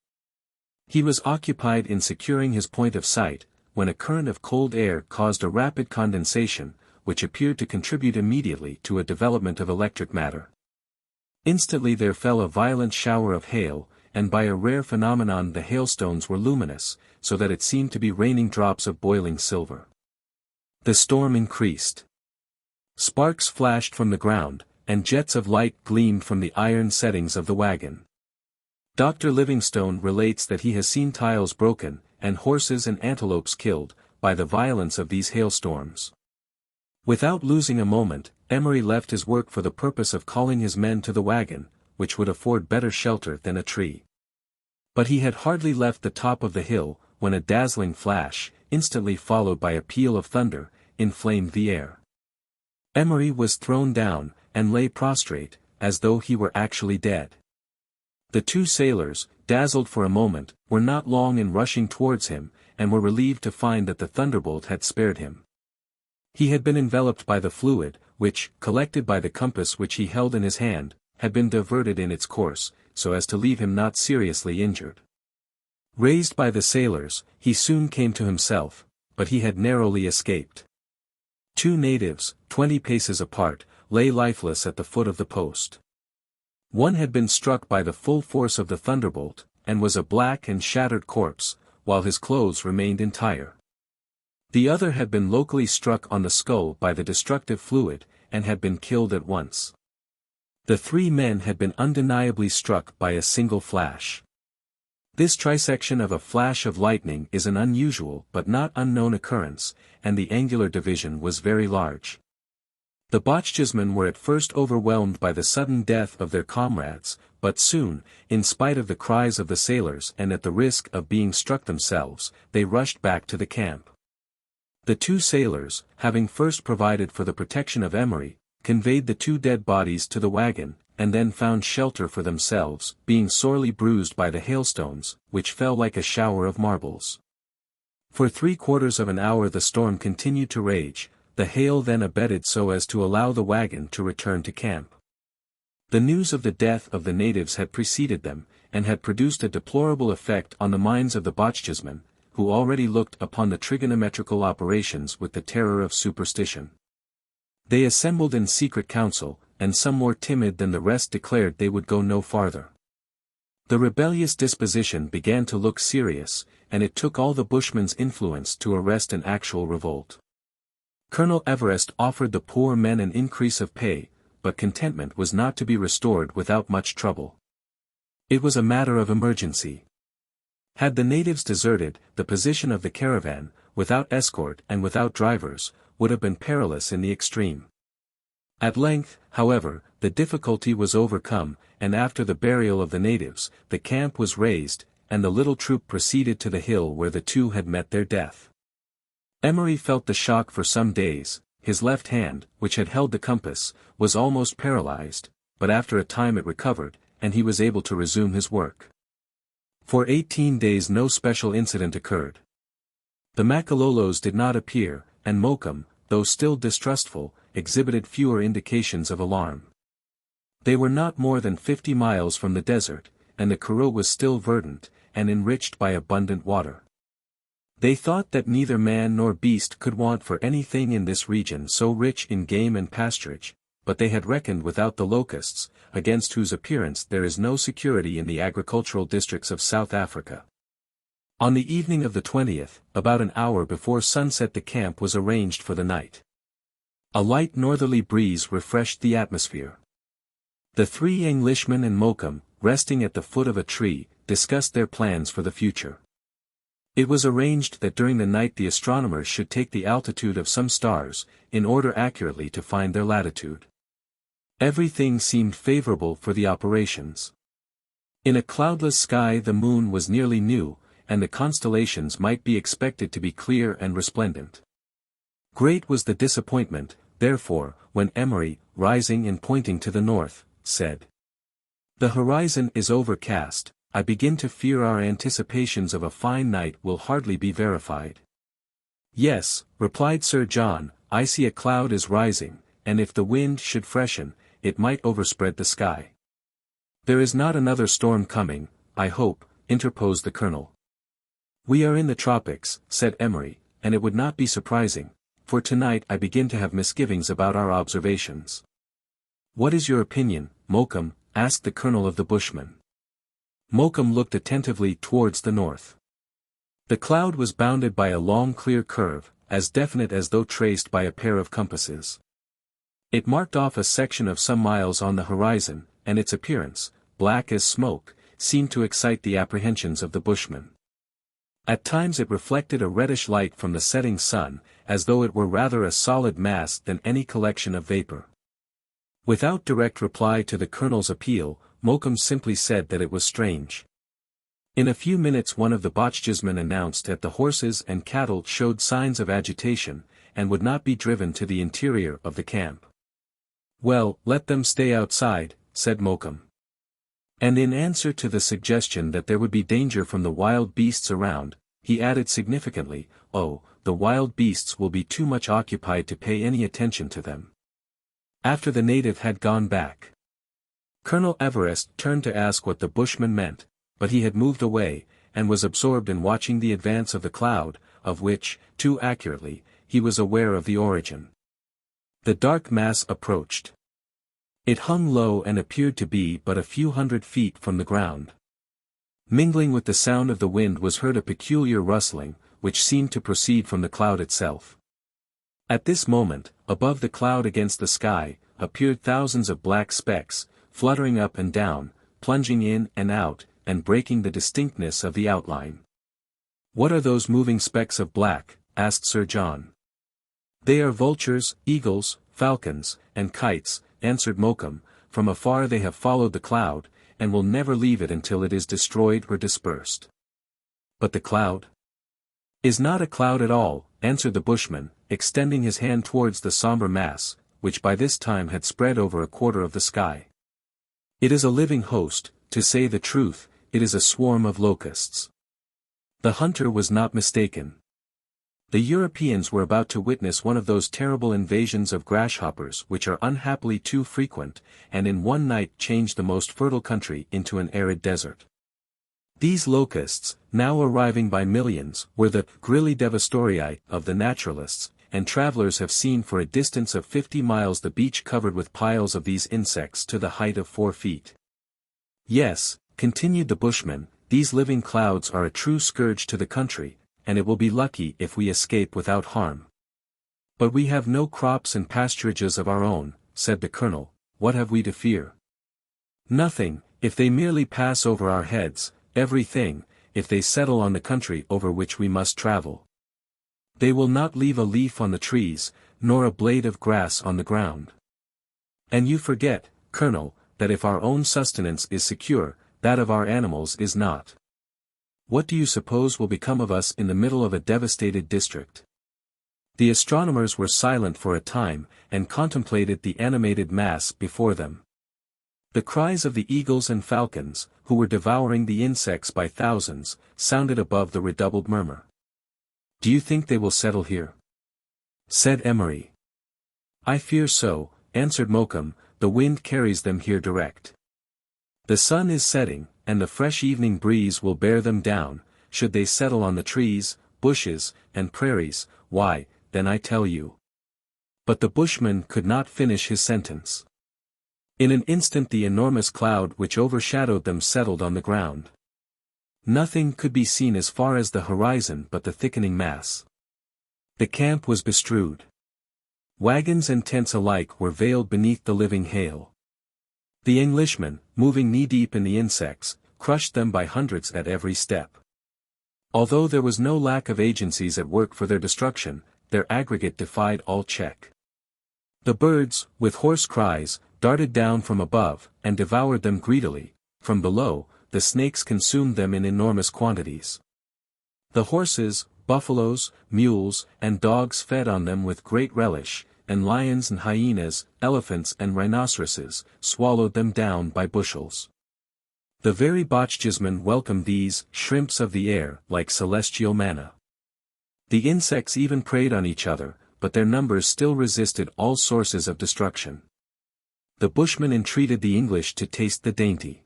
He was occupied in securing his point of sight, when a current of cold air caused a rapid condensation, which appeared to contribute immediately to a development of electric matter. Instantly there fell a violent shower of hail, and by a rare phenomenon the hailstones were luminous, so that it seemed to be raining drops of boiling silver. The storm increased. Sparks flashed from the ground, and jets of light gleamed from the iron settings of the wagon. Dr. Livingstone relates that he has seen tiles broken, and horses and antelopes killed, by the violence of these hailstorms. Without losing a moment, Emery left his work for the purpose of calling his men to the wagon, which would afford better shelter than a tree. But he had hardly left the top of the hill, when a dazzling flash, instantly followed by a peal of thunder, inflamed the air. Emery was thrown down, and lay prostrate, as though he were actually dead. The two sailors, dazzled for a moment, were not long in rushing towards him, and were relieved to find that the thunderbolt had spared him. He had been enveloped by the fluid, which, collected by the compass which he held in his hand, had been diverted in its course, so as to leave him not seriously injured. Raised by the sailors, he soon came to himself, but he had narrowly escaped. Two natives, 20 paces apart, lay lifeless at the foot of the post. One had been struck by the full force of the thunderbolt, and was a black and shattered corpse, while his clothes remained entire. The other had been locally struck on the skull by the destructive fluid, and had been killed at once. The three men had been undeniably struck by a single flash. This trisection of a flash of lightning is an unusual but not unknown occurrence, and the angular division was very large. The Botanistmen were at first overwhelmed by the sudden death of their comrades, but soon, in spite of the cries of the sailors and at the risk of being struck themselves, they rushed back to the camp. The two sailors, having first provided for the protection of Emery, conveyed the two dead bodies to the wagon, and then found shelter for themselves, being sorely bruised by the hailstones, which fell like a shower of marbles. For 3/4 of an hour the storm continued to rage, the hail then abated so as to allow the wagon to return to camp. The news of the death of the natives had preceded them, and had produced a deplorable effect on the minds of the Botanistmen, who already looked upon the trigonometrical operations with the terror of superstition. They assembled in secret council, and some more timid than the rest declared they would go no farther. The rebellious disposition began to look serious, and it took all the Bushmen's influence to arrest an actual revolt. Colonel Everest offered the poor men an increase of pay, but contentment was not to be restored without much trouble. It was a matter of emergency. Had the natives deserted, the position of the caravan, without escort and without drivers, would have been perilous in the extreme. At length, however, the difficulty was overcome, and after the burial of the natives, the camp was raised, and the little troop proceeded to the hill where the two had met their death. Emery felt the shock for some days. His left hand, which had held the compass, was almost paralyzed, but after a time it recovered, and he was able to resume his work. For 18 days no special incident occurred. The Makalolos did not appear, and Mokum, though still distrustful, exhibited fewer indications of alarm. They were not more than 50 miles from the desert, and the Karoo was still verdant, and enriched by abundant water. They thought that neither man nor beast could want for anything in this region so rich in game and pasturage, but they had reckoned without the locusts, against whose appearance there is no security in the agricultural districts of South Africa. On the evening of the 20th, about an hour before sunset, the camp was arranged for the night. A light northerly breeze refreshed the atmosphere. The three Englishmen and Mokum, resting at the foot of a tree, discussed their plans for the future. It was arranged that during the night the astronomers should take the altitude of some stars, in order accurately to find their latitude. Everything seemed favorable for the operations. In a cloudless sky the moon was nearly new, and the constellations might be expected to be clear and resplendent. Great was the disappointment, therefore, when Emery, rising and pointing to the north, said, "The horizon is overcast. I begin to fear our anticipations of a fine night will hardly be verified." "Yes," replied Sir John, "I see a cloud is rising, and if the wind should freshen, it might overspread the sky." "There is not another storm coming, I hope," interposed the colonel. "We are in the tropics," said Emery, "and it would not be surprising, for tonight I begin to have misgivings about our observations." "What is your opinion, Mokum?" asked the colonel of the Bushmen. Mokum looked attentively towards the north. The cloud was bounded by a long clear curve, as definite as though traced by a pair of compasses. It marked off a section of some miles on the horizon, and its appearance, black as smoke, seemed to excite the apprehensions of the Bushmen. At times it reflected a reddish light from the setting sun, as though it were rather a solid mass than any collection of vapor. Without direct reply to the colonel's appeal, Mokum simply said that it was strange. In a few minutes one of the Boschjesmen announced that the horses and cattle showed signs of agitation, and would not be driven to the interior of the camp. "Well, let them stay outside," said Mokum. And in answer to the suggestion that there would be danger from the wild beasts around, he added significantly, "Oh, the wild beasts will be too much occupied to pay any attention to them." After the native had gone back, Colonel Everest turned to ask what the bushman meant, but he had moved away, and was absorbed in watching the advance of the cloud, of which, too accurately, he was aware of the origin. The dark mass approached. It hung low and appeared to be but a few hundred feet from the ground. Mingling with the sound of the wind was heard a peculiar rustling, which seemed to proceed from the cloud itself. At this moment, above the cloud against the sky, appeared thousands of black specks, fluttering up and down, plunging in and out, and breaking the distinctness of the outline. "What are those moving specks of black?" asked Sir John. "They are vultures, eagles, falcons, and kites," answered Mokum. "From afar they have followed the cloud, and will never leave it until it is destroyed or dispersed." "But the cloud?" "Is not a cloud at all," answered the bushman, extending his hand towards the somber mass, which by this time had spread over a quarter of the sky. "It is a living host, to say the truth, it is a swarm of locusts." The hunter was not mistaken. The Europeans were about to witness one of those terrible invasions of grasshoppers which are unhappily too frequent, and in one night change the most fertile country into an arid desert. These locusts, now arriving by millions, were the grilli devastorii of the naturalists, and travelers have seen for a distance of 50 miles the beach covered with piles of these insects to the height of 4 feet. "Yes," continued the bushman, "these living clouds are a true scourge to the country, and it will be lucky if we escape without harm." "But we have no crops and pasturages of our own," said the colonel. "What have we to fear?" "Nothing, if they merely pass over our heads, everything, if they settle on the country over which we must travel. They will not leave a leaf on the trees, nor a blade of grass on the ground. And you forget, Colonel, that if our own sustenance is secure, that of our animals is not. What do you suppose will become of us in the middle of a devastated district?" The astronomers were silent for a time, and contemplated the animated mass before them. The cries of the eagles and falcons, who were devouring the insects by thousands, sounded above the redoubled murmur. "Do you think they will settle here?" said Emery. "I fear so," answered Mokum. "The wind carries them here direct. The sun is setting, and the fresh evening breeze will bear them down. Should they settle on the trees, bushes, and prairies, why, then I tell you—" But the bushman could not finish his sentence. In an instant the enormous cloud which overshadowed them settled on the ground. Nothing could be seen as far as the horizon but the thickening mass. The camp was bestrewed. Wagons and tents alike were veiled beneath the living hail. The Englishmen, moving knee-deep in the insects, crushed them by hundreds at every step. Although there was no lack of agencies at work for their destruction, their aggregate defied all check. The birds, with hoarse cries, darted down from above, and devoured them greedily. From below, the snakes consumed them in enormous quantities. The horses, buffaloes, mules, and dogs fed on them with great relish, and lions and hyenas, elephants and rhinoceroses, swallowed them down by bushels. The very Boschjesmen welcomed these shrimps of the air like celestial manna. The insects even preyed on each other, but their numbers still resisted all sources of destruction. The bushmen entreated the English to taste the dainty.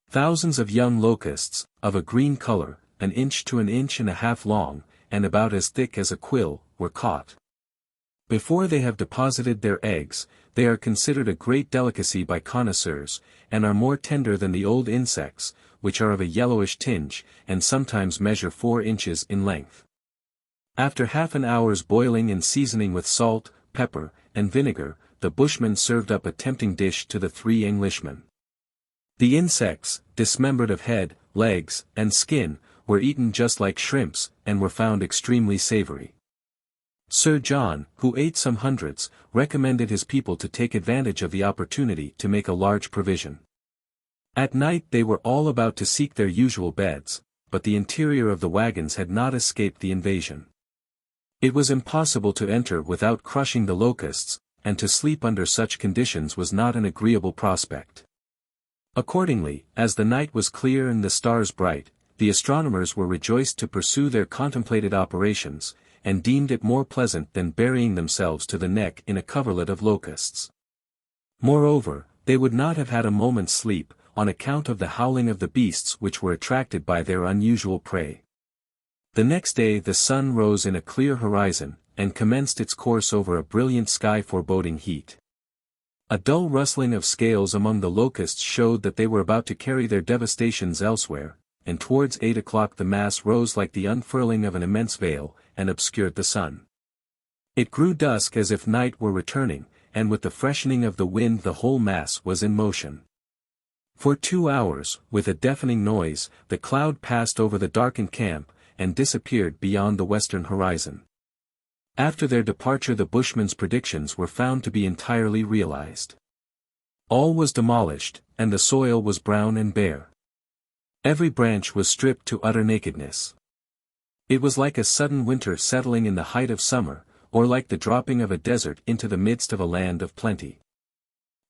Thousands of young locusts, of a green color, an inch to an inch and a half long, and about as thick as a quill, were caught. Before they have deposited their eggs, they are considered a great delicacy by connoisseurs, and are more tender than the old insects, which are of a yellowish tinge, and sometimes measure 4 inches in length. After half an hour's boiling and seasoning with salt, pepper, and vinegar, the bushman served up a tempting dish to the 3 Englishmen. The insects, dismembered of head, legs, and skin, were eaten just like shrimps, and were found extremely savory. Sir John, who ate some hundreds, recommended his people to take advantage of the opportunity to make a large provision. At night they were all about to seek their usual beds, but the interior of the wagons had not escaped the invasion. It was impossible to enter without crushing the locusts, and to sleep under such conditions was not an agreeable prospect. Accordingly, as the night was clear and the stars bright, the astronomers were rejoiced to pursue their contemplated operations, and deemed it more pleasant than burying themselves to the neck in a coverlet of locusts. Moreover, they would not have had a moment's sleep, on account of the howling of the beasts which were attracted by their unusual prey. The next day the sun rose in a clear horizon, and commenced its course over a brilliant sky foreboding heat. A dull rustling of scales among the locusts showed that they were about to carry their devastations elsewhere, and towards 8 o'clock the mass rose like the unfurling of an immense veil, and obscured the sun. It grew dusk as if night were returning, and with the freshening of the wind the whole mass was in motion. For 2 hours, with a deafening noise, the cloud passed over the darkened camp, and disappeared beyond the western horizon. After their departure the bushmen's predictions were found to be entirely realized. All was demolished, and the soil was brown and bare. Every branch was stripped to utter nakedness. It was like a sudden winter settling in the height of summer, or like the dropping of a desert into the midst of a land of plenty.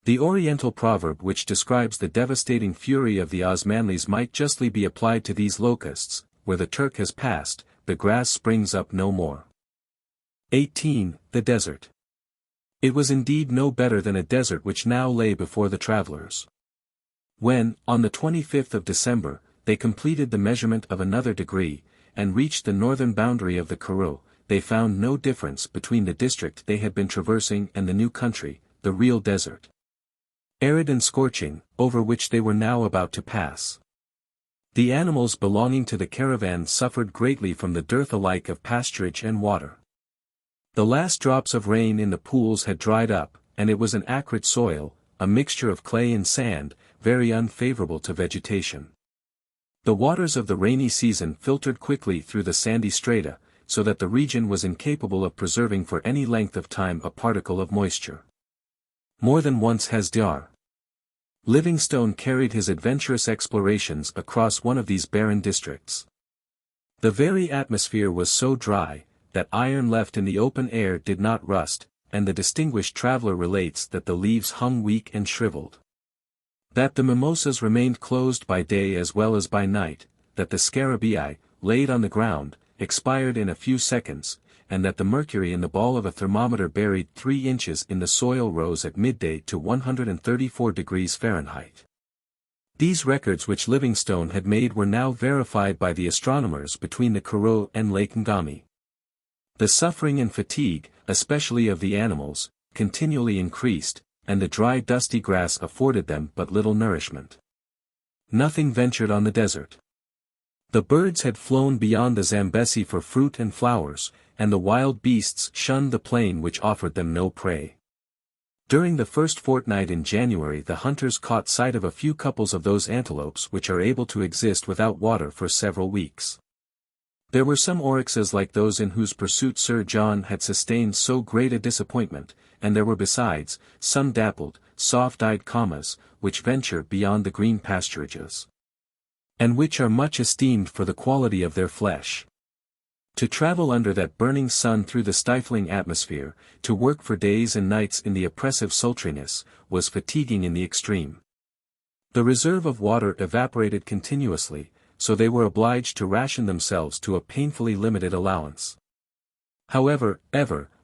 The Oriental proverb which describes the devastating fury of the Osmanlis might justly be applied to these locusts: where the Turk has passed, the grass springs up no more. 18. The desert. It was indeed no better than a desert which now lay before the travelers. When, on the 25th of December, they completed the measurement of another degree, and reached the northern boundary of the Kraal, they found no difference between the district they had been traversing and the new country, the real desert. Arid and scorching, over which they were now about to pass. The animals belonging to the caravan suffered greatly from the dearth alike of pasturage and water. The last drops of rain in the pools had dried up, and it was an acrid soil, a mixture of clay and sand, very unfavorable to vegetation. The waters of the rainy season filtered quickly through the sandy strata, so that the region was incapable of preserving for any length of time a particle of moisture. More than once has Dr. Livingstone carried his adventurous explorations across one of these barren districts. The very atmosphere was so dry, that iron left in the open air did not rust, and the distinguished traveler relates that the leaves hung weak and shriveled. That the mimosas remained closed by day as well as by night, that the scarabaei, laid on the ground, expired in a few seconds, and that the mercury in the ball of a thermometer buried 3 inches in the soil rose at midday to 134 degrees Fahrenheit. These records which Livingstone had made were now verified by the astronomers between the Kraal and Lake Ngami. The suffering and fatigue, especially of the animals, continually increased, and the dry dusty grass afforded them but little nourishment. Nothing ventured on the desert. The birds had flown beyond the Zambesi for fruit and flowers, and the wild beasts shunned the plain which offered them no prey. During the first fortnight in January the hunters caught sight of a few couples of those antelopes which are able to exist without water for several weeks. There were some oryxes like those in whose pursuit Sir John had sustained so great a disappointment, and there were besides, some dappled, soft-eyed commas, which venture beyond the green pasturages, and which are much esteemed for the quality of their flesh. To travel under that burning sun through the stifling atmosphere, to work for days and nights in the oppressive sultriness, was fatiguing in the extreme. The reserve of water evaporated continuously, so they were obliged to ration themselves to a painfully limited allowance. However,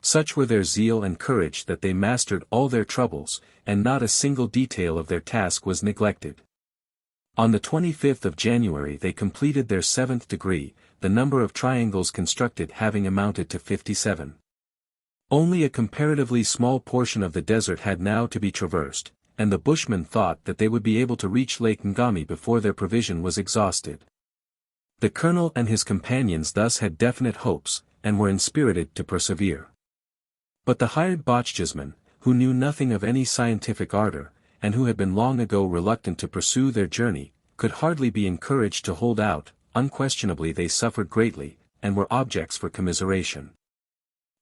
such were their zeal and courage that they mastered all their troubles, and not a single detail of their task was neglected. On the 25th of January they completed their 7th degree, the number of triangles constructed having amounted to 57. Only a comparatively small portion of the desert had now to be traversed, and the bushmen thought that they would be able to reach Lake Ngami before their provision was exhausted. The colonel and his companions thus had definite hopes, and were inspirited to persevere. But the hired Bochjesmen, who knew nothing of any scientific ardor, and who had been long ago reluctant to pursue their journey, could hardly be encouraged to hold out. Unquestionably they suffered greatly, and were objects for commiseration.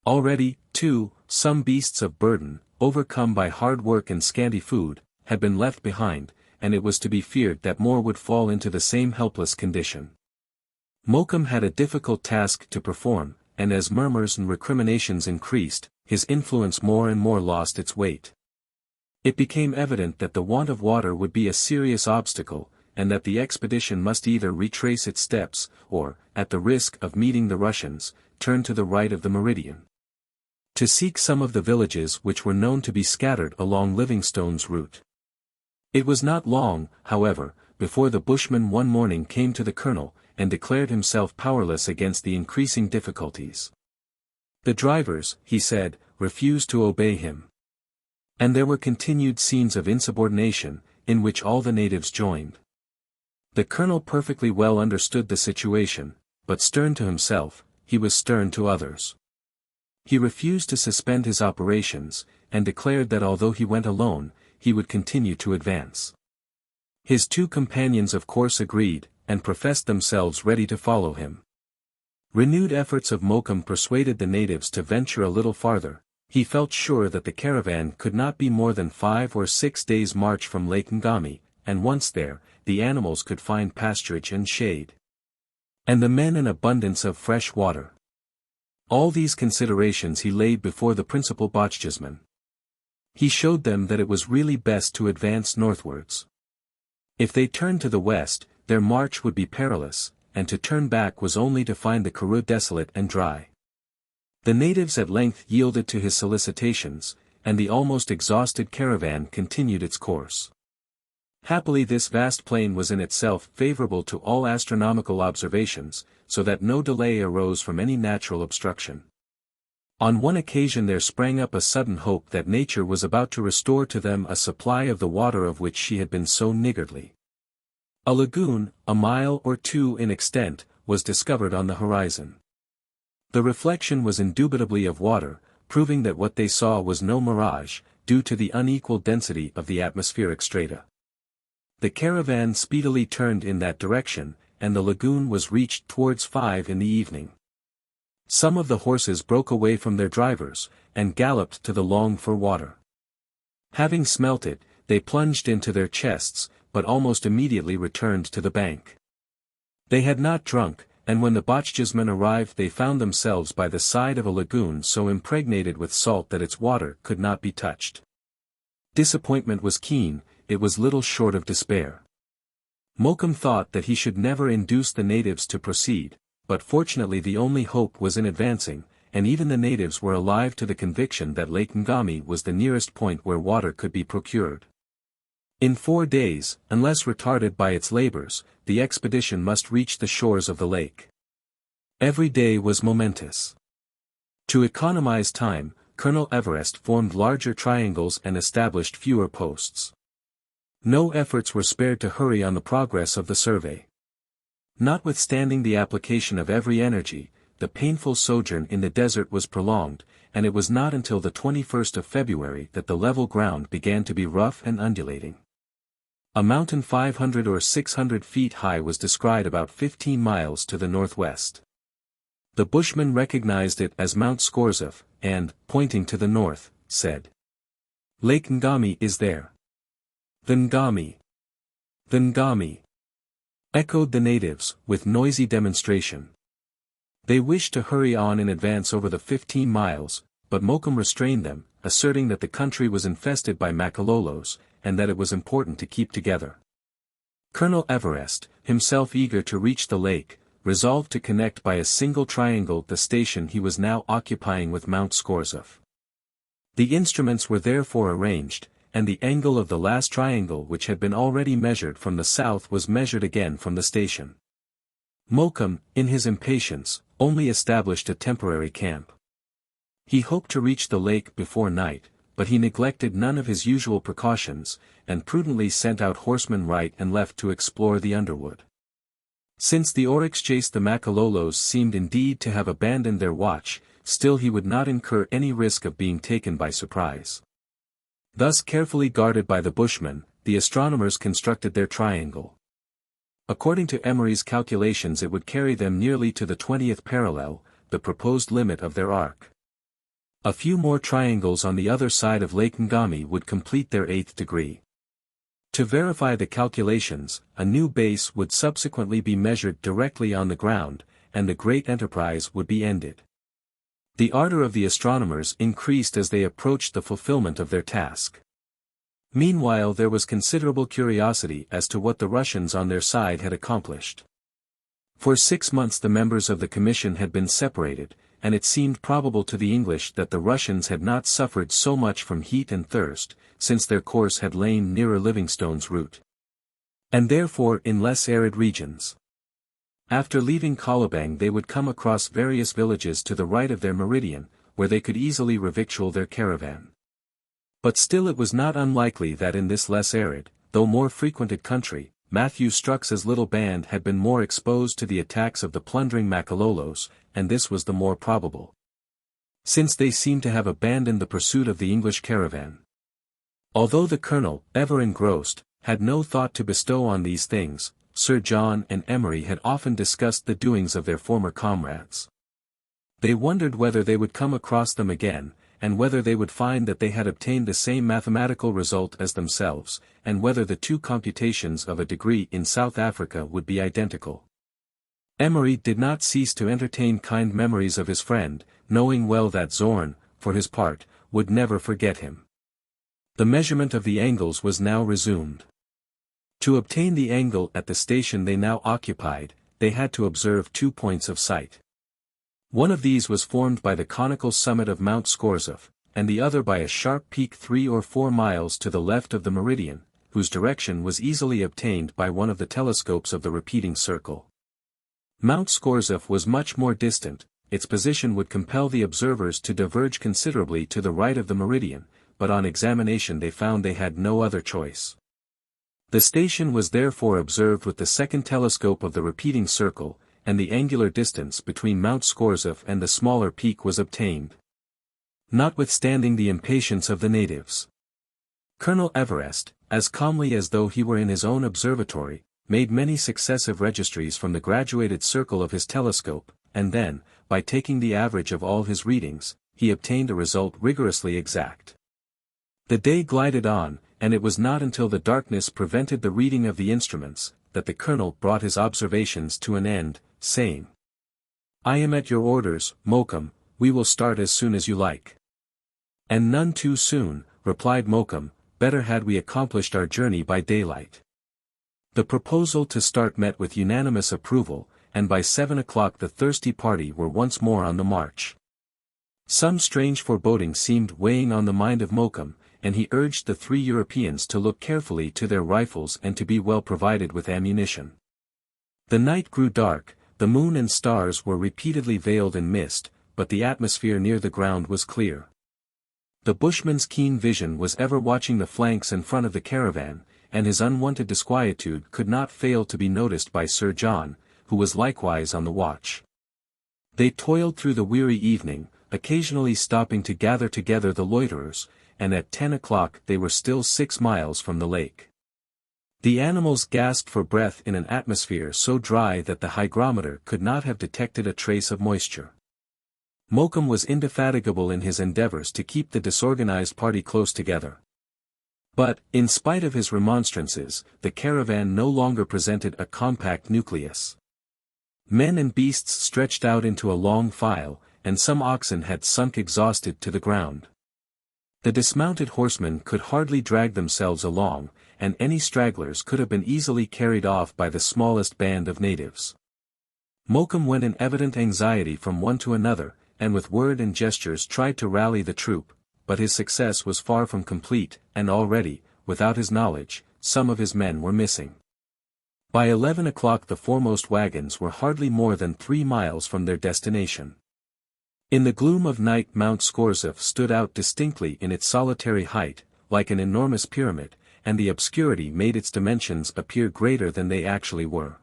Already, too, some beasts of burden, overcome by hard work and scanty food, had been left behind, and it was to be feared that more would fall into the same helpless condition. Mokum had a difficult task to perform, and as murmurs and recriminations increased, his influence more and more lost its weight. It became evident that the want of water would be a serious obstacle, and that the expedition must either retrace its steps, or, at the risk of meeting the Russians, turn to the right of the meridian, to seek some of the villages which were known to be scattered along Livingstone's route. It was not long, however, before the bushman one morning came to the colonel, and declared himself powerless against the increasing difficulties. The drivers, he said, refused to obey him. And there were continued scenes of insubordination, in which all the natives joined. The colonel perfectly well understood the situation, but stern to himself, he was stern to others. He refused to suspend his operations, and declared that although he went alone, he would continue to advance. His two companions of course agreed, and professed themselves ready to follow him. Renewed efforts of Mokum persuaded the natives to venture a little farther. He felt sure that the caravan could not be more than 5 or 6 days' march from Lake Ngami, and once there, the animals could find pasturage and shade, and the men an abundance of fresh water. All these considerations he laid before the principal Bochjesmen. He showed them that it was really best to advance northwards. If they turned to the west, their march would be perilous, and to turn back was only to find the Karoo desolate and dry. The natives at length yielded to his solicitations, and the almost exhausted caravan continued its course. Happily this vast plain was in itself favorable to all astronomical observations, so that no delay arose from any natural obstruction. On one occasion there sprang up a sudden hope that nature was about to restore to them a supply of the water of which she had been so niggardly. A lagoon, a mile or 2 in extent, was discovered on the horizon. The reflection was indubitably of water, proving that what they saw was no mirage, due to the unequal density of the atmospheric strata. The caravan speedily turned in that direction, and the lagoon was reached towards 5 in the evening. Some of the horses broke away from their drivers, and galloped to the longed for water. Having smelt it, they plunged into their chests, but almost immediately returned to the bank. They had not drunk, and when the Bochjesmen arrived they found themselves by the side of a lagoon so impregnated with salt that its water could not be touched. Disappointment was keen, it was little short of despair. Mokum thought that he should never induce the natives to proceed, but fortunately the only hope was in advancing, and even the natives were alive to the conviction that Lake Ngami was the nearest point where water could be procured. In 4 days, unless retarded by its labors, the expedition must reach the shores of the lake. Every day was momentous. To economize time, Colonel Everest formed larger triangles and established fewer posts. No efforts were spared to hurry on the progress of the survey. Notwithstanding the application of every energy, the painful sojourn in the desert was prolonged, and it was not until the 21st of February that the level ground began to be rough and undulating. A mountain 500 or 600 feet high was descried about 15 miles to the northwest. The bushman recognized it as Mount Scorzef, and, pointing to the north, said, "Lake Ngami is there." "The Ngami! The Ngami!" echoed the natives, with noisy demonstration. They wished to hurry on in advance over the 15 miles, but Mokum restrained them, asserting that the country was infested by Makalolos, and that it was important to keep together. Colonel Everest, himself eager to reach the lake, resolved to connect by a single triangle the station he was now occupying with Mount Scorzef. The instruments were therefore arranged, and the angle of the last triangle which had been already measured from the south was measured again from the station. Mokum, in his impatience, only established a temporary camp. He hoped to reach the lake before night, but he neglected none of his usual precautions, and prudently sent out horsemen right and left to explore the underwood. Since the oryx chased the Makalolos seemed indeed to have abandoned their watch, still he would not incur any risk of being taken by surprise. Thus carefully guarded by the bushmen, the astronomers constructed their triangle. According to Emery's calculations it would carry them nearly to the 20th parallel, the proposed limit of their arc. A few more triangles on the other side of Lake Ngami would complete their 8th degree. To verify the calculations, a new base would subsequently be measured directly on the ground, and the great enterprise would be ended. The ardor of the astronomers increased as they approached the fulfillment of their task. Meanwhile there was considerable curiosity as to what the Russians on their side had accomplished. For 6 months the members of the commission had been separated, and it seemed probable to the English that the Russians had not suffered so much from heat and thirst, since their course had lain nearer Livingstone's route. And therefore in less arid regions. After leaving Colobang they would come across various villages to the right of their meridian, where they could easily revictual their caravan. But still it was not unlikely that in this less arid, though more frequented country, Matthew Strux's little band had been more exposed to the attacks of the plundering Makalolos, and this was the more probable, since they seemed to have abandoned the pursuit of the English caravan. Although the colonel, ever engrossed, had no thought to bestow on these things, Sir John and Emery had often discussed the doings of their former comrades. They wondered whether they would come across them again, and whether they would find that they had obtained the same mathematical result as themselves, and whether the two computations of a degree in South Africa would be identical. Emery did not cease to entertain kind memories of his friend, knowing well that Zorn, for his part, would never forget him. The measurement of the angles was now resumed. To obtain the angle at the station they now occupied, they had to observe 2 points of sight. One of these was formed by the conical summit of Mount Scorzef, and the other by a sharp peak 3 or 4 miles to the left of the meridian, whose direction was easily obtained by one of the telescopes of the repeating circle. Mount Scorzef was much more distant, its position would compel the observers to diverge considerably to the right of the meridian, but on examination they found they had no other choice. The station was therefore observed with the second telescope of the repeating circle, and the angular distance between Mount Scorzef and the smaller peak was obtained. Notwithstanding the impatience of the natives, Colonel Everest, as calmly as though he were in his own observatory, made many successive registries from the graduated circle of his telescope, and then, by taking the average of all his readings, he obtained a result rigorously exact. The day glided on, and it was not until the darkness prevented the reading of the instruments, that the colonel brought his observations to an end, saying, "I am at your orders, Mokoum, we will start as soon as you like." "And none too soon," replied Mokoum, "better had we accomplished our journey by daylight." The proposal to start met with unanimous approval, and by 7 o'clock the thirsty party were once more on the march. Some strange foreboding seemed weighing on the mind of Mokoum, and he urged the 3 Europeans to look carefully to their rifles and to be well provided with ammunition. The night grew dark, the moon and stars were repeatedly veiled in mist, but the atmosphere near the ground was clear. The bushman's keen vision was ever watching the flanks and front of the caravan, and his unwonted disquietude could not fail to be noticed by Sir John, who was likewise on the watch. They toiled through the weary evening, occasionally stopping to gather together the loiterers, and at 10 o'clock they were still 6 miles from the lake. The animals gasped for breath in an atmosphere so dry that the hygrometer could not have detected a trace of moisture. Mokoum was indefatigable in his endeavors to keep the disorganized party close together. But, in spite of his remonstrances, the caravan no longer presented a compact nucleus. Men and beasts stretched out into a long file, and some oxen had sunk exhausted to the ground. The dismounted horsemen could hardly drag themselves along, and any stragglers could have been easily carried off by the smallest band of natives. Mokoum went in evident anxiety from one to another, and with word and gestures tried to rally the troop, but his success was far from complete, and already, without his knowledge, some of his men were missing. By 11 o'clock the foremost wagons were hardly more than 3 miles from their destination. In the gloom of night Mount Scorzef stood out distinctly in its solitary height, like an enormous pyramid, and the obscurity made its dimensions appear greater than they actually were.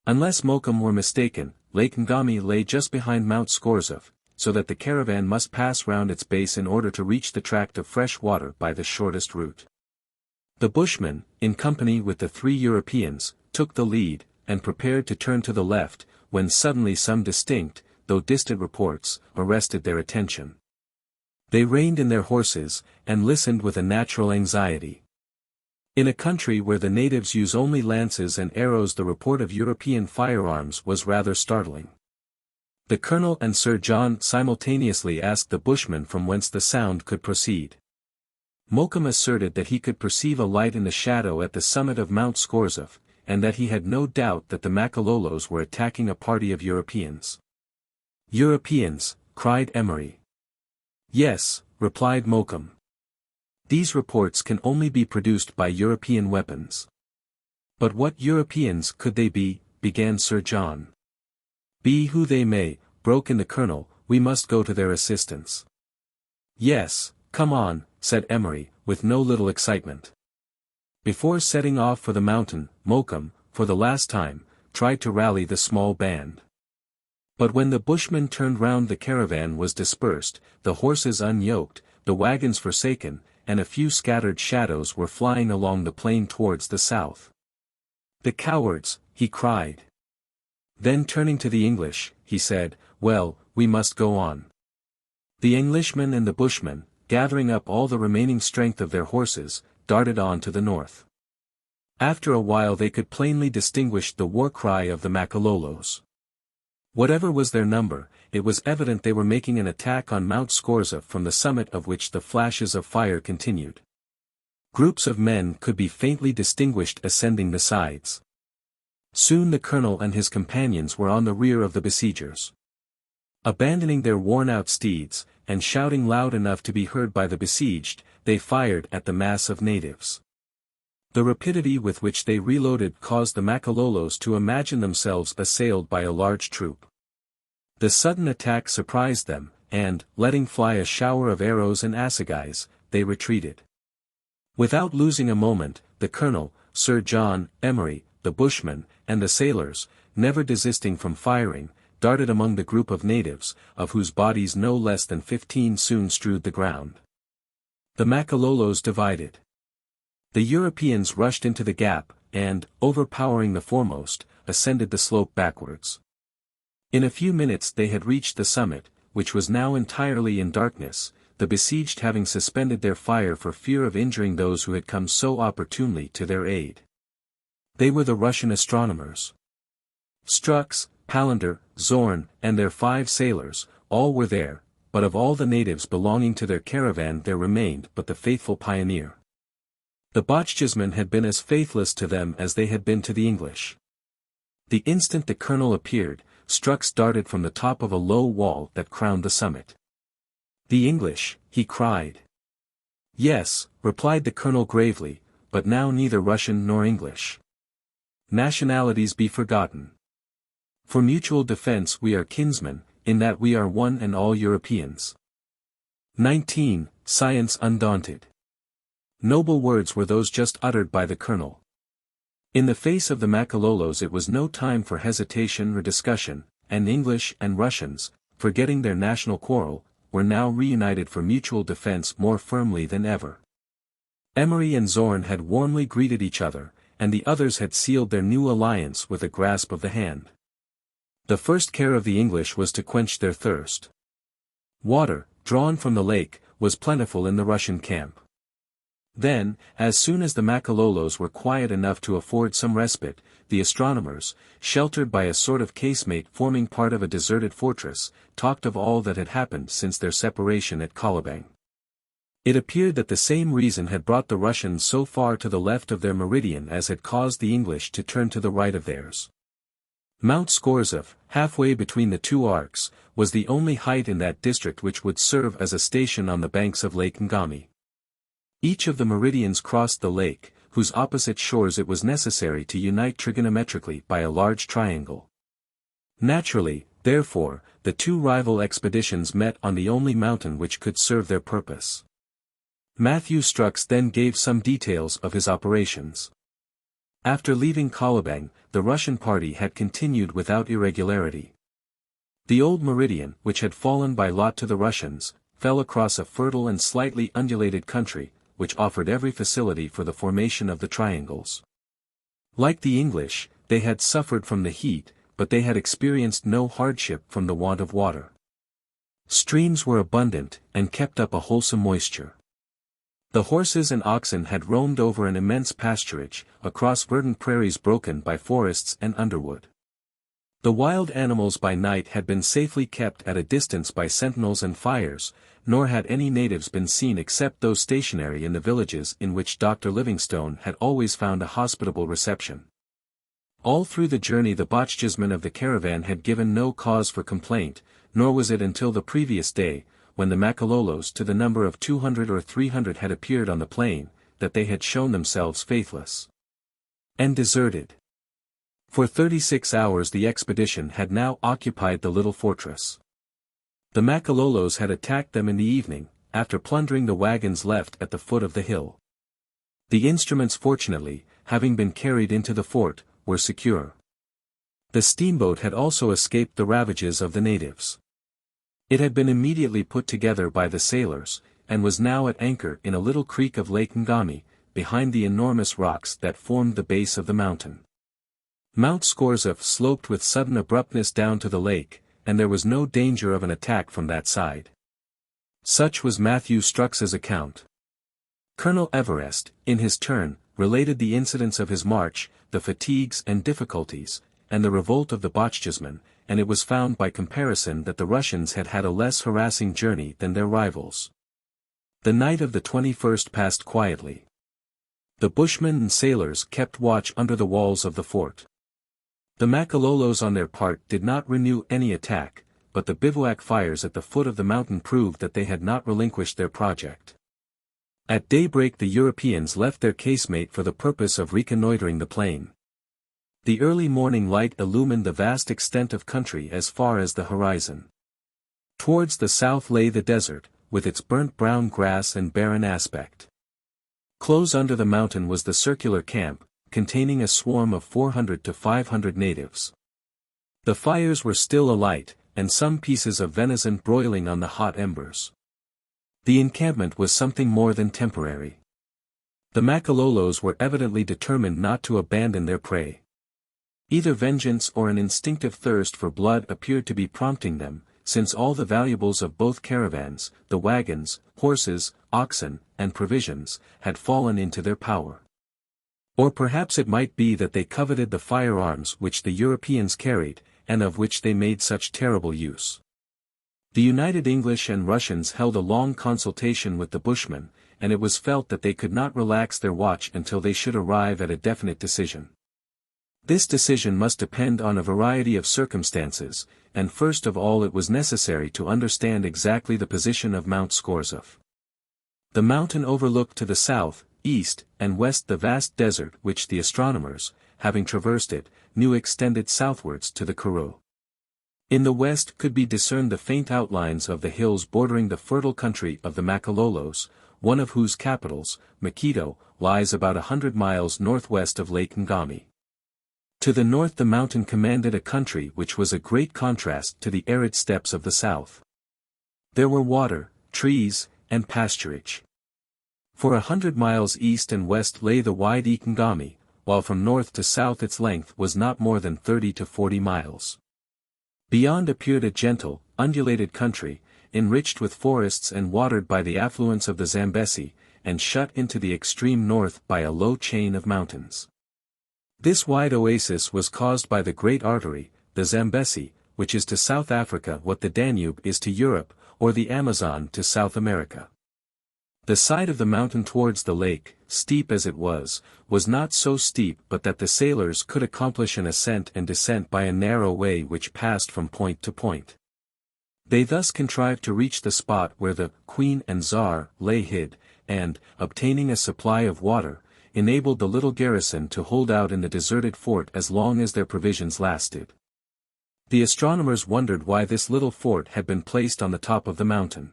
Unless Mokoum were mistaken, Lake Ngami lay just behind Mount Scorzef, so that the caravan must pass round its base in order to reach the tract of fresh water by the shortest route. The bushmen, in company with the 3 Europeans, took the lead, and prepared to turn to the left, when suddenly some distinct, though distant reports, arrested their attention. They reined in their horses, and listened with a natural anxiety. In a country where the natives use only lances and arrows, the report of European firearms was rather startling. The colonel and Sir John simultaneously asked the bushman from whence the sound could proceed. Mokoum asserted that he could perceive a light in the shadow at the summit of Mount Scorzef, and that he had no doubt that the Makalolos were attacking a party of Europeans. "Europeans," cried Emery. "Yes," replied Mokoum. "These reports can only be produced by European weapons." "But what Europeans could they be?" began Sir John. "Be who they may," broke in the colonel, "we must go to their assistance." "Yes, come on," said Emery, with no little excitement. Before setting off for the mountain, Mokoum, for the last time, tried to rally the small band. But when the bushmen turned round, the caravan was dispersed, the horses unyoked, the wagons forsaken, and a few scattered shadows were flying along the plain towards the south. "The cowards!" he cried. Then turning to the English, he said, "Well, we must go on." The Englishmen and the Bushmen, gathering up all the remaining strength of their horses, darted on to the north. After a while they could plainly distinguish the war cry of the Makalolos. Whatever was their number, it was evident they were making an attack on Mount Scorzef, from the summit of which the flashes of fire continued. Groups of men could be faintly distinguished ascending the sides. Soon the colonel and his companions were on the rear of the besiegers. Abandoning their worn-out steeds, and shouting loud enough to be heard by the besieged, they fired at the mass of natives. The rapidity with which they reloaded caused the Makalolos to imagine themselves assailed by a large troop. The sudden attack surprised them, and, letting fly a shower of arrows and assegais, they retreated. Without losing a moment, the colonel, Sir John, Emery, the bushman, and the sailors, never desisting from firing, darted among the group of natives, of whose bodies no less than 15 soon strewed the ground. The Makalolos divided. The Europeans rushed into the gap, and, overpowering the foremost, ascended the slope backwards. In a few minutes they had reached the summit, which was now entirely in darkness, the besieged having suspended their fire for fear of injuring those who had come so opportunely to their aid. They were the Russian astronomers. Strux, Palander, Zorn, and their 5 sailors, all were there, but of all the natives belonging to their caravan there remained but the faithful pioneer. The Bochjesmen had been as faithless to them as they had been to the English. The instant the colonel appeared, Strux darted from the top of a low wall that crowned the summit. "The English," he cried. "Yes," replied the colonel gravely, "but now neither Russian nor English. Nationalities be forgotten. For mutual defense we are kinsmen, in that we are one and all Europeans." 19. Science Undaunted. Noble words were those just uttered by the colonel. In the face of the Makalolos it was no time for hesitation or discussion, and English and Russians, forgetting their national quarrel, were now reunited for mutual defense more firmly than ever. Emery and Zorn had warmly greeted each other, and the others had sealed their new alliance with a grasp of the hand. The first care of the English was to quench their thirst. Water, drawn from the lake, was plentiful in the Russian camp. Then, as soon as the Makalolos were quiet enough to afford some respite, the astronomers, sheltered by a sort of casemate forming part of a deserted fortress, talked of all that had happened since their separation at Kolobeng. It appeared that the same reason had brought the Russians so far to the left of their meridian as had caused the English to turn to the right of theirs. Mount Scorzef, halfway between the two arcs, was the only height in that district which would serve as a station on the banks of Lake Ngami. Each of the meridians crossed the lake, whose opposite shores it was necessary to unite trigonometrically by a large triangle. Naturally, therefore, the two rival expeditions met on the only mountain which could serve their purpose. Matthew Strux then gave some details of his operations. After leaving Kolobeng, the Russian party had continued without irregularity. The old meridian, which had fallen by lot to the Russians, fell across a fertile and slightly undulated country, which offered every facility for the formation of the triangles. Like the English, they had suffered from the heat, but they had experienced no hardship from the want of water. Streams were abundant, and kept up a wholesome moisture. The horses and oxen had roamed over an immense pasturage, across verdant prairies broken by forests and underwood. The wild animals by night had been safely kept at a distance by sentinels and fires, nor had any natives been seen except those stationary in the villages in which Dr. Livingstone had always found a hospitable reception. All through the journey the Botanistmen of the caravan had given no cause for complaint, nor was it until the previous day, when the Makalolos to the number of 200 or 300 had appeared on the plain, that they had shown themselves faithless and deserted. For 36 hours the expedition had now occupied the little fortress. The Makalolos had attacked them in the evening, after plundering the wagons left at the foot of the hill. The instruments fortunately, having been carried into the fort, were secure. The steamboat had also escaped the ravages of the natives. It had been immediately put together by the sailors, and was now at anchor in a little creek of Lake Ngami, behind the enormous rocks that formed the base of the mountain. Mount Scorzef sloped with sudden abruptness down to the lake, and there was no danger of an attack from that side. Such was Matthew Strux's account. Colonel Everest, in his turn, related the incidents of his march, the fatigues and difficulties, and the revolt of the Bochjesmen, and it was found by comparison that the Russians had had a less harassing journey than their rivals. The night of the 21st passed quietly. The bushmen and sailors kept watch under the walls of the fort. The Makalolos on their part did not renew any attack, but the bivouac fires at the foot of the mountain proved that they had not relinquished their project. At daybreak the Europeans left their casemate for the purpose of reconnoitering the plain. The early morning light illumined the vast extent of country as far as the horizon. Towards the south lay the desert, with its burnt brown grass and barren aspect. Close under the mountain was the circular camp, containing a swarm of 400 to 500 natives. The fires were still alight, and some pieces of venison broiling on the hot embers. The encampment was something more than temporary. The Makalolos were evidently determined not to abandon their prey. Either vengeance or an instinctive thirst for blood appeared to be prompting them, since all the valuables of both caravans, the wagons, horses, oxen, and provisions, had fallen into their power. Or perhaps it might be that they coveted the firearms which the Europeans carried, and of which they made such terrible use. The united English and Russians held a long consultation with the Bushmen, and it was felt that they could not relax their watch until they should arrive at a definite decision. This decision must depend on a variety of circumstances, and first of all it was necessary to understand exactly the position of Mount Scorzef. The mountain overlooked to the south, east, and west the vast desert which the astronomers, having traversed it, knew extended southwards to the Karoo. In the west could be discerned the faint outlines of the hills bordering the fertile country of the Makalolos, one of whose capitals, Makedo, lies about 100 miles northwest of Lake Ngami. To the north the mountain commanded a country which was a great contrast to the arid steppes of the south. There were water, trees, and pasturage. For 100 miles east and west lay the wide Ngami, while from north to south its length was not more than 30 to 40 miles. Beyond appeared a gentle, undulated country, enriched with forests and watered by the affluents of the Zambesi, and shut into the extreme north by a low chain of mountains. This wide oasis was caused by the great artery, the Zambesi, which is to South Africa what the Danube is to Europe, or the Amazon to South America. The side of the mountain towards the lake, steep as it was not so steep but that the sailors could accomplish an ascent and descent by a narrow way which passed from point to point. They thus contrived to reach the spot where the Queen and Tsar lay hid, and, obtaining a supply of water, enabled the little garrison to hold out in the deserted fort as long as their provisions lasted. The astronomers wondered why this little fort had been placed on the top of the mountain.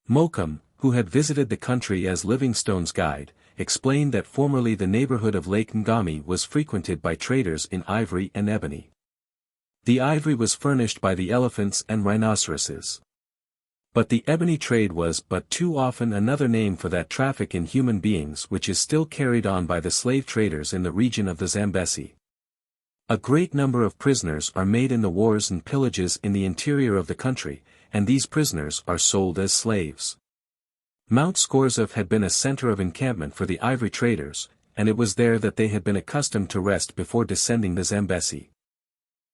Mokoum, who had visited the country as Livingstone's guide, explained that formerly the neighborhood of Lake Ngami was frequented by traders in ivory and ebony. The ivory was furnished by the elephants and rhinoceroses. But the ebony trade was but too often another name for that traffic in human beings which is still carried on by the slave traders in the region of the Zambesi. A great number of prisoners are made in the wars and pillages in the interior of the country, and these prisoners are sold as slaves. Mount Scorzef had been a center of encampment for the ivory traders, and it was there that they had been accustomed to rest before descending the Zambesi.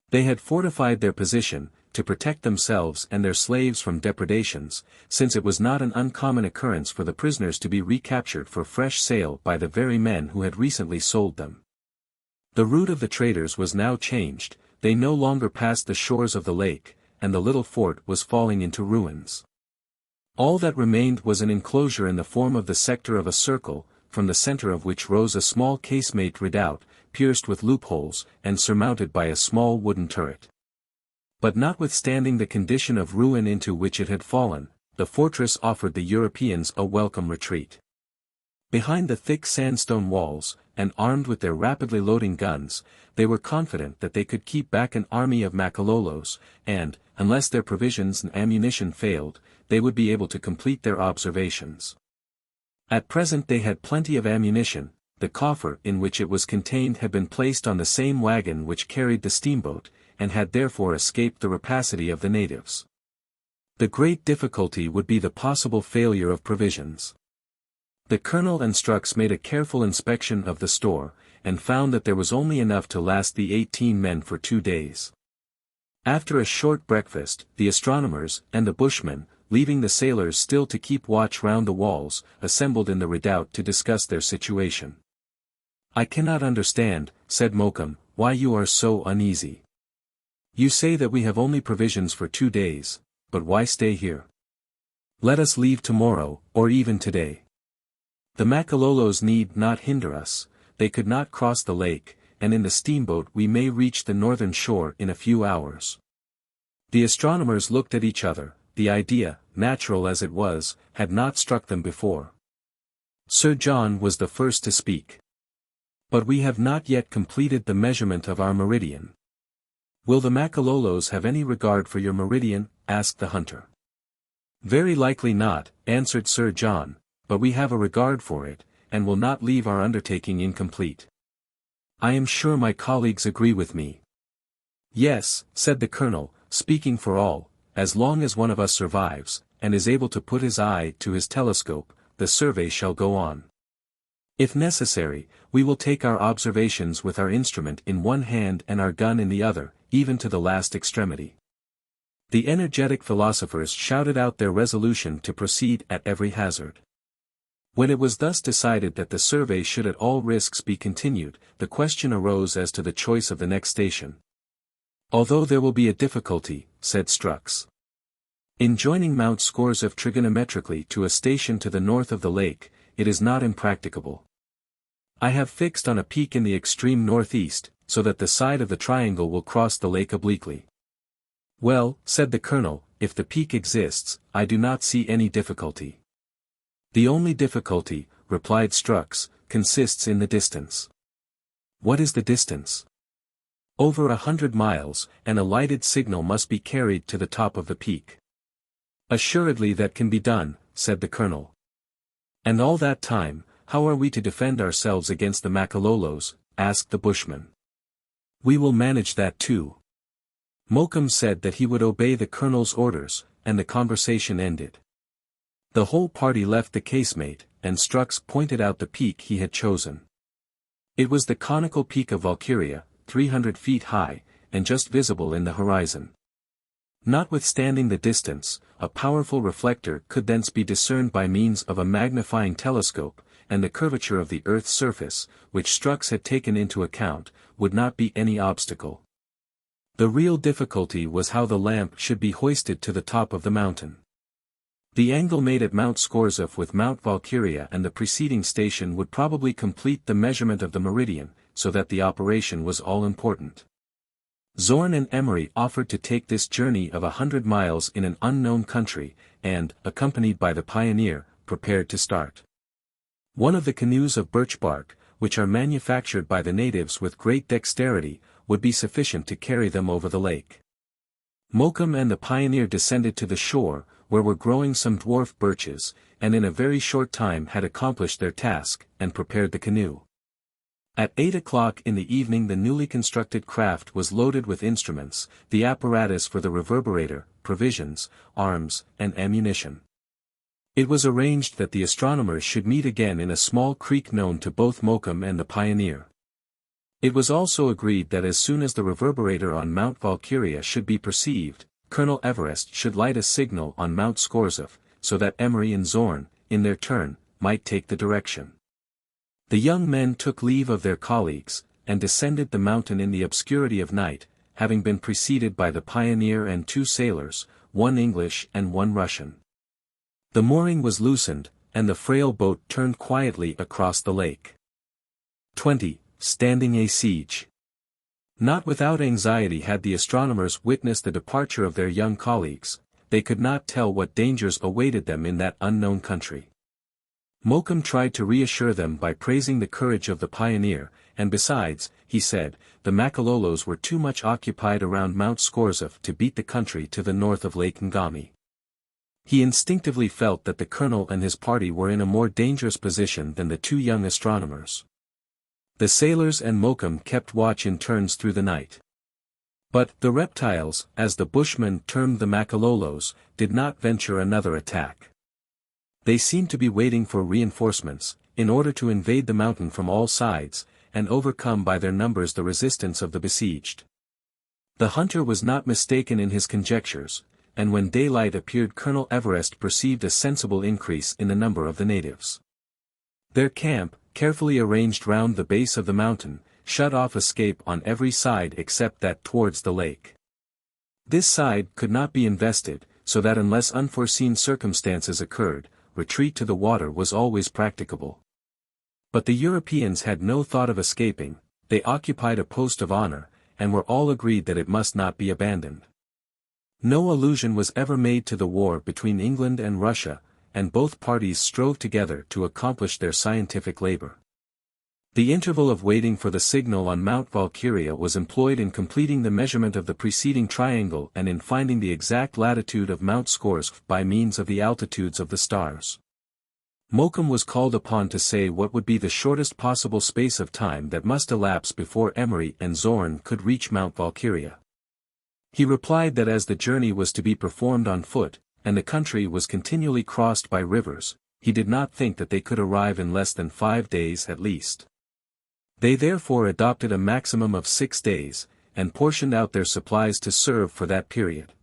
They had fortified their position, to protect themselves and their slaves from depredations, since it was not an uncommon occurrence for the prisoners to be recaptured for fresh sale by the very men who had recently sold them. The route of the traders was now changed, they no longer passed the shores of the lake, and the little fort was falling into ruins. All that remained was an enclosure in the form of the sector of a circle, from the center of which rose a small casemate redoubt, pierced with loopholes, and surmounted by a small wooden turret. But notwithstanding the condition of ruin into which it had fallen, the fortress offered the Europeans a welcome retreat. Behind the thick sandstone walls, and armed with their rapidly loading guns, they were confident that they could keep back an army of Makalolos, and, unless their provisions and ammunition failed, they would be able to complete their observations. At present they had plenty of ammunition. The coffer in which it was contained had been placed on the same wagon which carried the steamboat, and had therefore escaped the rapacity of the natives. The great difficulty would be the possible failure of provisions. The colonel and Strux made a careful inspection of the store, and found that there was only enough to last the 18 men for 2 days. After a short breakfast, the astronomers and the bushmen, leaving the sailors still to keep watch round the walls, assembled in the redoubt to discuss their situation. "I cannot understand," said Mokoum, "why you are so uneasy. You say that we have only provisions for 2 days, but why stay here? Let us leave tomorrow, or even today. The Makalolos need not hinder us, they could not cross the lake, and in the steamboat we may reach the northern shore in a few hours." The astronomers looked at each other. The idea, natural as it was, had not struck them before. Sir John was the first to speak. "But we have not yet completed the measurement of our meridian." "Will the Makalolos have any regard for your meridian?" asked the hunter. "Very likely not," answered Sir John, "but we have a regard for it, and will not leave our undertaking incomplete. I am sure my colleagues agree with me." "Yes," said the colonel, speaking for all, "as long as one of us survives, and is able to put his eye to his telescope, the survey shall go on. If necessary, we will take our observations with our instrument in one hand and our gun in the other, even to the last extremity." The energetic philosophers shouted out their resolution to proceed at every hazard. When it was thus decided that the survey should at all risks be continued, the question arose as to the choice of the next station. "Although there will be a difficulty," said Strux, "in joining Mount Scorzef trigonometrically to a station to the north of the lake, it is not impracticable. I have fixed on a peak in the extreme northeast, so that the side of the triangle will cross the lake obliquely." "Well," said the colonel, "if the peak exists, I do not see any difficulty." "The only difficulty," replied Strux, "consists in the distance." "What is the distance?" "Over 100 miles, and a lighted signal must be carried to the top of the peak." "Assuredly that can be done," said the colonel. "And all that time, how are we to defend ourselves against the Makalolos?" asked the bushman. "We will manage that too." Mokoum said that he would obey the colonel's orders, and the conversation ended. The whole party left the casemate, and Strux pointed out the peak he had chosen. It was the conical peak of Valkyria, 300 feet high, and just visible in the horizon. Notwithstanding the distance, a powerful reflector could thence be discerned by means of a magnifying telescope, and the curvature of the earth's surface, which Strux had taken into account, would not be any obstacle. The real difficulty was how the lamp should be hoisted to the top of the mountain. The angle made at Mount Scorzef with Mount Valkyria and the preceding station would probably complete the measurement of the meridian, so that the operation was all-important. Zorn and Emery offered to take this journey of 100 miles in an unknown country, and, accompanied by the pioneer, prepared to start. One of the canoes of birch bark, which are manufactured by the natives with great dexterity, would be sufficient to carry them over the lake. Mokoum and the pioneer descended to the shore, where were growing some dwarf birches, and in a very short time had accomplished their task, and prepared the canoe. At 8 o'clock in the evening the newly constructed craft was loaded with instruments, the apparatus for the reverberator, provisions, arms, and ammunition. It was arranged that the astronomers should meet again in a small creek known to both Mokum and the pioneer. It was also agreed that as soon as the reverberator on Mount Valkyria should be perceived, Colonel Everest should light a signal on Mount Scorzef, so that Emery and Zorn, in their turn, might take the direction. The young men took leave of their colleagues, and descended the mountain in the obscurity of night, having been preceded by the pioneer and 2 sailors, 1 English and 1 Russian. The mooring was loosened, and the frail boat turned quietly across the lake. 20. Standing a siege. Not without anxiety had the astronomers witnessed the departure of their young colleagues. They could not tell what dangers awaited them in that unknown country. Mokum tried to reassure them by praising the courage of the pioneer, and besides, he said, the Makalolos were too much occupied around Mount Scorzef to beat the country to the north of Lake Ngami. He instinctively felt that the colonel and his party were in a more dangerous position than the 2 young astronomers. The sailors and Mokum kept watch in turns through the night. But the reptiles, as the Bushmen termed the Makalolos, did not venture another attack. They seemed to be waiting for reinforcements, in order to invade the mountain from all sides, and overcome by their numbers the resistance of the besieged. The hunter was not mistaken in his conjectures, and when daylight appeared Colonel Everest perceived a sensible increase in the number of the natives. Their camp, carefully arranged round the base of the mountain, shut off escape on every side except that towards the lake. This side could not be invested, so that unless unforeseen circumstances occurred, retreat to the water was always practicable. But the Europeans had no thought of escaping. They occupied a post of honor, and were all agreed that it must not be abandoned. No allusion was ever made to the war between England and Russia, and both parties strove together to accomplish their scientific labor. The interval of waiting for the signal on Mount Valkyria was employed in completing the measurement of the preceding triangle and in finding the exact latitude of Mount Scorzef by means of the altitudes of the stars. Mokum was called upon to say what would be the shortest possible space of time that must elapse before Emery and Zorn could reach Mount Valkyria. He replied that as the journey was to be performed on foot, and the country was continually crossed by rivers, he did not think that they could arrive in less than 5 days at least. They therefore adopted a maximum of 6 days, and portioned out their supplies to serve for that period.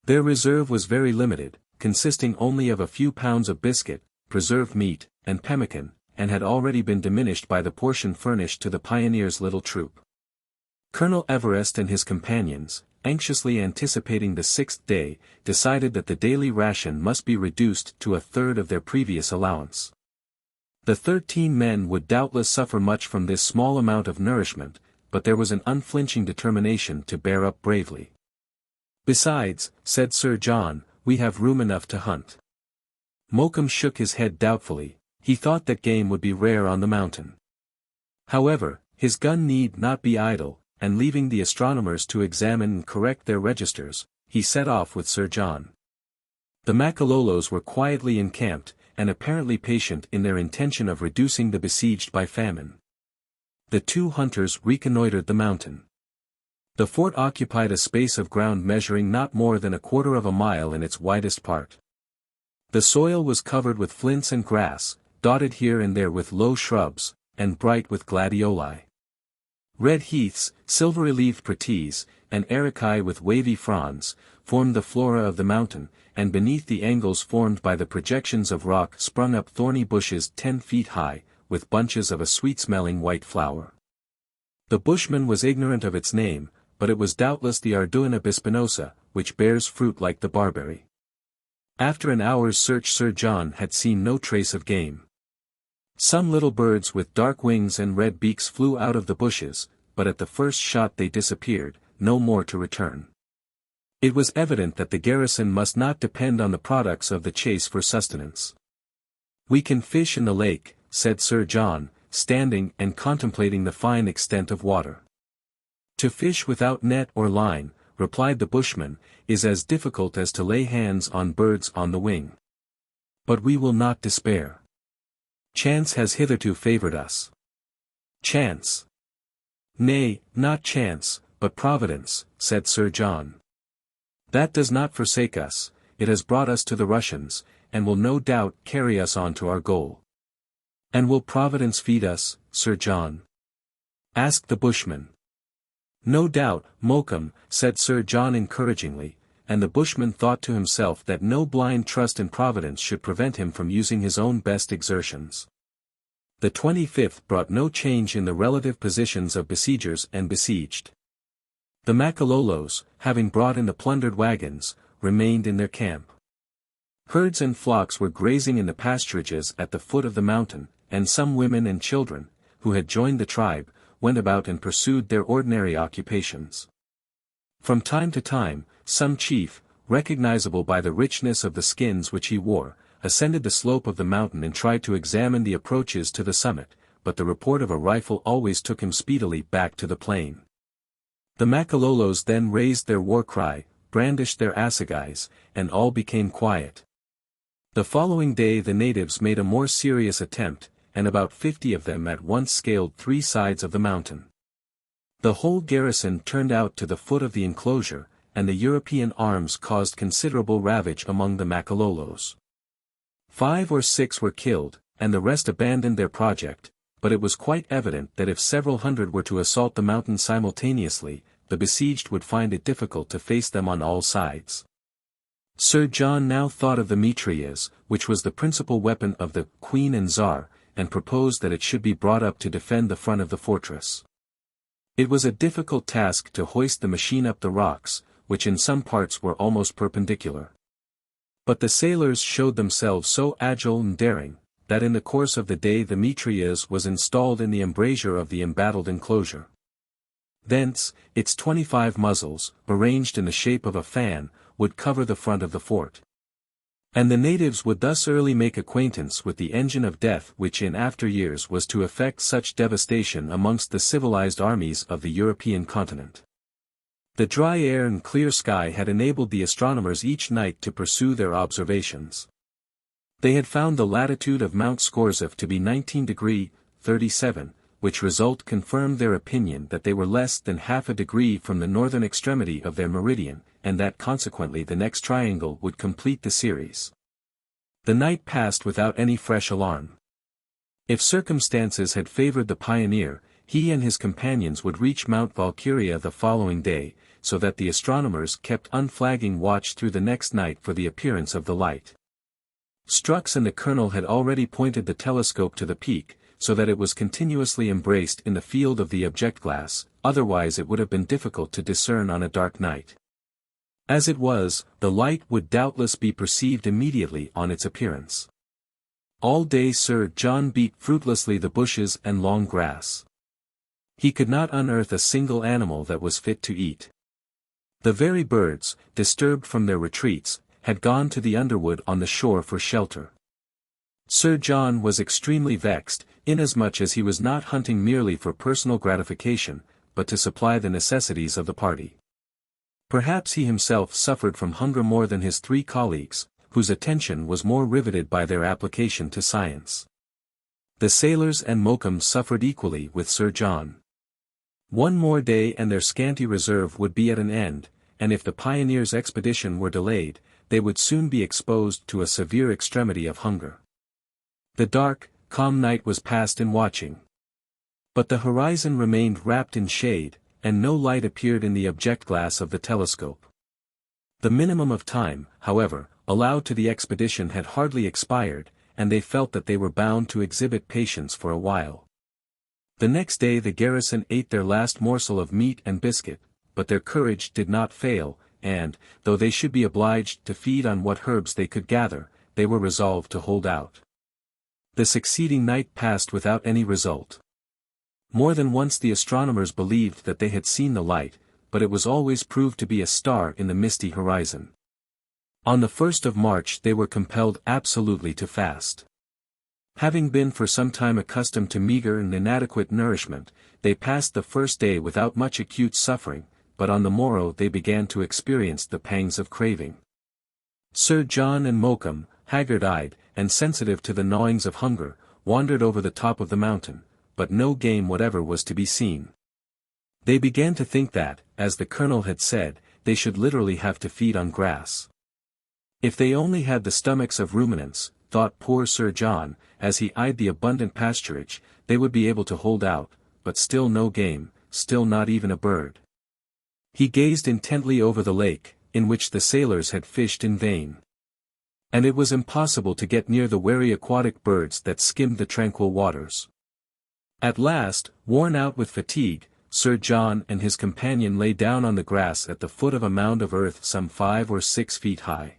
Their reserve was very limited, consisting only of a few pounds of biscuit, preserved meat, and pemmican, and had already been diminished by the portion furnished to the pioneers' little troop. Colonel Everest and his companions, anxiously anticipating the 6th day, decided that the daily ration must be reduced to 1/3 of their previous allowance. The 13 men would doubtless suffer much from this small amount of nourishment, but there was an unflinching determination to bear up bravely. Besides, said Sir John, we have room enough to hunt. Mokum shook his head doubtfully. He thought that game would be rare on the mountain. However, his gun need not be idle, and leaving the astronomers to examine and correct their registers, he set off with Sir John. The Makalolos were quietly encamped, and apparently patient in their intention of reducing the besieged by famine. The 2 hunters reconnoitered the mountain. The fort occupied a space of ground measuring not more than 1/4 of a mile in its widest part. The soil was covered with flints and grass, dotted here and there with low shrubs, and bright with gladioli. Red heaths, silvery-leaved praties, and ericae with wavy fronds, formed the flora of the mountain, and beneath the angles formed by the projections of rock sprung up thorny bushes 10 feet high, with bunches of a sweet-smelling white flower. The bushman was ignorant of its name, but it was doubtless the Arduina bispinosa, which bears fruit like the barberry. After an hour's search Sir John had seen no trace of game. Some little birds with dark wings and red beaks flew out of the bushes, but at the first shot they disappeared, no more to return. It was evident that the garrison must not depend on the products of the chase for sustenance. "We can fish in the lake," said Sir John, standing and contemplating the fine extent of water. "To fish without net or line," replied the bushman, "is as difficult as to lay hands on birds on the wing. But we will not despair. Chance has hitherto favored us." "Chance?" "Nay, not chance, but Providence," said Sir John. "That does not forsake us. It has brought us to the Russians, and will no doubt carry us on to our goal. And will Providence feed us, Sir John? Asked the bushman. No doubt, Mokoum, said Sir John encouragingly, and the bushman thought to himself that no blind trust in Providence should prevent him from using his own best exertions. The 25th brought no change in the relative positions of besiegers and besieged. The Makalolos, having brought in the plundered wagons, remained in their camp. Herds and flocks were grazing in the pasturages at the foot of the mountain, and some women and children, who had joined the tribe, went about and pursued their ordinary occupations. From time to time, some chief, recognizable by the richness of the skins which he wore, ascended the slope of the mountain and tried to examine the approaches to the summit, but the report of a rifle always took him speedily back to the plain. The Makalolos then raised their war cry, brandished their assegais, and all became quiet. The following day the natives made a more serious attempt, and about 50 of them at once scaled 3 sides of the mountain. The whole garrison turned out to the foot of the enclosure, and the European arms caused considerable ravage among the Makalolos. 5 or 6 were killed, and the rest abandoned their project, but it was quite evident that if several hundred were to assault the mountain simultaneously, the besieged would find it difficult to face them on all sides. Sir John now thought of the mitrailleuse, which was the principal weapon of the Queen and Tsar, and proposed that it should be brought up to defend the front of the fortress. It was a difficult task to hoist the machine up the rocks, which in some parts were almost perpendicular. But the sailors showed themselves so agile and daring, that in the course of the day the mitrailleuse was installed in the embrasure of the embattled enclosure. Thence, its 25 muzzles, arranged in the shape of a fan, would cover the front of the fort. And the natives would thus early make acquaintance with the engine of death which in after years was to effect such devastation amongst the civilized armies of the European continent. The dry air and clear sky had enabled the astronomers each night to pursue their observations. They had found the latitude of Mount Scorzef to be 19° 37', which result confirmed their opinion that they were less than half a degree from the northern extremity of their meridian, and that consequently the next triangle would complete the series. The night passed without any fresh alarm. If circumstances had favored the pioneer, he and his companions would reach Mount Valkyria the following day, so that the astronomers kept unflagging watch through the next night for the appearance of the light. Strux and the colonel had already pointed the telescope to the peak, so that it was continuously embraced in the field of the object-glass, otherwise it would have been difficult to discern on a dark night. As it was, the light would doubtless be perceived immediately on its appearance. All day Sir John beat fruitlessly the bushes and long grass. He could not unearth a single animal that was fit to eat. The very birds, disturbed from their retreats, had gone to the underwood on the shore for shelter. Sir John was extremely vexed, inasmuch as he was not hunting merely for personal gratification, but to supply the necessities of the party. Perhaps he himself suffered from hunger more than his 3 colleagues, whose attention was more riveted by their application to science. The sailors and Mokoum suffered equally with Sir John. One more day and their scanty reserve would be at an end, and if the pioneers' expedition were delayed, they would soon be exposed to a severe extremity of hunger. The dark, calm night was passed in watching. But the horizon remained wrapped in shade, and no light appeared in the object-glass of the telescope. The minimum of time, however, allowed to the expedition had hardly expired, and they felt that they were bound to exhibit patience for a while. The next day the garrison ate their last morsel of meat and biscuit, but their courage did not fail, and, though they should be obliged to feed on what herbs they could gather, they were resolved to hold out. The succeeding night passed without any result. More than once the astronomers believed that they had seen the light, but it was always proved to be a star in the misty horizon. On the 1st of March they were compelled absolutely to fast. Having been for some time accustomed to meager and inadequate nourishment, they passed the first day without much acute suffering, but on the morrow they began to experience the pangs of craving. Sir John and Mokoum, haggard-eyed, and sensitive to the gnawings of hunger, wandered over the top of the mountain, but no game whatever was to be seen. They began to think that, as the colonel had said, they should literally have to feed on grass. If they only had the stomachs of ruminants, thought poor Sir John, as he eyed the abundant pasturage, they would be able to hold out, but still no game, still not even a bird. He gazed intently over the lake, in which the sailors had fished in vain. And it was impossible to get near the wary aquatic birds that skimmed the tranquil waters. At last, worn out with fatigue, Sir John and his companion lay down on the grass at the foot of a mound of earth some 5 or 6 feet high.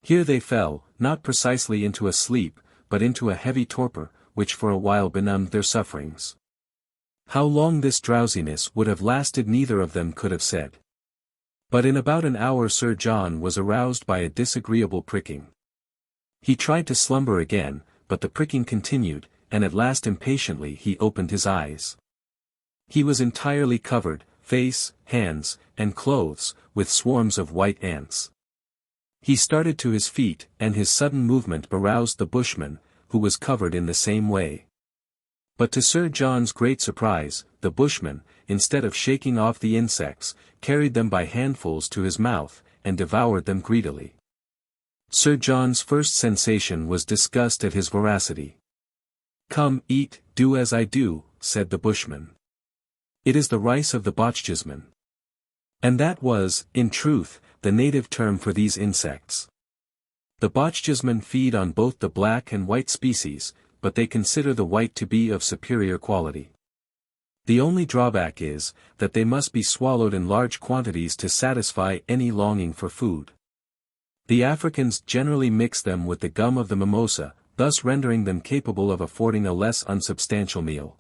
Here they fell, not precisely into a sleep, but into a heavy torpor, which for a while benumbed their sufferings. How long this drowsiness would have lasted neither of them could have said. But in about an hour Sir John was aroused by a disagreeable pricking. He tried to slumber again, but the pricking continued, and at last impatiently he opened his eyes. He was entirely covered, face, hands, and clothes, with swarms of white ants. He started to his feet, and his sudden movement aroused the bushman, who was covered in the same way. But to Sir John's great surprise, the bushman, instead of shaking off the insects, carried them by handfuls to his mouth, and devoured them greedily. Sir John's first sensation was disgust at his voracity. "Come, eat, do as I do," said the bushman. "It is the rice of the Bochjesmen." And that was, in truth, the native term for these insects. The Bochjesmen feed on both the black and white species, but they consider the white to be of superior quality. The only drawback is, that they must be swallowed in large quantities to satisfy any longing for food. The Africans generally mix them with the gum of the mimosa, thus rendering them capable of affording a less unsubstantial meal.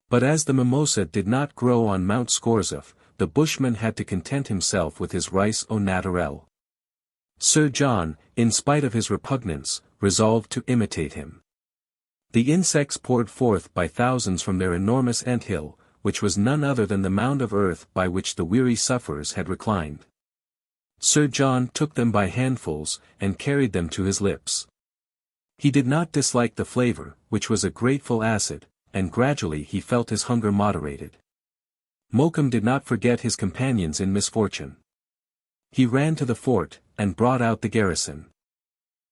But as the mimosa did not grow on Mount Scorzef, the bushman had to content himself with his rice au naturel. Sir John, in spite of his repugnance, resolved to imitate him. The insects poured forth by thousands from their enormous ant-hill, which was none other than the mound of earth by which the weary sufferers had reclined. Sir John took them by handfuls, and carried them to his lips. He did not dislike the flavor, which was a grateful acid, and gradually he felt his hunger moderated. Mokoum did not forget his companions in misfortune. He ran to the fort, and brought out the garrison.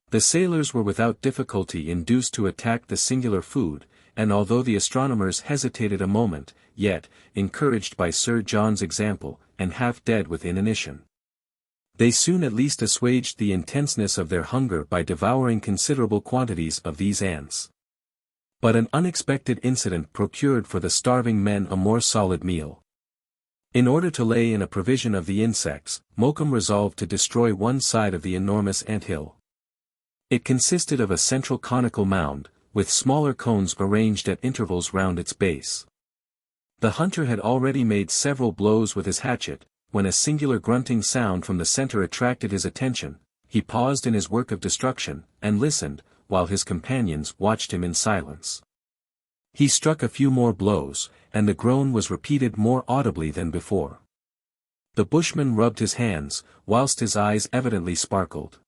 The sailors were without difficulty induced to attack the singular food, and although the astronomers hesitated a moment, yet, encouraged by Sir John's example, and half dead with inanition, they soon at least assuaged the intenseness of their hunger by devouring considerable quantities of these ants. But an unexpected incident procured for the starving men a more solid meal. In order to lay in a provision of the insects, Mokoum resolved to destroy one side of the enormous ant-hill. It consisted of a central conical mound, with smaller cones arranged at intervals round its base. The hunter had already made several blows with his hatchet, when a singular grunting sound from the center attracted his attention. He paused in his work of destruction, and listened, while his companions watched him in silence. He struck a few more blows, and the groan was repeated more audibly than before. The bushman rubbed his hands, whilst his eyes evidently sparkled.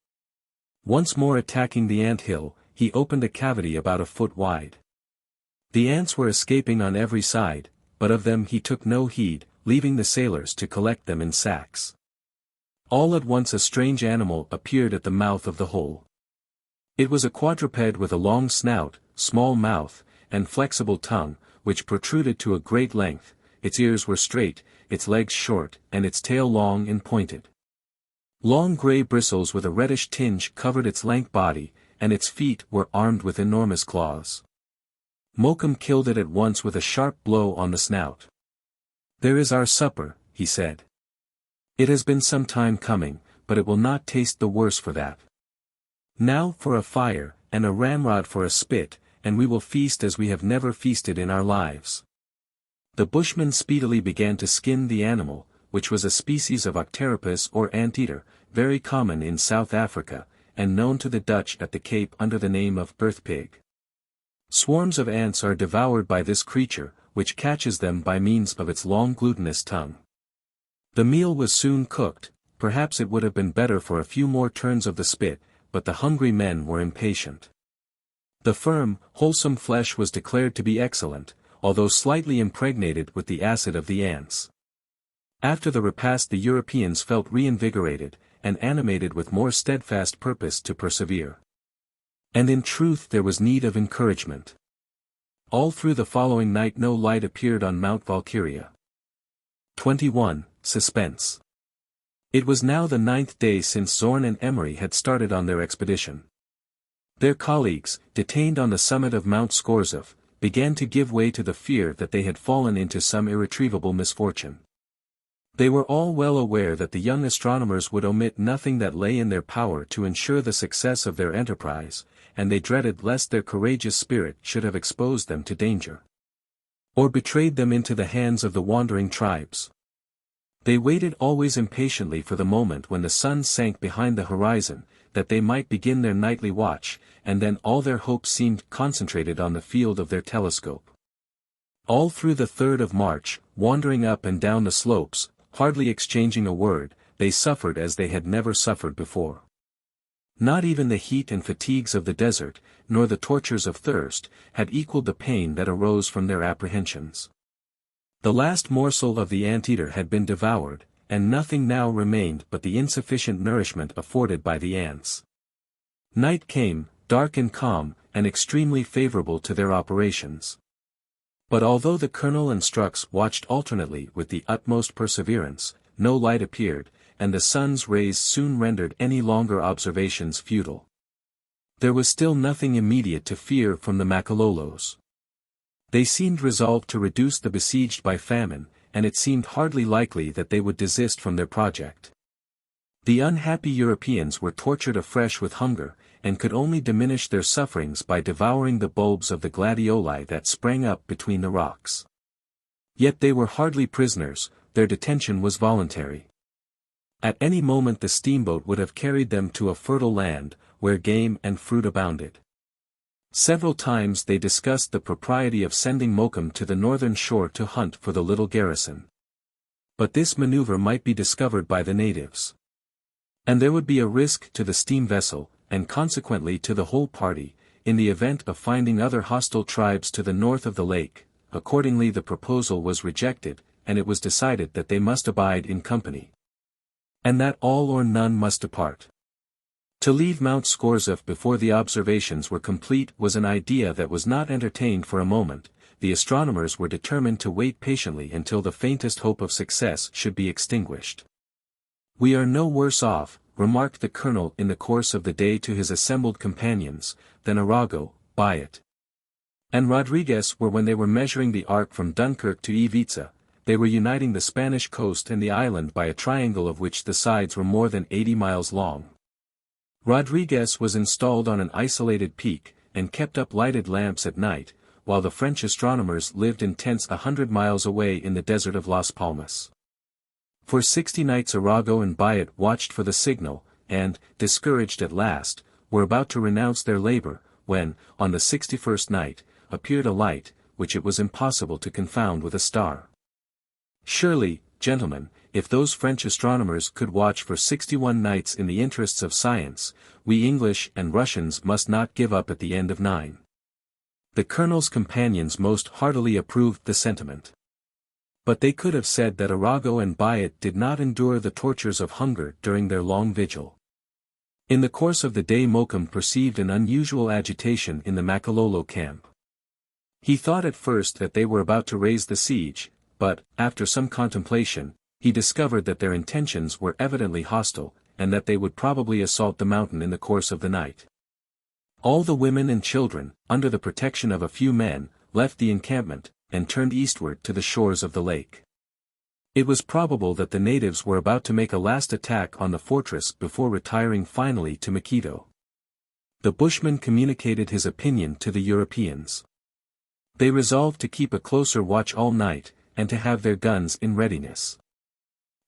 Once more attacking the ant-hill, he opened a cavity about a foot wide. The ants were escaping on every side, but of them he took no heed, leaving the sailors to collect them in sacks. All at once a strange animal appeared at the mouth of the hole. It was a quadruped with a long snout, small mouth, and flexible tongue, which protruded to a great length. Its ears were straight, its legs short, and its tail long and pointed. Long grey bristles with a reddish tinge covered its lank body, and its feet were armed with enormous claws. Mokoum killed it at once with a sharp blow on the snout. "There is our supper," he said. "It has been some time coming, but it will not taste the worse for that. Now for a fire, and a ramrod for a spit, and we will feast as we have never feasted in our lives." The bushman speedily began to skin the animal, which was a species of octeropus or anteater, very common in South Africa, and known to the Dutch at the Cape under the name of earth pig. Swarms of ants are devoured by this creature, which catches them by means of its long glutinous tongue. The meal was soon cooked. Perhaps it would have been better for a few more turns of the spit, but the hungry men were impatient. The firm, wholesome flesh was declared to be excellent, although slightly impregnated with the acid of the ants. After the repast the Europeans felt reinvigorated, and animated with more steadfast purpose to persevere. And in truth there was need of encouragement. All through the following night no light appeared on Mount Valkyria. 21. Suspense. It was now the 9th day since Zorn and Emery had started on their expedition. Their colleagues, detained on the summit of Mount Scorzef, began to give way to the fear that they had fallen into some irretrievable misfortune. They were all well aware that the young astronomers would omit nothing that lay in their power to ensure the success of their enterprise, and they dreaded lest their courageous spirit should have exposed them to danger, or betrayed them into the hands of the wandering tribes. They waited always impatiently for the moment when the sun sank behind the horizon, that they might begin their nightly watch, and then all their hopes seemed concentrated on the field of their telescope. All through the 3rd of March, wandering up and down the slopes, hardly exchanging a word, they suffered as they had never suffered before. Not even the heat and fatigues of the desert, nor the tortures of thirst, had equaled the pain that arose from their apprehensions. The last morsel of the anteater had been devoured, and nothing now remained but the insufficient nourishment afforded by the ants. Night came, dark and calm, and extremely favorable to their operations. But although the colonel and Strux watched alternately with the utmost perseverance, no light appeared, and the sun's rays soon rendered any longer observations futile. There was still nothing immediate to fear from the Makalolos. They seemed resolved to reduce the besieged by famine, and it seemed hardly likely that they would desist from their project. The unhappy Europeans were tortured afresh with hunger, and could only diminish their sufferings by devouring the bulbs of the gladioli that sprang up between the rocks. Yet they were hardly prisoners, their detention was voluntary. At any moment the steamboat would have carried them to a fertile land, where game and fruit abounded. Several times they discussed the propriety of sending Mokum to the northern shore to hunt for the little garrison. But this maneuver might be discovered by the natives, and there would be a risk to the steam vessel, and consequently to the whole party, in the event of finding other hostile tribes to the north of the lake. Accordingly the proposal was rejected, and it was decided that they must abide in company, and that all or none must depart. To leave Mount Scorzef before the observations were complete was an idea that was not entertained for a moment. The astronomers were determined to wait patiently until the faintest hope of success should be extinguished. "We are no worse off," remarked the colonel in the course of the day to his assembled companions, "than Arago, Bayet, and Rodriguez were when they were measuring the arc from Dunkirk to Ivica. They were uniting the Spanish coast and the island by a triangle of which the sides were more than 80 miles long. Rodriguez was installed on an isolated peak, and kept up lighted lamps at night, while the French astronomers lived in tents 100 miles away in the desert of Las Palmas. For 60 nights Arago and Bayet watched for the signal, and, discouraged at last, were about to renounce their labor, when, on the 61st night, appeared a light, which it was impossible to confound with a star. Surely, gentlemen, if those French astronomers could watch for 61 nights in the interests of science, we English and Russians must not give up at the end of 9. The colonel's companions most heartily approved the sentiment. But they could have said that Arago and Bayet did not endure the tortures of hunger during their long vigil. In the course of the day Mokum perceived an unusual agitation in the Makalolo camp. He thought at first that they were about to raise the siege, but, after some contemplation, he discovered that their intentions were evidently hostile, and that they would probably assault the mountain in the course of the night. All the women and children, under the protection of a few men, left the encampment, and turned eastward to the shores of the lake. It was probable that the natives were about to make a last attack on the fortress before retiring finally to Maquito. The bushman communicated his opinion to the Europeans. They resolved to keep a closer watch all night, and to have their guns in readiness.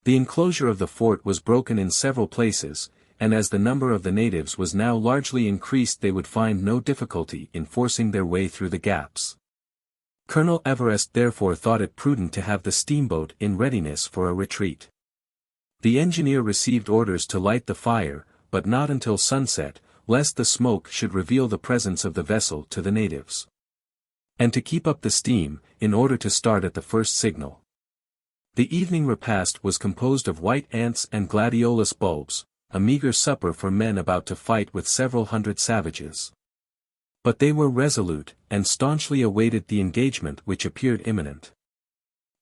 The enclosure of the fort was broken in several places, and as the number of the natives was now largely increased they would find no difficulty in forcing their way through the gaps. Colonel Everest therefore thought it prudent to have the steamboat in readiness for a retreat. The engineer received orders to light the fire, but not until sunset, lest the smoke should reveal the presence of the vessel to the natives, and to keep up the steam, in order to start at the first signal. The evening repast was composed of white ants and gladiolus bulbs, a meager supper for men about to fight with several hundred savages. But they were resolute, and staunchly awaited the engagement which appeared imminent.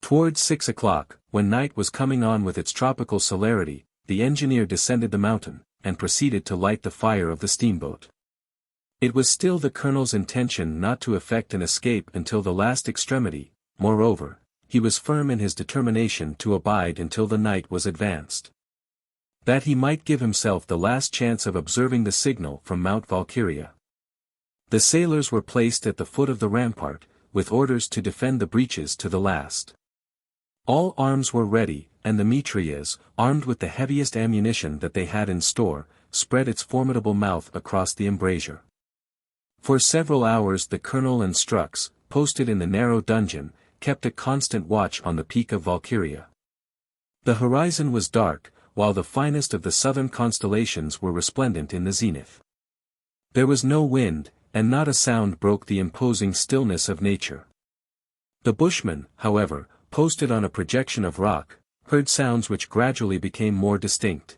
Towards 6 o'clock, when night was coming on with its tropical celerity, the engineer descended the mountain, and proceeded to light the fire of the steamboat. It was still the colonel's intention not to effect an escape until the last extremity. Moreover, he was firm in his determination to abide until the night was advanced, that he might give himself the last chance of observing the signal from Mount Valkyria. The sailors were placed at the foot of the rampart, with orders to defend the breaches to the last. All arms were ready, and the mitrailleuse, armed with the heaviest ammunition that they had in store, spread its formidable mouth across the embrasure. For several hours the colonel and Strux, posted in the narrow dungeon, kept a constant watch on the peak of Valkyria. The horizon was dark, while the finest of the southern constellations were resplendent in the zenith. There was no wind, and not a sound broke the imposing stillness of nature. The bushman, however, posted on a projection of rock, heard sounds which gradually became more distinct.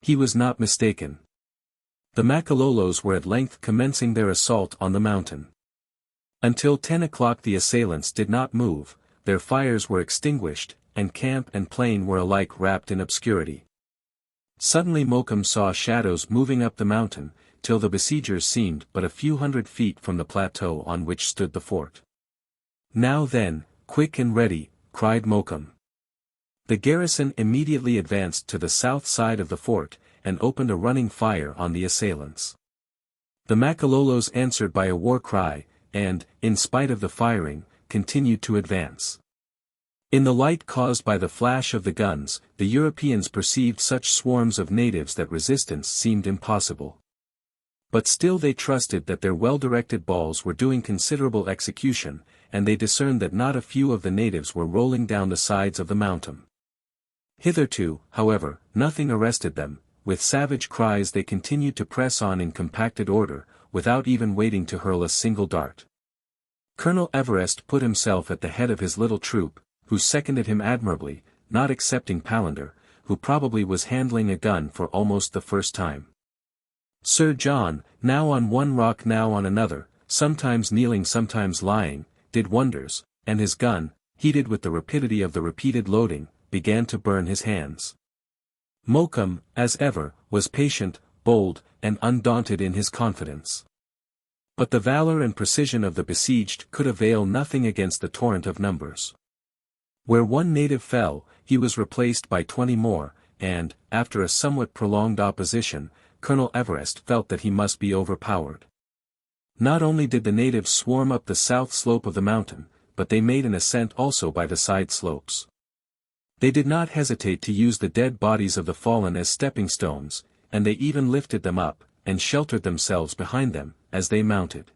He was not mistaken. The Makalolos were at length commencing their assault on the mountain. Until 10 o'clock the assailants did not move, their fires were extinguished, and camp and plain were alike wrapped in obscurity. Suddenly Mokoum saw shadows moving up the mountain, till the besiegers seemed but a few hundred feet from the plateau on which stood the fort. "Now then, quick and ready," cried Mokoum. The garrison immediately advanced to the south side of the fort, and opened a running fire on the assailants. The Makalolos answered by a war cry, and, in spite of the firing, continued to advance. In the light caused by the flash of the guns, the Europeans perceived such swarms of natives that resistance seemed impossible. But still they trusted that their well-directed balls were doing considerable execution, and they discerned that not a few of the natives were rolling down the sides of the mountain. Hitherto, however, nothing arrested them. With savage cries they continued to press on in compacted order, without even waiting to hurl a single dart. Colonel Everest put himself at the head of his little troop, who seconded him admirably, not excepting Palander, who probably was handling a gun for almost the first time. Sir John, now on one rock now on another, sometimes kneeling sometimes lying, did wonders, and his gun, heated with the rapidity of the repeated loading, began to burn his hands. Mokoum, as ever, was patient, bold, and undaunted in his confidence. But the valor and precision of the besieged could avail nothing against the torrent of numbers. Where one native fell, he was replaced by 20 more, and, after a somewhat prolonged opposition, Colonel Everest felt that he must be overpowered. Not only did the natives swarm up the south slope of the mountain, but they made an ascent also by the side slopes. They did not hesitate to use the dead bodies of the fallen as stepping stones, and they even lifted them up, and sheltered themselves behind them, as they mounted.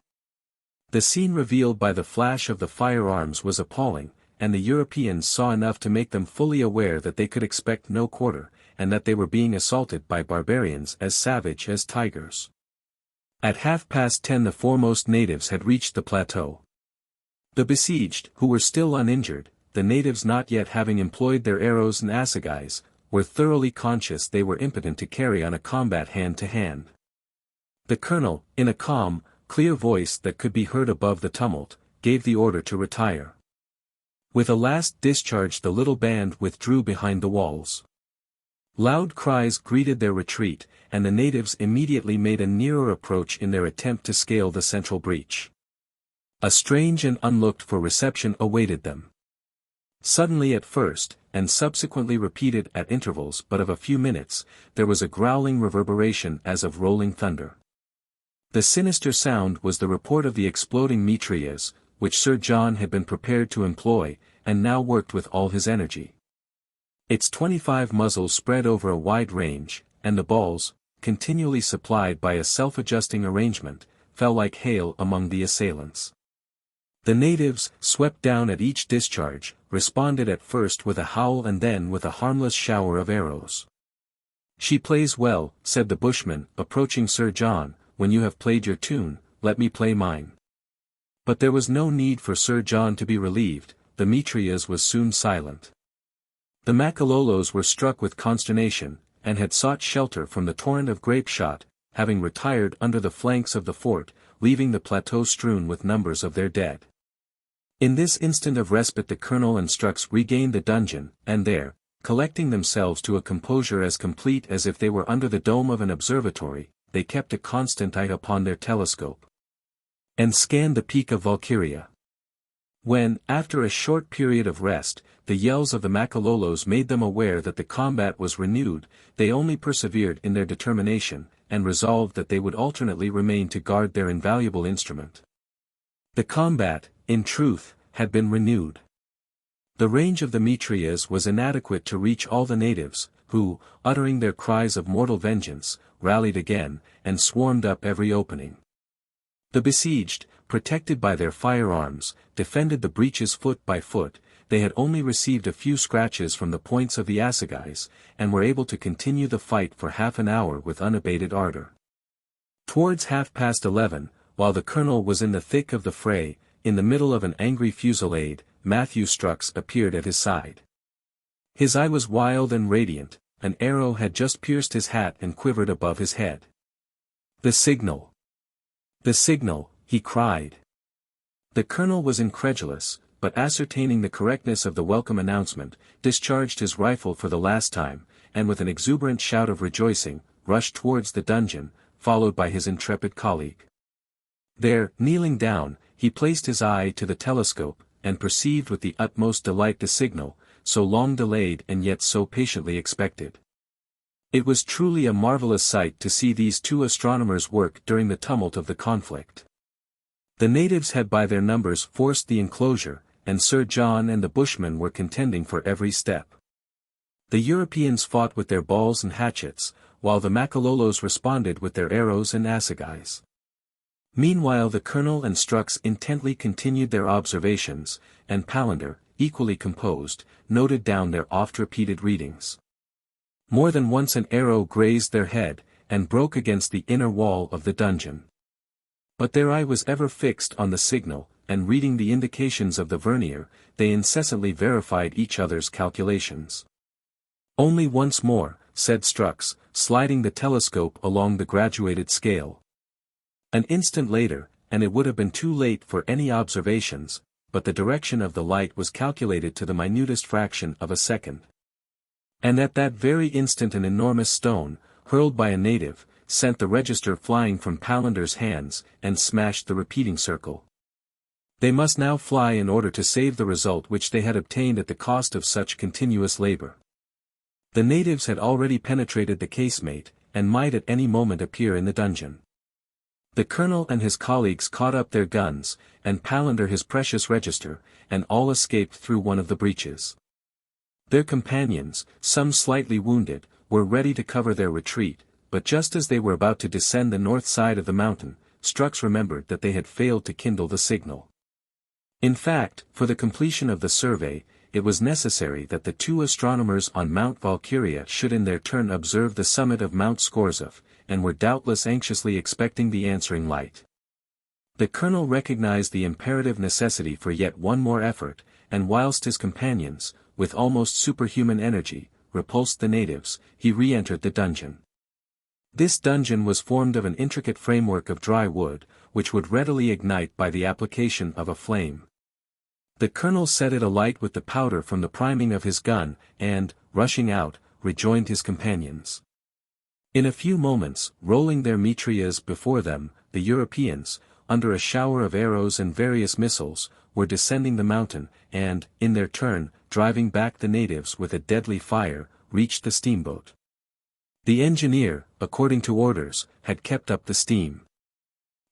The scene revealed by the flash of the firearms was appalling, and the Europeans saw enough to make them fully aware that they could expect no quarter, and that they were being assaulted by barbarians as savage as tigers. At 10:30 the foremost natives had reached the plateau. The besieged, who were still uninjured, the natives not yet having employed their arrows and assegais, were thoroughly conscious they were impotent to carry on a combat hand to hand. The colonel, in a calm, clear voice that could be heard above the tumult, gave the order to retire. With a last discharge the little band withdrew behind the walls. Loud cries greeted their retreat, and the natives immediately made a nearer approach in their attempt to scale the central breach. A strange and unlooked-for reception awaited them. Suddenly at first, and subsequently repeated at intervals but of a few minutes, there was a growling reverberation as of rolling thunder. The sinister sound was the report of the exploding mitrailleuse, which Sir John had been prepared to employ, and now worked with all his energy. Its 25 muzzles spread over a wide range, and the balls, continually supplied by a self-adjusting arrangement, fell like hail among the assailants. The natives, swept down at each discharge, responded at first with a howl and then with a harmless shower of arrows. "She plays well," said the bushman, approaching Sir John. "When you have played your tune, let me play mine." But there was no need for Sir John to be relieved, the mitrailleuse was soon silent. The Makalolos were struck with consternation, and had sought shelter from the torrent of grape shot, having retired under the flanks of the fort, leaving the plateau strewn with numbers of their dead. In this instant of respite the colonel and Strux regained the dungeon, and there, collecting themselves to a composure as complete as if they were under the dome of an observatory, they kept a constant eye upon their telescope, and scanned the peak of Valkyria. When, after a short period of rest, the yells of the Makalolos made them aware that the combat was renewed, they only persevered in their determination, and resolved that they would alternately remain to guard their invaluable instrument. The combat, in truth, had been renewed. The range of the mitrailleuse was inadequate to reach all the natives, who, uttering their cries of mortal vengeance, rallied again, and swarmed up every opening. The besieged, protected by their firearms, defended the breaches foot by foot. They had only received a few scratches from the points of the assegais, and were able to continue the fight for half an hour with unabated ardor. Towards 11:30, while the colonel was in the thick of the fray, in the middle of an angry fusillade, Matthew Strux appeared at his side. His eye was wild and radiant, an arrow had just pierced his hat and quivered above his head. "The signal! The signal!" he cried. The colonel was incredulous, but ascertaining the correctness of the welcome announcement, discharged his rifle for the last time, and with an exuberant shout of rejoicing, rushed towards the dungeon, followed by his intrepid colleague. There, kneeling down, he placed his eye to the telescope, and perceived with the utmost delight the signal, so long delayed and yet so patiently expected. It was truly a marvelous sight to see these two astronomers work during the tumult of the conflict. The natives had by their numbers forced the enclosure, and Sir John and the Bushmen were contending for every step. The Europeans fought with their balls and hatchets, while the Makalolos responded with their arrows and assegais. Meanwhile the colonel and Strux intently continued their observations, and Palander, equally composed, noted down their oft-repeated readings. More than once an arrow grazed their head, and broke against the inner wall of the dungeon. But their eye was ever fixed on the signal, and reading the indications of the vernier, they incessantly verified each other's calculations. "Only once more," said Strux, sliding the telescope along the graduated scale. An instant later, and it would have been too late for any observations, but the direction of the light was calculated to the minutest fraction of a second. And at that very instant an enormous stone, hurled by a native, sent the register flying from Palander's hands, and smashed the repeating circle. They must now fly in order to save the result which they had obtained at the cost of such continuous labor. The natives had already penetrated the casemate, and might at any moment appear in the dungeon. The colonel and his colleagues caught up their guns, and Palander his precious register, and all escaped through one of the breaches. Their companions, some slightly wounded, were ready to cover their retreat, but just as they were about to descend the north side of the mountain, Strux remembered that they had failed to kindle the signal. In fact, for the completion of the survey, it was necessary that the two astronomers on Mount Valkyria should in their turn observe the summit of Mount Scorzef, and were doubtless anxiously expecting the answering light. The colonel recognized the imperative necessity for yet one more effort, and whilst his companions, with almost superhuman energy, repulsed the natives, he re-entered the dungeon. This dungeon was formed of an intricate framework of dry wood, which would readily ignite by the application of a flame. The colonel set it alight with the powder from the priming of his gun, and, rushing out, rejoined his companions. In a few moments, rolling their mitrailleuse before them, the Europeans, under a shower of arrows and various missiles, were descending the mountain, and, in their turn, driving back the natives with a deadly fire, reached the steamboat. The engineer, according to orders, had kept up the steam.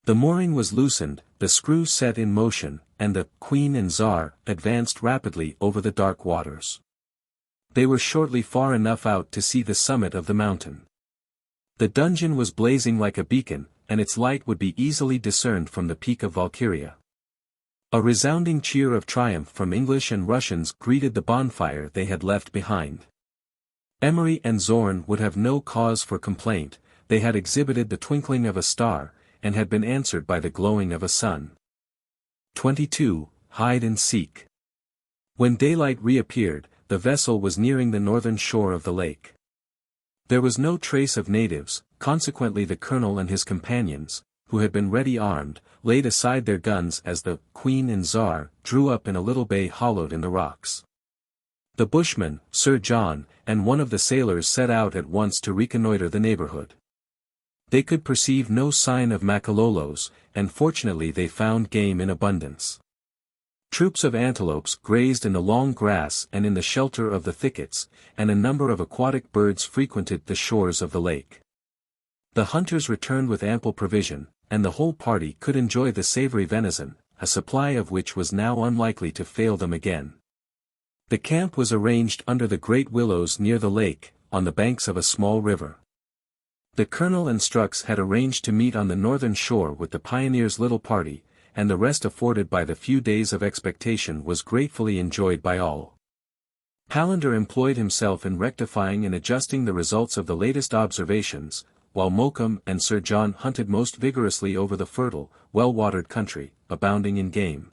The mooring was loosened, the screw set in motion, and the Queen and Tsar advanced rapidly over the dark waters. They were shortly far enough out to see the summit of the mountain. The dungeon was blazing like a beacon, and its light would be easily discerned from the peak of Valkyria. A resounding cheer of triumph from English and Russians greeted the bonfire they had left behind. Emery and Zorn would have no cause for complaint, they had exhibited the twinkling of a star, and had been answered by the glowing of a sun. 22. Hide and seek. When daylight reappeared, the vessel was nearing the northern shore of the lake. There was no trace of natives, consequently the colonel and his companions, who had been ready armed, laid aside their guns as the Queen and Tsar drew up in a little bay hollowed in the rocks. The bushman, Sir John, and one of the sailors set out at once to reconnoiter the neighborhood. They could perceive no sign of machololos, and fortunately they found game in abundance. Troops of antelopes grazed in the long grass and in the shelter of the thickets, and a number of aquatic birds frequented the shores of the lake. The hunters returned with ample provision, and the whole party could enjoy the savory venison, a supply of which was now unlikely to fail them again. The camp was arranged under the great willows near the lake, on the banks of a small river. The colonel and Strux had arranged to meet on the northern shore with the pioneers' little party, and the rest afforded by the few days of expectation was gratefully enjoyed by all. Palander employed himself in rectifying and adjusting the results of the latest observations, while Mokoum and Sir John hunted most vigorously over the fertile, well-watered country, abounding in game.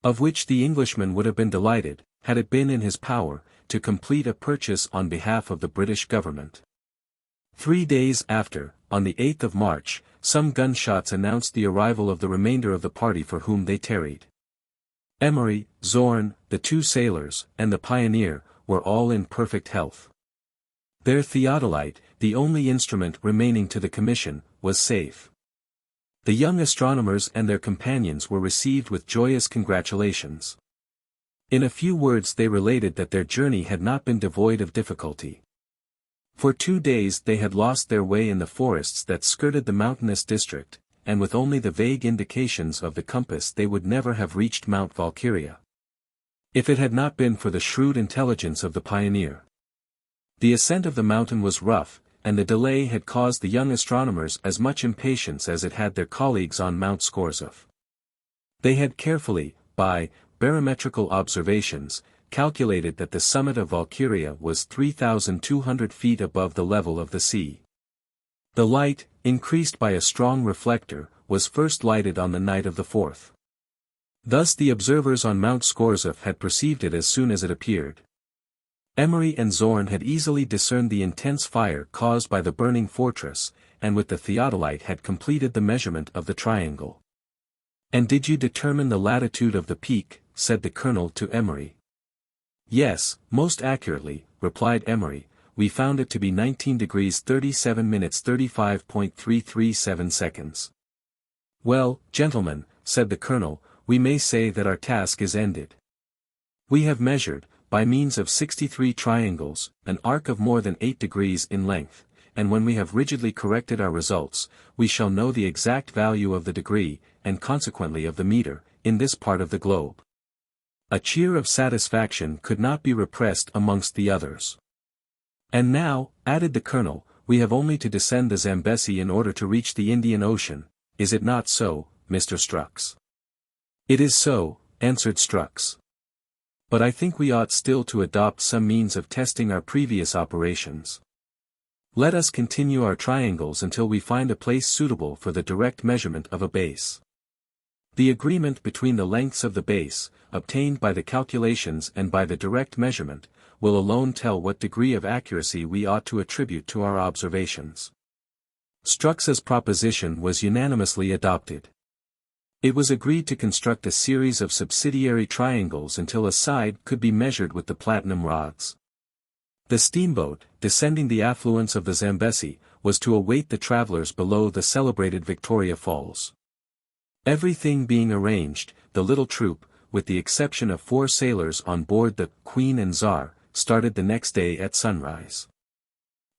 Of which the Englishman would have been delighted, had it been in his power, to complete a purchase on behalf of the British government. 3 days after, on the 8th of March, some gunshots announced the arrival of the remainder of the party for whom they tarried. Emery, Zorn, the 2 sailors, and the pioneer, were all in perfect health. Their theodolite, the only instrument remaining to the commission, was safe. The young astronomers and their companions were received with joyous congratulations. In a few words they related that their journey had not been devoid of difficulty. For 2 days they had lost their way in the forests that skirted the mountainous district, and with only the vague indications of the compass they would never have reached Mount Valkyria, if it had not been for the shrewd intelligence of the pioneer. The ascent of the mountain was rough, and the delay had caused the young astronomers as much impatience as it had their colleagues on Mount Scorzef. They had carefully, by barometrical observations, calculated that the summit of Valkyria was 3,200 feet above the level of the sea. The light, increased by a strong reflector, was first lighted on the night of the 4th. Thus the observers on Mount Scorzef had perceived it as soon as it appeared. Emery and Zorn had easily discerned the intense fire caused by the burning fortress, and with the theodolite had completed the measurement of the triangle. "And did you determine the latitude of the peak?" said the colonel to Emery. "Yes, most accurately," replied Emery, "we found it to be 19 degrees 37 minutes 35.337 seconds. "Well, gentlemen," said the colonel, "we may say that our task is ended. We have measured, by means of 63 triangles, an arc of more than 8 degrees in length, and when we have rigidly corrected our results, we shall know the exact value of the degree, and consequently of the meter, in this part of the globe." A cheer of satisfaction could not be repressed amongst the others. "And now," added the colonel, "we have only to descend the Zambesi in order to reach the Indian Ocean, is it not so, Mr. Strux?" "It is so," answered Strux. "But I think we ought still to adopt some means of testing our previous operations. Let us continue our triangles until we find a place suitable for the direct measurement of a base. The agreement between the lengths of the base, obtained by the calculations and by the direct measurement, will alone tell what degree of accuracy we ought to attribute to our observations." Strux's proposition was unanimously adopted. It was agreed to construct a series of subsidiary triangles until a side could be measured with the platinum rods. The steamboat, descending the affluents of the Zambesi, was to await the travelers below the celebrated Victoria Falls. Everything being arranged, the little troop, with the exception of 4 sailors on board the Queen and Tsar, started the next day at sunrise.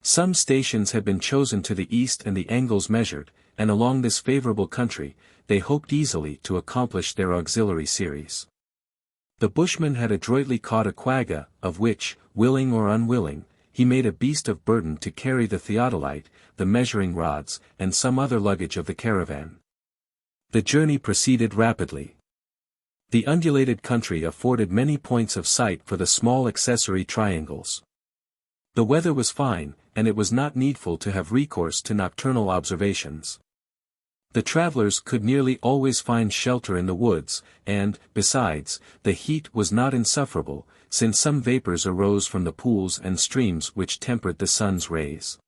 Some stations had been chosen to the east and the angles measured, and along this favorable country, they hoped easily to accomplish their auxiliary series. The bushman had adroitly caught a quagga, of which, willing or unwilling, he made a beast of burden to carry the theodolite, the measuring rods, and some other luggage of the caravan. The journey proceeded rapidly. The undulated country afforded many points of sight for the small accessory triangles. The weather was fine, and it was not needful to have recourse to nocturnal observations. The travelers could nearly always find shelter in the woods, and, besides, the heat was not insufferable, since some vapors arose from the pools and streams which tempered the sun's rays.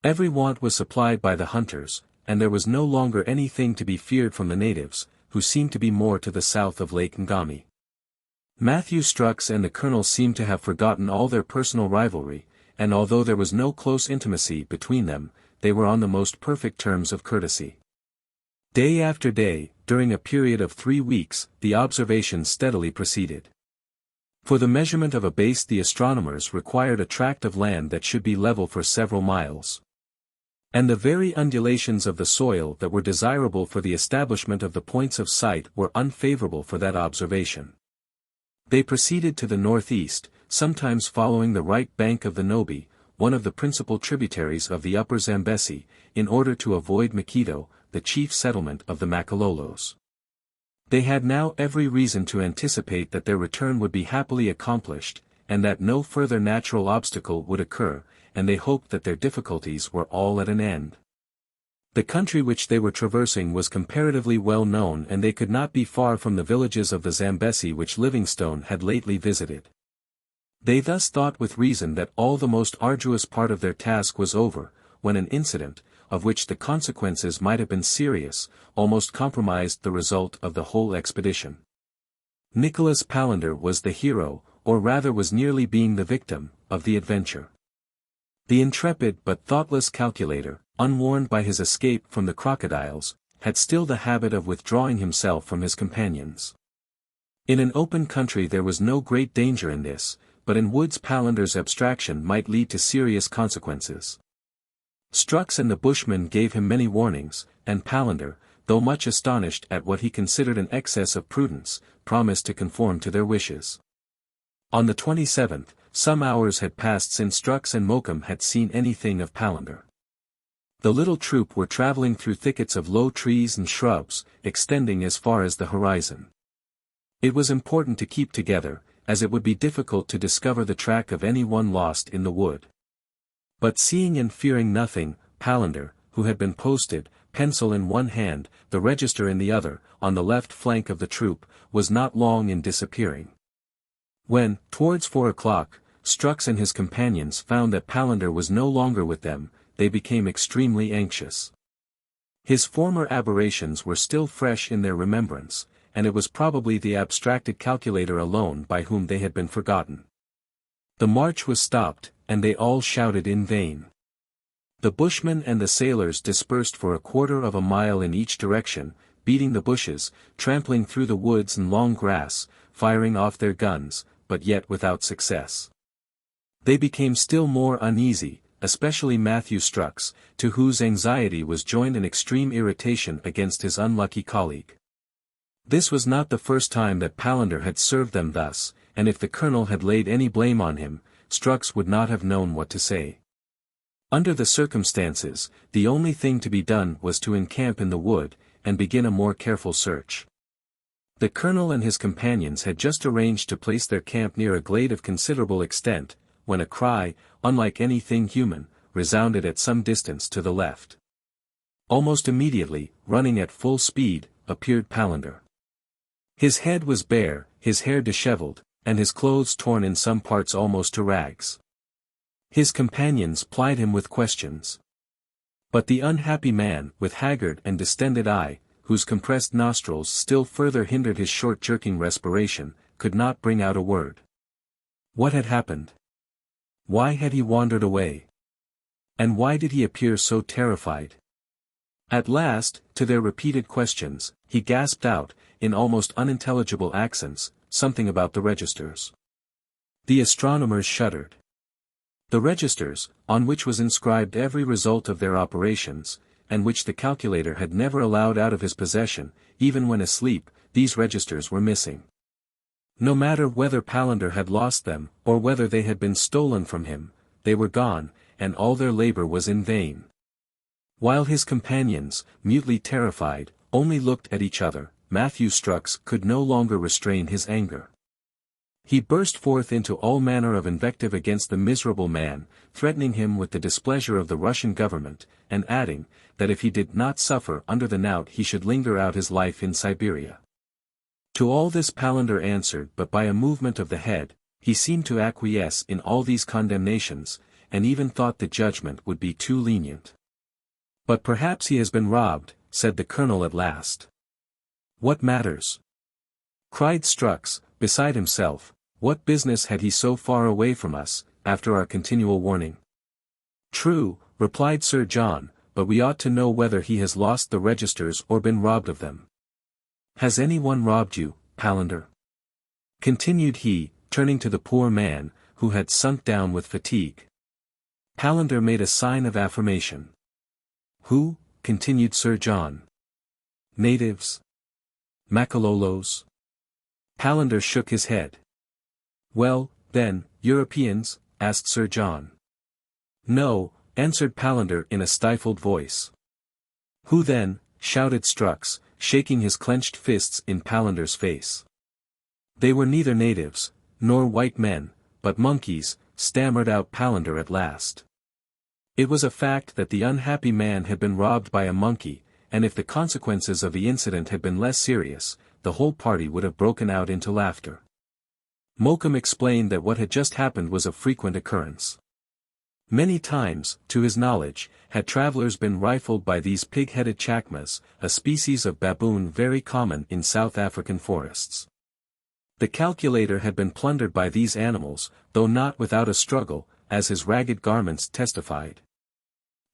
Every want was supplied by the hunters, and there was no longer anything to be feared from the natives, who seemed to be more to the south of Lake Ngami. Matthew Strux and the colonel seemed to have forgotten all their personal rivalry, and although there was no close intimacy between them, they were on the most perfect terms of courtesy. Day after day, during a period of 3 weeks, the observations steadily proceeded. For the measurement of a base the astronomers required a tract of land that should be level for several miles. And the very undulations of the soil that were desirable for the establishment of the points of sight were unfavorable for that observation. They proceeded to the northeast, sometimes following the right bank of the Nobi, one of the principal tributaries of the upper Zambesi, in order to avoid Maquito, the chief settlement of the Makalolos. They had now every reason to anticipate that their return would be happily accomplished, and that no further natural obstacle would occur, and they hoped that their difficulties were all at an end. The country which they were traversing was comparatively well known, and they could not be far from the villages of the Zambesi which Livingstone had lately visited. They thus thought with reason that all the most arduous part of their task was over, when an incident, of which the consequences might have been serious, almost compromised the result of the whole expedition. Nicholas Palander was the hero, or rather was nearly being the victim, of the adventure. The intrepid but thoughtless calculator, unwarned by his escape from the crocodiles, had still the habit of withdrawing himself from his companions. In an open country there was no great danger in this, but in woods Palander's abstraction might lead to serious consequences. Strux and the Bushmen gave him many warnings, and Palander, though much astonished at what he considered an excess of prudence, promised to conform to their wishes. On the 27th, some hours had passed since Strux and Mokum had seen anything of Palander. The little troop were traveling through thickets of low trees and shrubs, extending as far as the horizon. It was important to keep together, as it would be difficult to discover the track of any one lost in the wood. But seeing and fearing nothing, Palander, who had been posted, pencil in one hand, the register in the other, on the left flank of the troop, was not long in disappearing. When, towards 4 o'clock, Strux and his companions found that Palander was no longer with them, they became extremely anxious. His former aberrations were still fresh in their remembrance, and it was probably the abstracted calculator alone by whom they had been forgotten. The march was stopped, and they all shouted in vain. The bushmen and the sailors dispersed for 1/4 of a mile in each direction, beating the bushes, trampling through the woods and long grass, firing off their guns, but yet without success. They became still more uneasy, especially Matthew Strux, to whose anxiety was joined an extreme irritation against his unlucky colleague. This was not the first time that Palander had served them thus, and if the colonel had laid any blame on him, Strux would not have known what to say. Under the circumstances, the only thing to be done was to encamp in the wood, and begin a more careful search. The colonel and his companions had just arranged to place their camp near a glade of considerable extent, when a cry, unlike anything human, resounded at some distance to the left. Almost immediately, running at full speed, appeared Palander. His head was bare, his hair disheveled, and his clothes torn in some parts almost to rags. His companions plied him with questions. But the unhappy man, with haggard and distended eye, whose compressed nostrils still further hindered his short jerking respiration, could not bring out a word. What had happened? Why had he wandered away? And why did he appear so terrified? At last, to their repeated questions, he gasped out, in almost unintelligible accents, something about the registers. The astronomers shuddered. The registers, on which was inscribed every result of their operations, and which the calculator had never allowed out of his possession, even when asleep, these registers were missing. No matter whether Palander had lost them, or whether they had been stolen from him, they were gone, and all their labor was in vain. While his companions, mutely terrified, only looked at each other, Matthew Strux could no longer restrain his anger. He burst forth into all manner of invective against the miserable man, threatening him with the displeasure of the Russian government, and adding, that if he did not suffer under the knout he should linger out his life in Siberia. To all this Palander answered but by a movement of the head. He seemed to acquiesce in all these condemnations, and even thought the judgment would be too lenient. "But perhaps he has been robbed," said the colonel at last. "What matters?" cried Strux, beside himself. What business had he so far away from us, after our continual warning? "True," replied Sir John, "but we ought to know whether he has lost the registers or been robbed of them. Has any one robbed you, Palander?" continued he, turning to the poor man, who had sunk down with fatigue. Palander made a sign of affirmation. "Who?" continued Sir John. "Natives? Makalolos?" Palander shook his head. "Well, then, Europeans?" asked Sir John. "No," answered Palander in a stifled voice. "Who then?" shouted Strux, shaking his clenched fists in Palander's face. "They were neither natives, nor white men, but monkeys," stammered out Palander at last. It was a fact that the unhappy man had been robbed by a monkey, and if the consequences of the incident had been less serious, the whole party would have broken out into laughter. Mokoum explained that what had just happened was of frequent occurrence. Many times, to his knowledge, had travelers been rifled by these pig-headed chacmas, a species of baboon very common in South African forests. The calculator had been plundered by these animals, though not without a struggle, as his ragged garments testified.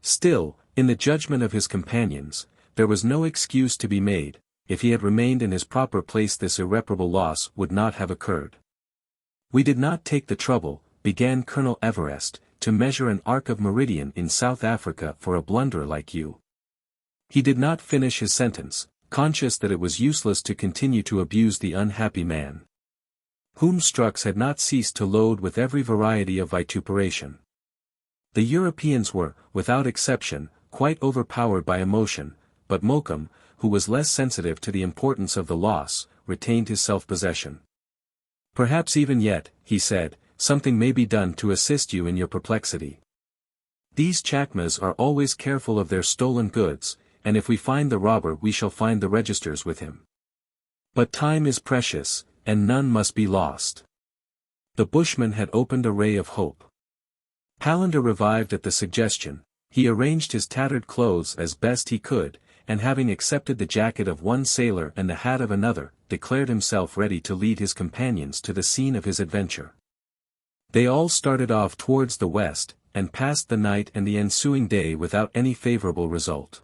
Still, in the judgment of his companions, there was no excuse to be made. If he had remained in his proper place this irreparable loss would not have occurred. "We did not take the trouble," began Colonel Everest, "to measure an arc of meridian in South Africa for a blunderer like you." He did not finish his sentence, conscious that it was useless to continue to abuse the unhappy man, whom Strux had not ceased to load with every variety of vituperation. The Europeans were, without exception, quite overpowered by emotion, but Mokoum, who was less sensitive to the importance of the loss, retained his self-possession. "Perhaps even yet," he said, "something may be done to assist you in your perplexity. These chacmas are always careful of their stolen goods, and if we find the robber we shall find the registers with him. But time is precious, and none must be lost." The bushman had opened a ray of hope. Palander revived at the suggestion. He arranged his tattered clothes as best he could, and having accepted the jacket of one sailor and the hat of another, declared himself ready to lead his companions to the scene of his adventure. They all started off towards the west, and passed the night and the ensuing day without any favorable result.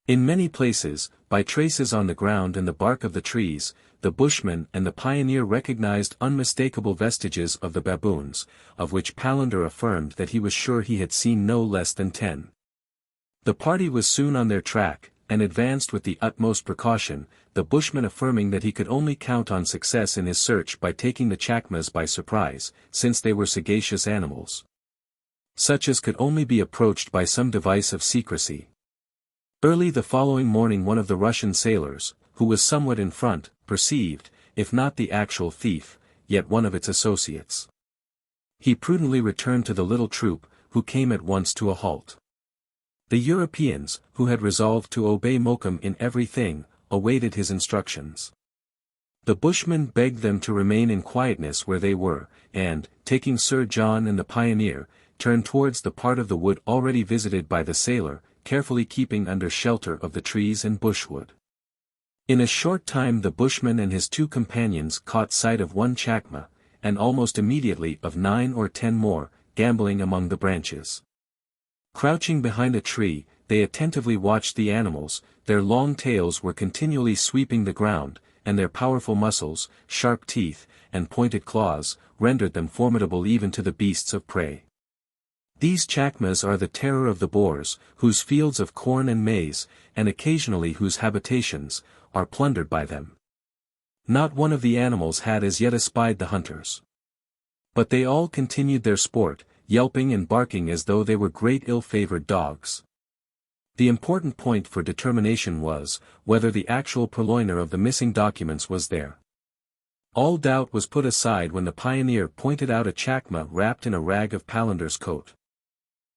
In many places, by traces on the ground and the bark of the trees, the bushman and the pioneer recognized unmistakable vestiges of the baboons, of which Palander affirmed that he was sure he had seen no less than 10. The party was soon on their track, and advanced with the utmost precaution, the bushman affirming that he could only count on success in his search by taking the chacmas by surprise, since they were sagacious animals, such as could only be approached by some device of secrecy. Early the following morning one of the Russian sailors, who was somewhat in front, perceived, if not the actual thief, yet one of its associates. He prudently returned to the little troop, who came at once to a halt. The Europeans, who had resolved to obey Mokoum in everything, awaited his instructions. The bushman begged them to remain in quietness where they were, and, taking Sir John and the pioneer, turned towards the part of the wood already visited by the sailor, carefully keeping under shelter of the trees and bushwood. In a short time the bushman and his two companions caught sight of one chacma, and almost immediately of 9 or 10 more, gambolling among the branches. Crouching behind a tree, they attentively watched the animals. Their long tails were continually sweeping the ground, and their powerful muscles, sharp teeth, and pointed claws, rendered them formidable even to the beasts of prey. These chacmas are the terror of the Boers, whose fields of corn and maize, and occasionally whose habitations, are plundered by them. Not one of the animals had as yet espied the hunters. But they all continued their sport, yelping and barking as though they were great ill-favored dogs. The important point for determination was, whether the actual purloiner of the missing documents was there. All doubt was put aside when the pioneer pointed out a chacma wrapped in a rag of Palander's coat.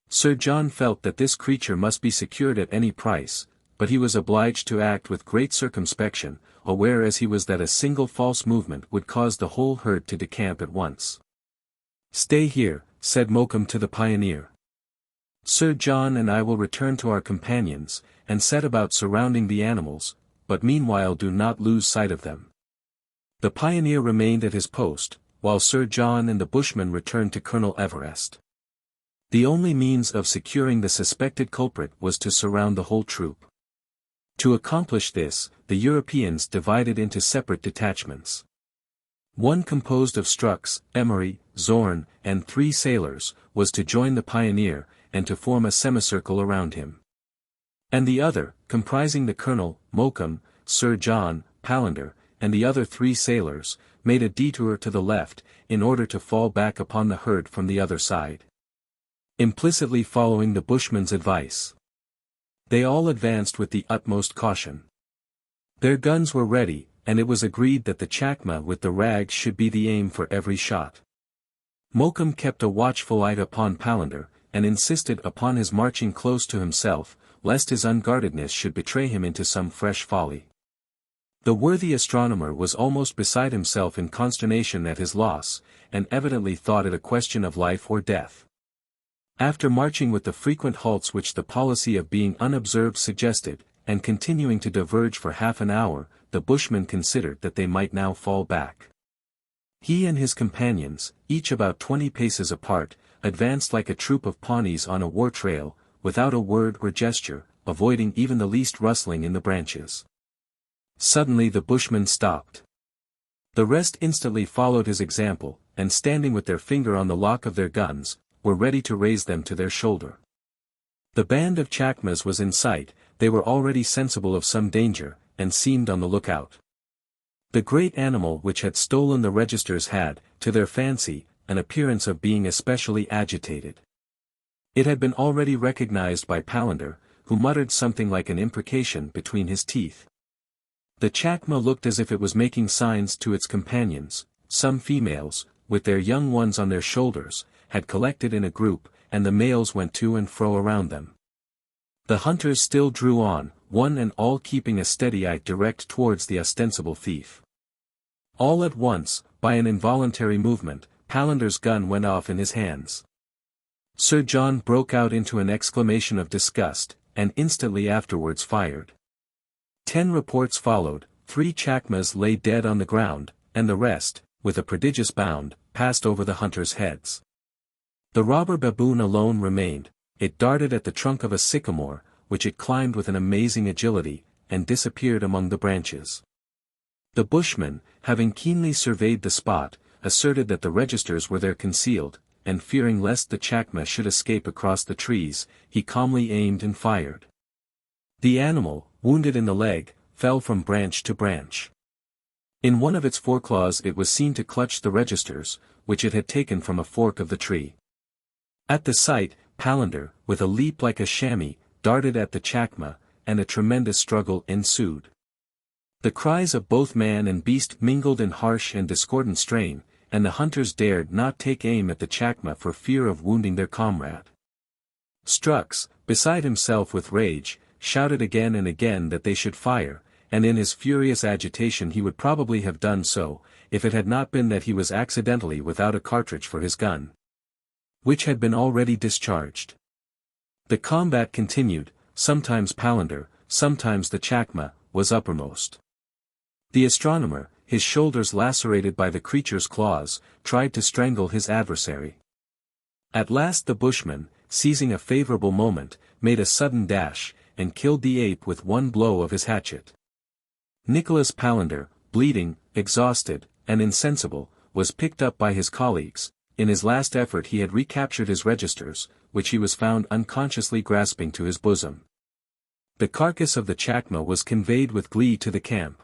Sir John felt that this creature must be secured at any price, but he was obliged to act with great circumspection, aware as he was that a single false movement would cause the whole herd to decamp at once. "Stay here," said Mokoum to the pioneer. "Sir John and I will return to our companions, and set about surrounding the animals, but meanwhile do not lose sight of them." The pioneer remained at his post, while Sir John and the bushman returned to Colonel Everest. The only means of securing the suspected culprit was to surround the whole troop. To accomplish this, the Europeans divided into separate detachments. One composed of Strux, Emery, Zorn, and 3 sailors, was to join the pioneer, and to form a semicircle around him. And the other, comprising the colonel, Mokoum, Sir John, Palander, and the other 3 sailors, made a detour to the left, in order to fall back upon the herd from the other side. Implicitly following the bushman's advice, they all advanced with the utmost caution. Their guns were ready, and it was agreed that the chacma with the rag should be the aim for every shot. Mokoum kept a watchful eye upon Palander, and insisted upon his marching close to himself, lest his unguardedness should betray him into some fresh folly. The worthy astronomer was almost beside himself in consternation at his loss, and evidently thought it a question of life or death. After marching with the frequent halts which the policy of being unobserved suggested, and continuing to diverge for half an hour, the bushman considered that they might now fall back. He and his companions, each about 20 paces apart, advanced like a troop of Pawnees on a war trail, without a word or gesture, avoiding even the least rustling in the branches. Suddenly the bushman stopped. The rest instantly followed his example, and standing with their finger on the lock of their guns, were ready to raise them to their shoulder. The band of chacmas was in sight, they were already sensible of some danger, and seemed on the lookout. The great animal which had stolen the registers had, to their fancy, an appearance of being especially agitated. It had been already recognized by Palander, who muttered something like an imprecation between his teeth. The chacma looked as if it was making signs to its companions. Some females, with their young ones on their shoulders, had collected in a group, and the males went to and fro around them. The hunters still drew on, one and all keeping a steady eye direct towards the ostensible thief. All at once, by an involuntary movement, Palander's gun went off in his hands. Sir John broke out into an exclamation of disgust, and instantly afterwards fired. 10 reports followed, 3 chacmas lay dead on the ground, and the rest, with a prodigious bound, passed over the hunters' heads. The robber baboon alone remained. It darted at the trunk of a sycamore, which it climbed with an amazing agility, and disappeared among the branches. The bushman, having keenly surveyed the spot, asserted that the registers were there concealed, and fearing lest the chacma should escape across the trees, he calmly aimed and fired. The animal, wounded in the leg, fell from branch to branch. In one of its foreclaws it was seen to clutch the registers, which it had taken from a fork of the tree. At the sight, Palander, with a leap like a chamois, darted at the chacma, and a tremendous struggle ensued. The cries of both man and beast mingled in harsh and discordant strain, and the hunters dared not take aim at the chacma for fear of wounding their comrade. Strux, beside himself with rage, shouted again and again that they should fire, and in his furious agitation he would probably have done so, if it had not been that he was accidentally without a cartridge for his gun, which had been already discharged. The combat continued, sometimes Palander, sometimes the chacma, was uppermost. The astronomer, his shoulders lacerated by the creature's claws, tried to strangle his adversary. At last the bushman, seizing a favorable moment, made a sudden dash, and killed the ape with one blow of his hatchet. Nicholas Palander, bleeding, exhausted, and insensible, was picked up by his colleagues. In his last effort he had recaptured his registers, which he was found unconsciously grasping to his bosom. The carcass of the chacma was conveyed with glee to the camp.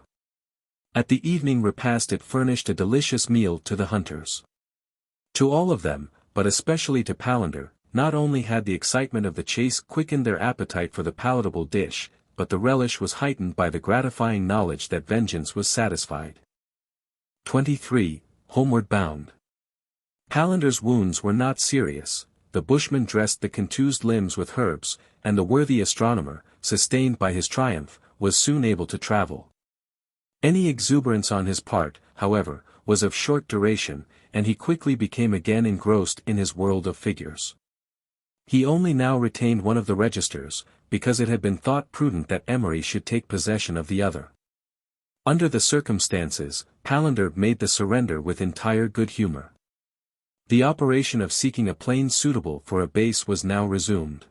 At the evening repast it furnished a delicious meal to the hunters. To all of them, but especially to Palander, not only had the excitement of the chase quickened their appetite for the palatable dish, but the relish was heightened by the gratifying knowledge that vengeance was satisfied. 23, Homeward Bound. Palander's wounds were not serious, the bushman dressed the contused limbs with herbs, and the worthy astronomer, sustained by his triumph, was soon able to travel. Any exuberance on his part, however, was of short duration, and he quickly became again engrossed in his world of figures. He only now retained one of the registers, because it had been thought prudent that Emery should take possession of the other. Under the circumstances, Palander made the surrender with entire good humor. The operation of seeking a plane suitable for a base was now resumed.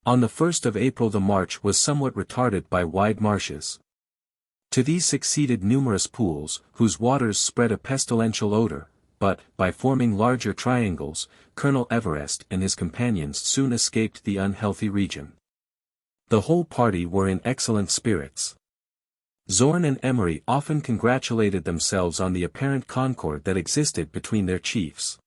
On the 1st of April the march was somewhat retarded by wide marshes. To these succeeded numerous pools, whose waters spread a pestilential odor, but, by forming larger triangles, Colonel Everest and his companions soon escaped the unhealthy region. The whole party were in excellent spirits. Zorn and Emery often congratulated themselves on the apparent concord that existed between their chiefs.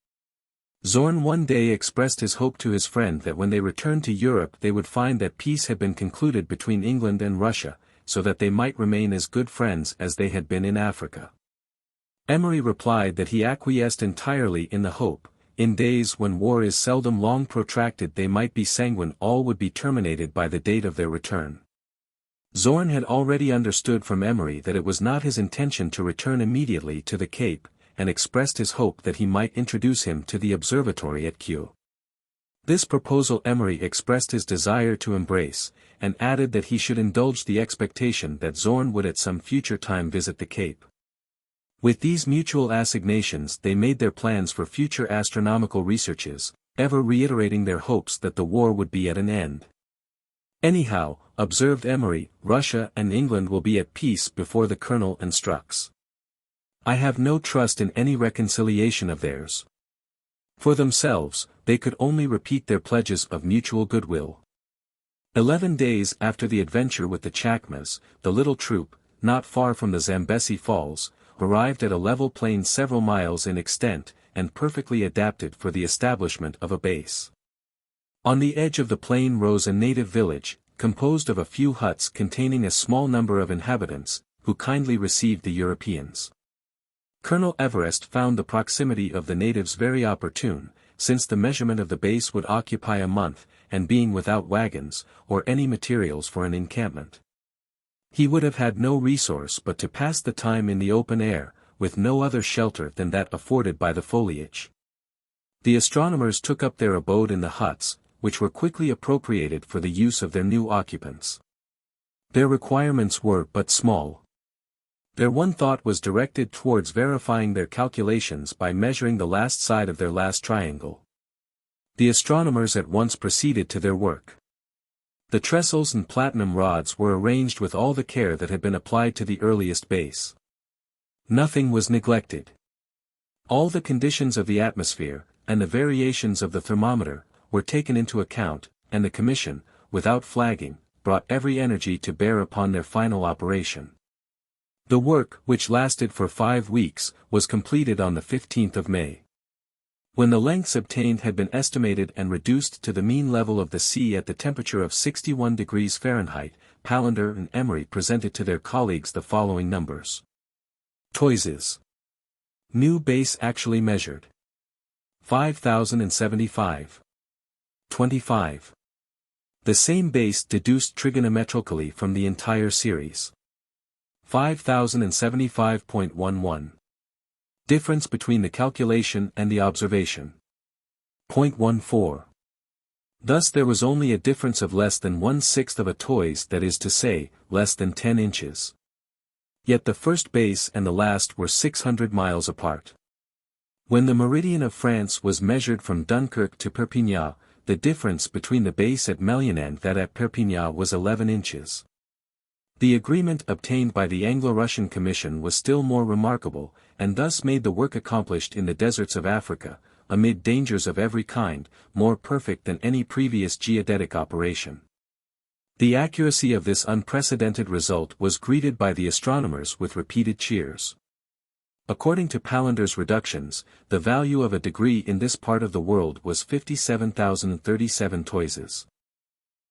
Zorn one day expressed his hope to his friend that when they returned to Europe they would find that peace had been concluded between England and Russia, so that they might remain as good friends as they had been in Africa. Emery replied that he acquiesced entirely in the hope. In days when war is seldom long protracted they might be sanguine all would be terminated by the date of their return. Zorn had already understood from Emery that it was not his intention to return immediately to the Cape, and expressed his hope that he might introduce him to the observatory at Kew. This proposal Emery expressed his desire to embrace, and added that he should indulge the expectation that Zorn would at some future time visit the Cape. With these mutual assignations they made their plans for future astronomical researches, ever reiterating their hopes that the war would be at an end. Anyhow, observed Emery, Russia and England will be at peace before the colonel instructs. I have no trust in any reconciliation of theirs. For themselves, they could only repeat their pledges of mutual goodwill. 11 days after the adventure with the Chacmas, the little troop, not far from the Zambesi Falls, arrived at a level plain several miles in extent, and perfectly adapted for the establishment of a base. On the edge of the plain rose a native village, composed of a few huts containing a small number of inhabitants, who kindly received the Europeans. Colonel Everest found the proximity of the natives very opportune, since the measurement of the base would occupy a month, and being without wagons, or any materials for an encampment. He would have had no resource but to pass the time in the open air, with no other shelter than that afforded by the foliage. The astronomers took up their abode in the huts, which were quickly appropriated for the use of their new occupants. Their requirements were but small. Their one thought was directed towards verifying their calculations by measuring the last side of their last triangle. The astronomers at once proceeded to their work. The trestles and platinum rods were arranged with all the care that had been applied to the earliest base. Nothing was neglected. All the conditions of the atmosphere, and the variations of the thermometer, were taken into account, and the commission, without flagging, brought every energy to bear upon their final operation. The work, which lasted for 5 weeks, was completed on the 15th of May. When the lengths obtained had been estimated and reduced to the mean level of the sea at the temperature of 61 degrees Fahrenheit, Palander and Emery presented to their colleagues the following numbers. Toises. New base actually measured. 5,075. 25. The same base deduced trigonometrically from the entire series. 5075.11. Difference between the calculation and the observation. 0.14. Thus there was only a difference of less than 1/6 of a toise, that is to say, less than 10 inches. Yet the first base and the last were 600 miles apart. When the meridian of France was measured from Dunkirk to Perpignan, the difference between the base at Melian and that at Perpignan was 11 inches. The agreement obtained by the Anglo-Russian Commission was still more remarkable, and thus made the work accomplished in the deserts of Africa, amid dangers of every kind, more perfect than any previous geodetic operation. The accuracy of this unprecedented result was greeted by the astronomers with repeated cheers. According to Palander's reductions, the value of a degree in this part of the world was 57,037 toises.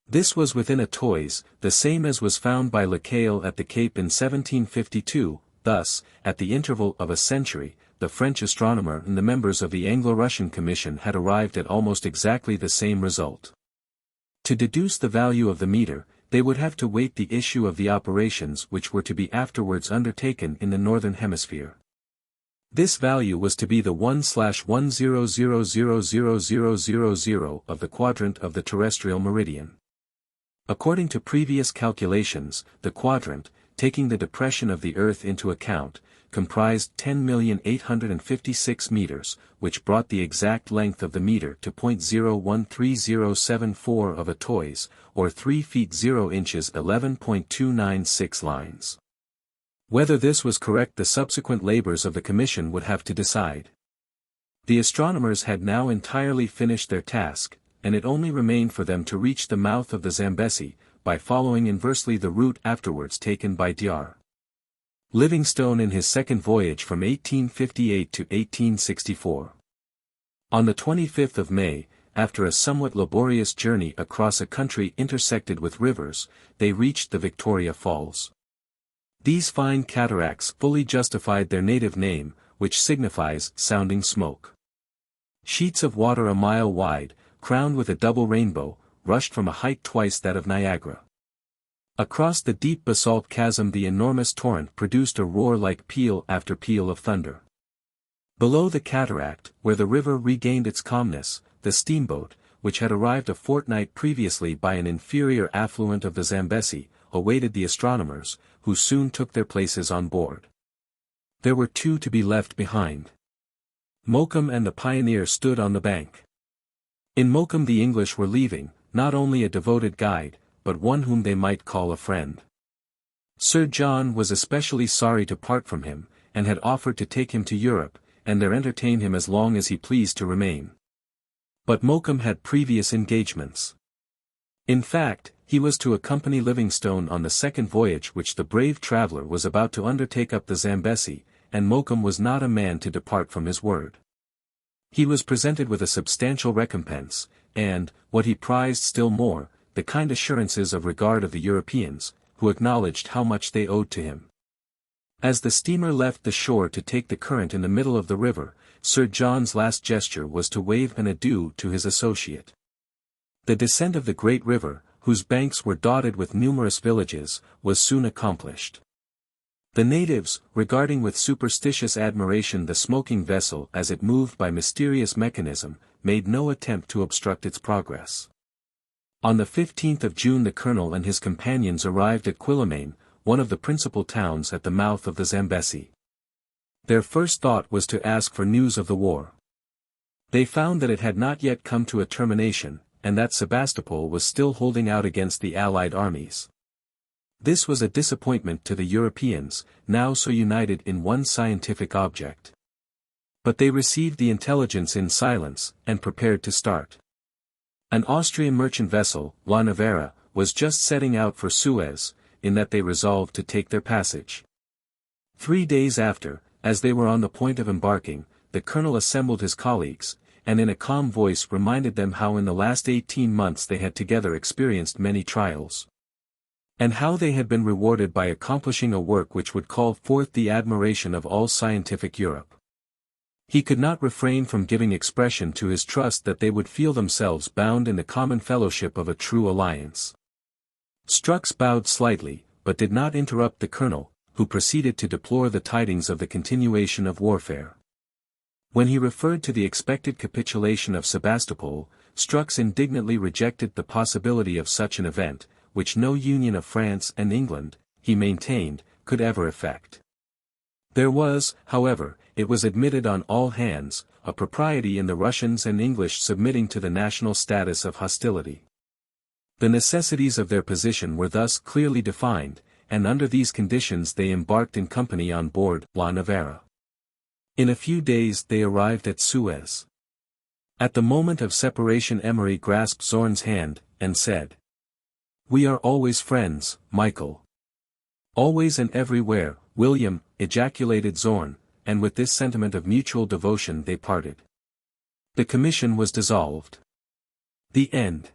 This was within a toise, the same as was found by Lecaille at the Cape in 1752, Thus, at the interval of a century, the French astronomer and the members of the Anglo-Russian Commission had arrived at almost exactly the same result. To deduce the value of the meter, they would have to wait the issue of the operations which were to be afterwards undertaken in the northern hemisphere. This value was to be the 1/100000000 of the quadrant of the terrestrial meridian. According to previous calculations, the quadrant, taking the depression of the Earth into account, comprised 10,856 meters, which brought the exact length of the meter to 0.013074 of a toise, or 3 feet 0 inches 11.296 lines. Whether this was correct the subsequent labors of the Commission would have to decide. The astronomers had now entirely finished their task, and it only remained for them to reach the mouth of the Zambesi, by following inversely the route afterwards taken by Dr. Livingstone in his second voyage from 1858 to 1864. On the 25th of May, after a somewhat laborious journey across a country intersected with rivers, they reached the Victoria Falls. These fine cataracts fully justified their native name, which signifies sounding smoke. Sheets of water a mile wide, crowned with a double rainbow, rushed from a height twice that of Niagara. Across the deep basalt chasm the enormous torrent produced a roar like peal after peal of thunder. Below the cataract, where the river regained its calmness, the steamboat, which had arrived a fortnight previously by an inferior affluent of the Zambesi, awaited the astronomers, who soon took their places on board. There were two to be left behind. Mokoum and the pioneer stood on the bank. In Mokoum the English were leaving, not only a devoted guide, but one whom they might call a friend. Sir John was especially sorry to part from him, and had offered to take him to Europe, and there entertain him as long as he pleased to remain. But Mokoum had previous engagements. In fact, he was to accompany Livingstone on the second voyage which the brave traveller was about to undertake up the Zambesi, and Mokoum was not a man to depart from his word. He was presented with a substantial recompense, and, what he prized still more, the kind assurances of regard of the Europeans, who acknowledged how much they owed to him. As the steamer left the shore to take the current in the middle of the river, Sir John's last gesture was to wave an adieu to his associate. The descent of the great river, whose banks were dotted with numerous villages, was soon accomplished. The natives, regarding with superstitious admiration the smoking vessel as it moved by mysterious mechanism, made no attempt to obstruct its progress. On the 15th of June the colonel and his companions arrived at Quillimane, one of the principal towns at the mouth of the Zambesi. Their first thought was to ask for news of the war. They found that it had not yet come to a termination, and that Sebastopol was still holding out against the Allied armies. This was a disappointment to the Europeans, now so united in one scientific object. But they received the intelligence in silence, and prepared to start. An Austrian merchant vessel, La Nevera, was just setting out for Suez, in that they resolved to take their passage. 3 days after, as they were on the point of embarking, the colonel assembled his colleagues, and in a calm voice reminded them how in the last 18 months they had together experienced many trials. And how they had been rewarded by accomplishing a work which would call forth the admiration of all scientific Europe. He could not refrain from giving expression to his trust that they would feel themselves bound in the common fellowship of a true alliance. Strux bowed slightly, but did not interrupt the colonel, who proceeded to deplore the tidings of the continuation of warfare. When he referred to the expected capitulation of Sebastopol, Strux indignantly rejected the possibility of such an event, which no union of France and England, he maintained, could ever effect. There was, however, it was admitted on all hands, a propriety in the Russians and English submitting to the national status of hostility. The necessities of their position were thus clearly defined, and under these conditions they embarked in company on board La Nevera. In a few days they arrived at Suez. At the moment of separation Emery grasped Zorn's hand, and said, "We are always friends, Michael." "Always and everywhere, William," ejaculated Zorn, and with this sentiment of mutual devotion they parted. The commission was dissolved. The end.